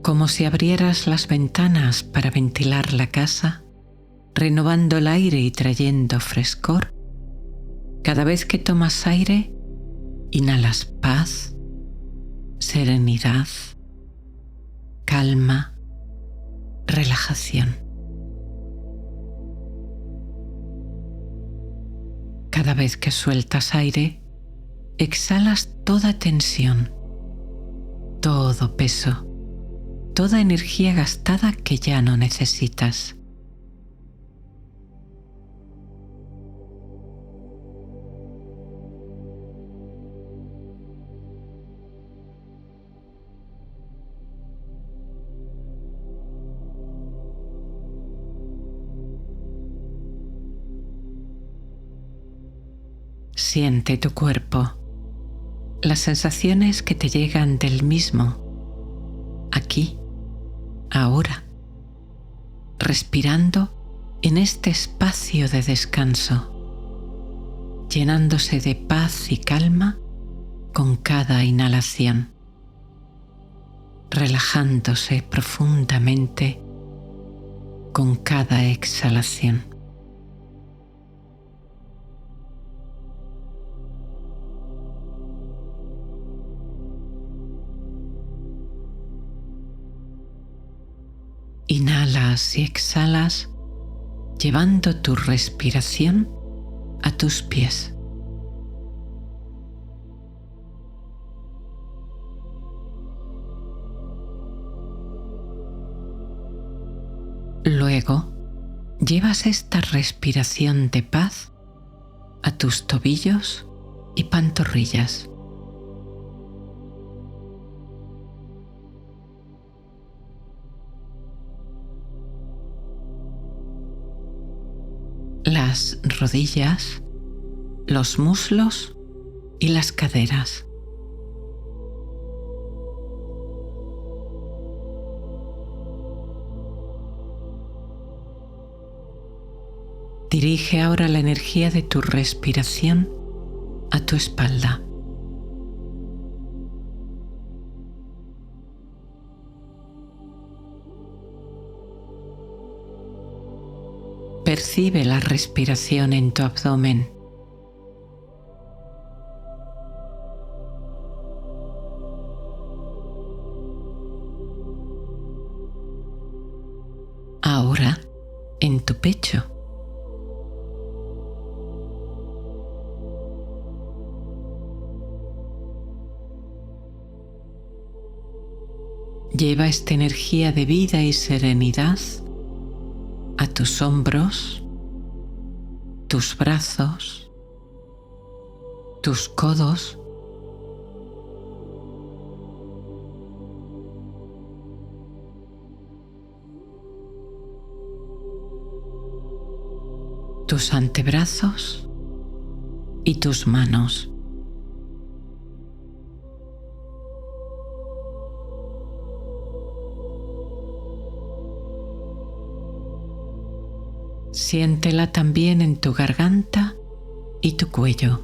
Como si abrieras las ventanas para ventilar la casa, renovando el aire y trayendo frescor. Cada vez que tomas aire, inhalas paz, serenidad, calma, relajación. Cada vez que sueltas aire, exhalas toda tensión todo peso, toda energía gastada que ya no necesitas. Siente tu cuerpo, las sensaciones que te llegan del mismo, aquí, ahora, respirando en este espacio de descanso, llenándose de paz y calma con cada inhalación, relajándose profundamente con cada exhalación. Inhalas y exhalas, llevando tu respiración a tus pies. Luego, llevas esta respiración de paz a tus tobillos y pantorrillas. Las rodillas, los muslos y las caderas. Dirige ahora la energía de tu respiración a tu espalda. Percibe la respiración en tu abdomen. Ahora en tu pecho. Lleva esta energía de vida y serenidad a tus hombros, tus brazos, tus codos, tus antebrazos y tus manos. Siéntela también en tu garganta y tu cuello.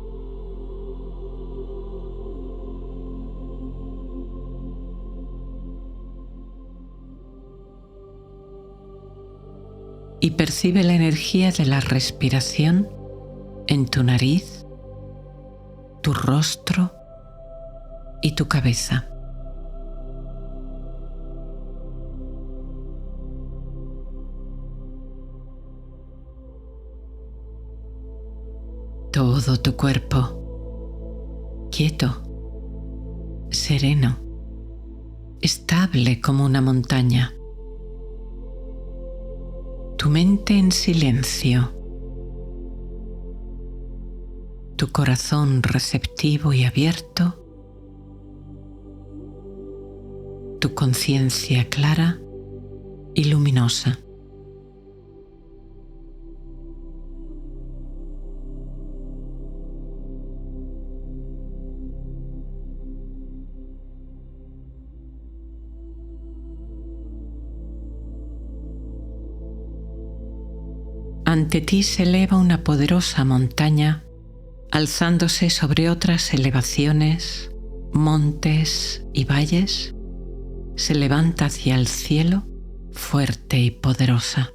Y percibe la energía de la respiración en tu nariz, tu rostro y tu cabeza. Todo tu cuerpo, quieto, sereno, estable como una montaña. Tu mente en silencio, tu corazón receptivo y abierto, tu conciencia clara y luminosa. Ante ti se eleva una poderosa montaña, alzándose sobre otras elevaciones, montes y valles, se levanta hacia el cielo fuerte y poderosa.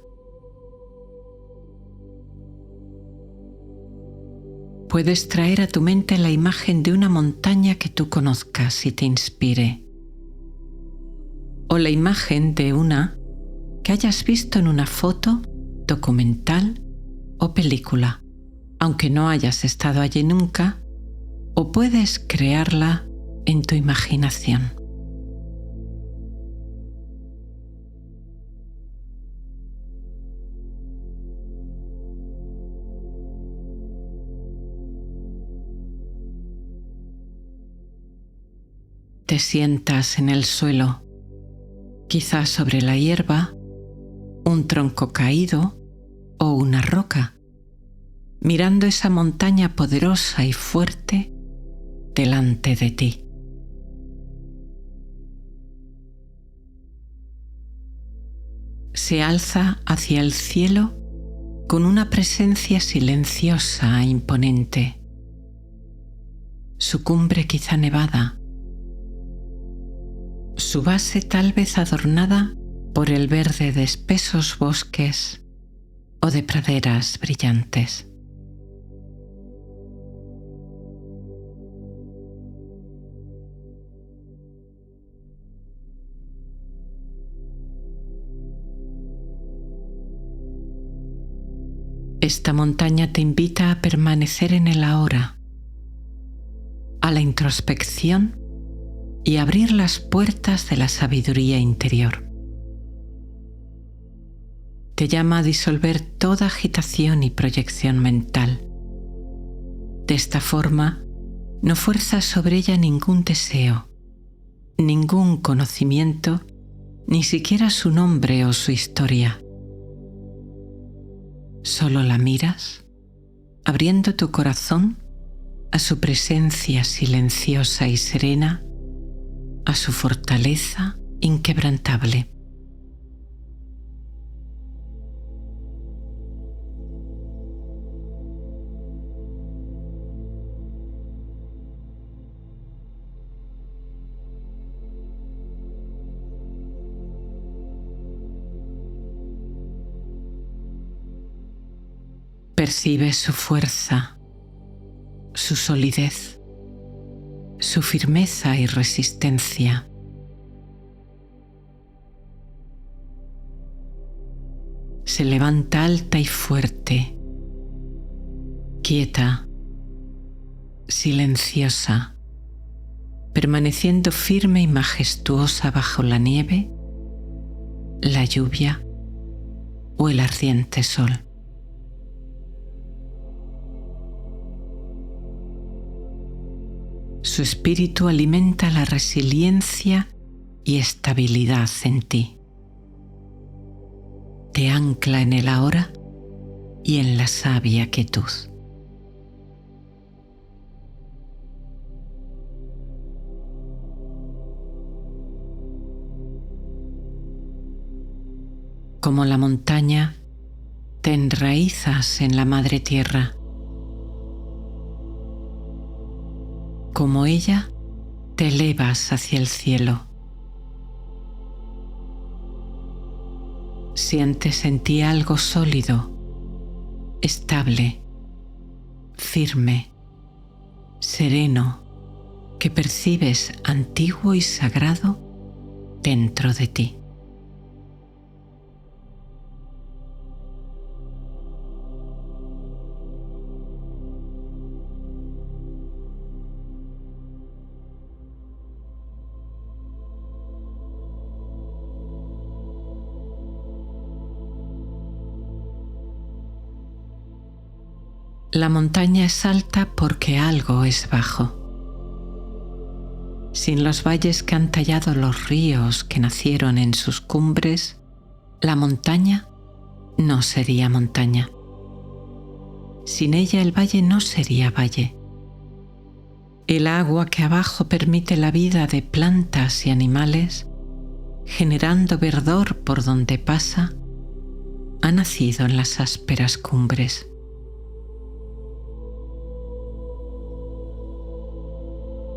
Puedes traer a tu mente la imagen de una montaña que tú conozcas y te inspire, o la imagen de una que hayas visto en una foto, documental o película, aunque no hayas estado allí nunca, o puedes crearla en tu imaginación. Te sientas en el suelo, quizás sobre la hierba, un tronco caído o una roca, mirando esa montaña poderosa y fuerte delante de ti. Se alza hacia el cielo con una presencia silenciosa e imponente. Su cumbre quizá nevada, su base tal vez adornada por el verde de espesos bosques o de praderas brillantes. Esta montaña te invita a permanecer en el ahora, a la introspección y abrir las puertas de la sabiduría interior. Te llama a disolver toda agitación y proyección mental. De esta forma, no fuerzas sobre ella ningún deseo, ningún conocimiento, ni siquiera su nombre o su historia. Solo la miras, abriendo tu corazón a su presencia silenciosa y serena, a su fortaleza inquebrantable. Percibes su fuerza, su solidez, su firmeza y resistencia. Se levanta alta y fuerte, quieta, silenciosa, permaneciendo firme y majestuosa bajo la nieve, la lluvia o el ardiente sol. Su espíritu alimenta la resiliencia y estabilidad en ti. Te ancla en el ahora y en la sabia quietud. Como la montaña, te enraizas en la madre tierra. Como ella, te elevas hacia el cielo. Sientes en ti algo sólido, estable, firme, sereno, que percibes antiguo y sagrado dentro de ti. La montaña es alta porque algo es bajo. Sin los valles que han tallado los ríos que nacieron en sus cumbres, la montaña no sería montaña. Sin ella el valle no sería valle. El agua que abajo permite la vida de plantas y animales, generando verdor por donde pasa, ha nacido en las ásperas cumbres.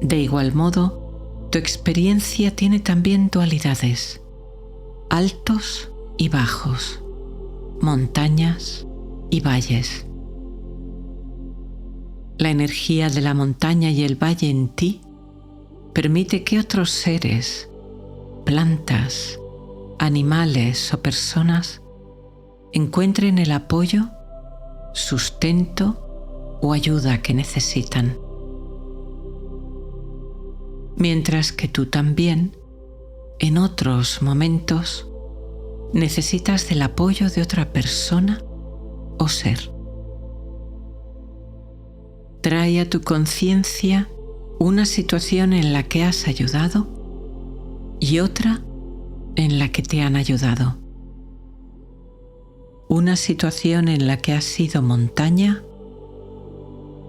De igual modo, tu experiencia tiene también dualidades, altos y bajos, montañas y valles. La energía de la montaña y el valle en ti permite que otros seres, plantas, animales o personas encuentren el apoyo, sustento o ayuda que necesitan. Mientras que tú también, en otros momentos, necesitas del apoyo de otra persona o ser. Trae a tu conciencia Una situación en la que has ayudado y otra en la que te han ayudado. Una situación en la que has sido montaña,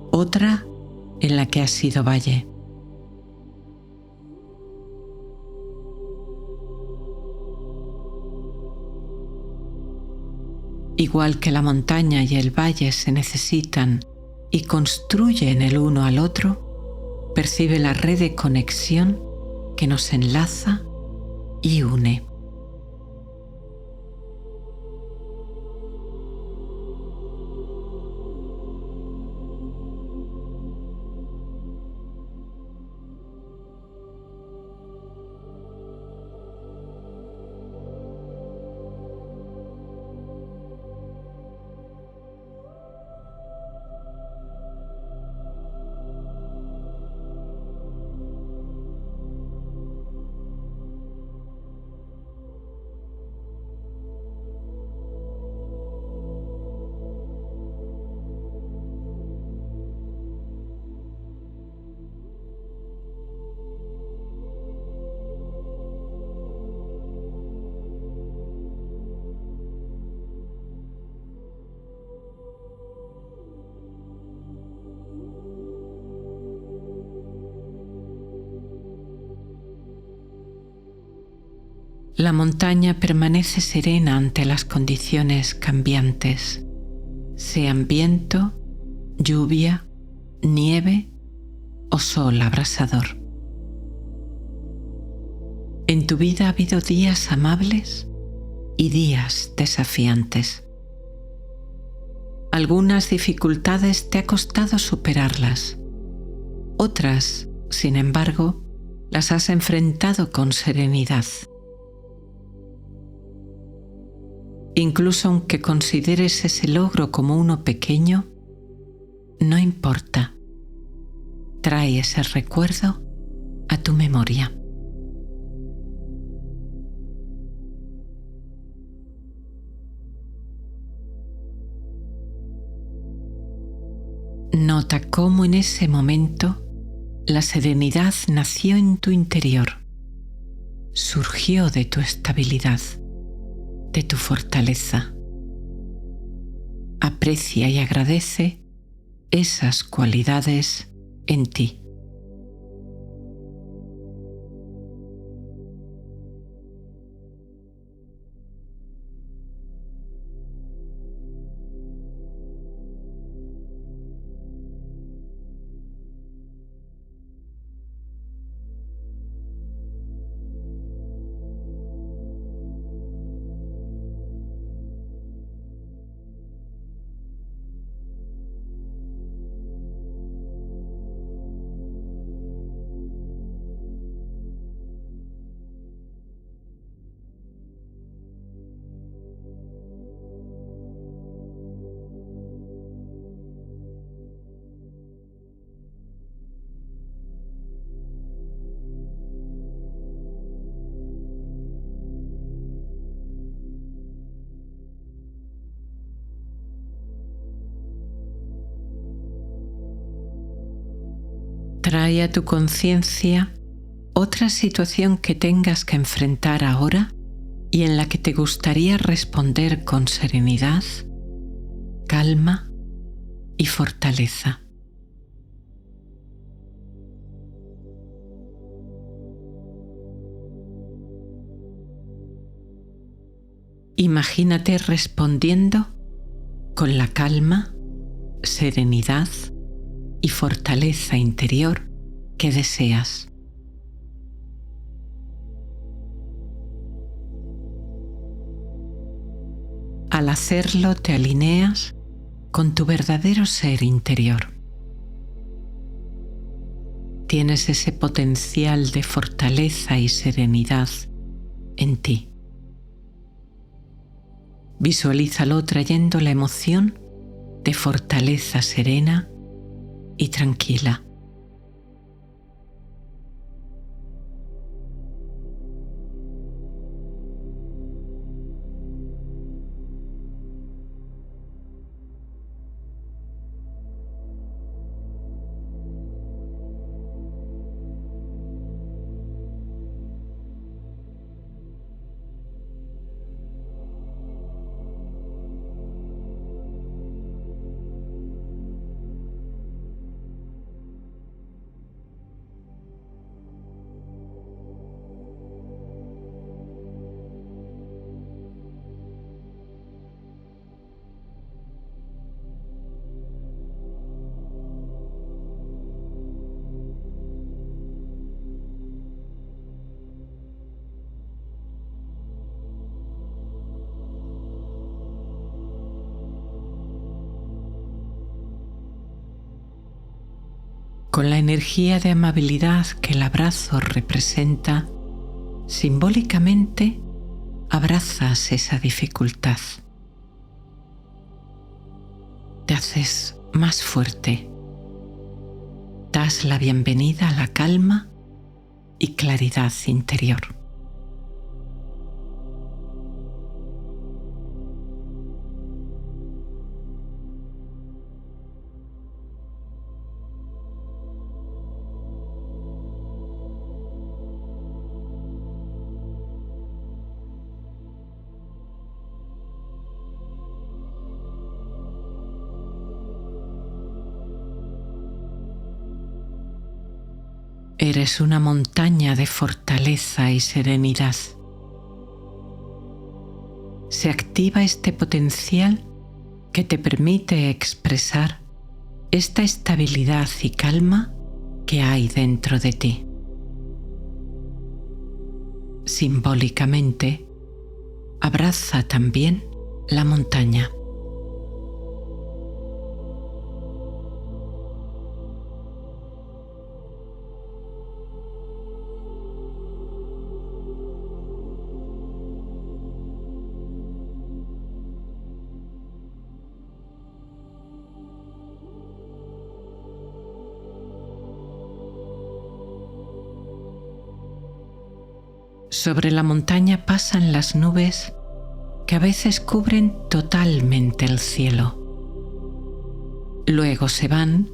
otra en la que has sido valle. Igual que la montaña y el valle se necesitan y construyen el uno al otro, percibe la red de conexión que nos enlaza y une. La montaña permanece serena ante las condiciones cambiantes, sean viento, lluvia, nieve o sol abrasador. En tu vida ha habido días amables y días desafiantes. Algunas dificultades te ha costado superarlas. Otras, sin embargo, las has enfrentado con serenidad. Incluso aunque consideres ese logro como uno pequeño, no importa. Trae ese recuerdo a tu memoria. Nota cómo en ese momento la serenidad nació en tu interior, surgió de tu estabilidad, de tu fortaleza. Aprecia y agradece esas cualidades en ti. Trae a tu conciencia otra situación que tengas que enfrentar ahora y en la que te gustaría responder con serenidad, calma y fortaleza. Imagínate respondiendo con la calma, serenidad y fortaleza interior que deseas. Al hacerlo te alineas con tu verdadero ser interior. Tienes ese potencial de fortaleza y serenidad en ti. Visualízalo trayendo la emoción de fortaleza serena y tranquila. Con la energía de amabilidad que el abrazo representa, simbólicamente abrazas esa dificultad. Te haces más fuerte. Das la bienvenida a la calma y claridad interior. Eres una montaña de fortaleza y serenidad. Se activa este potencial que te permite expresar esta estabilidad y calma que hay dentro de ti. Simbólicamente, abraza también la montaña. Sobre la montaña pasan las nubes que a veces cubren totalmente el cielo. Luego se van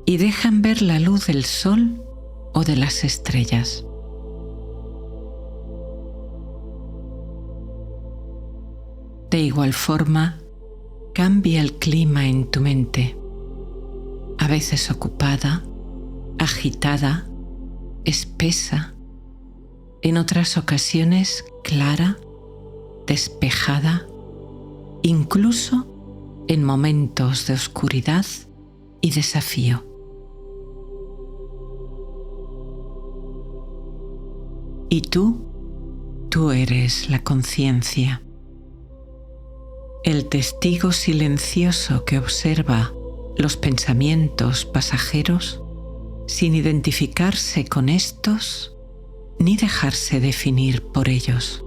y dejan ver la luz del sol o de las estrellas. De igual forma, cambia el clima en tu mente, a veces ocupada, agitada, espesa, en otras ocasiones clara, despejada, incluso en momentos de oscuridad y desafío. Y tú eres la conciencia, el testigo silencioso que observa los pensamientos pasajeros sin identificarse con estos ni dejarse definir por ellos.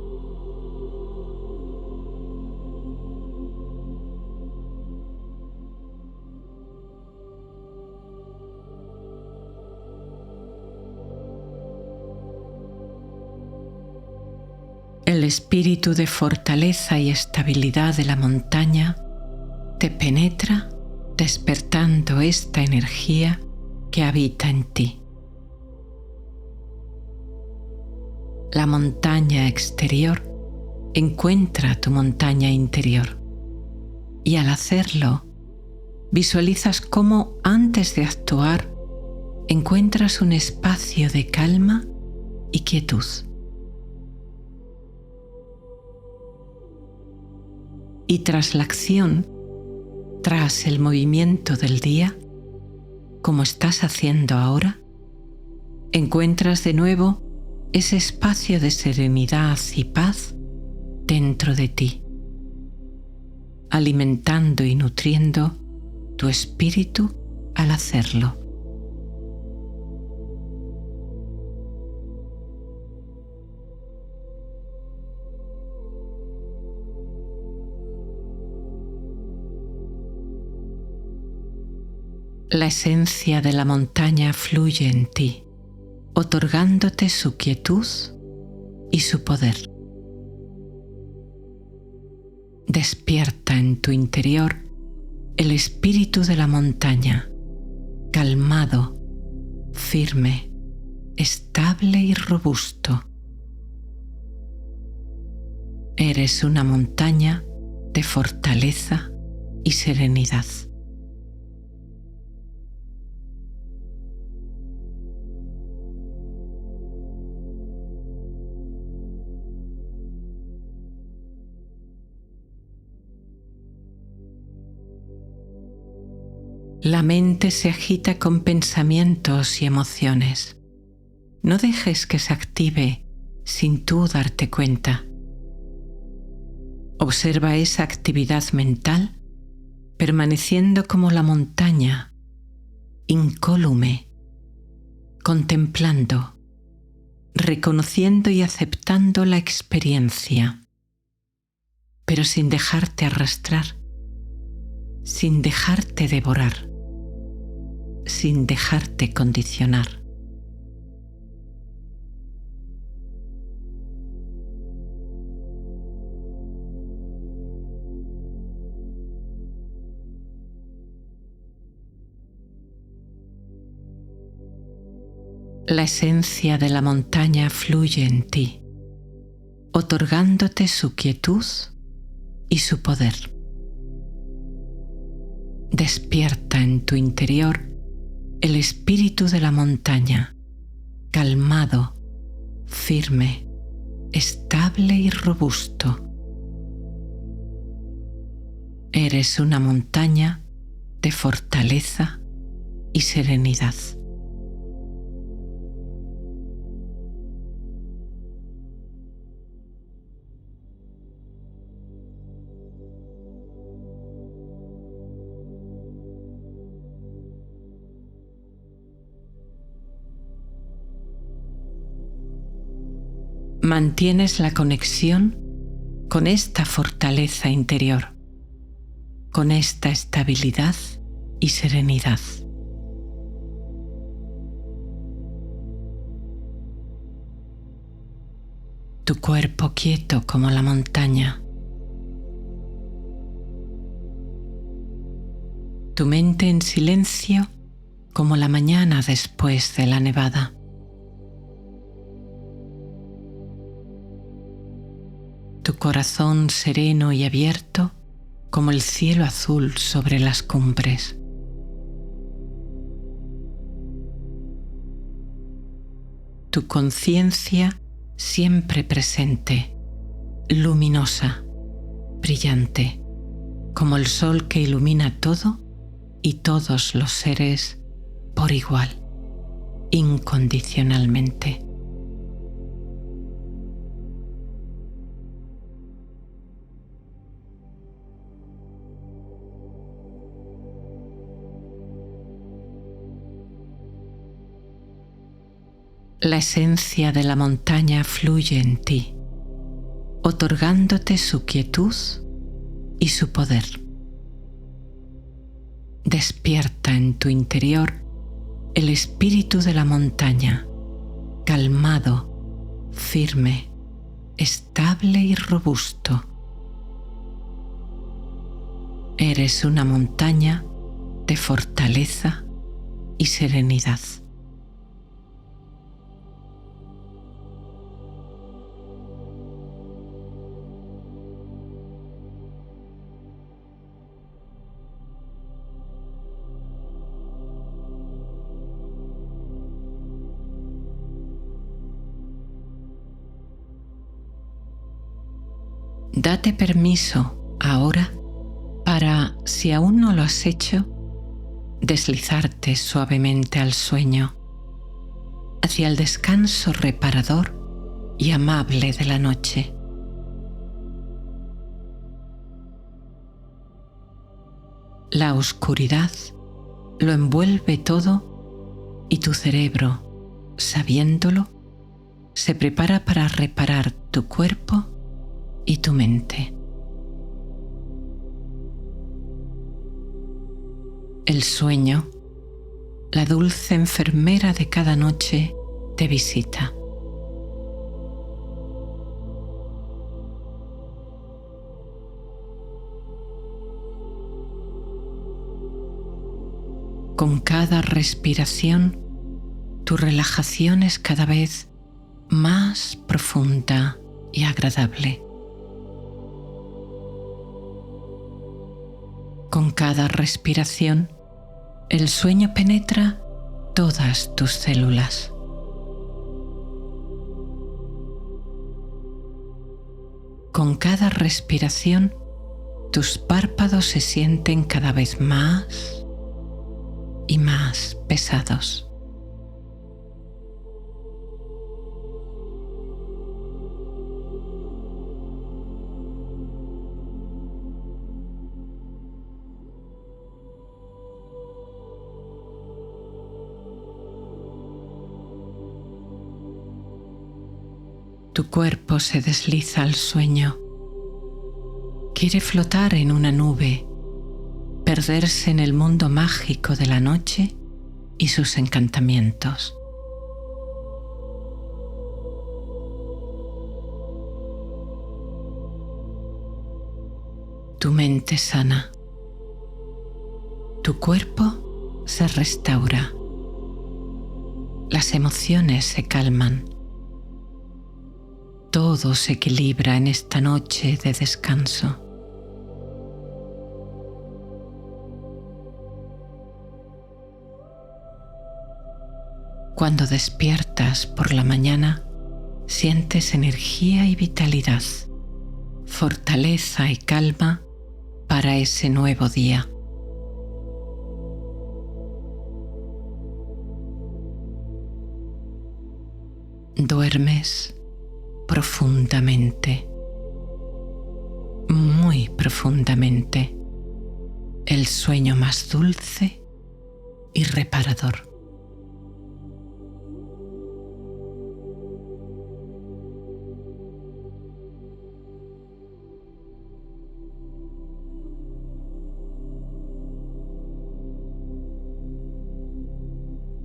El espíritu de fortaleza y estabilidad de la montaña te penetra despertando esta energía que habita en ti. La montaña exterior encuentra tu montaña interior y al hacerlo visualizas cómo antes de actuar encuentras un espacio de calma y quietud. Y tras la acción, tras el movimiento del día, como estás haciendo ahora, encuentras de nuevo ese espacio de serenidad y paz dentro de ti, alimentando y nutriendo tu espíritu al hacerlo. La esencia de la montaña fluye en ti, otorgándote su quietud y su poder. Despierta en tu interior el espíritu de la montaña, calmado, firme, estable y robusto. Eres una montaña de fortaleza y serenidad. La mente se agita con pensamientos y emociones. No dejes que se active sin tú darte cuenta. Observa esa actividad mental permaneciendo como la montaña, incólume, contemplando, reconociendo y aceptando la experiencia, pero sin dejarte arrastrar, sin dejarte devorar, sin dejarte condicionar. La esencia de la montaña fluye en ti, otorgándote su quietud y su poder. Despierta en tu interior el espíritu de la montaña, calmado, firme, estable y robusto. Eres una montaña de fortaleza y serenidad. Mantienes la conexión con esta fortaleza interior, con esta estabilidad y serenidad. Tu cuerpo quieto como la montaña. Tu mente en silencio como la mañana después de la nevada. Tu corazón sereno y abierto como el cielo azul sobre las cumbres. Tu conciencia siempre presente, luminosa, brillante, como el sol que ilumina todo y todos los seres por igual, incondicionalmente. La esencia de la montaña fluye en ti, otorgándote su quietud y su poder. Despierta en tu interior el espíritu de la montaña, calmado, firme, estable y robusto. Eres una montaña de fortaleza y serenidad. Date permiso ahora para, si aún no lo has hecho, deslizarte suavemente al sueño, hacia el descanso reparador y amable de la noche. La oscuridad lo envuelve todo y tu cerebro, sabiéndolo, se prepara para reparar tu cuerpo y tu mente. El sueño, la dulce enfermera de cada noche, te visita. Con cada respiración, tu relajación es cada vez más profunda y agradable. Con cada respiración, el sueño penetra todas tus células. Con cada respiración, tus párpados se sienten cada vez más y más pesados. Tu cuerpo se desliza al sueño. Quiere flotar en una nube, perderse en el mundo mágico de la noche y sus encantamientos. Tu mente sana. Tu cuerpo se restaura. Las emociones se calman. Todo se equilibra en esta noche de descanso. Cuando despiertas por la mañana, sientes energía y vitalidad, fortaleza y calma para ese nuevo día. Duermes profundamente, muy profundamente, el sueño más dulce y reparador.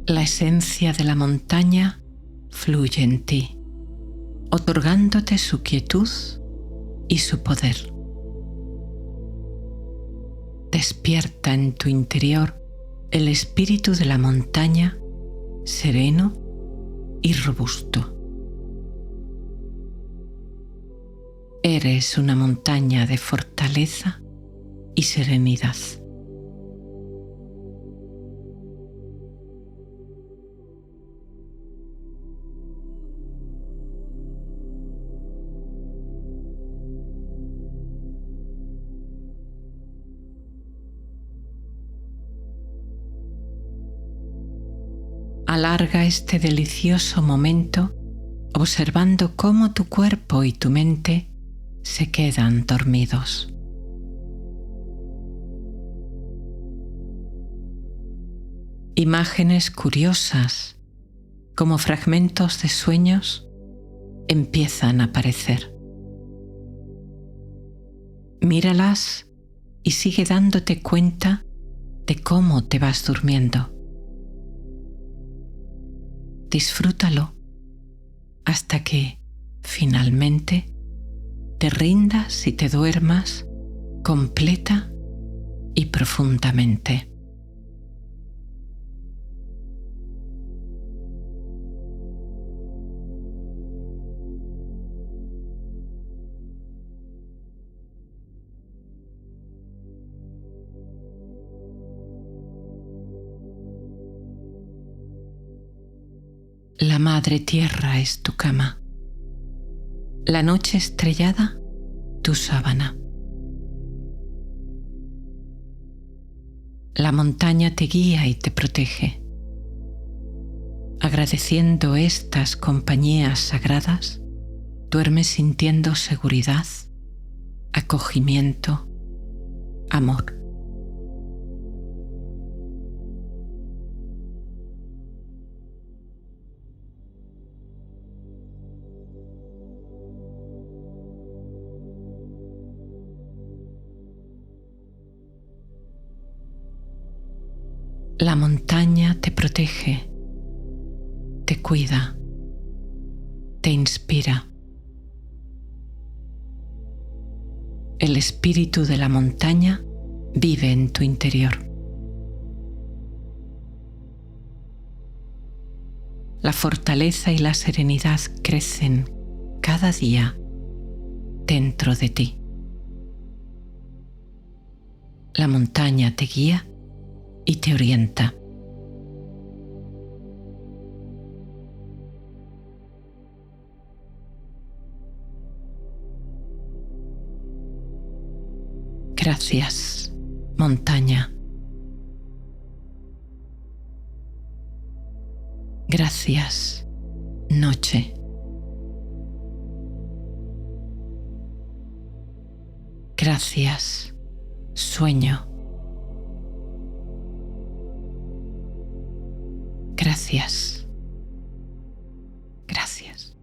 La esencia de la montaña fluye en ti, otorgándote su quietud y su poder. Despierta en tu interior el espíritu de la montaña, sereno y robusto. Eres una montaña de fortaleza y serenidad. Alarga este delicioso momento observando cómo tu cuerpo y tu mente se quedan dormidos. Imágenes curiosas, como fragmentos de sueños, empiezan a aparecer. Míralas y sigue dándote cuenta de cómo te vas durmiendo. Disfrútalo hasta que, finalmente, te rindas y te duermas completa y profundamente. La Madre Tierra es tu cama. La noche estrellada, tu sábana. La montaña te guía y te protege. Agradeciendo estas compañías sagradas, duermes sintiendo seguridad, acogimiento, amor. La montaña te protege, te cuida, te inspira. El espíritu de la montaña vive en tu interior. La fortaleza y la serenidad crecen cada día dentro de ti. La montaña te guía y te orienta. Gracias, montaña. Gracias, noche. Gracias, sueño. Gracias. Gracias.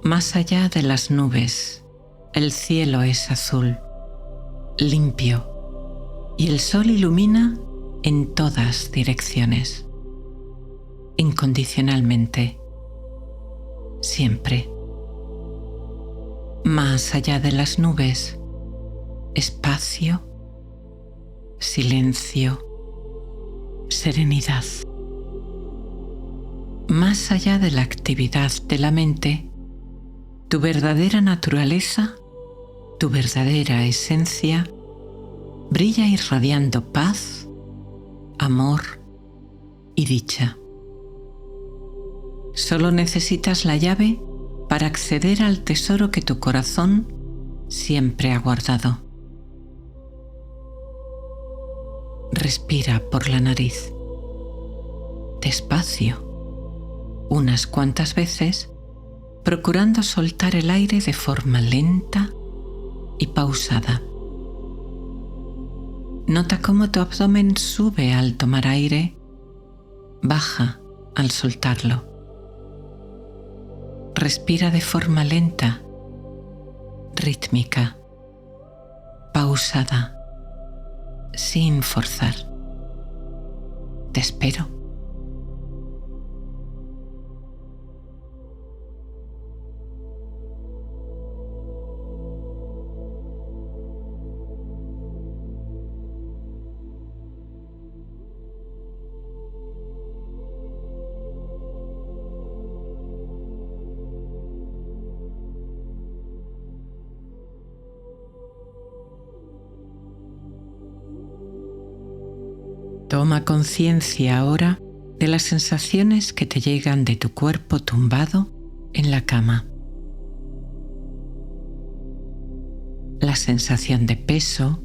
Más allá de las nubes, el cielo es azul, limpio, y el sol ilumina en todas direcciones, incondicionalmente, siempre. Más allá de las nubes, espacio, silencio, serenidad. Más allá de la actividad de la mente, tu verdadera naturaleza, tu verdadera esencia, brilla irradiando paz, amor y dicha. Solo necesitas la llave para acceder al tesoro que tu corazón siempre ha guardado. Respira por la nariz, despacio, unas cuantas veces, procurando soltar el aire de forma lenta y pausada. Nota cómo tu abdomen sube al tomar aire, baja al soltarlo. Respira de forma lenta, rítmica, pausada, sin forzar. Te espero. Toma conciencia ahora de las sensaciones que te llegan de tu cuerpo tumbado en la cama. La sensación de peso,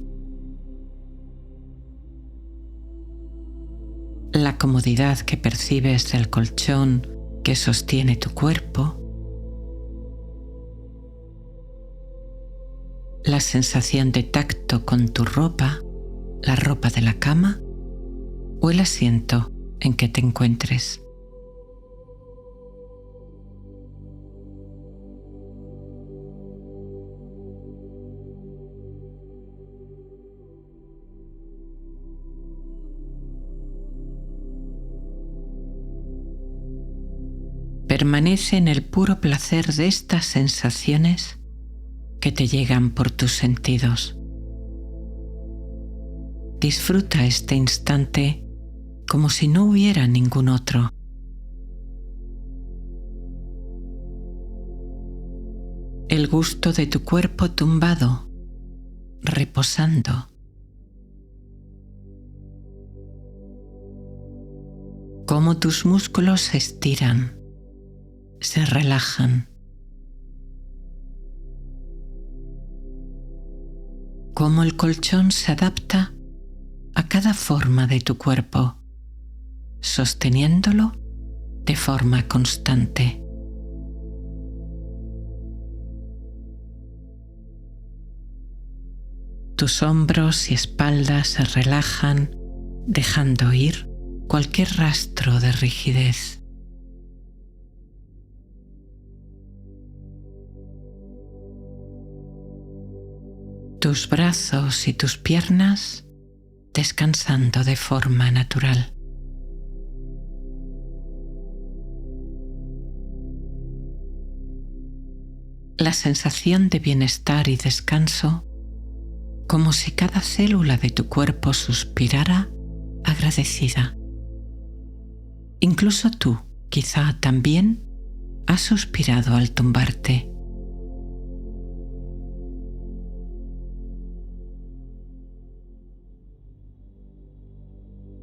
la comodidad que percibes del colchón que sostiene tu cuerpo, la sensación de tacto con tu ropa, la ropa de la cama o el asiento en que te encuentres. Permanece en el puro placer de estas sensaciones que te llegan por tus sentidos. Disfruta este instante como si no hubiera ningún otro. El gusto de tu cuerpo tumbado, reposando. Cómo tus músculos se estiran, se relajan. Cómo el colchón se adapta a cada forma de tu cuerpo, sosteniéndolo de forma constante. Tus hombros y espalda se relajan, dejando ir cualquier rastro de rigidez. Tus brazos y tus piernas descansando de forma natural. La sensación de bienestar y descanso, como si cada célula de tu cuerpo suspirara agradecida. Incluso tú, quizá también, has suspirado al tumbarte.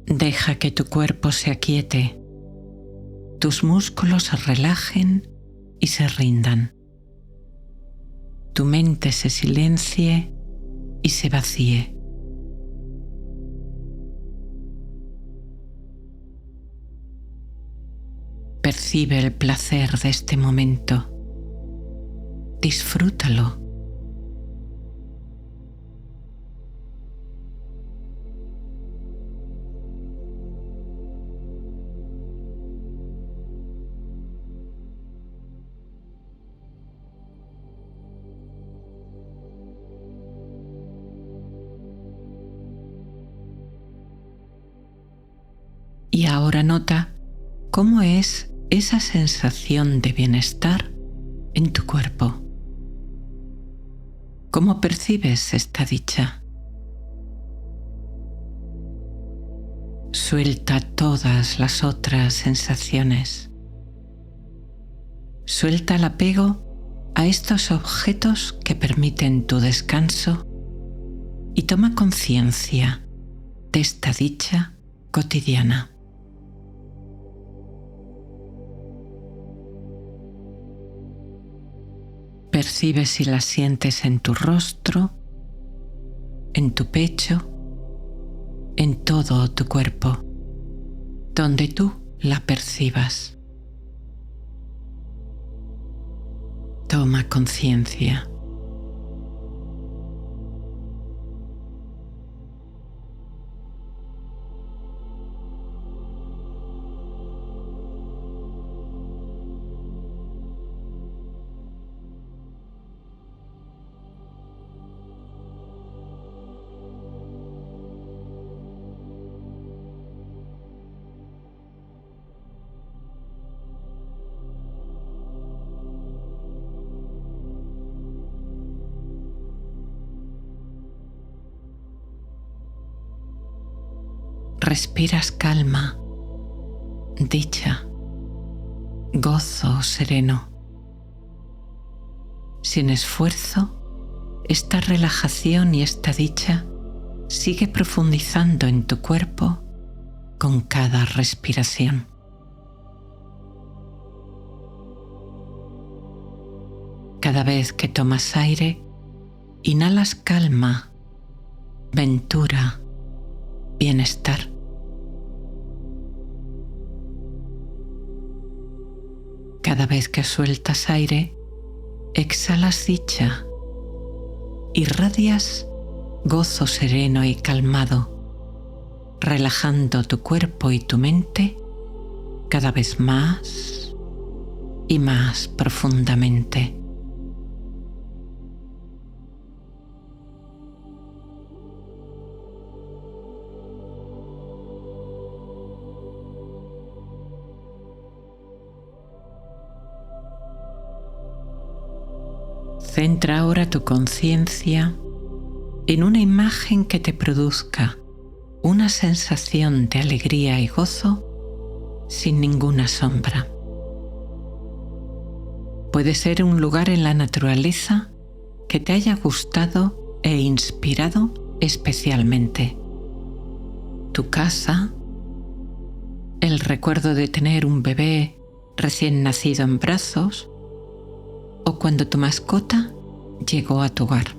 Deja que tu cuerpo se aquiete, tus músculos se relajen y se rindan. Tu mente se silencie y se vacíe. Percibe el placer de este momento. Disfrútalo. Y ahora nota cómo es esa sensación de bienestar en tu cuerpo. ¿Cómo percibes esta dicha? Suelta todas las otras sensaciones. Suelta el apego a estos objetos que permiten tu descanso y toma conciencia de esta dicha cotidiana. Percibe si la sientes en tu rostro, en tu pecho, en todo tu cuerpo, donde tú la percibas. Toma conciencia. Respiras calma, dicha, gozo sereno. Sin esfuerzo, esta relajación y esta dicha sigue profundizando en tu cuerpo con cada respiración. Cada vez que tomas aire, inhalas calma, ventura, bienestar. Cada vez que sueltas aire, exhalas dicha, irradias gozo sereno y calmado, relajando tu cuerpo y tu mente cada vez más y más profundamente. Centra ahora tu conciencia en una imagen que te produzca una sensación de alegría y gozo sin ninguna sombra. Puede ser un lugar en la naturaleza que te haya gustado e inspirado especialmente. Tu casa, el recuerdo de tener un bebé recién nacido en brazos, o cuando tu mascota llegó a tu hogar.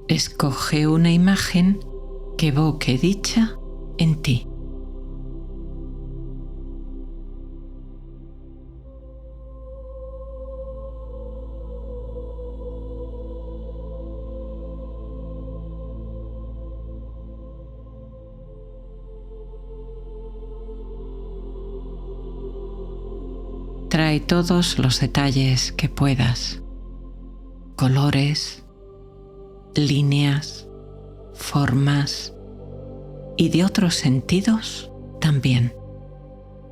Escoge una imagen que evoque dicha en ti. Trae todos los detalles que puedas, colores, líneas, formas y de otros sentidos también,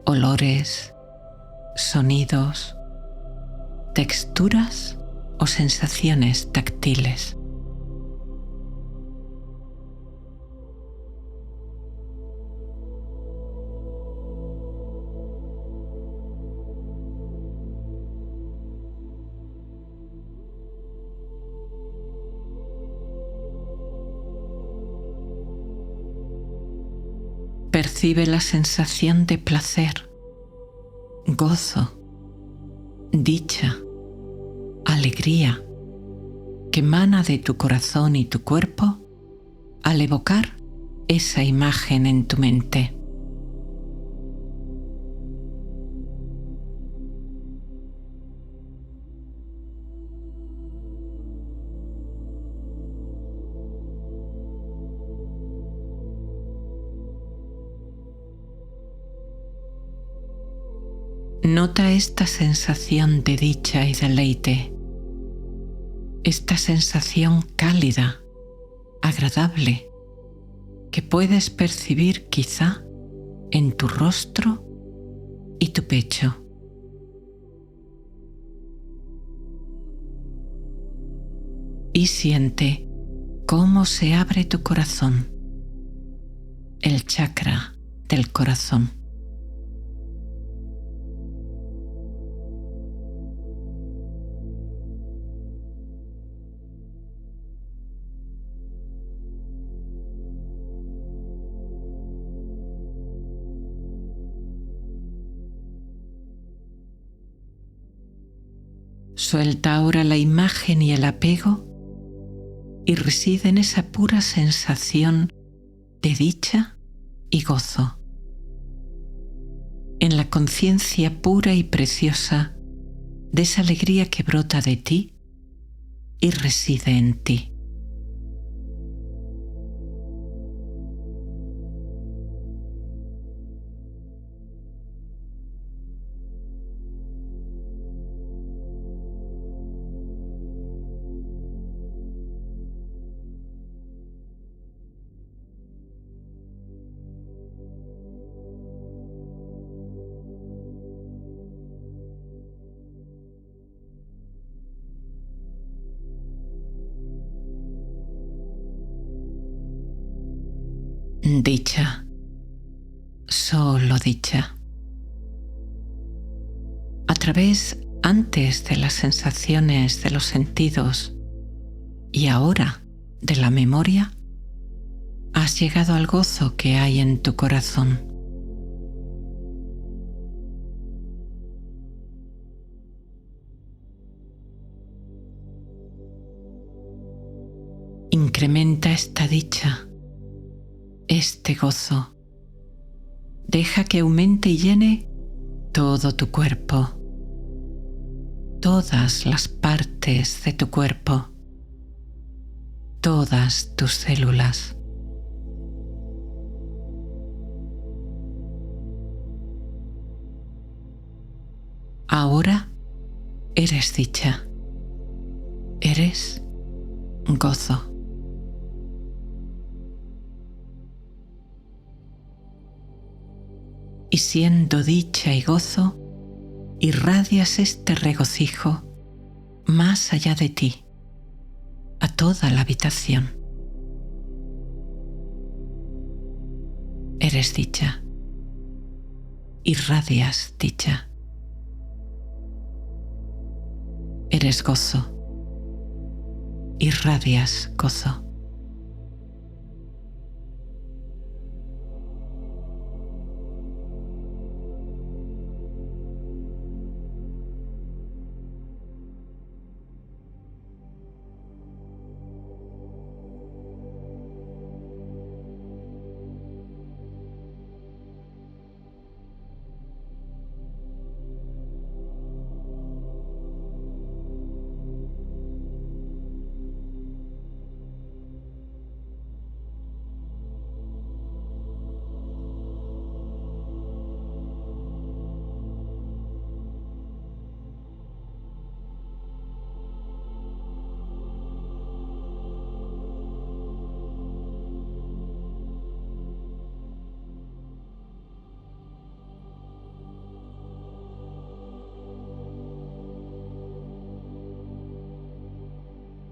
olores, sonidos, texturas o sensaciones táctiles. Percibe la sensación de placer, gozo, dicha, alegría que emana de tu corazón y tu cuerpo al evocar esa imagen en tu mente. Nota esta sensación de dicha y deleite, esta sensación cálida, agradable, que puedes percibir quizá en tu rostro y tu pecho. Y siente cómo se abre tu corazón, el chakra del corazón. Suelta ahora la imagen y el apego y reside en esa pura sensación de dicha y gozo, en la conciencia pura y preciosa de esa alegría que brota de ti y reside en ti. Dicha, solo dicha. A través antes de las sensaciones de los sentidos y ahora de la memoria, has llegado al gozo que hay en tu corazón. Incrementa esta dicha, este gozo. Deja que aumente y llene todo tu cuerpo, todas las partes de tu cuerpo, todas tus células. Ahora eres dicha, eres gozo. Y siendo dicha y gozo, irradias este regocijo más allá de ti, a toda la habitación. Eres dicha, irradias dicha. Eres gozo, irradias gozo.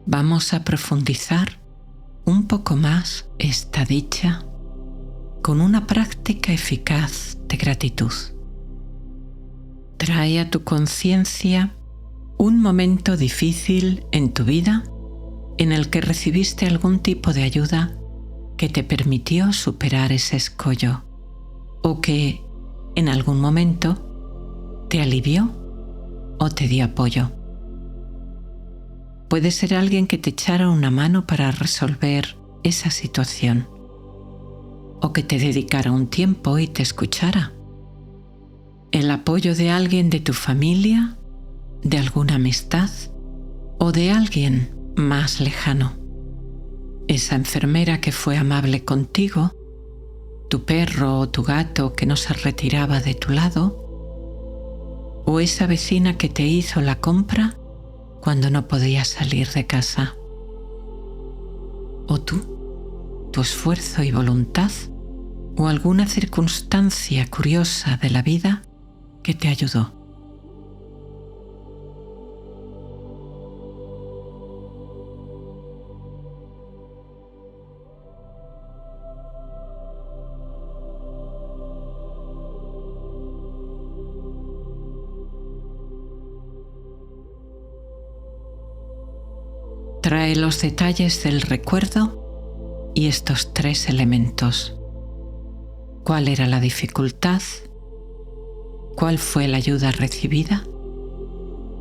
Vamos a profundizar un poco más esta dicha con una práctica eficaz de gratitud. Trae a tu conciencia un momento difícil en tu vida en el que recibiste algún tipo de ayuda que te permitió superar ese escollo o que en algún momento te alivió o te dio apoyo. Puede ser alguien que te echara una mano para resolver esa situación o que te dedicara un tiempo y te escuchara. El apoyo de alguien de tu familia, de alguna amistad o de alguien más lejano. Esa enfermera que fue amable contigo, tu perro o tu gato que no se retiraba de tu lado, o esa vecina que te hizo la compra cuando no podías salir de casa. O tú, tu esfuerzo y voluntad o alguna circunstancia curiosa de la vida que te ayudó. Trae los detalles del recuerdo y estos 3 elementos. ¿Cuál era la dificultad? ¿Cuál fue la ayuda recibida?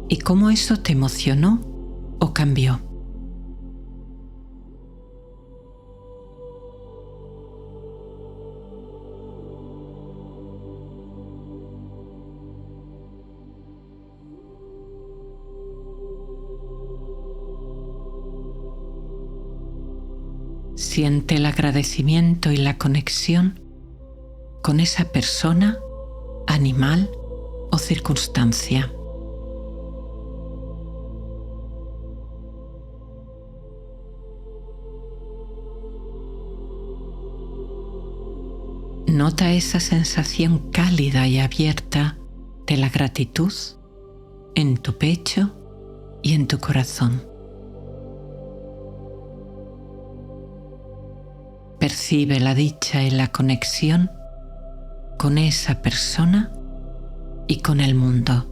¿Y cómo eso te emocionó o cambió? Siente el agradecimiento y la conexión con esa persona, animal o circunstancia. Nota esa sensación cálida y abierta de la gratitud en tu pecho y en tu corazón. Percibe la dicha y la conexión con esa persona y con el mundo.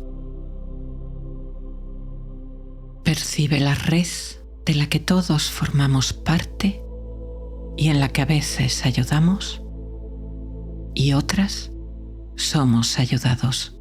Percibe la red de la que todos formamos parte y en la que a veces ayudamos y otras somos ayudados.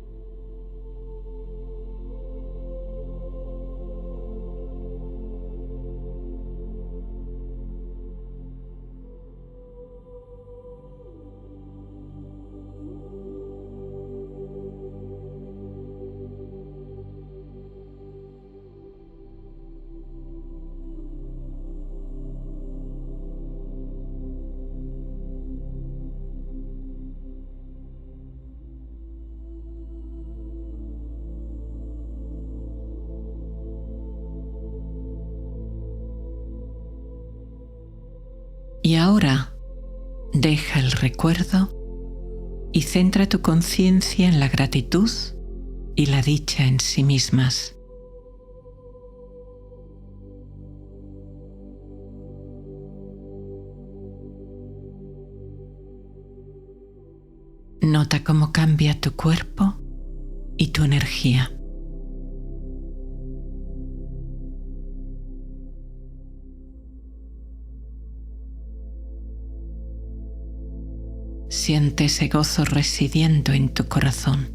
Y ahora deja el recuerdo y centra tu conciencia en la gratitud y la dicha en sí mismas. Nota cómo cambia tu cuerpo y tu energía. Siente ese gozo residiendo en tu corazón.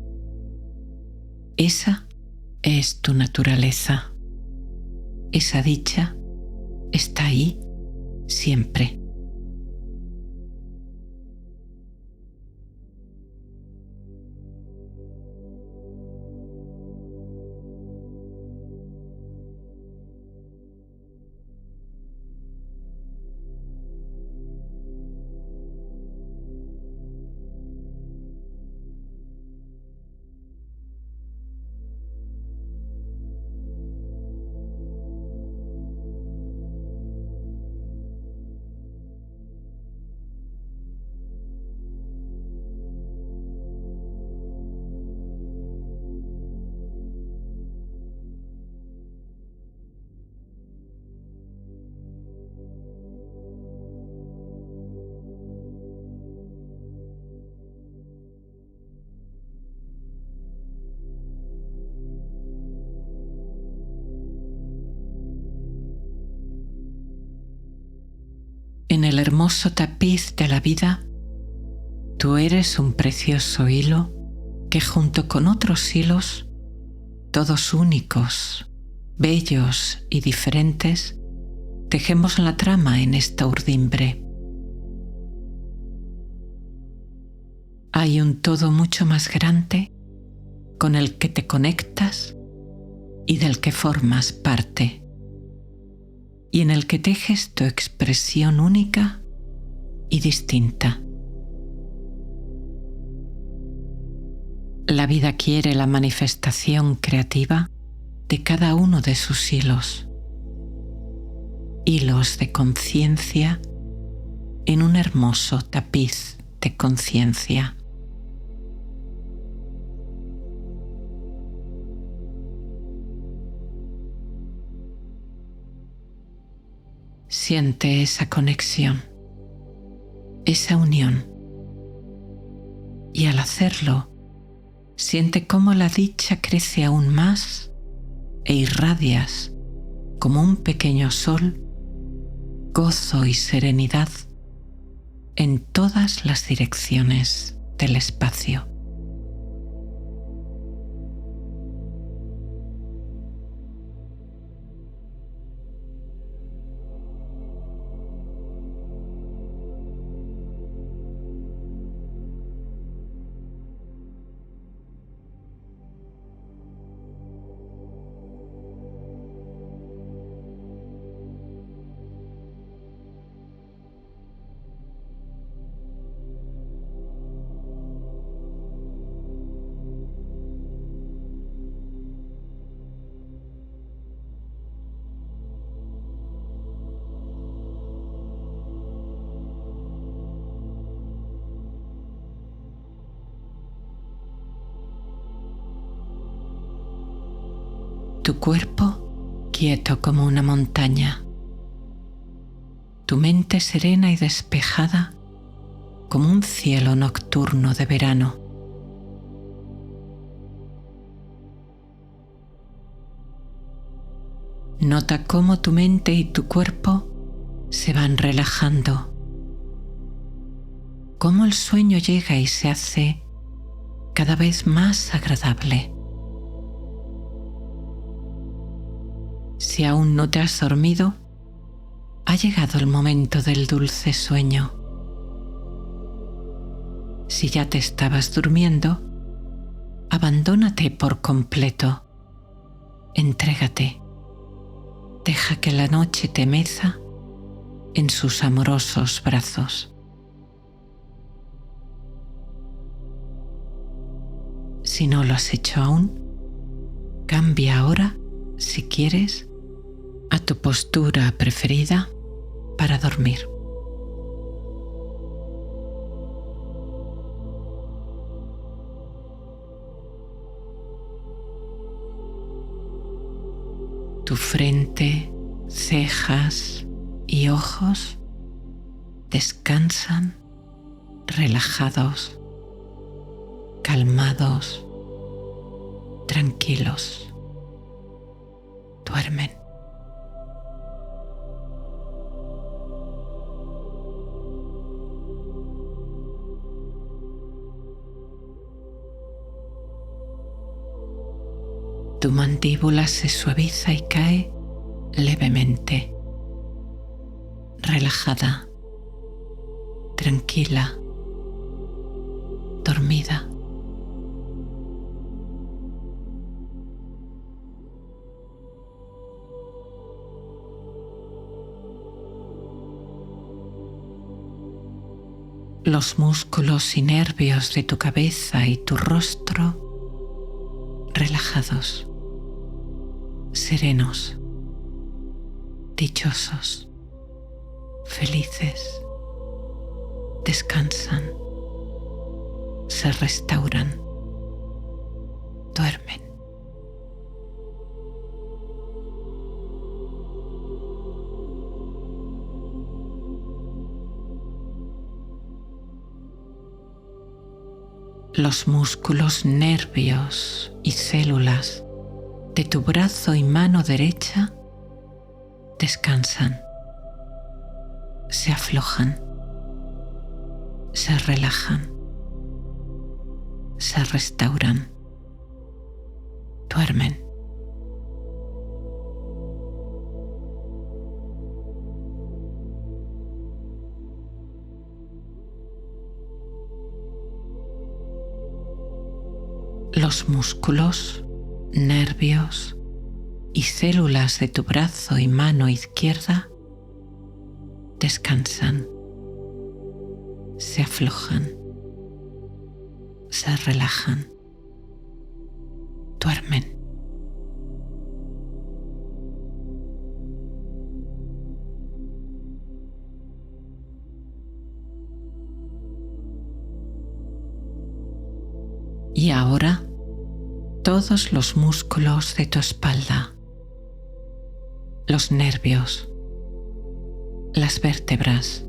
Esa es tu naturaleza. Esa dicha está ahí siempre. En el hermoso tapiz de la vida, tú eres un precioso hilo que junto con otros hilos, todos únicos, bellos y diferentes, tejemos la trama en esta urdimbre. Hay un todo mucho más grande con el que te conectas y del que formas parte, y en el que tejes tu expresión única y distinta. La vida quiere la manifestación creativa de cada uno de sus hilos, hilos de conciencia en un hermoso tapiz de conciencia. Siente esa conexión, esa unión, y al hacerlo, siente cómo la dicha crece aún más e irradias como un pequeño sol, gozo y serenidad en todas las direcciones del espacio. Tu cuerpo quieto como una montaña, tu mente serena y despejada como un cielo nocturno de verano. Nota cómo tu mente y tu cuerpo se van relajando, cómo el sueño llega y se hace cada vez más agradable. Si aún no te has dormido, ha llegado el momento del dulce sueño. Si ya te estabas durmiendo, abandónate por completo. Entrégate. Deja que la noche te meza en sus amorosos brazos. Si no lo has hecho aún, cambia ahora, si quieres, a tu postura preferida para dormir. Tu frente, cejas y ojos descansan relajados, calmados, tranquilos. Duermen. Tu mandíbula se suaviza y cae levemente, relajada, tranquila, dormida. Los músculos y nervios de tu cabeza y tu rostro relajados, serenos, dichosos, felices, descansan, se restauran, duermen. Los músculos, nervios y células de tu brazo y mano derecha descansan, se aflojan, se relajan, se restauran, duermen. Los músculos, nervios y células de tu brazo y mano izquierda descansan, se aflojan, se relajan, duermen. Y ahora todos los músculos de tu espalda, los nervios, las vértebras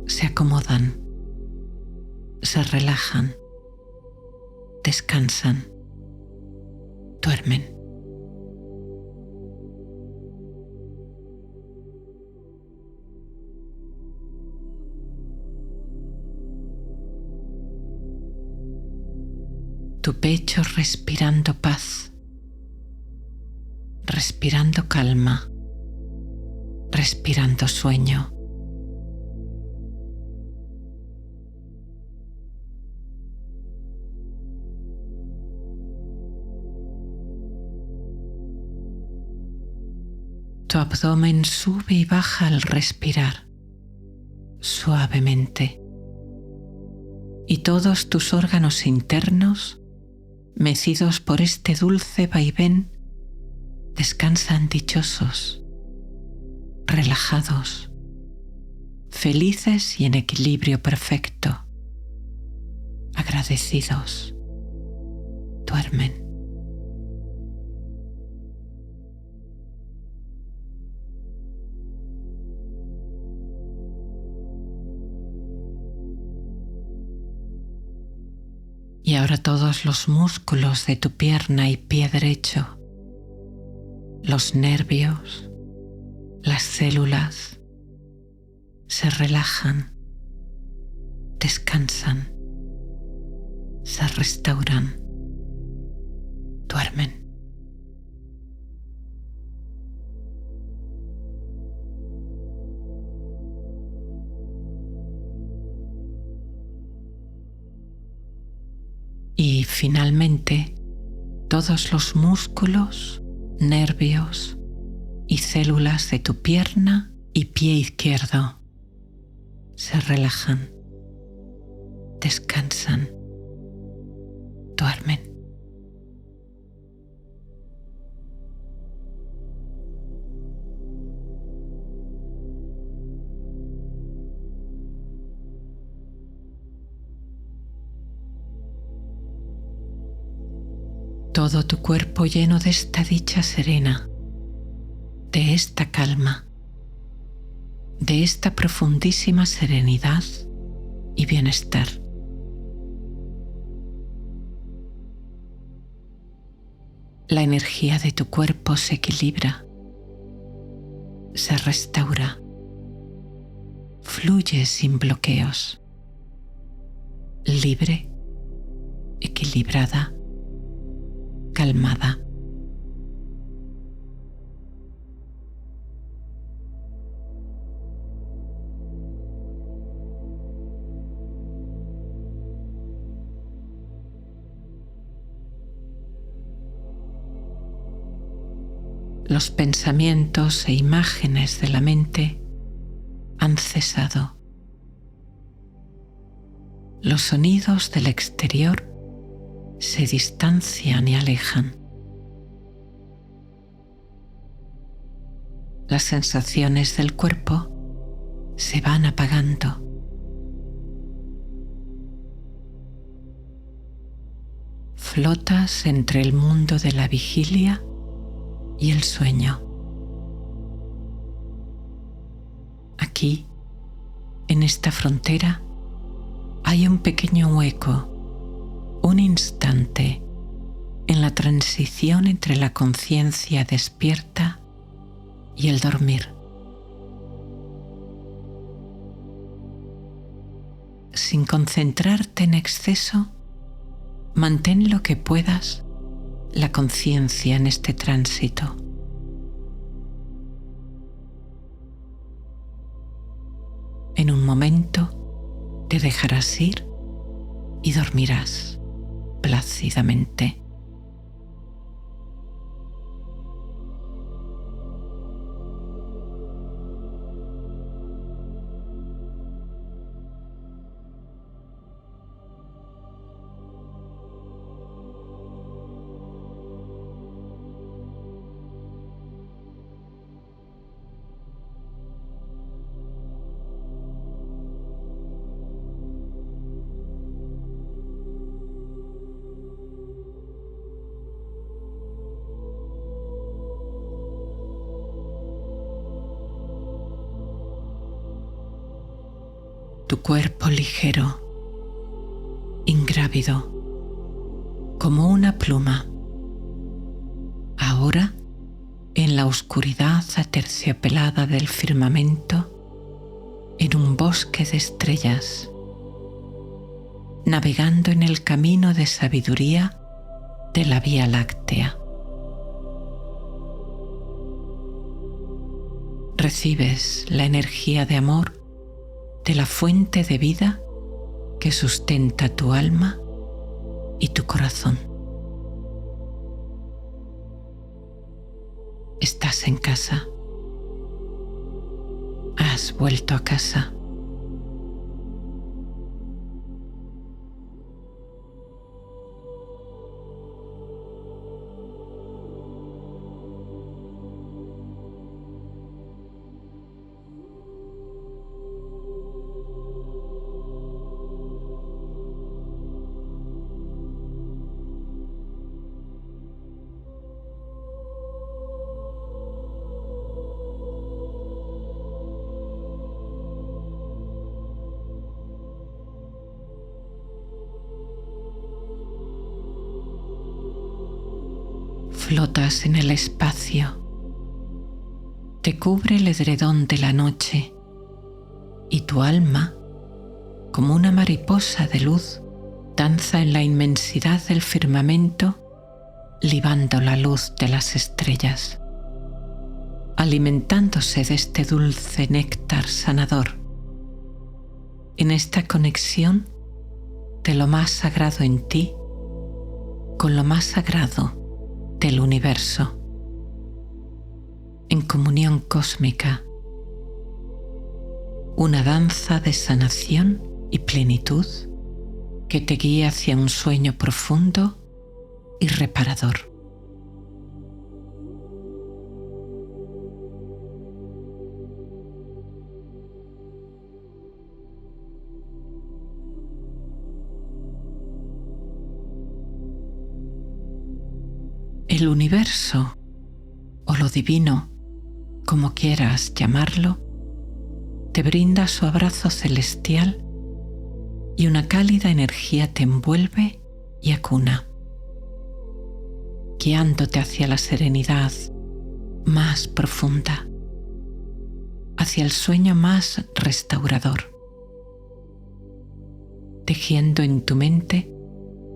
se acomodan, se relajan, descansan, duermen. Tu pecho respirando paz, respirando calma, respirando sueño. Tu abdomen sube y baja al respirar suavemente y todos tus órganos internos, mecidos por este dulce vaivén, descansan dichosos, relajados, felices y en equilibrio perfecto, agradecidos, duermen. Y ahora todos los músculos de tu pierna y pie derecho, los nervios, las células, se relajan, descansan, se restauran, duermen. Y finalmente, todos los músculos, nervios y células de tu pierna y pie izquierdo se relajan, descansan, duermen. Todo tu cuerpo lleno de esta dicha serena, de esta calma, de esta profundísima serenidad y bienestar. La energía de tu cuerpo se equilibra, se restaura, fluye sin bloqueos, libre, equilibrada, calmada. Los pensamientos e imágenes de la mente han cesado. Los sonidos del exterior se distancian y alejan. Las sensaciones del cuerpo se van apagando. Flotas entre el mundo de la vigilia y el sueño. Aquí, en esta frontera, hay un pequeño hueco, un instante en la transición entre la conciencia despierta y el dormir. Sin concentrarte en exceso, mantén lo que puedas la conciencia en este tránsito. En un momento te dejarás ir y dormirás plácidamente. tu cuerpo ligero, ingrávido, como una pluma. Ahora, en la oscuridad aterciopelada del firmamento, en un bosque de estrellas, navegando en el camino de sabiduría de la Vía Láctea. Recibes la energía de amor de la fuente de vida que sustenta tu alma y tu corazón. Estás en casa. Has vuelto a casa. Flotas en el espacio. Te cubre el edredón de la noche y tu alma, como una mariposa de luz, danza en la inmensidad del firmamento, libando la luz de las estrellas, alimentándose de este dulce néctar sanador. En esta conexión de lo más sagrado en ti con lo más sagrado del universo, en comunión cósmica, una danza de sanación y plenitud que te guía hacia un sueño profundo y reparador. El universo, o lo divino, como quieras llamarlo, te brinda su abrazo celestial y una cálida energía te envuelve y acuna, guiándote hacia la serenidad más profunda, hacia el sueño más restaurador, tejiendo en tu mente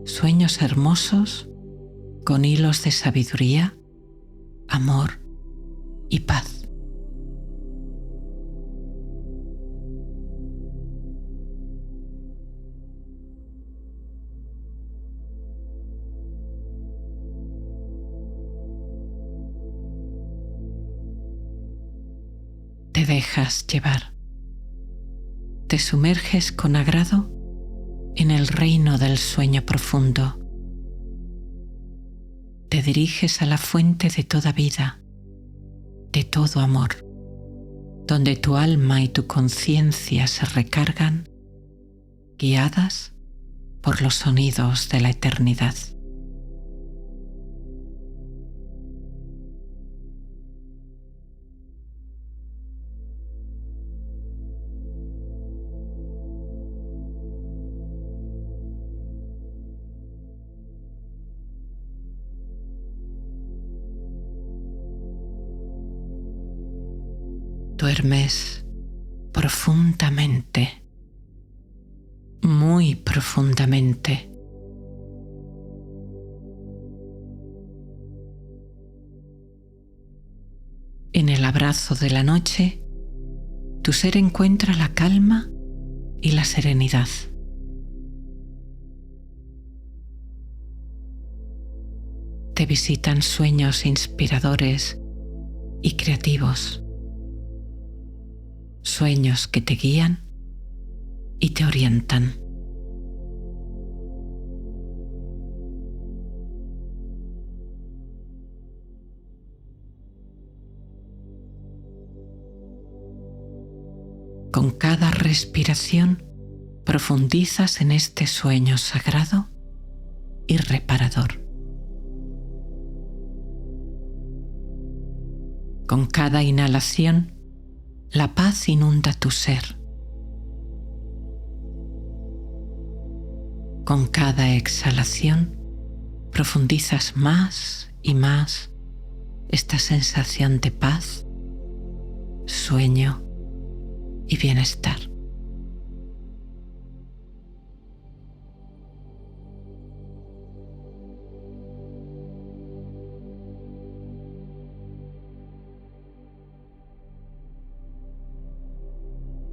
sueños hermosos con hilos de sabiduría, amor y paz. Te dejas llevar. Te sumerges con agrado en el reino del sueño profundo. Te diriges a la fuente de toda vida, de todo amor, donde tu alma y tu conciencia se recargan, guiadas por los sonidos de la eternidad. Duermes profundamente, muy profundamente. En el abrazo de la noche, tu ser encuentra la calma y la serenidad. Te visitan sueños inspiradores y creativos. Sueños que te guían y te orientan. Con cada respiración profundizas en este sueño sagrado y reparador. Con cada inhalación, la paz inunda tu ser, Con cada exhalación profundizas más y más esta sensación de paz, sueño y bienestar.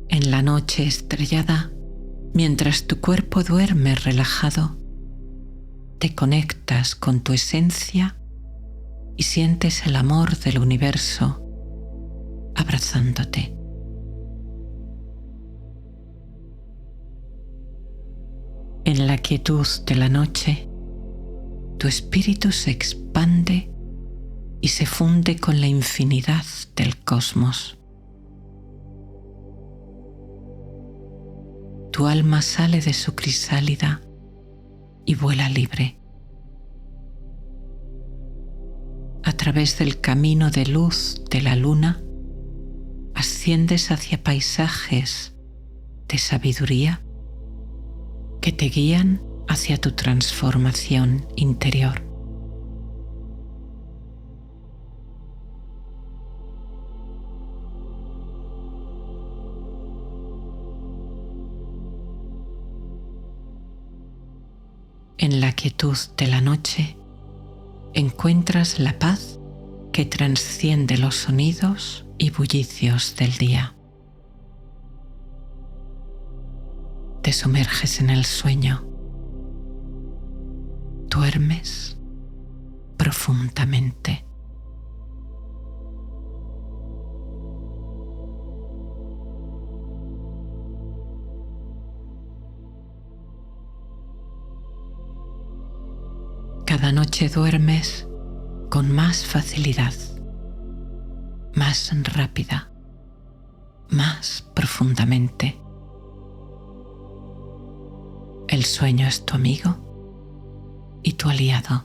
En la noche estrellada, mientras tu cuerpo duerme relajado, te conectas con tu esencia y sientes el amor del universo abrazándote. En la quietud de la noche, tu espíritu se expande y se funde con la infinidad del cosmos. Tu alma sale de su crisálida y vuela libre. A través del camino de luz de la luna, asciendes hacia paisajes de sabiduría que te guían hacia tu transformación interior. En la quietud de la noche encuentras la paz que trasciende los sonidos y bullicios del día. Te sumerges en el sueño. Duermes profundamente. Cada noche duermes con más facilidad, más rápida, más profundamente. El sueño es tu amigo y tu aliado.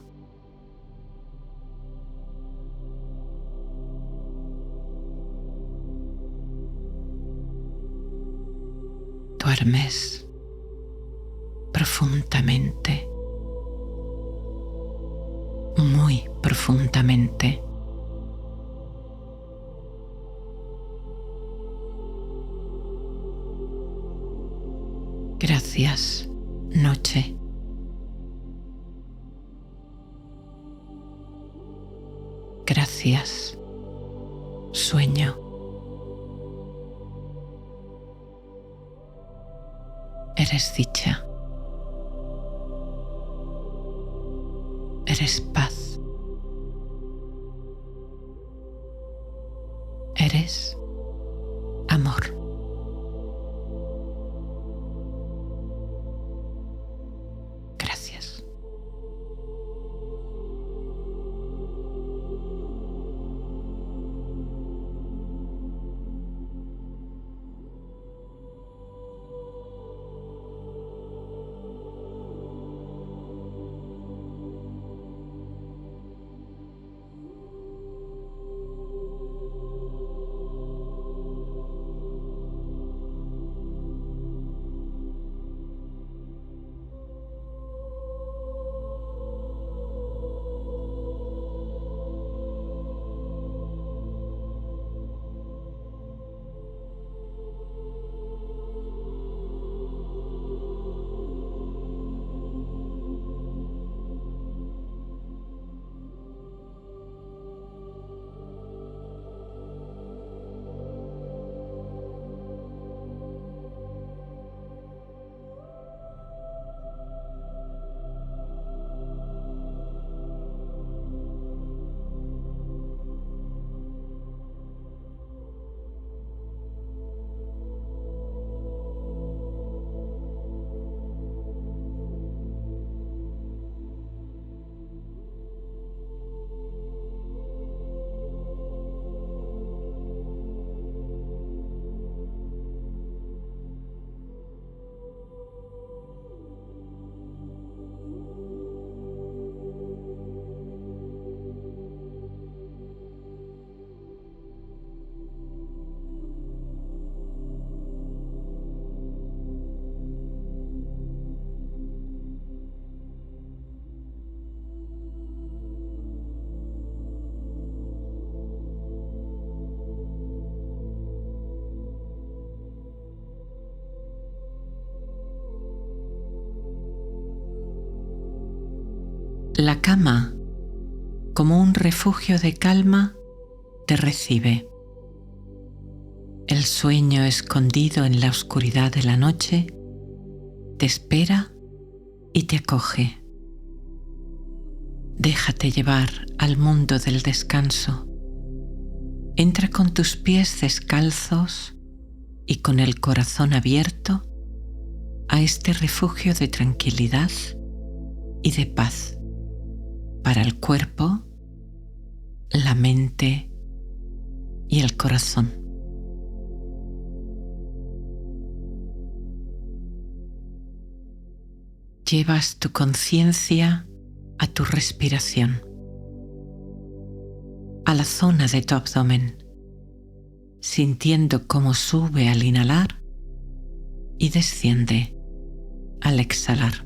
Duermes profundamente, muy profundamente. Gracias, noche. Gracias, sueño. Eres dicha. Eres paz. Eres amor. Gracias. La cama, como un refugio de calma, te recibe. El sueño escondido en la oscuridad de la noche te espera y te acoge. Déjate llevar al mundo del descanso. Entra con tus pies descalzos y con el corazón abierto a este refugio de tranquilidad y de paz para el cuerpo, la mente y el corazón. Llevas tu conciencia a tu respiración, a la zona de tu abdomen, sintiendo cómo sube al inhalar y desciende al exhalar.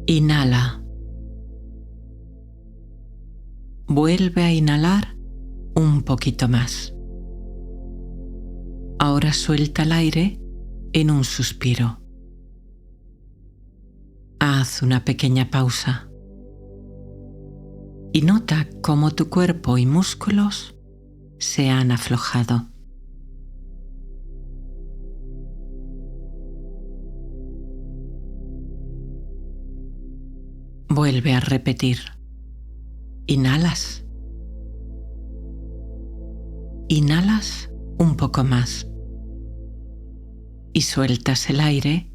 Inhala. Vuelve a inhalar un poquito más. Ahora suelta el aire en un suspiro. Haz una pequeña pausa y nota cómo tu cuerpo y músculos se han aflojado. Vuelve a repetir. Inhalas. Inhalas un poco más y sueltas el aire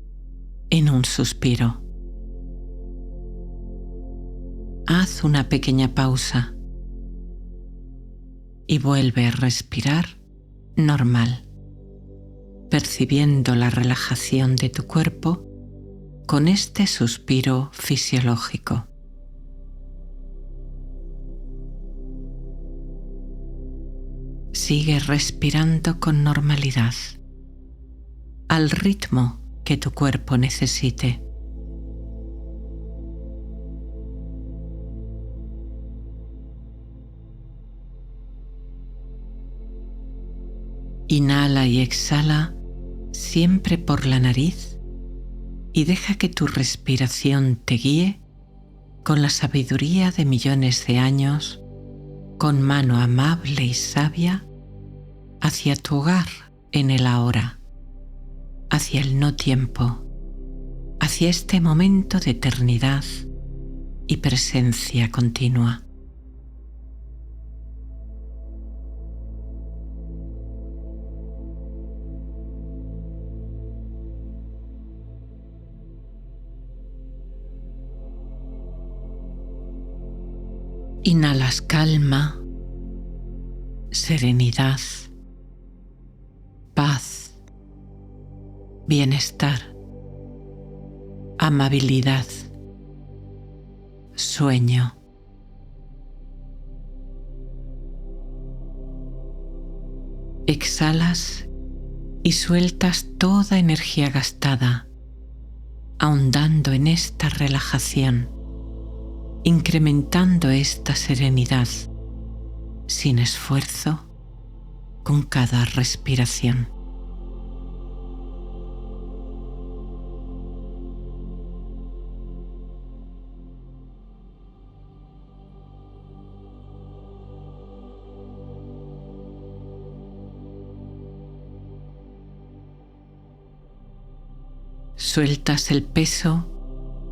en un suspiro. Haz una pequeña pausa y vuelve a respirar normal, percibiendo la relajación de tu cuerpo con este suspiro fisiológico. Sigue respirando con normalidad, al ritmo que tu cuerpo necesite. Inhala y exhala siempre por la nariz y deja que tu respiración te guíe con la sabiduría de millones de años, con mano amable y sabia, hacia tu hogar en el ahora, hacia el no tiempo, hacia este momento de eternidad y presencia continua. Inhalas calma, serenidad, paz, bienestar, amabilidad, sueño. Exhalas y sueltas toda energía gastada, ahondando en esta relajación, incrementando esta serenidad sin esfuerzo con cada respiración. Sueltas el peso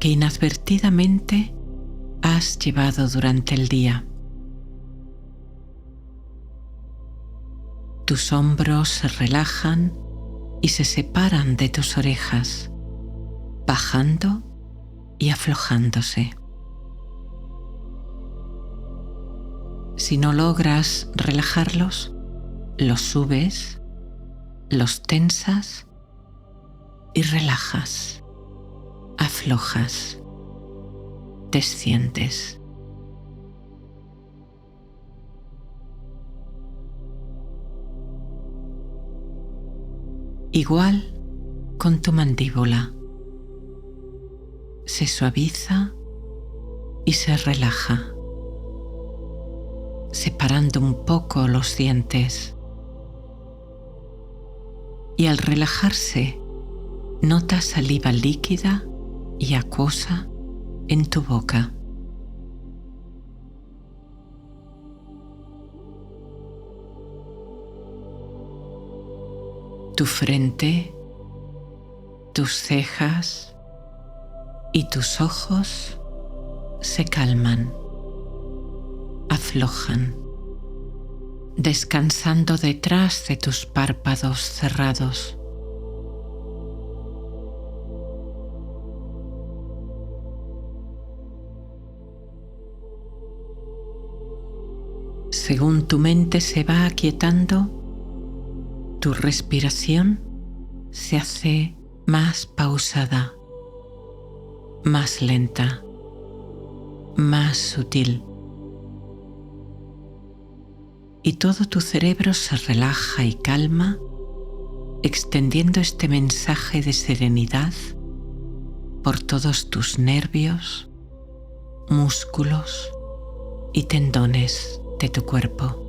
que inadvertidamente has llevado durante el día. Tus hombros se relajan y se separan de tus orejas, bajando y aflojándose. Si no logras relajarlos, los subes, los tensas y relajas, aflojas, desciendes. Igual con tu mandíbula. Se suaviza y se relaja, separando un poco los dientes, y al relajarse nota saliva líquida y acuosa en tu boca. Tu frente, tus cejas y tus ojos se calman, aflojan, descansando detrás de tus párpados cerrados. Según tu mente se va aquietando, tu respiración se hace más pausada, más lenta, más sutil. Y todo tu cerebro se relaja y calma, extendiendo este mensaje de serenidad por todos tus nervios, músculos y tendones de tu cuerpo.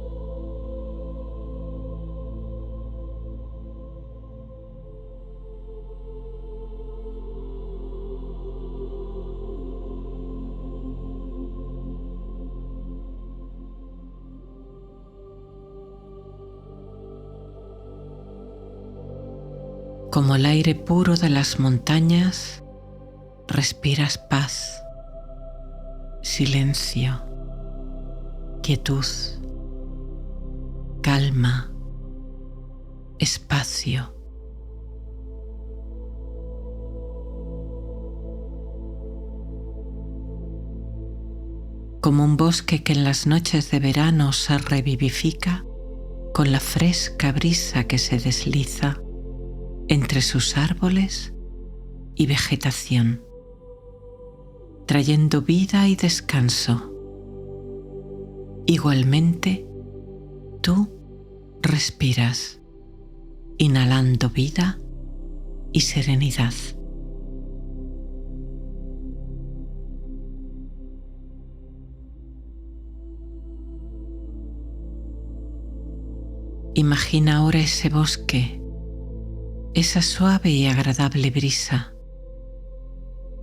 Como el aire puro de las montañas, respiras paz, silencio, quietud, calma, espacio. Como un bosque que en las noches de verano se revivifica con la fresca brisa que se desliza entre sus árboles y vegetación, trayendo vida y descanso. Igualmente, tú respiras, inhalando vida y serenidad. Imagina ahora ese bosque, esa suave y agradable brisa.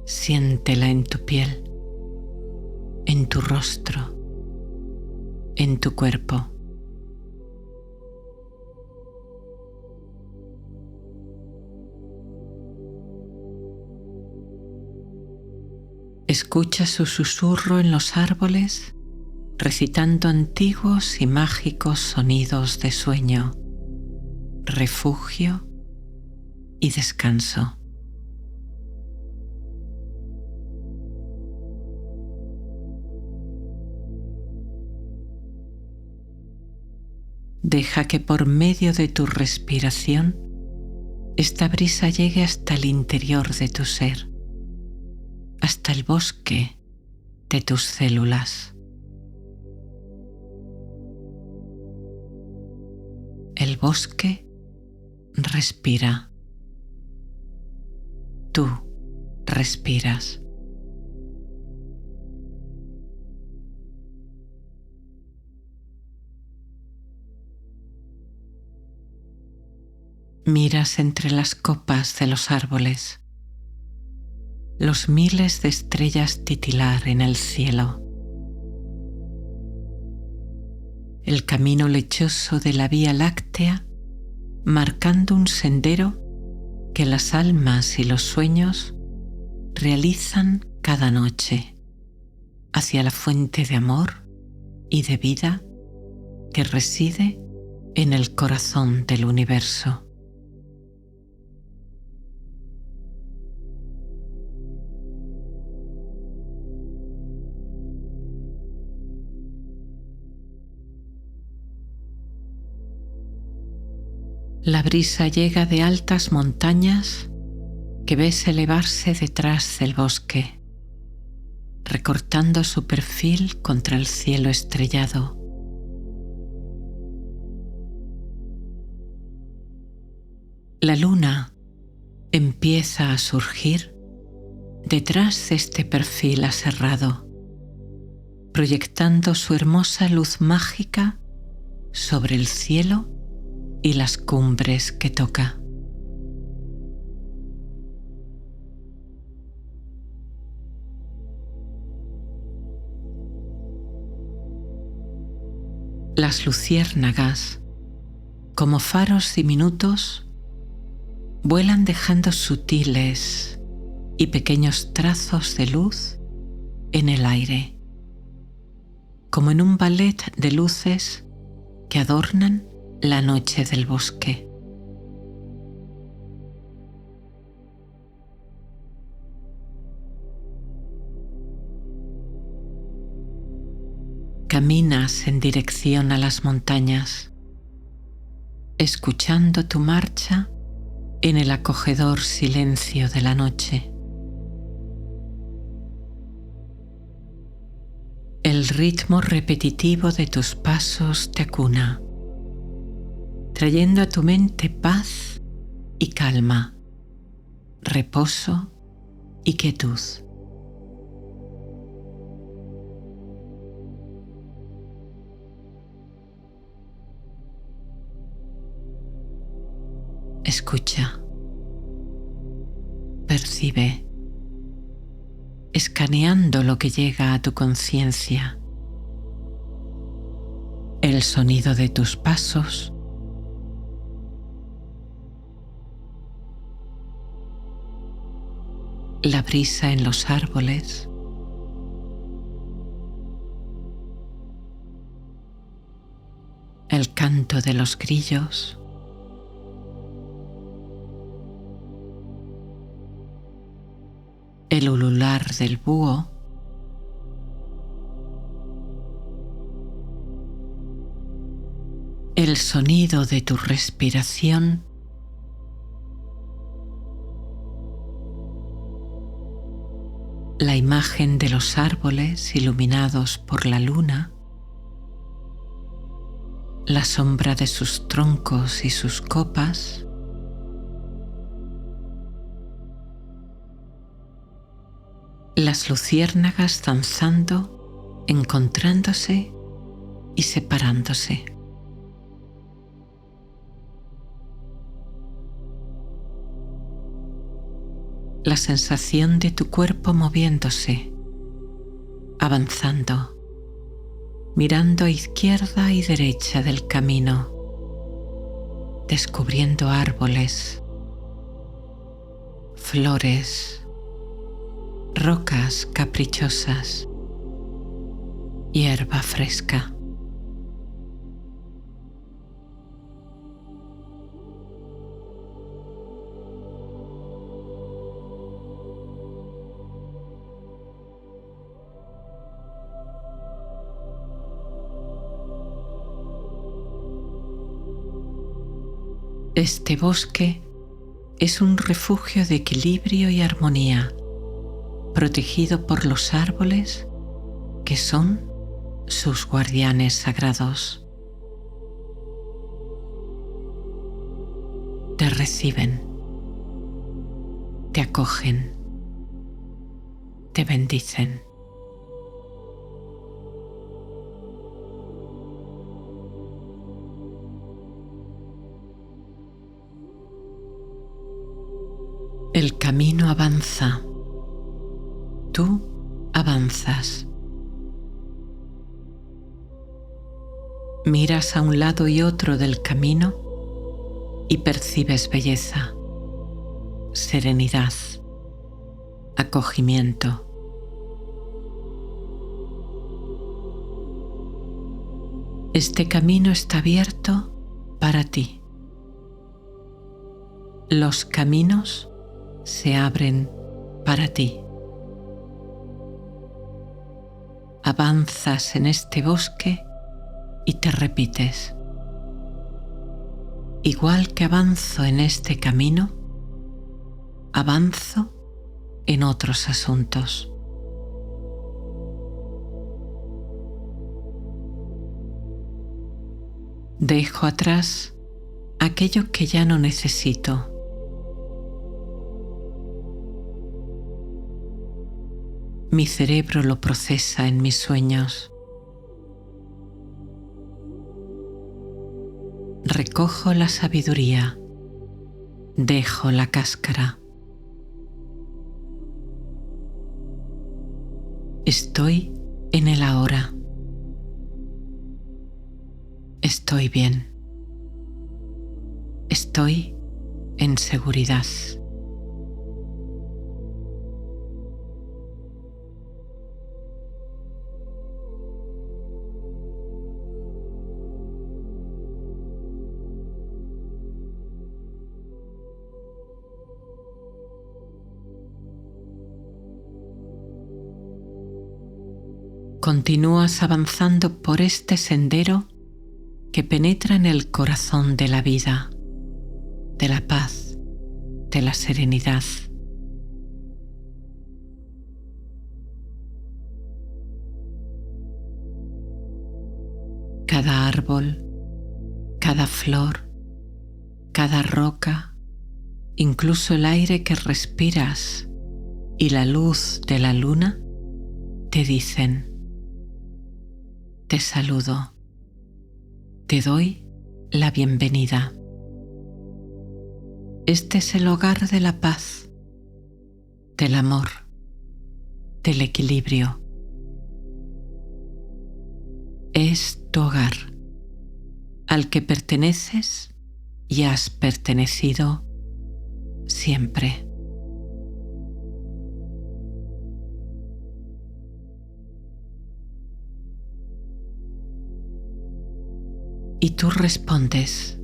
Siéntela en tu piel, en tu rostro, en tu cuerpo. Escucha su susurro en los árboles, recitando antiguos y mágicos sonidos de sueño, refugio y descanso. Deja que por medio de tu respiración esta brisa llegue hasta el interior de tu ser, hasta el bosque de tus células. El bosque respira. Tú respiras. Miras entre las copas de los árboles, los miles de estrellas titilar en el cielo. El camino lechoso de la Vía Láctea, marcando un sendero que las almas y los sueños realizan cada noche hacia la fuente de amor y de vida que reside en el corazón del universo. La brisa llega de altas montañas que ves elevarse detrás del bosque, recortando su perfil contra el cielo estrellado. La luna empieza a surgir detrás de este perfil aserrado, proyectando su hermosa luz mágica sobre el cielo y las cumbres que toca. Las luciérnagas, como faros diminutos, vuelan dejando sutiles y pequeños trazos de luz en el aire, como en un ballet de luces que adornan la noche del bosque. Caminas en dirección a las montañas, escuchando tu marcha en el acogedor silencio de la noche. El ritmo repetitivo de tus pasos te acuna, trayendo a tu mente paz y calma, reposo y quietud. Escucha, percibe, escaneando lo que llega a tu conciencia. El sonido de tus pasos, la brisa en los árboles, el canto de los grillos, el ulular del búho, el sonido de tu respiración, la imagen de los árboles iluminados por la luna, la sombra de sus troncos y sus copas, las luciérnagas danzando, encontrándose y separándose. La sensación de tu cuerpo moviéndose, avanzando, mirando a izquierda y derecha del camino, descubriendo árboles, flores, rocas caprichosas, hierba fresca. Este bosque es un refugio de equilibrio y armonía, protegido por los árboles que son sus guardianes sagrados. Te reciben, te acogen, te bendicen. El camino avanza. Tú avanzas. Miras a un lado y otro del camino y percibes belleza, serenidad, acogimiento. Este camino está abierto para ti. Los caminos se abren para ti. Avanzas en este bosque y te repites: igual que avanzo en este camino, avanzo en otros asuntos. Dejo atrás aquello que ya no necesito. Mi cerebro lo procesa en mis sueños. Recojo la sabiduría, dejo la cáscara. Estoy en el ahora. Estoy bien. Estoy en seguridad. Continúas avanzando por este sendero que penetra en el corazón de la vida, de la paz, de la serenidad. Cada árbol, cada flor, cada roca, incluso el aire que respiras y la luz de la luna te dicen: te saludo, te doy la bienvenida. Este es el hogar de la paz, del amor, del equilibrio. Es tu hogar, al que perteneces y has pertenecido siempre. Y tú respondes: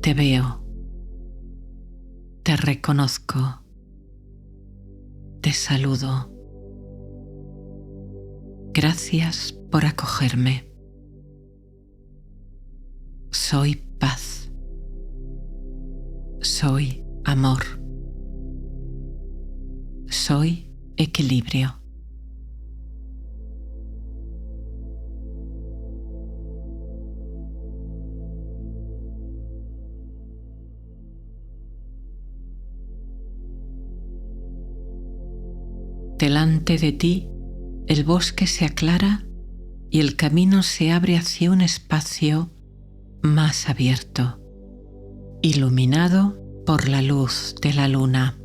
te veo, te reconozco, te saludo. Gracias por acogerme. Soy paz. Soy amor. Soy equilibrio. Delante de ti, el bosque se aclara y el camino se abre hacia un espacio más abierto, iluminado por la luz de la luna.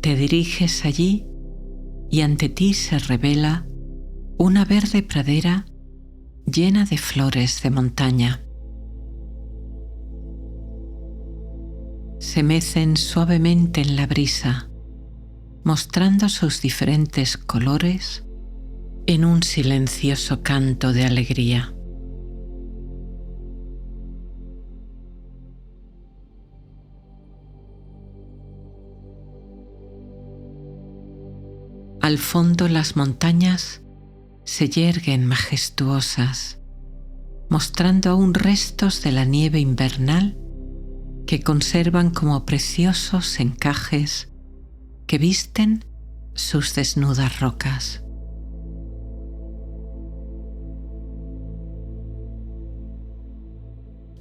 Te diriges allí y ante ti se revela una verde pradera llena de flores de montaña. Se mecen suavemente en la brisa, mostrando sus diferentes colores en un silencioso canto de alegría. Al fondo las montañas se yerguen majestuosas, mostrando aún restos de la nieve invernal que conservan como preciosos encajes que visten sus desnudas rocas.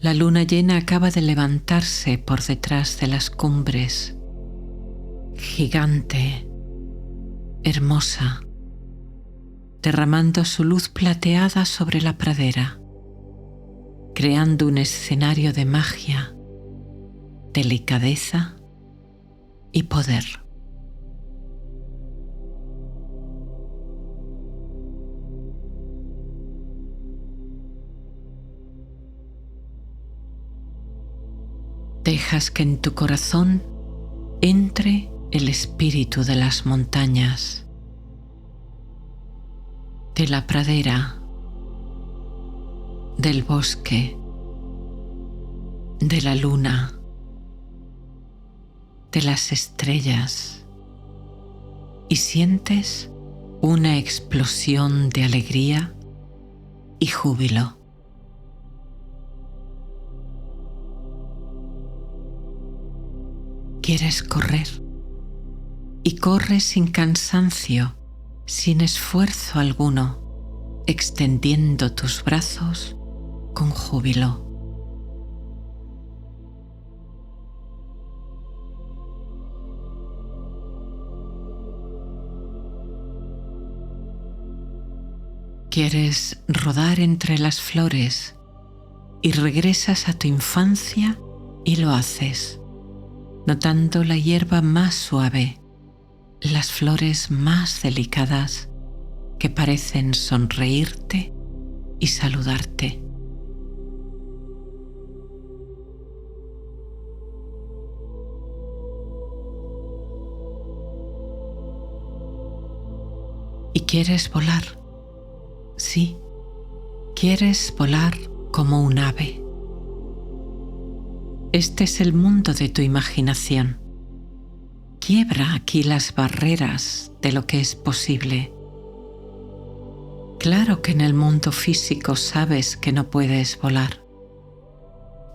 La luna llena acaba de levantarse por detrás de las cumbres, gigante, hermosa, derramando su luz plateada sobre la pradera, creando un escenario de magia, delicadeza y poder. Dejas que en tu corazón entre el espíritu de las montañas, de la pradera, del bosque, de la luna, de las estrellas, y sientes una explosión de alegría y júbilo. Quieres correr, y corres sin cansancio, sin esfuerzo alguno, extendiendo tus brazos con júbilo. Quieres rodar entre las flores y regresas a tu infancia y lo haces, notando la hierba más suave, las flores más delicadas que parecen sonreírte y saludarte. Y quieres volar. Sí, quieres volar como un ave. Este es el mundo de tu imaginación. Quiebra aquí las barreras de lo que es posible. Claro que en el mundo físico sabes que no puedes volar,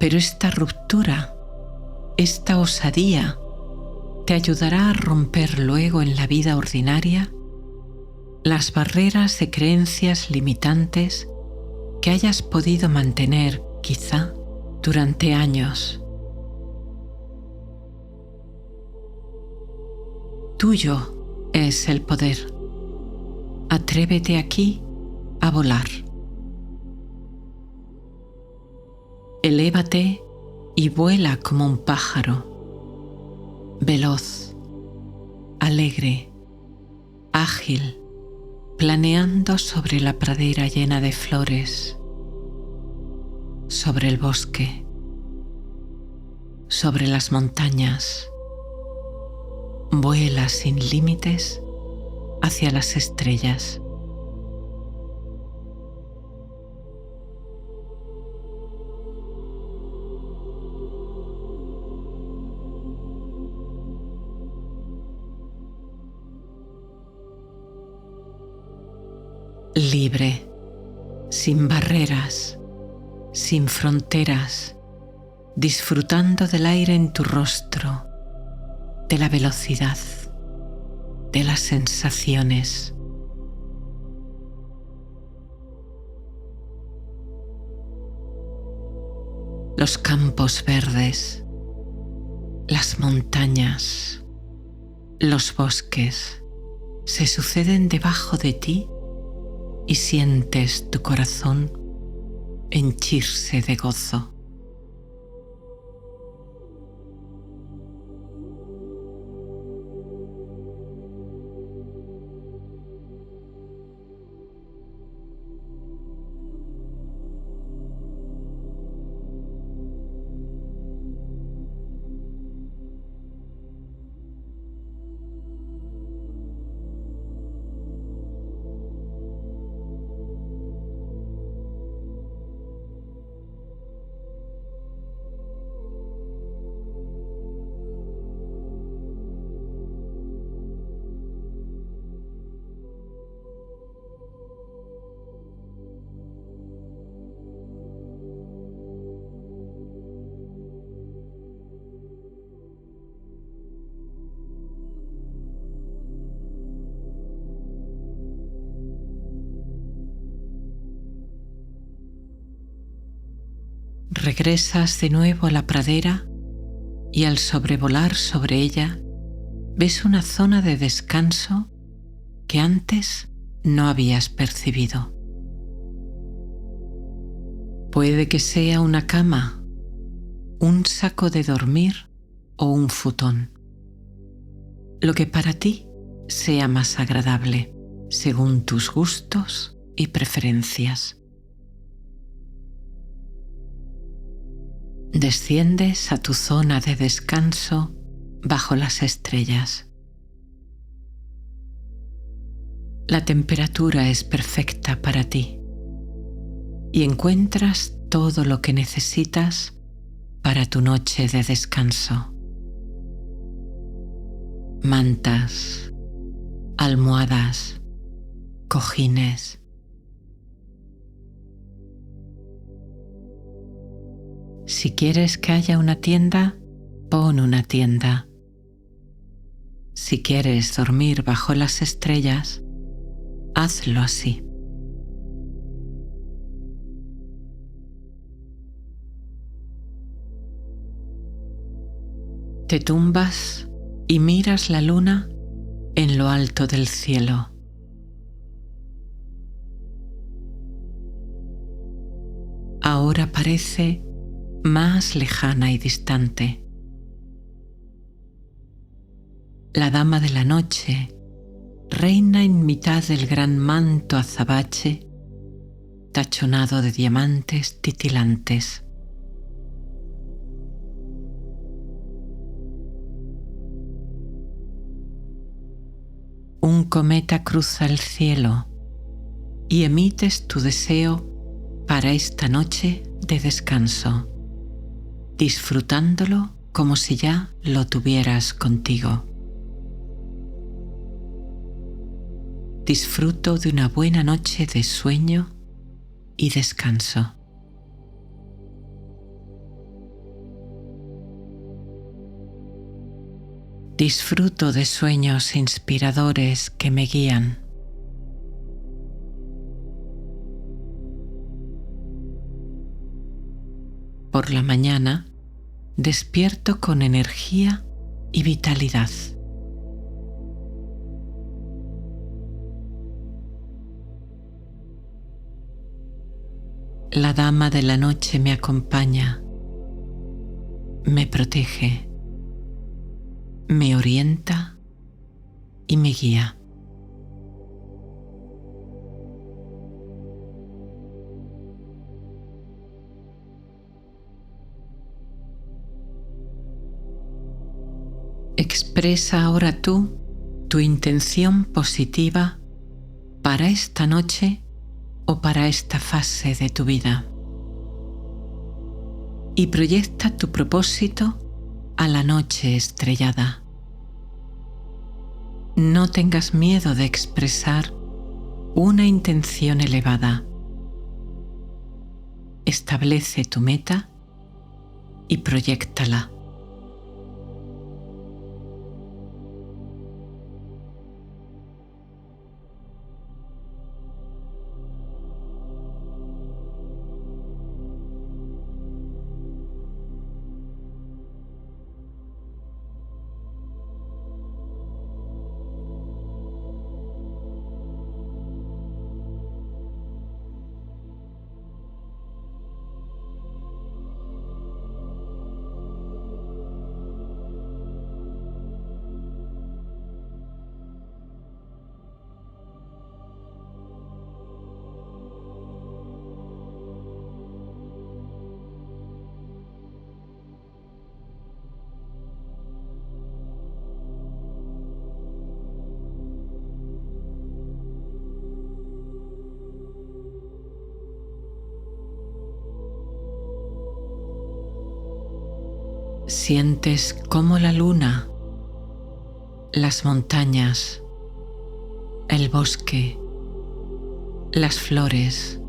pero esta ruptura, esta osadía, te ayudará a romper luego en la vida ordinaria las barreras de creencias limitantes que hayas podido mantener, quizá, durante años. Tuyo es el poder. Atrévete aquí a volar. Elévate y vuela como un pájaro, veloz, alegre, ágil, planeando sobre la pradera llena de flores, sobre el bosque, sobre las montañas. Vuela sin límites hacia las estrellas. Libre, sin barreras, sin fronteras, disfrutando del aire en tu rostro, de la velocidad, de las sensaciones. Los campos verdes, las montañas, los bosques se suceden debajo de ti y sientes tu corazón henchirse de gozo. Regresas de nuevo a la pradera y al sobrevolar sobre ella ves una zona de descanso que antes no habías percibido. Puede que sea una cama, un saco de dormir o un futón. Lo que para ti sea más agradable, según tus gustos y preferencias. Desciendes a tu zona de descanso bajo las estrellas. La temperatura es perfecta para ti y encuentras todo lo que necesitas para tu noche de descanso. Mantas, almohadas, cojines. Si quieres que haya una tienda, pon una tienda. Si quieres dormir bajo las estrellas, hazlo así. Te tumbas y miras la luna en lo alto del cielo. Ahora parece más lejana y distante. La dama de la noche reina en mitad del gran manto azabache tachonado de diamantes titilantes. Un cometa cruza el cielo y emites tu deseo para esta noche de descanso, disfrutándolo como si ya lo tuvieras contigo. Disfruto de una buena noche de sueño y descanso. Disfruto de sueños inspiradores que me guían. Por la mañana despierto con energía y vitalidad. La dama de la noche me acompaña, me protege, me orienta y me guía. Expresa ahora tú tu intención positiva para esta noche o para esta fase de tu vida y proyecta tu propósito a la noche estrellada. No tengas miedo de expresar una intención elevada. Establece tu meta y proyéctala. Sientes cómo la luna, las montañas, el bosque, las flores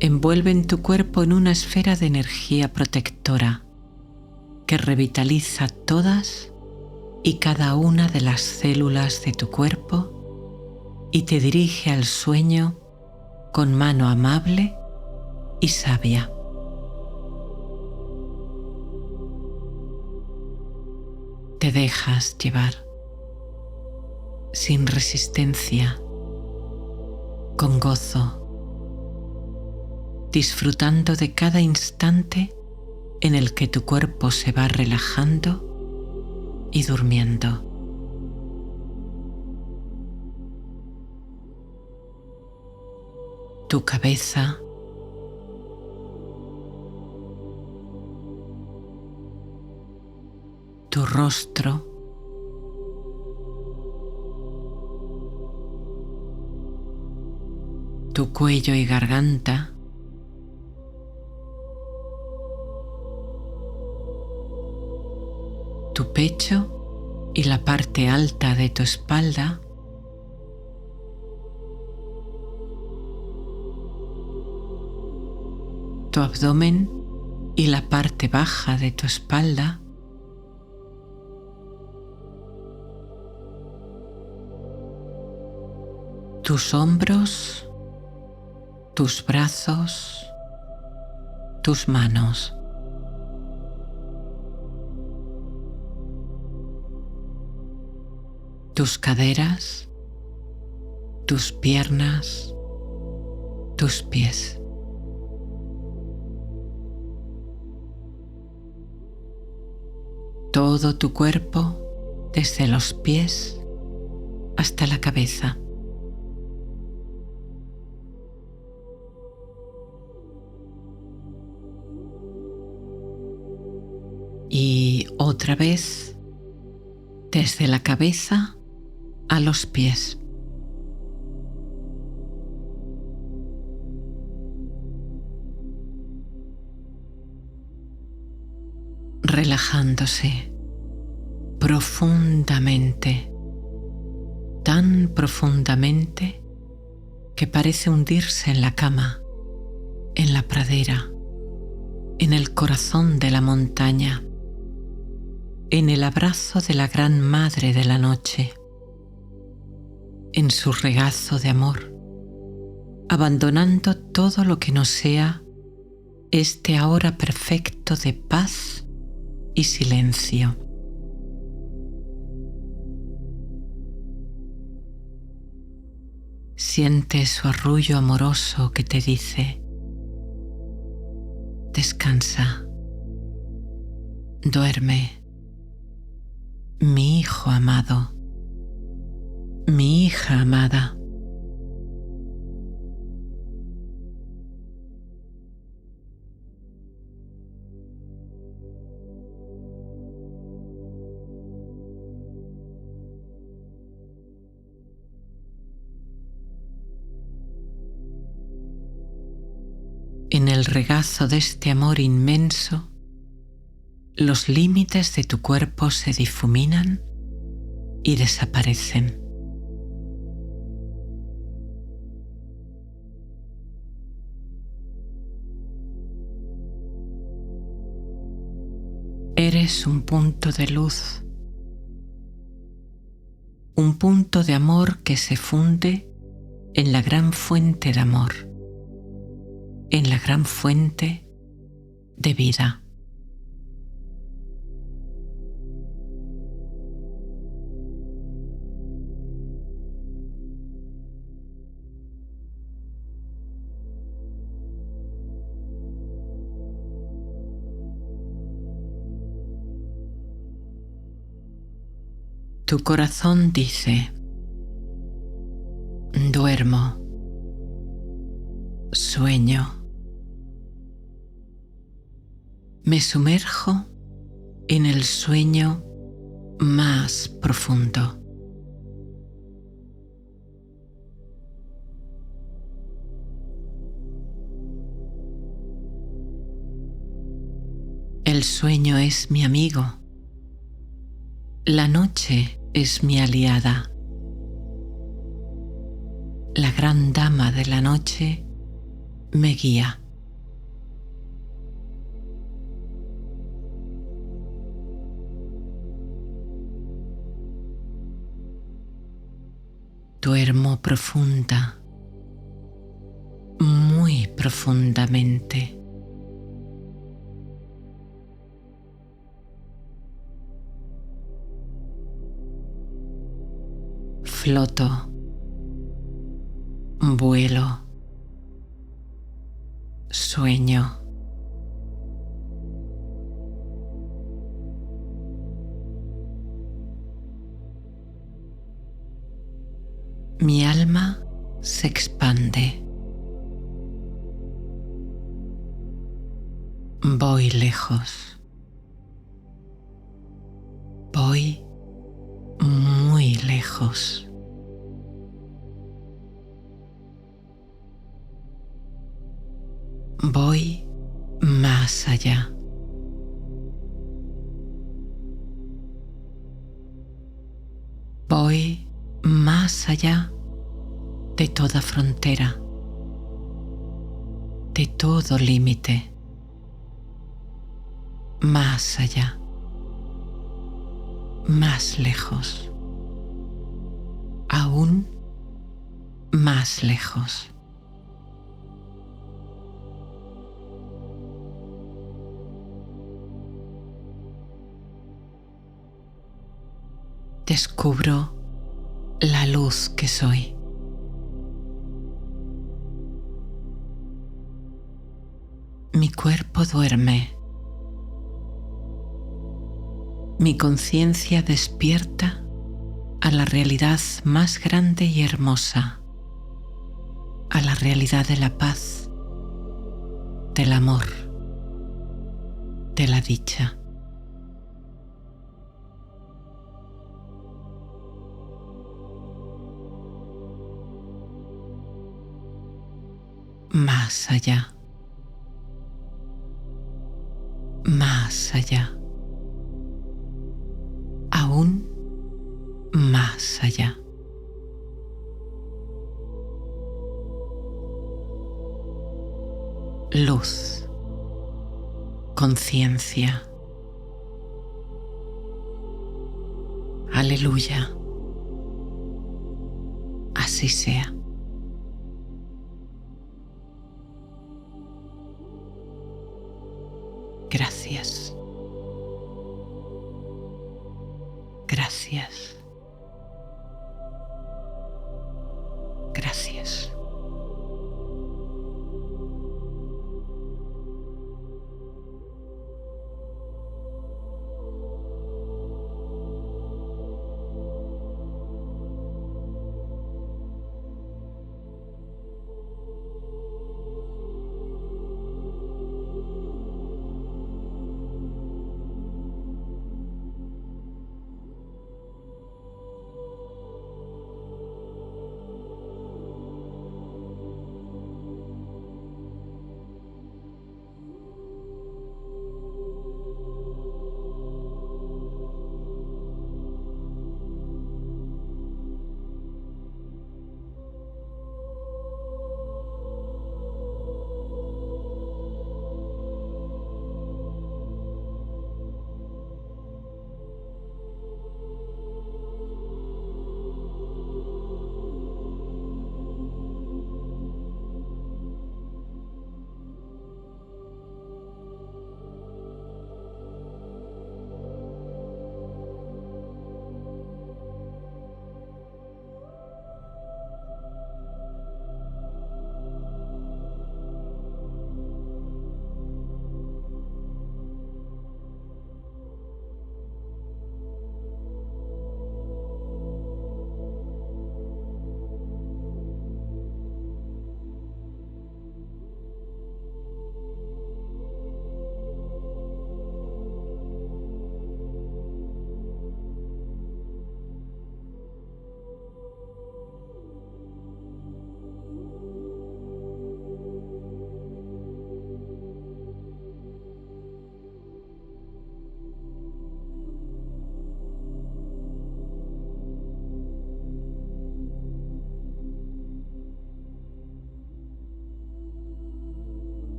envuelven tu cuerpo en una esfera de energía protectora que revitaliza todas y cada una de las células de tu cuerpo y te dirige al sueño con mano amable y sabia. Te dejas llevar, sin resistencia, con gozo, disfrutando de cada instante en el que tu cuerpo se va relajando y durmiendo. Tu cabeza, tu rostro, tu cuello y garganta, tu pecho y la parte alta de tu espalda, tu abdomen y la parte baja de tu espalda, tus hombros, tus brazos, tus manos. Tus caderas, tus piernas, tus pies. Todo tu cuerpo, desde los pies hasta la cabeza. Y otra vez, desde la cabeza a los pies. Relajándose profundamente, tan profundamente que parece hundirse en la cama, en la pradera, en el corazón de la montaña, en el abrazo de la gran madre de la noche, en su regazo de amor, abandonando todo lo que no sea este ahora perfecto de paz y silencio. Siente su arrullo amoroso que te dice: descansa, duerme, mi hijo amado, mi hija amada. En el regazo de este amor inmenso, los límites de tu cuerpo se difuminan y desaparecen. Eres un punto de luz, un punto de amor que se funde en la gran fuente de amor, en la gran fuente de vida. Tu corazón dice: duermo, sueño. Me sumerjo en el sueño más profundo. El sueño es mi amigo. La noche es mi aliada. La gran dama de la noche me guía. Duermo profunda, muy profundamente. Floto, vuelo, sueño. Mi alma se expande. Voy lejos. Voy muy lejos. Voy más allá. Voy más allá de toda frontera, de todo límite, más allá, más lejos, aún más lejos. Descubro la luz que soy. Mi cuerpo duerme. Mi conciencia despierta a la realidad más grande y hermosa, a la realidad de la paz, del amor, de la dicha. Más allá, más allá, aún más allá. Luz, conciencia. Aleluya. Así sea. Gracias. Gracias. Gracias.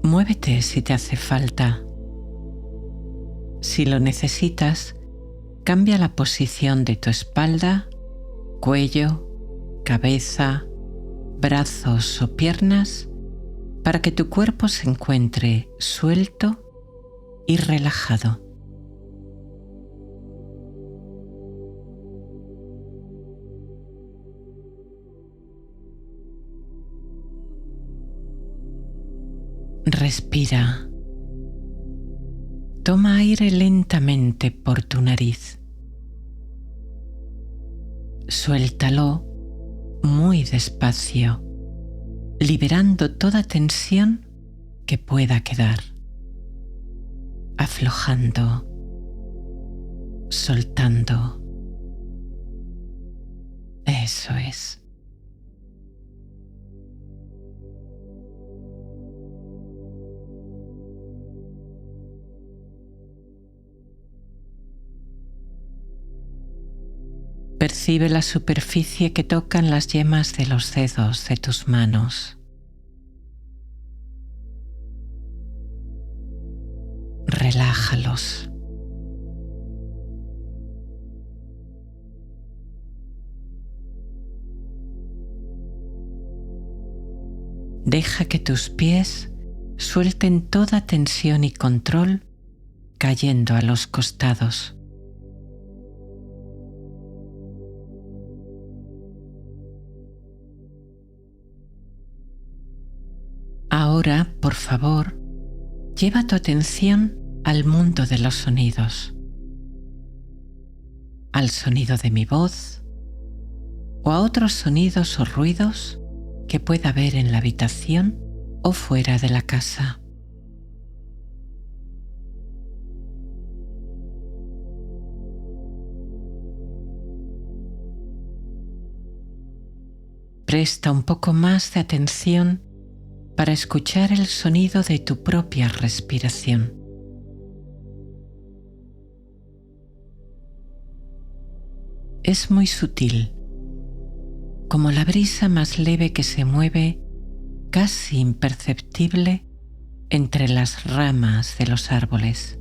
Muévete si te hace falta. Si lo necesitas, cambia la posición de tu espalda, cuello, cabeza, brazos o piernas para que tu cuerpo se encuentre suelto y relajado. Respira. Toma aire lentamente por tu nariz. Suéltalo muy despacio, liberando toda tensión que pueda quedar. Aflojando, soltando. Eso es. Percibe la superficie que tocan las yemas de los dedos de tus manos. Relájalos. Deja que tus pies suelten toda tensión y control cayendo a los costados. Ahora, por favor, lleva tu atención al mundo de los sonidos. al sonido de mi voz o a otros sonidos o ruidos que pueda haber en la habitación o fuera de la casa. Presta un poco más de atención para escuchar el sonido de tu propia respiración. Es muy sutil, como la brisa más leve que se mueve, casi imperceptible, entre las ramas de los árboles.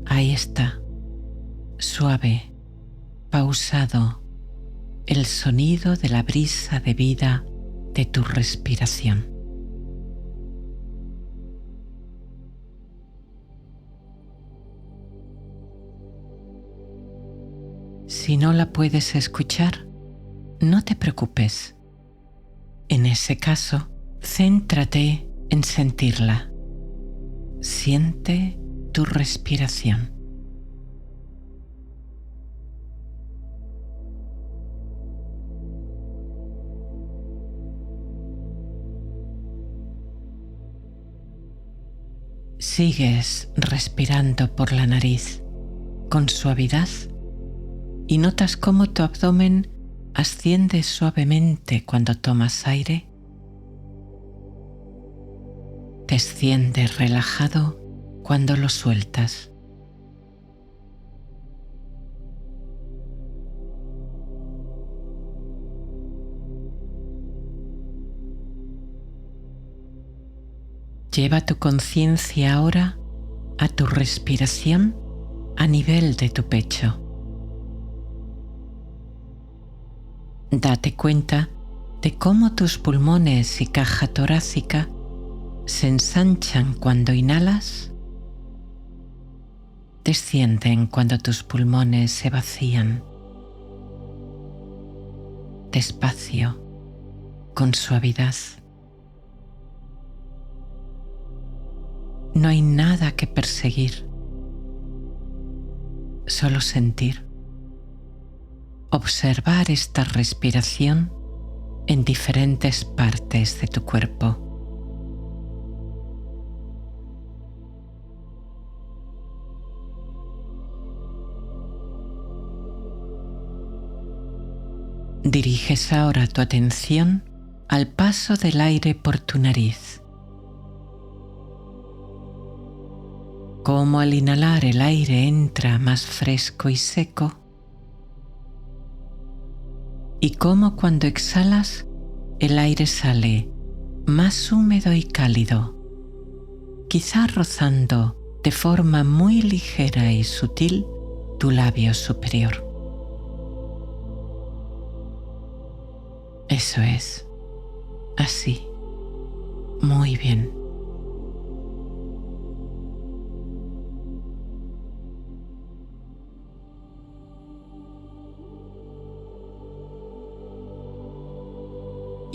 Ahí está, suave, pausado, el sonido de la brisa de vida de tu respiración. Si no la puedes escuchar, no te preocupes. En ese caso, céntrate en sentirla. Siente tu respiración. Sigues respirando por la nariz con suavidad y notas cómo tu abdomen asciende suavemente cuando tomas aire, desciende relajado cuando lo sueltas. Lleva tu conciencia ahora a tu respiración a nivel de tu pecho. Date cuenta de cómo tus pulmones y caja torácica se ensanchan cuando inhalas, descienden cuando tus pulmones se vacían. Despacio, con suavidad. No hay nada que perseguir, solo sentir. Observar esta respiración en diferentes partes de tu cuerpo. Diriges ahora tu atención al paso del aire por tu nariz. Cómo al inhalar el aire entra más fresco y seco, y cómo cuando exhalas el aire sale más húmedo y cálido, quizá rozando de forma muy ligera y sutil tu labio superior. Eso es, así, muy bien.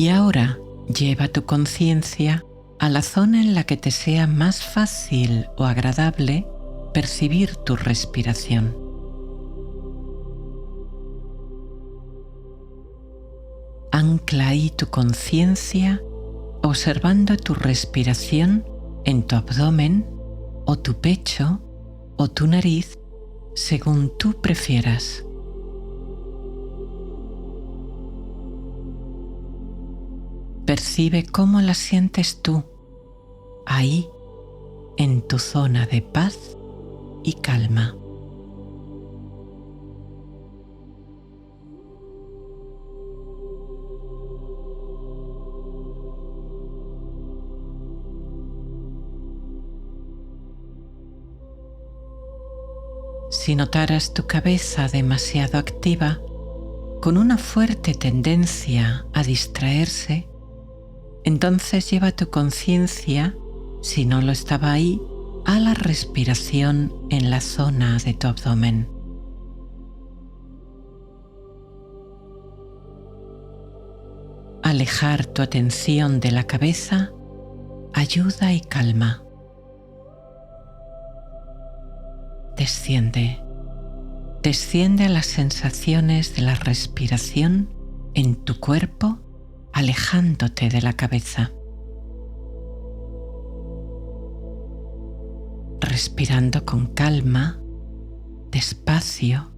Y ahora lleva tu conciencia a la zona en la que te sea más fácil o agradable percibir tu respiración. Ancla ahí tu conciencia observando tu respiración en tu abdomen o tu pecho o tu nariz según tú prefieras. Percibe cómo la sientes tú, ahí, en tu zona de paz y calma. Si notaras tu cabeza demasiado activa, con una fuerte tendencia a distraerse, entonces lleva tu conciencia, si no lo estaba ahí, a la respiración en la zona de tu abdomen. Alejar tu atención de la cabeza ayuda y calma. desciende. Desciende a las sensaciones de la respiración en tu cuerpo, alejándote de la cabeza. Respirando con calma, despacio,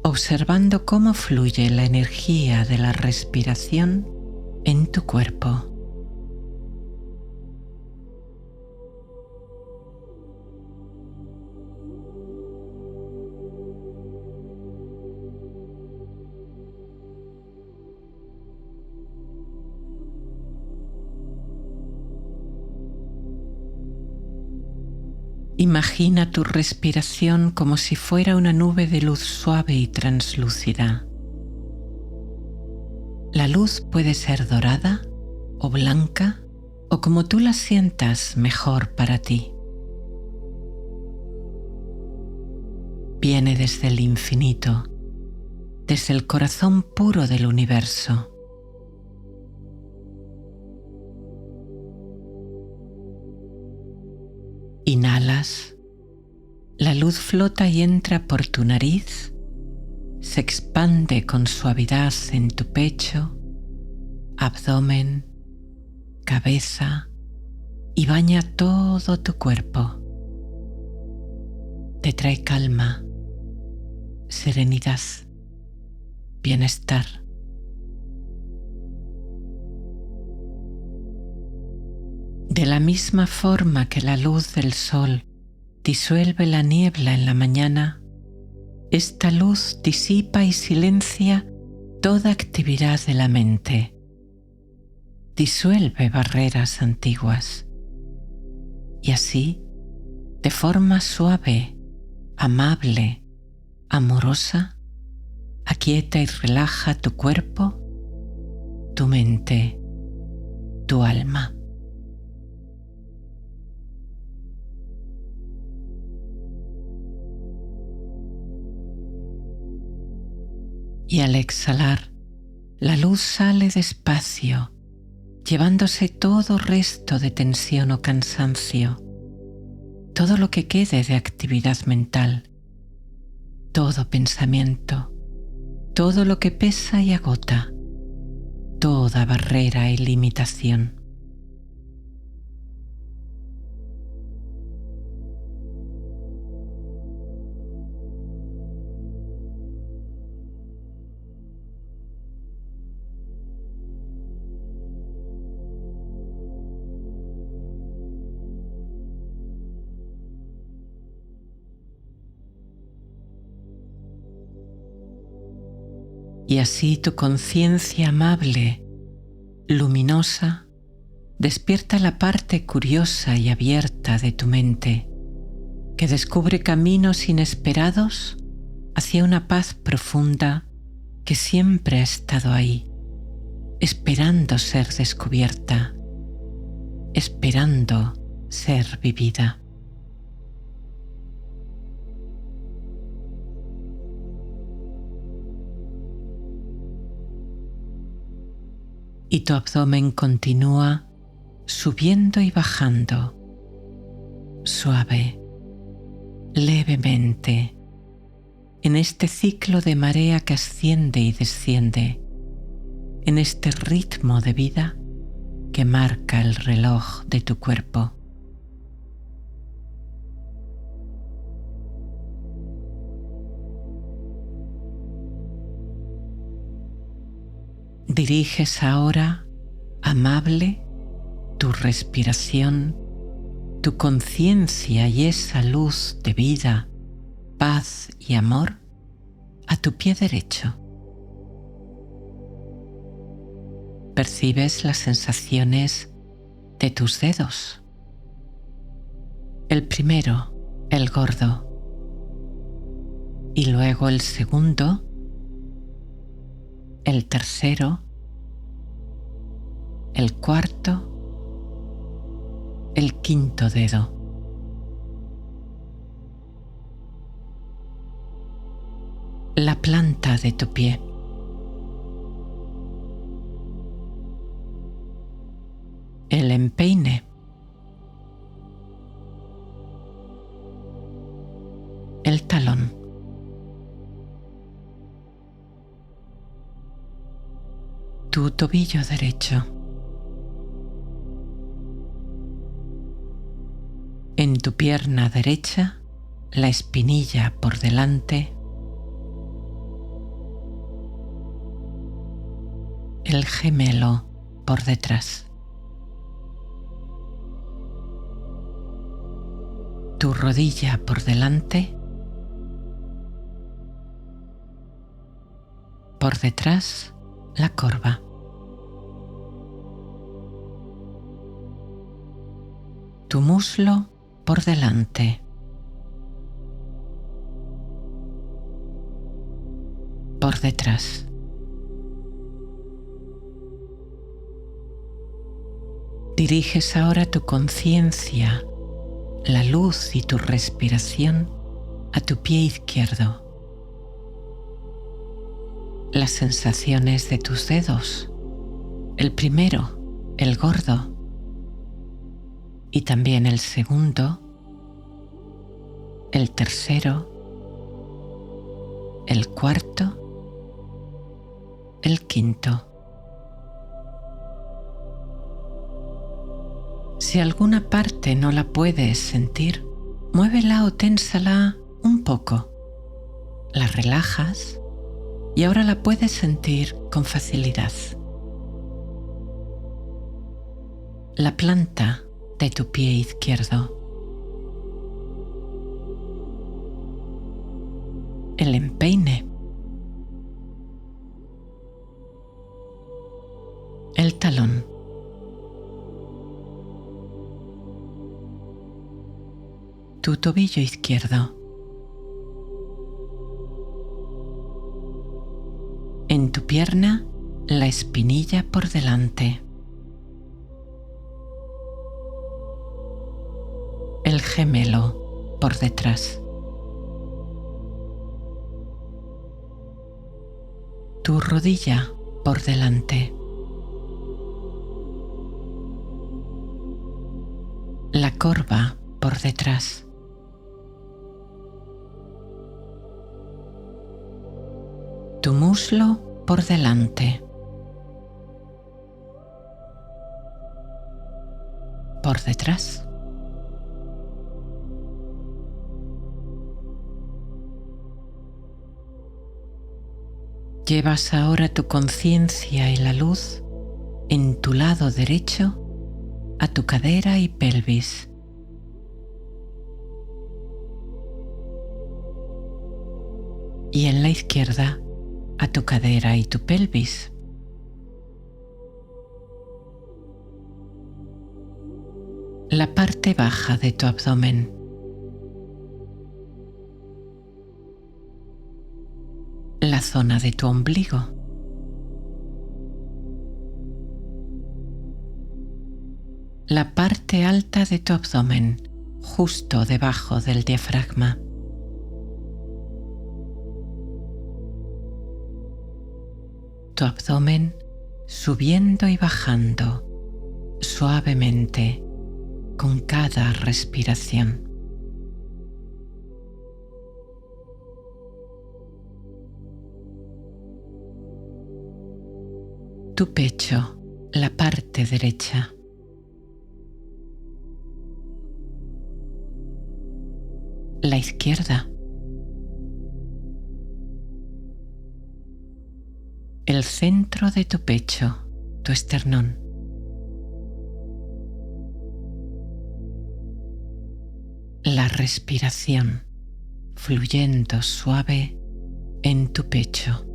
observando cómo fluye la energía de la respiración en tu cuerpo. Imagina tu respiración como si fuera una nube de luz suave y translúcida. La luz puede ser dorada o blanca o como tú la sientas mejor para ti. Viene desde el infinito, desde el corazón puro del universo. Inhalas, la luz flota y entra por tu nariz, se expande con suavidad en tu pecho, abdomen, cabeza y baña todo tu cuerpo. Te trae calma, serenidad, bienestar. De la misma forma que la luz del sol disuelve la niebla en la mañana, esta luz disipa y silencia toda actividad de la mente. Disuelve barreras antiguas y así, de forma suave, amable, amorosa, aquieta y relaja tu cuerpo, tu mente, tu alma. Y al exhalar, la luz sale despacio, llevándose todo resto de tensión o cansancio, todo lo que quede de actividad mental, todo pensamiento, todo lo que pesa y agota, toda barrera y limitación. Y así tu conciencia amable, luminosa, despierta la parte curiosa y abierta de tu mente, que descubre caminos inesperados hacia una paz profunda que siempre ha estado ahí, esperando ser descubierta, esperando ser vivida. Y tu abdomen continúa subiendo y bajando, suave, levemente, en este ciclo de marea que asciende y desciende, en este ritmo de vida que marca el reloj de tu cuerpo. Diriges ahora, amable, tu respiración, tu conciencia y esa luz de vida, paz y amor a tu pie derecho. Percibes las sensaciones de tus dedos. El primero, el gordo, y luego el segundo, el tercero, el cuarto, el quinto dedo. La planta de tu pie. El empeine. tu tobillo derecho. En tu pierna derecha, la espinilla por delante, el gemelo por detrás. Tu rodilla por delante, por detrás la corva. Tu muslo por delante, por detrás. Diriges ahora tu conciencia, la luz y tu respiración a tu pie izquierdo. Las sensaciones de tus dedos, el primero, el gordo, y también el segundo, el tercero, el cuarto, el quinto. Si alguna parte no la puedes sentir, muévela o ténsala un poco. La relajas y ahora la puedes sentir con facilidad. La planta de tu pie izquierdo. El empeine. El talón. Tu tobillo izquierdo. En tu pierna, la espinilla por delante. El gemelo por detrás. Tu rodilla por delante. La corva por detrás. Tu muslo por delante. Por detrás. Llevas ahora tu conciencia y la luz en tu lado derecho a tu cadera y pelvis. Y en la izquierda a tu cadera y tu pelvis. La parte baja de tu abdomen. La zona de tu ombligo. La parte alta de tu abdomen, justo debajo del diafragma. Tu abdomen subiendo y bajando suavemente con cada respiración. Tu pecho, la parte derecha. La izquierda. El centro de tu pecho, tu esternón. La respiración fluyendo suave en tu pecho.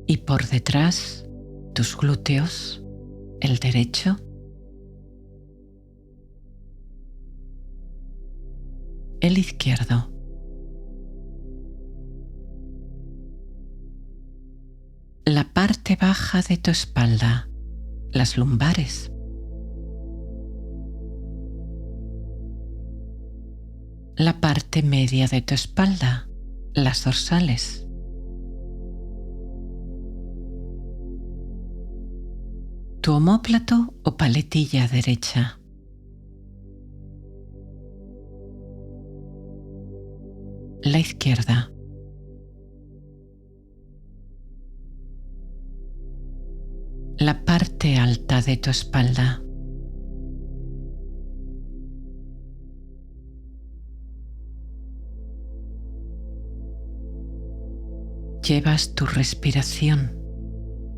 Y por detrás, tus glúteos, el derecho, el izquierdo. La parte baja de tu espalda, las lumbares. La parte media de tu espalda, las dorsales. Tu omóplato o paletilla derecha. la izquierda. La parte alta de tu espalda. Llevas tu respiración,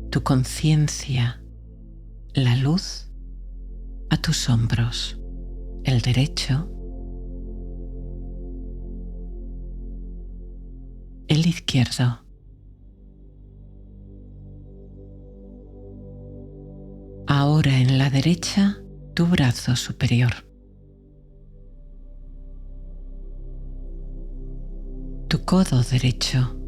tu conciencia, la luz a tus hombros, el derecho, el izquierdo. Ahora en la derecha, tu brazo superior. Tu codo derecho.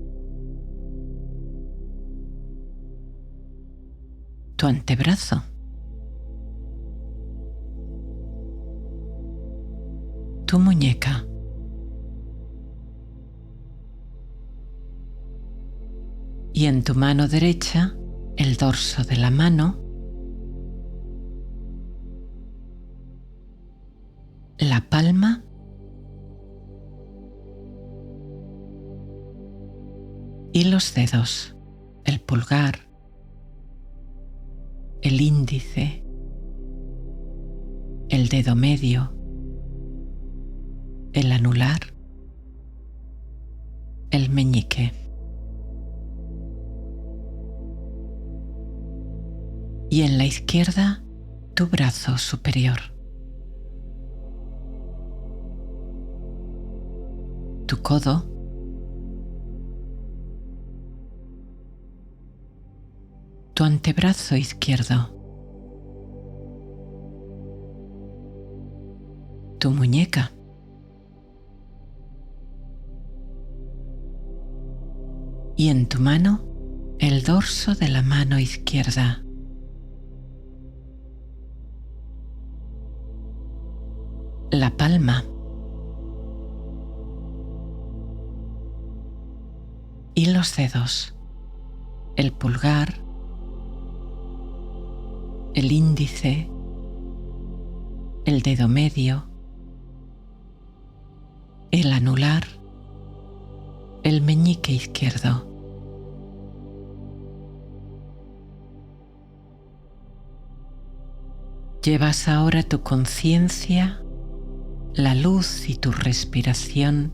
Tu antebrazo. Tu muñeca. Y en tu mano derecha, el dorso de la mano, la palma y los dedos, el pulgar, el índice, el dedo medio, el anular, el meñique. Y en la izquierda, tu brazo superior. Tu codo, tu antebrazo izquierdo, tu muñeca, y en tu mano el dorso de la mano izquierda. La palma y los dedos, el pulgar, el índice, el dedo medio, el anular, el meñique izquierdo. Llevas ahora tu conciencia, la luz y tu respiración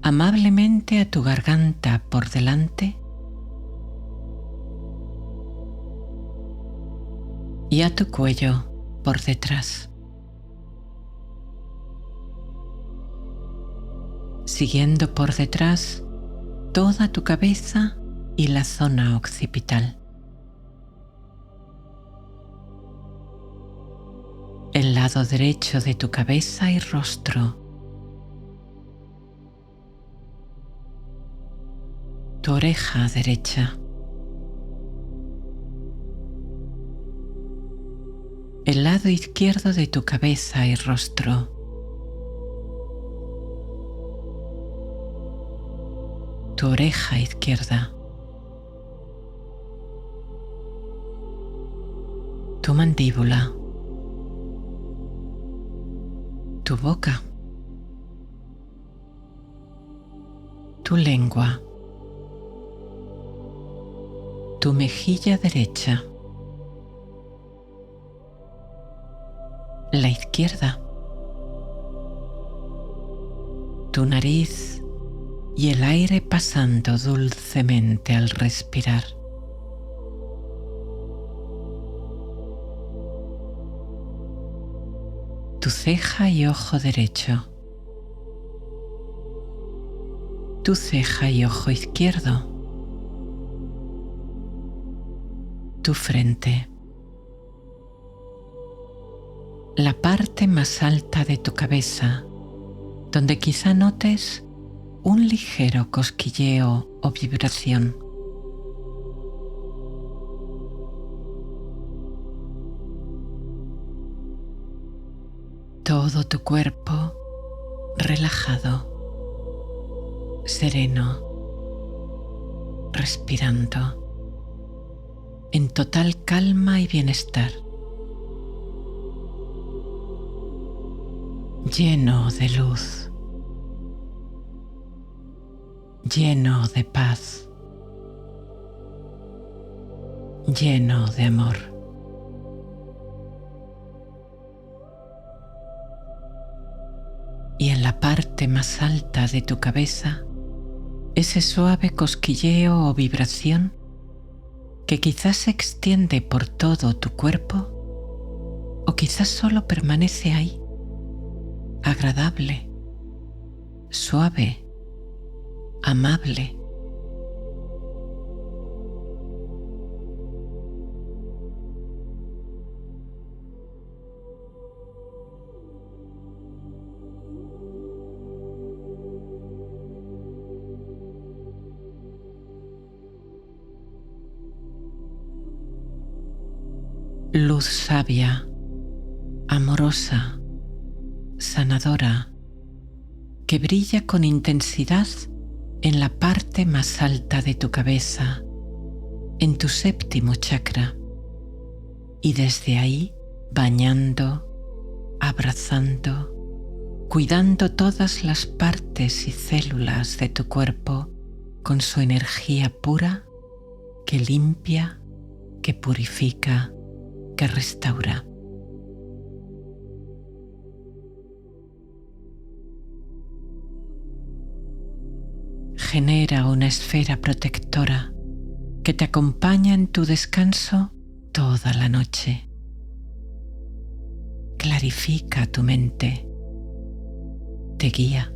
amablemente a tu garganta por delante y a tu cuello por detrás, siguiendo por detrás toda tu cabeza y la zona occipital. El lado derecho de tu cabeza y rostro, tu oreja derecha, el lado izquierdo de tu cabeza y rostro, tu oreja izquierda, tu mandíbula, tu boca, tu lengua, tu mejilla derecha, la izquierda, tu nariz y el aire pasando dulcemente al respirar. Tu ceja y ojo derecho, tu ceja y ojo izquierdo, tu frente, la parte más alta de tu cabeza, donde quizá notes un ligero cosquilleo o vibración. Todo tu cuerpo relajado, sereno, respirando, en total calma y bienestar, lleno de luz, lleno de paz, lleno de amor. Y en la parte más alta de tu cabeza, ese suave cosquilleo o vibración que quizás se extiende por todo tu cuerpo o quizás solo permanece ahí, agradable, suave, amable. Luz sabia, amorosa, sanadora, que brilla con intensidad en la parte más alta de tu cabeza, en tu séptimo chakra, y desde ahí bañando, abrazando, cuidando todas las partes y células de tu cuerpo con su energía pura que limpia, que purifica, que restaura. Genera una esfera protectora que te acompaña en tu descanso toda la noche. Clarifica tu mente, te guía,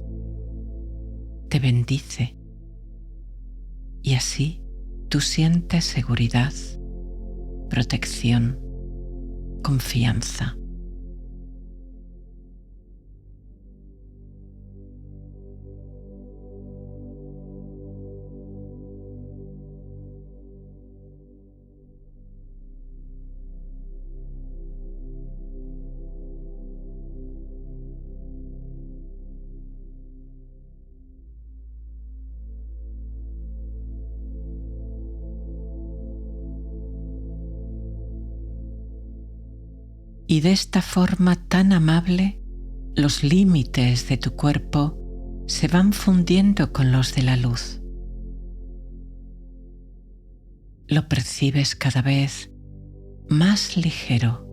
te bendice y así tú sientes seguridad, protección, confianza. Y de esta forma tan amable, los límites de tu cuerpo se van fundiendo con los de la luz. Lo percibes cada vez más ligero,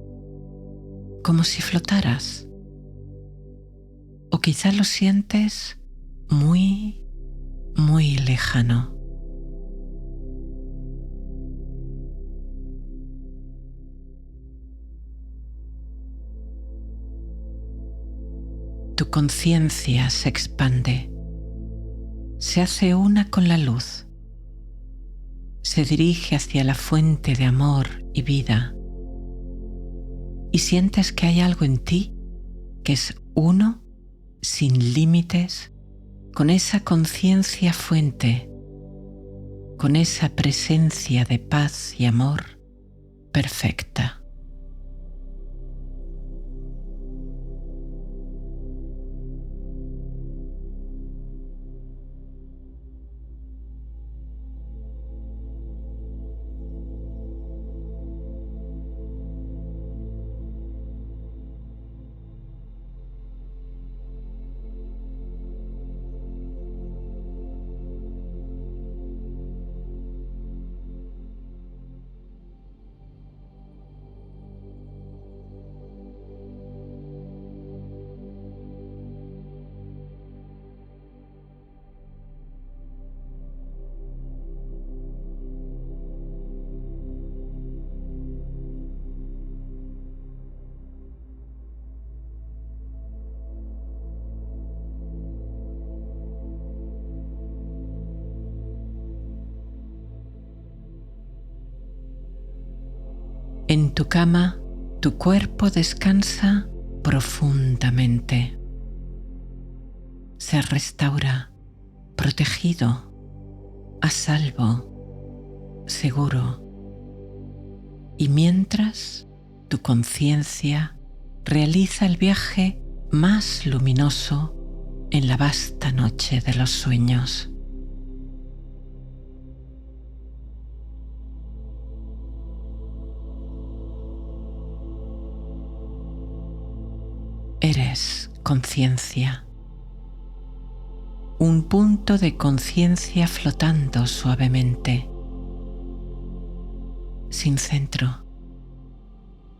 como si flotaras. O quizá lo sientes muy, muy lejano. Tu conciencia se expande, se hace una con la luz, se dirige hacia la fuente de amor y vida y sientes que hay algo en ti que es uno, sin límites, con esa conciencia fuente, con esa presencia de paz y amor perfecta. En tu cama, tu cuerpo descansa profundamente. Se restaura, protegido, a salvo, seguro. Y mientras tu conciencia realiza el viaje más luminoso en la vasta noche de los sueños. Eres conciencia. un punto de conciencia flotando suavemente, sin centro,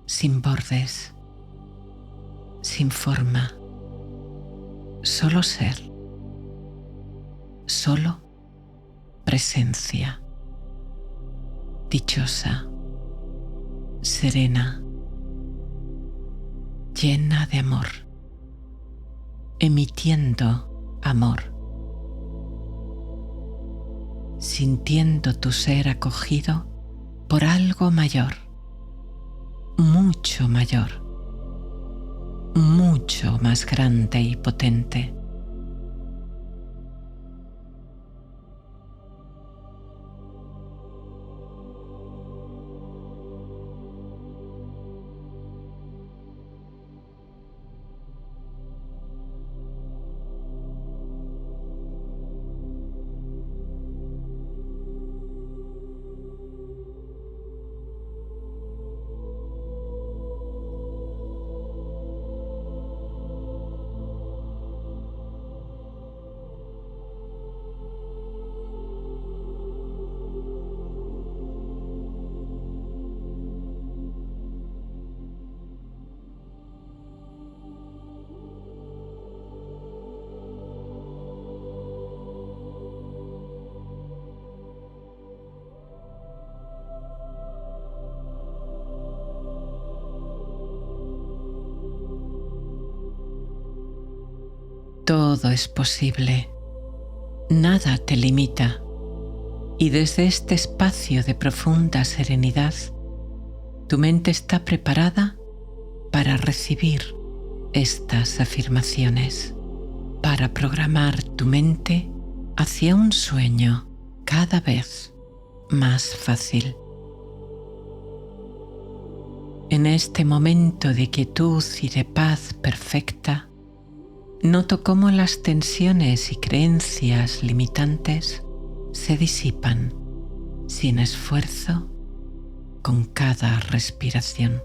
sin bordes, sin forma, solo ser, solo presencia, dichosa, serena, llena de amor, emitiendo amor, sintiendo tu ser acogido por algo mayor, mucho mayor, mucho más grande y potente. Todo es posible, nada te limita, y desde este espacio de profunda serenidad, tu mente está preparada para recibir estas afirmaciones, para programar tu mente hacia un sueño cada vez más fácil. En este momento de quietud y de paz perfecta, noto cómo las tensiones y creencias limitantes se disipan sin esfuerzo con cada respiración.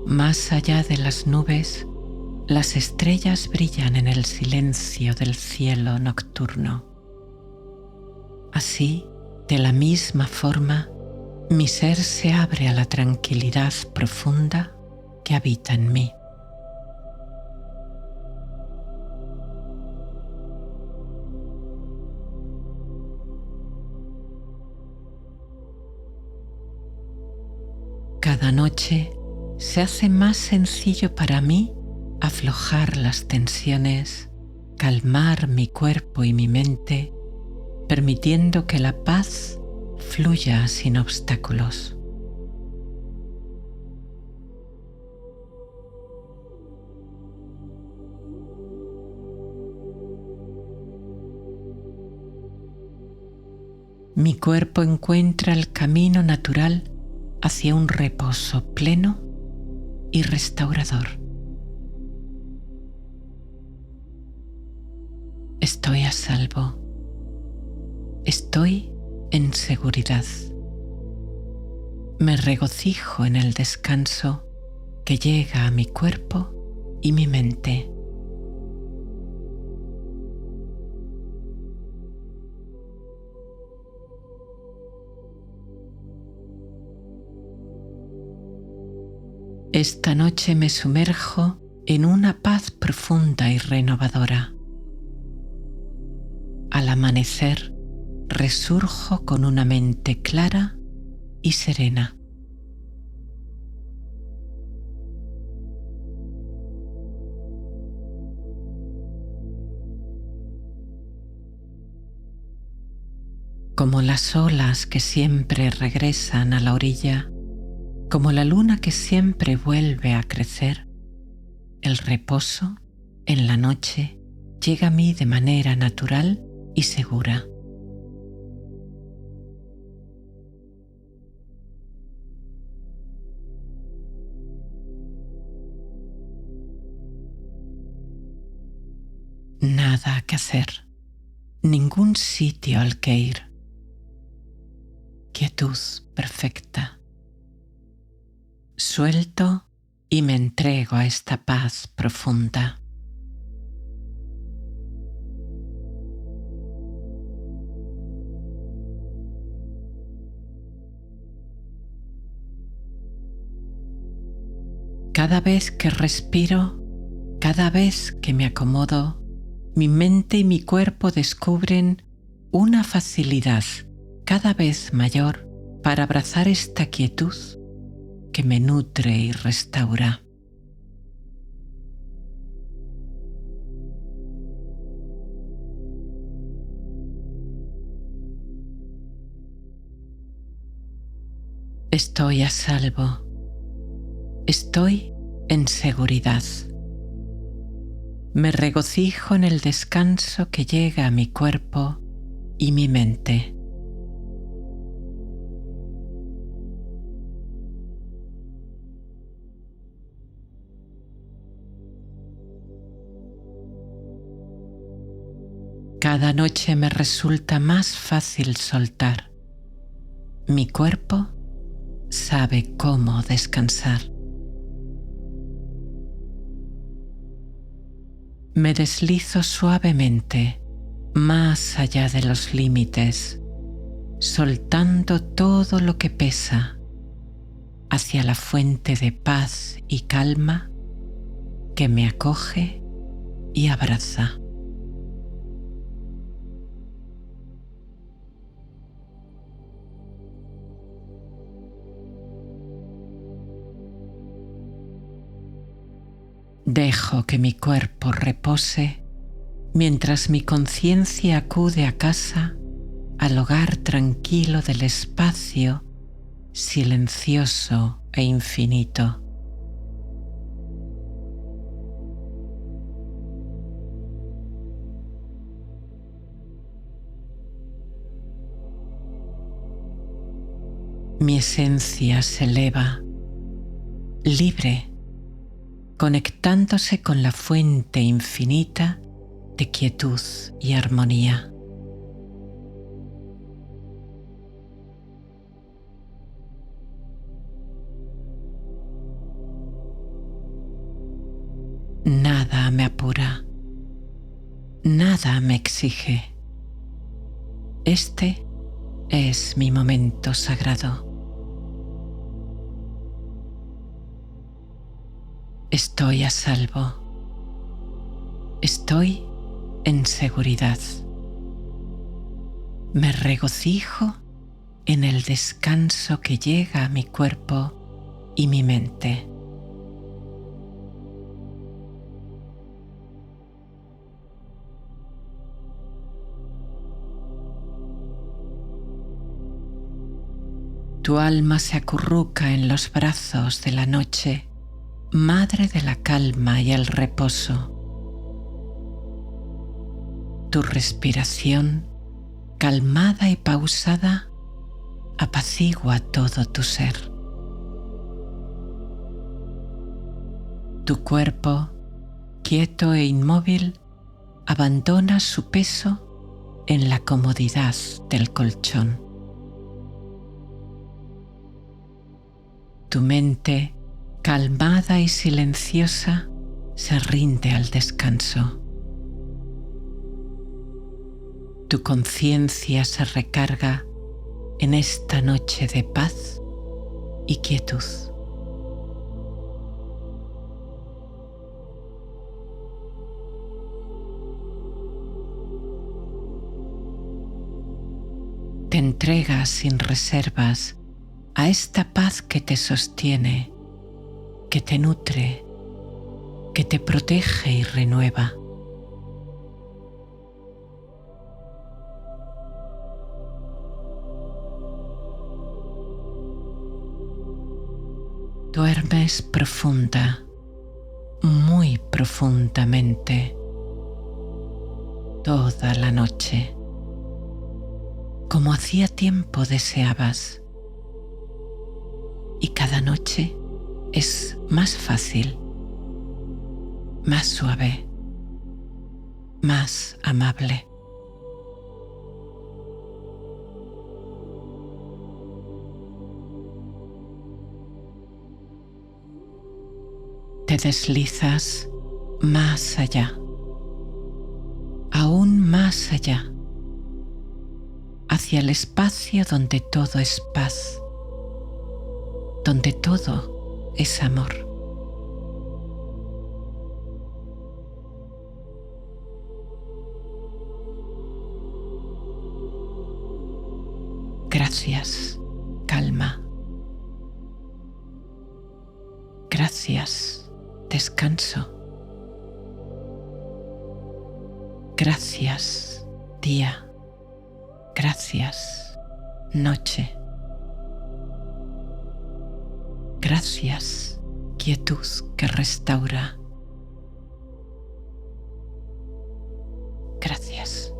Más allá de las nubes, las estrellas brillan en el silencio del cielo nocturno. Así, de la misma forma, mi ser se abre a la tranquilidad profunda que habita en mí. Cada noche se hace más sencillo para mí aflojar las tensiones, calmar mi cuerpo y mi mente, permitiendo que la paz fluya sin obstáculos. Mi cuerpo encuentra el camino natural hacia un reposo pleno y restaurador. Estoy a salvo. Estoy en seguridad. Me regocijo en el descanso que llega a mi cuerpo y mi mente. Esta noche me sumerjo en una paz profunda y renovadora. Al amanecer, resurjo con una mente clara y serena. Como las olas que siempre regresan a la orilla, como la luna que siempre vuelve a crecer, el reposo en la noche llega a mí de manera natural y segura. Nada que hacer, ningún sitio al que ir. quietud perfecta. Suelto y me entrego a esta paz profunda. Cada vez que respiro, cada vez que me acomodo, mi mente y mi cuerpo descubren una facilidad cada vez mayor para abrazar esta quietud que me nutre y restaura. Estoy a salvo. Estoy en seguridad. Me regocijo en el descanso que llega a mi cuerpo y mi mente. Cada noche me resulta más fácil soltar. Mi cuerpo sabe cómo descansar. Me deslizo suavemente más allá de los límites, soltando todo lo que pesa hacia la fuente de paz y calma que me acoge y abraza. Dejo que mi cuerpo repose mientras mi conciencia acude a casa, al hogar tranquilo del espacio silencioso e infinito. Mi esencia se eleva, libre, conectándose con la fuente infinita de quietud y armonía. Nada me apura, nada me exige. Este es mi momento sagrado. Estoy a salvo. Estoy en seguridad. Me regocijo en el descanso que llega a mi cuerpo y mi mente. Tu alma se acurruca en los brazos de la noche, madre de la calma y el reposo. Tu respiración, calmada y pausada, apacigua todo tu ser. Tu cuerpo, quieto e inmóvil, abandona su peso en la comodidad del colchón. Tu mente, calmada y silenciosa, se rinde al descanso. Tu conciencia se recarga en esta noche de paz y quietud. Te entregas sin reservas a esta paz que te sostiene, que te nutre, que te protege y renueva. Duermes profunda, muy profundamente, toda la noche, como hacía tiempo deseabas. Y cada noche es más fácil, más suave, más amable. te deslizas más allá, aún más allá, hacia el espacio donde todo es paz, donde todo es amor. Gracias, calma. Gracias, descanso. Gracias, día. Gracias, noche. Gracias, quietud que restaura. Gracias.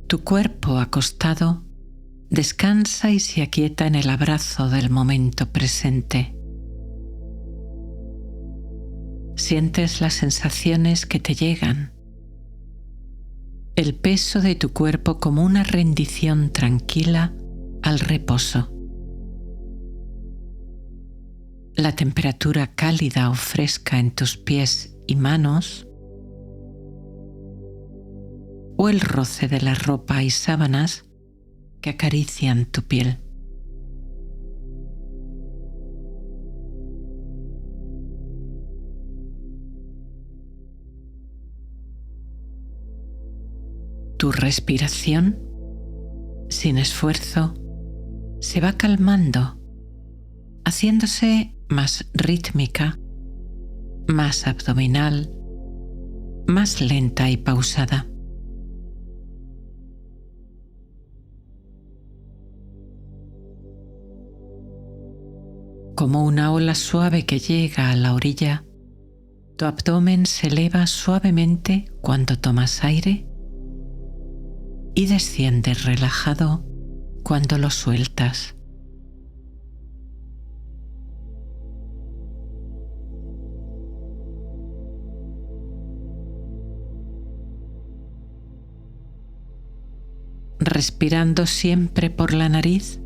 Tu cuerpo acostado descansa y se aquieta en el abrazo del momento presente. Sientes las sensaciones que te llegan, el peso de tu cuerpo como una rendición tranquila al reposo. La temperatura cálida o fresca en tus pies y manos, o el roce de la ropa y sábanas que acarician tu piel. Tu respiración, sin esfuerzo, se va calmando, haciéndose más rítmica, más abdominal, más lenta y pausada. Como una ola suave que llega a la orilla, tu abdomen se eleva suavemente cuando tomas aire y desciende relajado cuando lo sueltas. Respirando siempre por la nariz,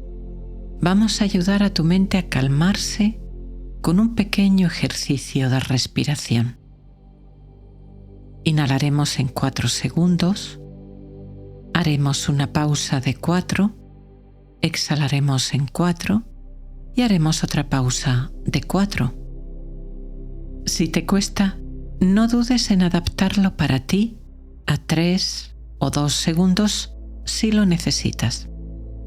vamos a ayudar a tu mente a calmarse con un pequeño ejercicio de respiración. Inhalaremos en 4 segundos, haremos una pausa de 4, exhalaremos en 4 y haremos otra pausa de 4. Si te cuesta, no dudes en adaptarlo para ti a 3 o 2 segundos si lo necesitas,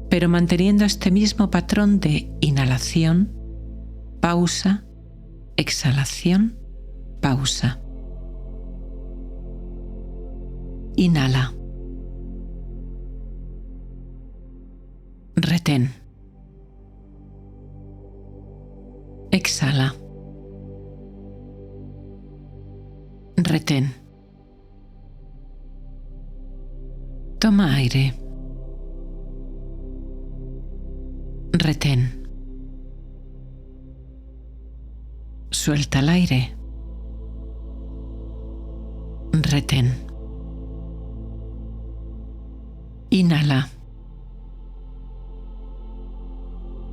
pero manteniendo este mismo patrón de inhalación, pausa, exhalación, pausa. Inhala. Retén. Exhala. Retén. Toma aire. Retén. Suelta el aire. Retén. Inhala.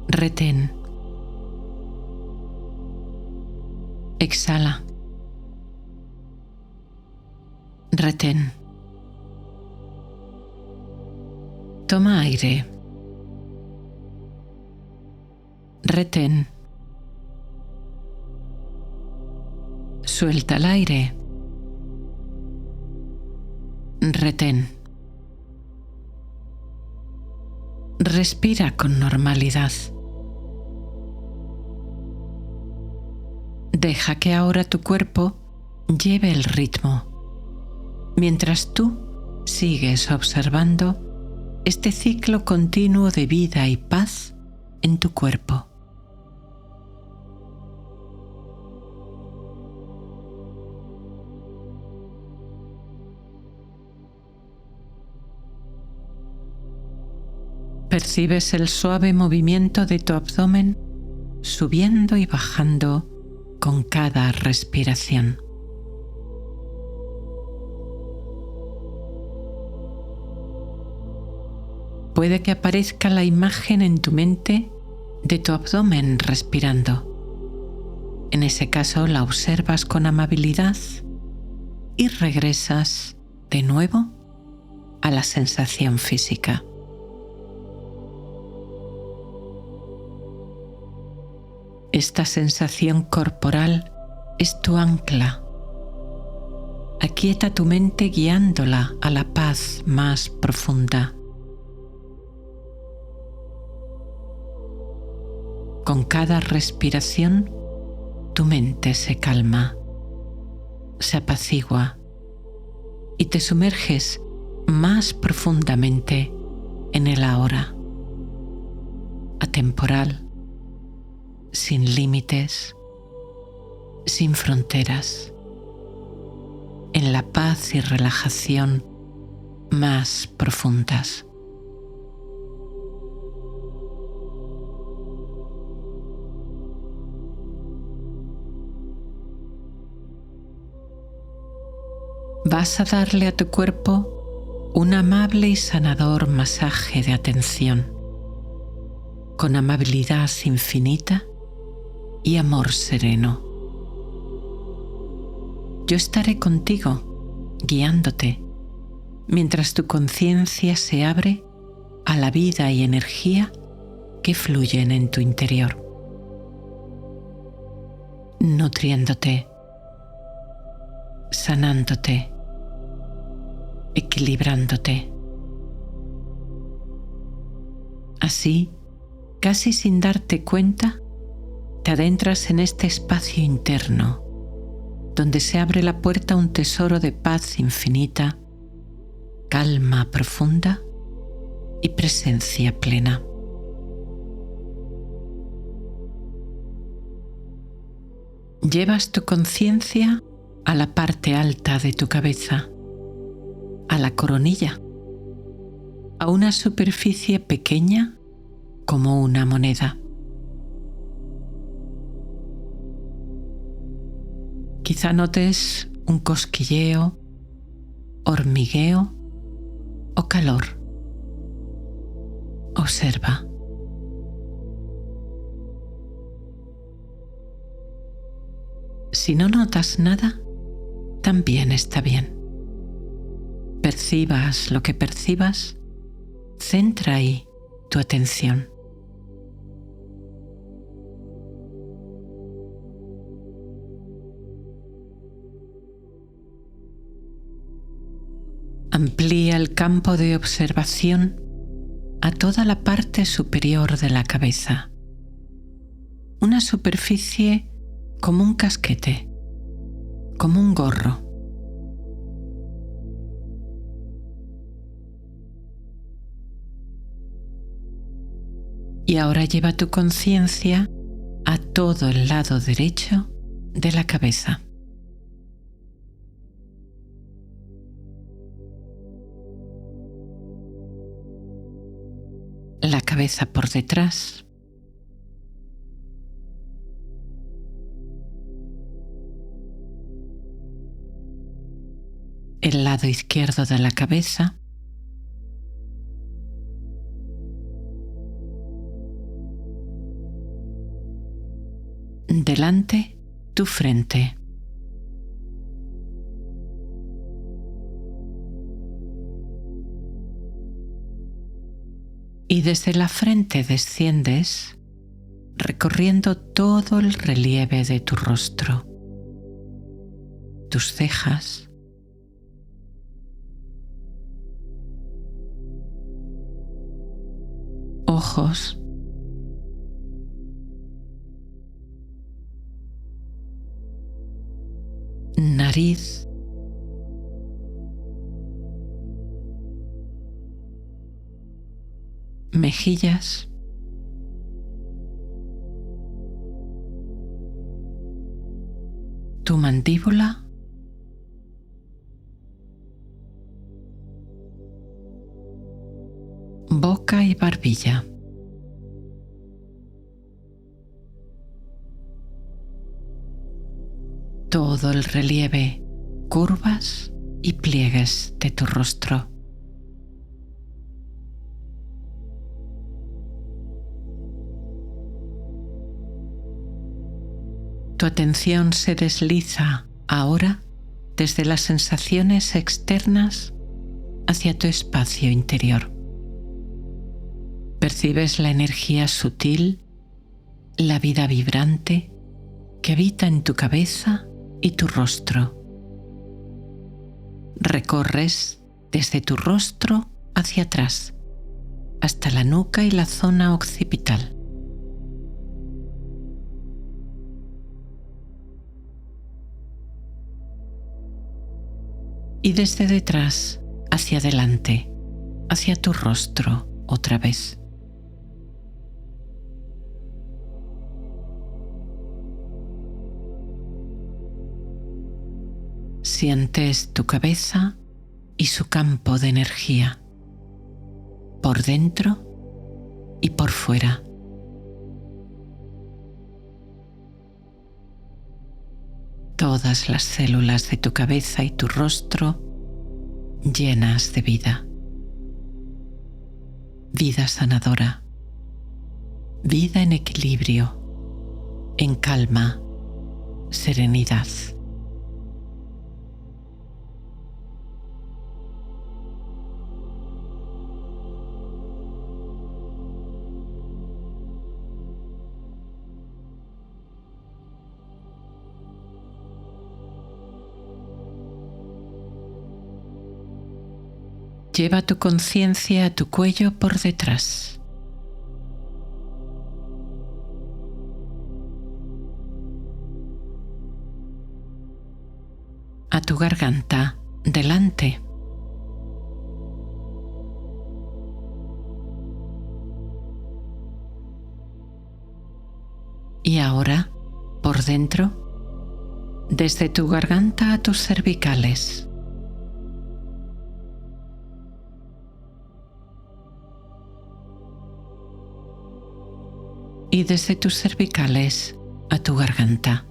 Retén. Exhala. Retén. Toma aire. Retén. Suelta el aire. Retén. Respira con normalidad. Deja que ahora tu cuerpo lleve el ritmo, mientras tú sigues observando este ciclo continuo de vida y paz en tu cuerpo. Percibes el suave movimiento de tu abdomen subiendo y bajando con cada respiración. Puede que aparezca la imagen en tu mente de tu abdomen respirando. En ese caso la observas con amabilidad y regresas de nuevo a la sensación física. Esta sensación corporal es tu ancla. Aquieta tu mente guiándola a la paz más profunda. Con cada respiración, tu mente se calma, se apacigua y te sumerges más profundamente en el ahora, atemporal, sin límites, sin fronteras, en la paz y relajación más profundas. Vas a darle a tu cuerpo un amable y sanador masaje de atención, con amabilidad infinita y amor sereno. Yo estaré contigo, guiándote, mientras tu conciencia se abre a la vida y energía que fluyen en tu interior, nutriéndote, sanándote, equilibrándote. Así, casi sin darte cuenta, te adentras en este espacio interno, donde se abre la puerta a un tesoro de paz infinita, calma profunda y presencia plena. Llevas tu conciencia a la parte alta de tu cabeza, a la coronilla, a una superficie pequeña como una moneda. Quizá notes un cosquilleo, hormigueo o calor. Observa. Si no notas nada, también está bien. Percibas lo que percibas, centra ahí tu atención. Amplía el campo de observación a toda la parte superior de la cabeza. Una superficie como un casquete, como un gorro. Y ahora lleva tu conciencia a todo el lado derecho de la cabeza. La cabeza por detrás. El lado izquierdo de la cabeza. Delante, tu frente. Y desde la frente desciendes, recorriendo todo el relieve de tu rostro, tus cejas, ojos, nariz, mejillas, tu mandíbula, boca y barbilla. Todo el relieve, curvas y pliegues de tu rostro. Tu atención se desliza ahora desde las sensaciones externas hacia tu espacio interior. Percibes la energía sutil, la vida vibrante que habita en tu cabeza y tu rostro. Recorres desde tu rostro hacia atrás, hasta la nuca y la zona occipital. Y desde detrás hacia adelante, hacia tu rostro otra vez. Sientes tu cabeza y su campo de energía, por dentro y por fuera. Todas las células de tu cabeza y tu rostro llenas de vida. Vida sanadora. Vida en equilibrio, en calma, serenidad. Lleva tu conciencia a tu cuello por detrás. A tu garganta delante. Y ahora, por dentro, desde tu garganta a tus cervicales. Y desde tus cervicales a tu garganta.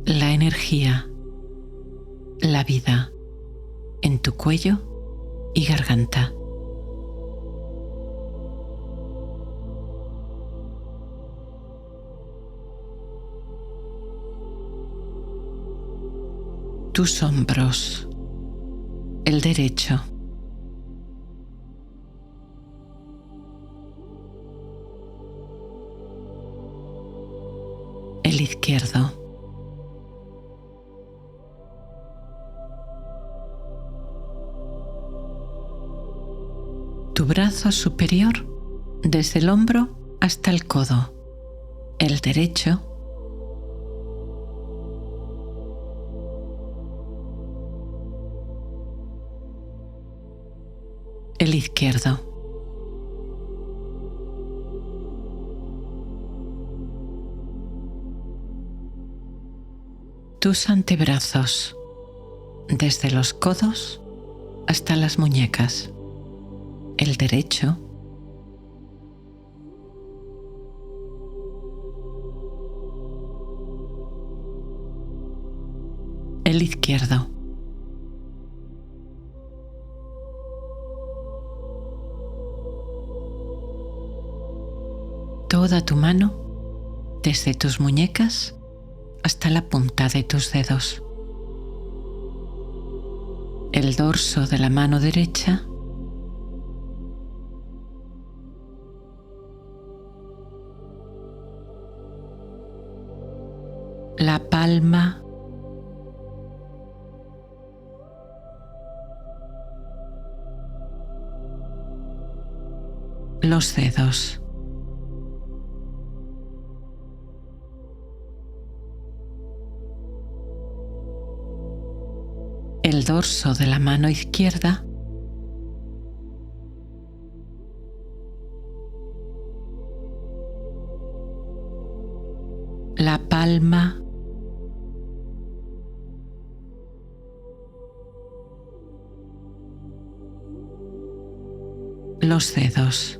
La energía, la vida en tu cuello y garganta. Tus hombros, el derecho, el izquierdo, tu brazo superior desde el hombro hasta el codo, el derecho, el izquierdo, tus antebrazos, desde los codos hasta las muñecas, el derecho, el izquierdo, toda tu mano, desde tus muñecas hasta la punta de tus dedos, el dorso de la mano derecha, la palma, los dedos, el dorso de la mano izquierda, la palma, los dedos,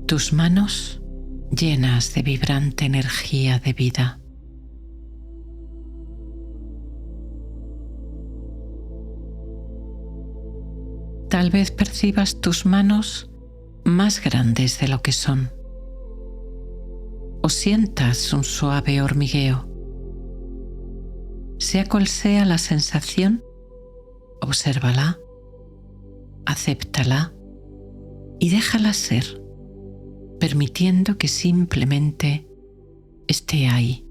tus manos llenas de vibrante energía de vida. Tal vez percibas tus manos más grandes de lo que son, o sientas un suave hormigueo. Sea cual sea la sensación, obsérvala, acéptala y déjala ser, permitiendo que simplemente esté ahí.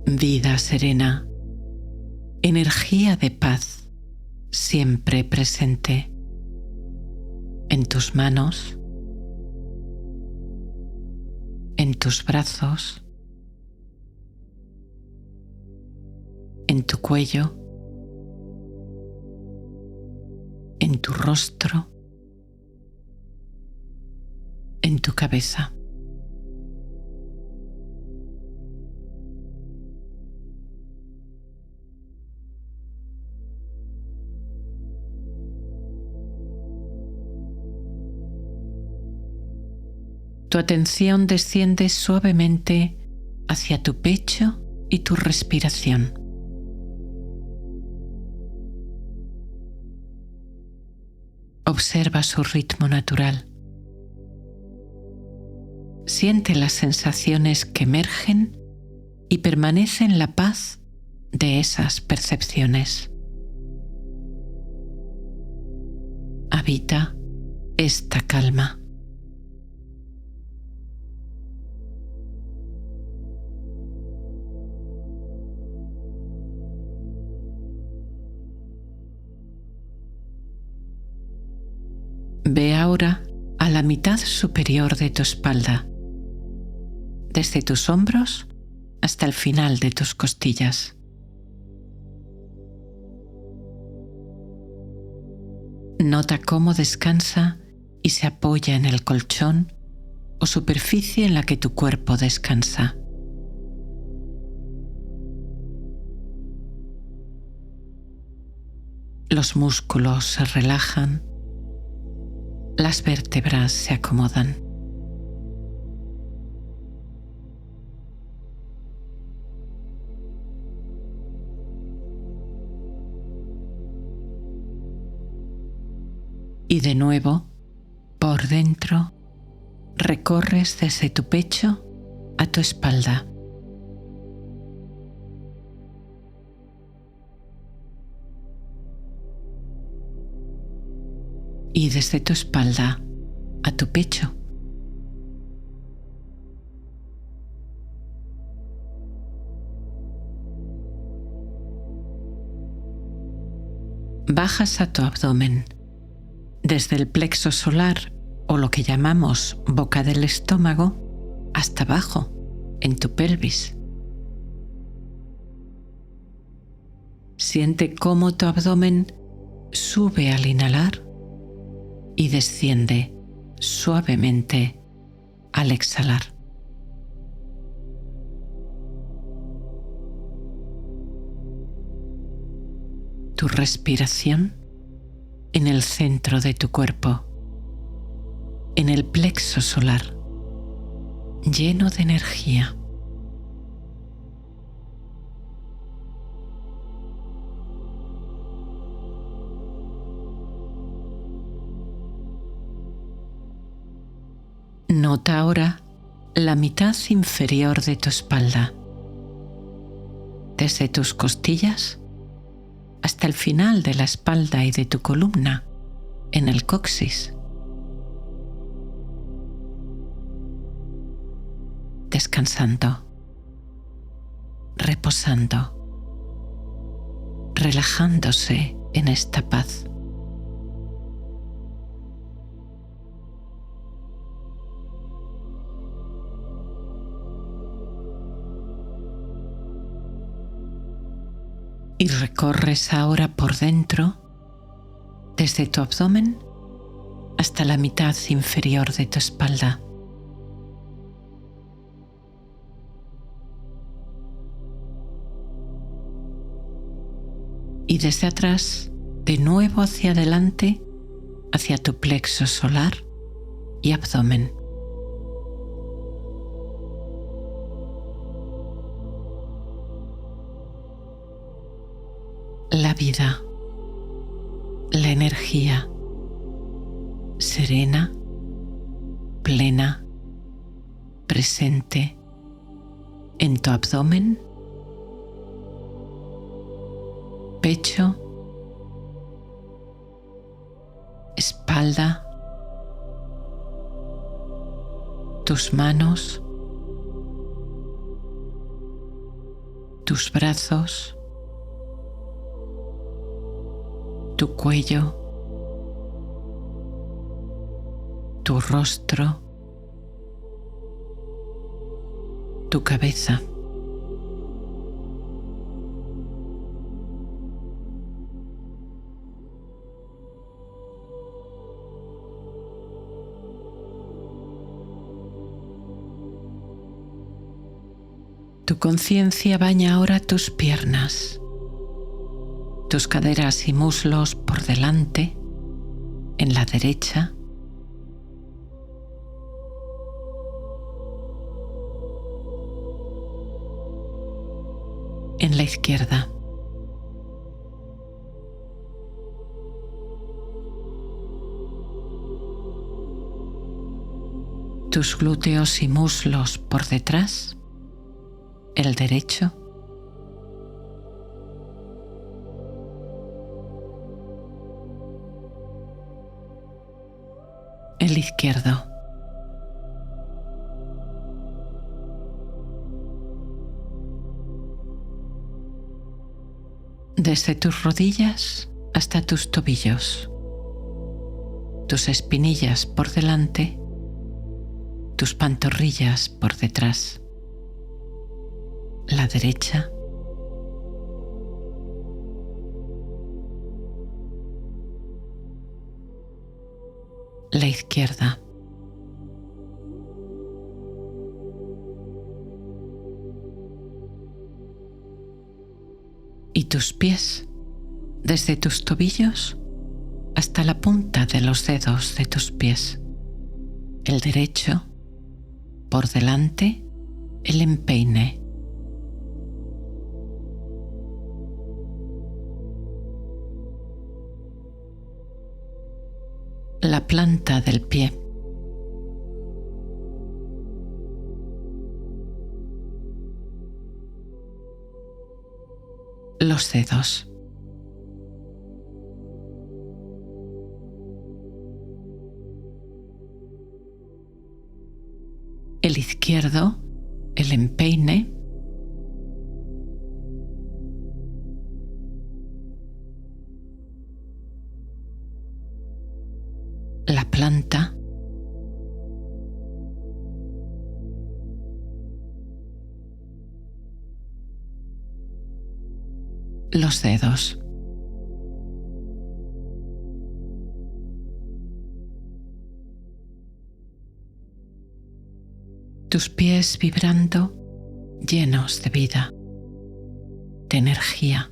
Vida serena, energía de paz siempre presente en tus manos, en tus brazos, en tu cuello, en tu rostro, en tu cabeza. Tu atención desciende suavemente hacia tu pecho y tu respiración. Observa su ritmo natural. Siente las sensaciones que emergen y permanece en la paz de esas percepciones. Habita esta calma. Ve ahora a la mitad superior de tu espalda, desde tus hombros hasta el final de tus costillas. Nota cómo descansa y se apoya en el colchón o superficie en la que tu cuerpo descansa. Los músculos se relajan. Las vértebras se acomodan. Y de nuevo, por dentro, recorres desde tu pecho a tu espalda. Y desde tu espalda a tu pecho. bajas a tu abdomen, desde el plexo solar o lo que llamamos boca del estómago, hasta abajo, en tu pelvis. Siente cómo tu abdomen sube al inhalar y desciende suavemente al exhalar. Tu respiración en el centro de tu cuerpo, en el plexo solar, lleno de energía. Nota ahora la mitad inferior de tu espalda, desde tus costillas hasta el final de la espalda y de tu columna, en el coxis. Descansando, reposando, relajándose en esta paz. Y recorres ahora por dentro, desde tu abdomen hasta la mitad inferior de tu espalda. Y desde atrás, de nuevo hacia adelante, hacia tu plexo solar y abdomen. La vida, la energía, serena, plena, presente en tu abdomen, pecho, espalda, tus manos, tus brazos, tu cuello, tu rostro, tu cabeza. Tu conciencia baña ahora tus piernas, tus caderas y muslos por delante, en la derecha, en la izquierda. Tus glúteos y muslos por detrás, el derecho, el izquierdo. Desde tus rodillas hasta tus tobillos, tus espinillas por delante, tus pantorrillas por detrás, la derecha, la izquierda. Y tus pies, desde tus tobillos hasta la punta de los dedos de tus pies. El derecho, por delante, el empeine. La planta del pie. Los dedos. El izquierdo, el empeine. los dedos. Tus pies vibrando, llenos de vida, de energía.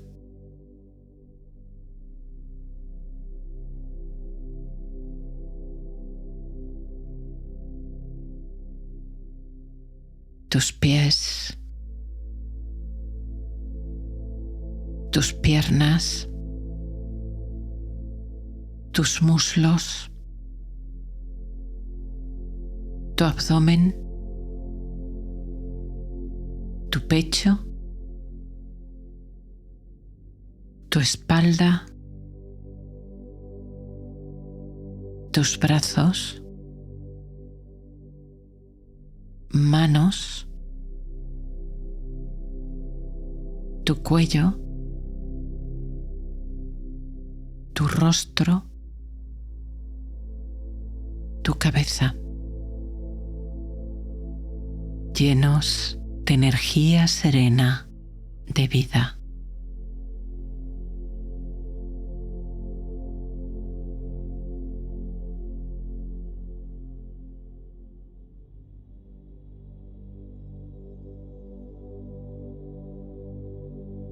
Tus pies, tus piernas, tus muslos, tu abdomen, tu pecho, tu espalda, tus brazos, manos, tu cuello, tu rostro, tu cabeza, llenos de energía serena, de vida.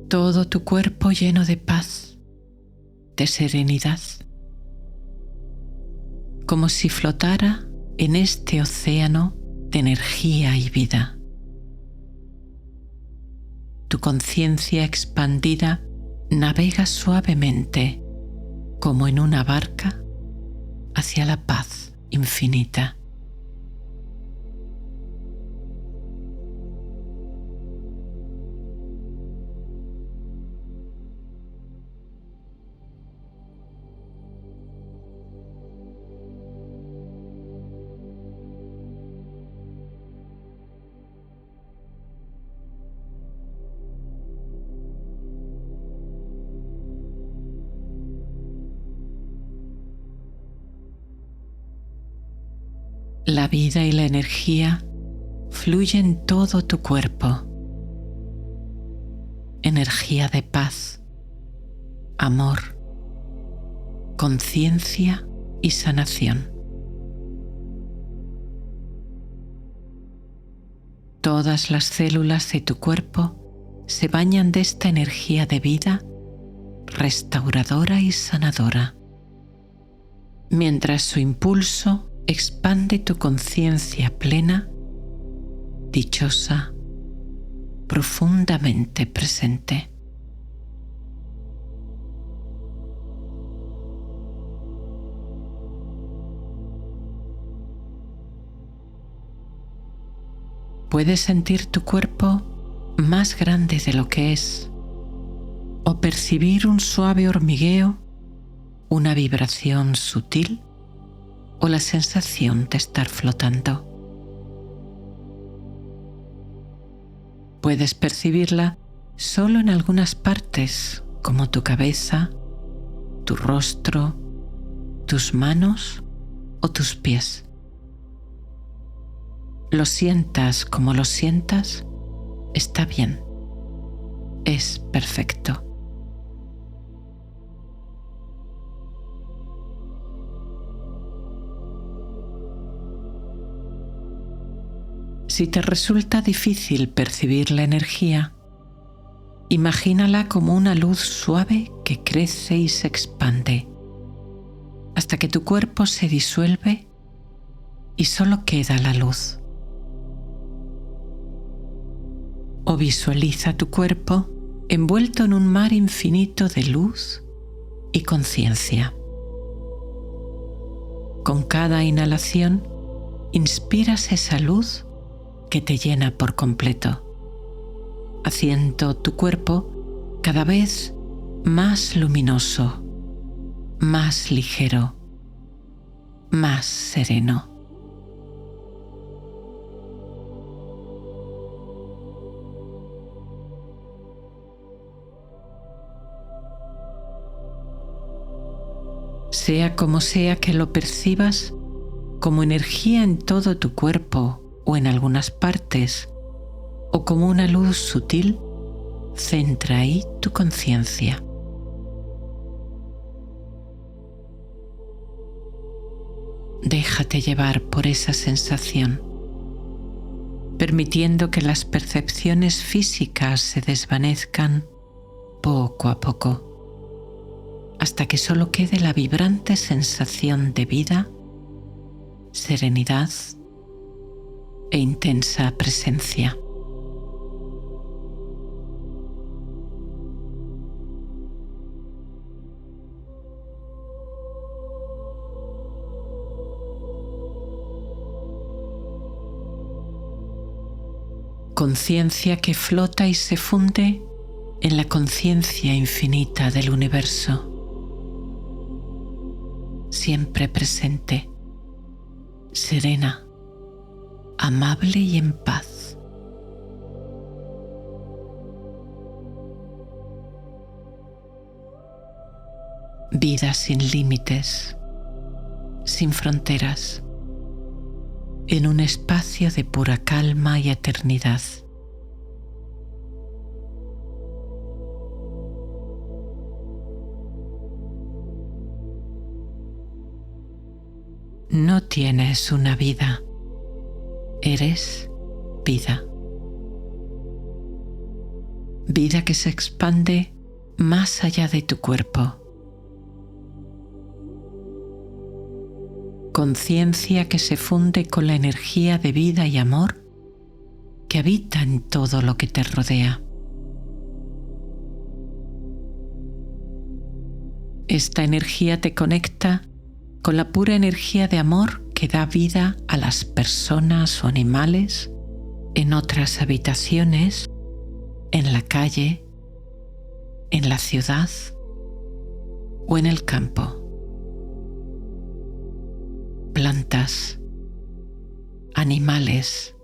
Todo tu cuerpo lleno de paz, de serenidad, como si flotara en este océano de energía y vida. Tu conciencia expandida navega suavemente, como en una barca, hacia la paz infinita. La vida y la energía fluyen en todo tu cuerpo. Energía de paz, amor, conciencia y sanación. Todas las células de tu cuerpo se bañan de esta energía de vida restauradora y sanadora, mientras su impulso expande tu conciencia plena, dichosa, profundamente presente. Puedes sentir tu cuerpo más grande de lo que es, o percibir un suave hormigueo, una vibración sutil o la sensación de estar flotando. Puedes percibirla solo en algunas partes, como tu cabeza, tu rostro, tus manos o tus pies. Lo sientas como lo sientas, está bien, es perfecto. Si te resulta difícil percibir la energía, imagínala como una luz suave que crece y se expande, hasta que tu cuerpo se disuelve y solo queda la luz. O visualiza tu cuerpo envuelto en un mar infinito de luz y conciencia. Con cada inhalación, inspiras esa luz que te llena por completo, haciendo tu cuerpo cada vez más luminoso, más ligero, más sereno. Sea como sea que lo percibas, como energía en todo tu cuerpo o en algunas partes, o como una luz sutil, Centra ahí tu conciencia. Déjate llevar por esa sensación, permitiendo que las percepciones físicas se desvanezcan poco a poco, hasta que solo quede la vibrante sensación de vida, serenidad e intensa presencia. Conciencia que flota y se funde en la conciencia infinita del universo, siempre presente, serena, amable y en paz. Vida sin límites, sin fronteras, en un espacio de pura calma y eternidad. No tienes una vida, eres vida. Vida que se expande más allá de tu cuerpo. Conciencia que se funde con la energía de vida y amor que habita en todo lo que te rodea. Esta energía te conecta con la pura energía de amor que da vida a las personas o animales en otras habitaciones, en la calle, en la ciudad o en el campo. Plantas, animales,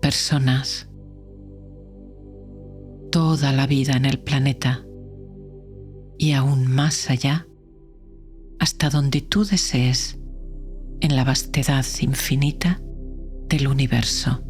personas, toda la vida en el planeta y aún más allá, hasta donde tú desees, en la vastedad infinita del universo.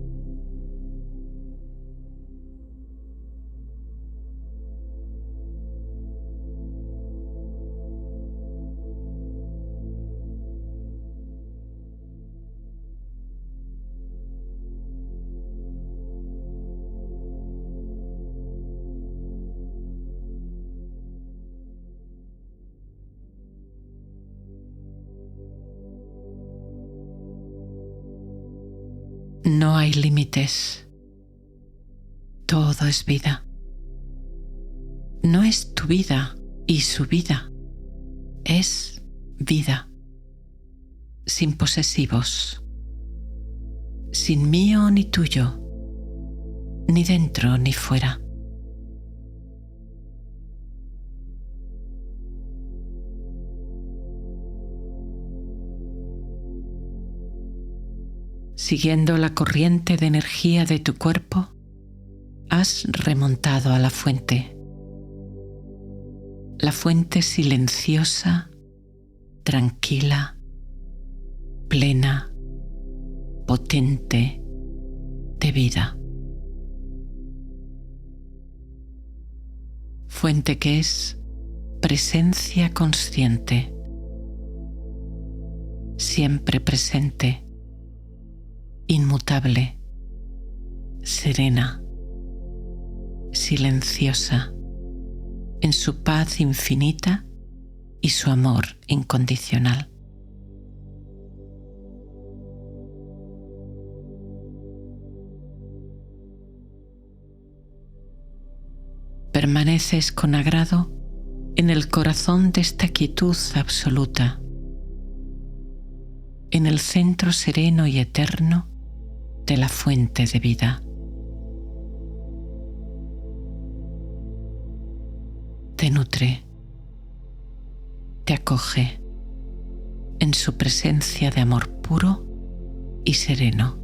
No hay límites. Todo es vida. No es tu vida y su vida. Es vida. Sin posesivos. Sin mío ni tuyo. Ni dentro ni fuera. Siguiendo la corriente de energía de tu cuerpo, has remontado a la fuente silenciosa, tranquila, plena, potente de vida. Fuente que es presencia consciente, siempre presente, inmutable, serena, silenciosa, en su paz infinita y su amor incondicional. Permaneces con agrado en el corazón de esta quietud absoluta, en el centro sereno y eterno de la fuente de vida. Te nutre, te acoge en su presencia de amor puro y sereno.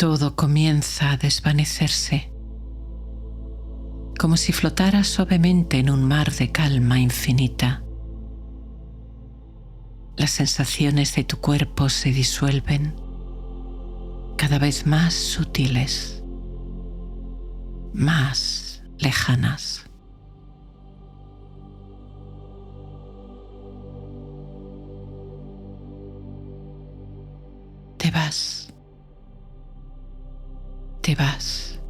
Todo comienza a desvanecerse, como si flotaras suavemente en un mar de calma infinita. Las sensaciones de tu cuerpo se disuelven, cada vez más sutiles, más lejanas. Te vas, te vas,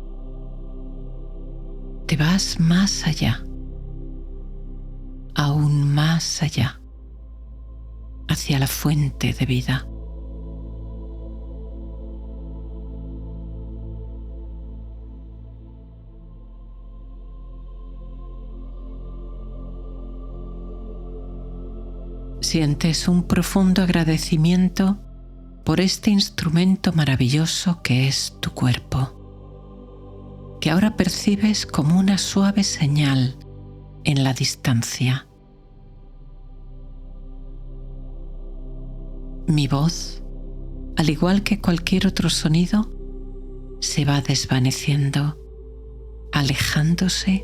te vas más allá, aún más allá, hacia la fuente de vida. Sientes un profundo agradecimiento por este instrumento maravilloso que es tu cuerpo, que ahora percibes como una suave señal en la distancia. Mi voz, al igual que cualquier otro sonido, se va desvaneciendo, alejándose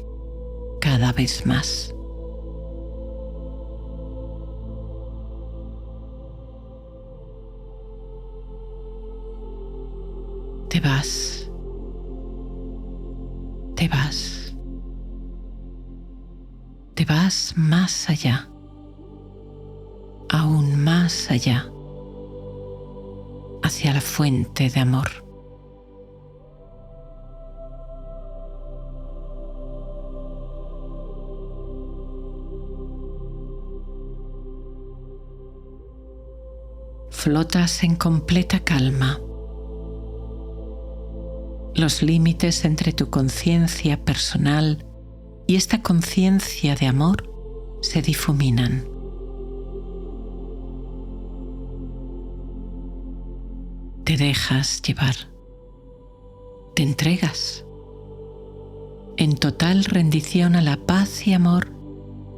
cada vez más. Te vas, te vas, te vas más allá, aún más allá, hacia la fuente de amor. Flotas en completa calma. Los límites entre tu conciencia personal y esta conciencia de amor se difuminan. Te dejas llevar. Te entregas en total rendición a la paz y amor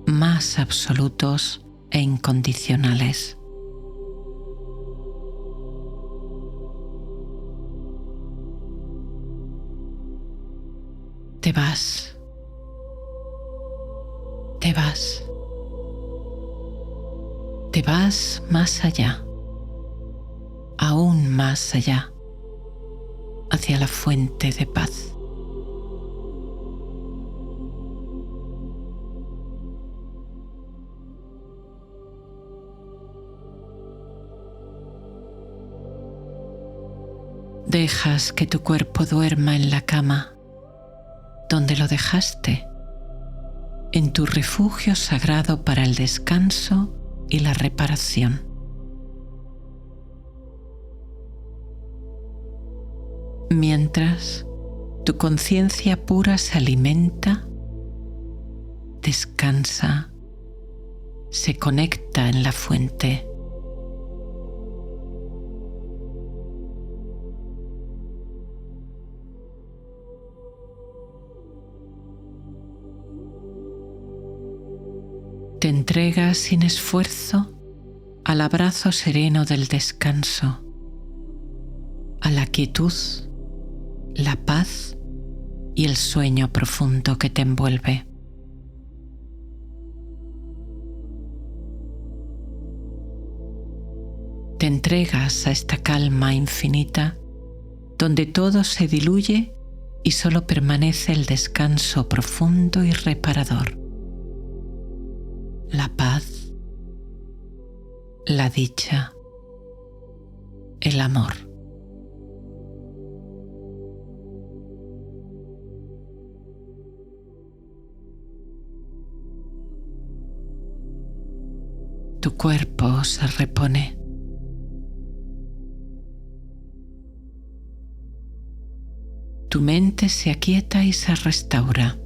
más absolutos e incondicionales. Te vas, te vas, te vas más allá, aún más allá, hacia la fuente de paz. Dejas que tu cuerpo duerma en la cama donde lo dejaste, en tu refugio sagrado para el descanso y la reparación. Mientras tu conciencia pura se alimenta, descansa, se conecta en la fuente. Te entregas sin esfuerzo al abrazo sereno del descanso, a la quietud, la paz y el sueño profundo que te envuelve. Te entregas a esta calma infinita donde todo se diluye y solo permanece el descanso profundo y reparador. La paz, la dicha, el amor. Tu cuerpo se repone. Tu mente se aquieta y se restaura.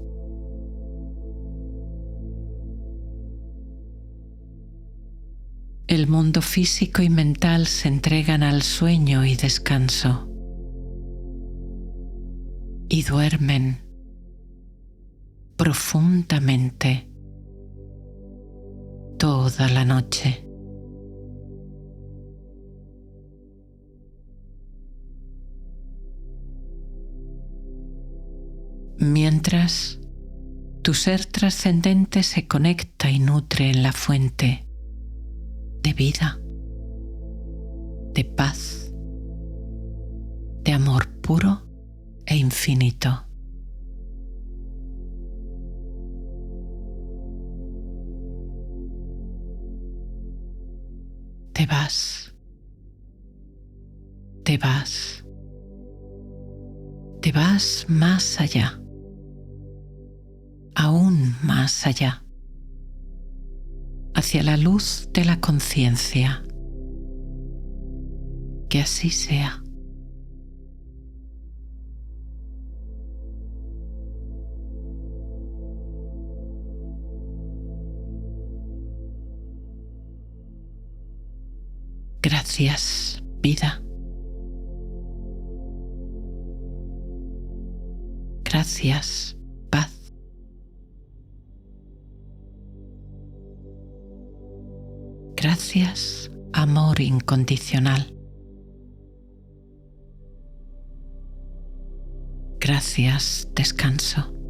El mundo físico y mental se entregan al sueño y descanso y duermen profundamente toda la noche. mientras tu ser trascendente se conecta y nutre en la fuente de vida, de paz, de amor puro e infinito. Te vas, te vas, te vas más allá, aún más allá, hacia la luz de la conciencia. Que así sea. Gracias, vida. Gracias, paz. Gracias, amor incondicional. Gracias, descanso.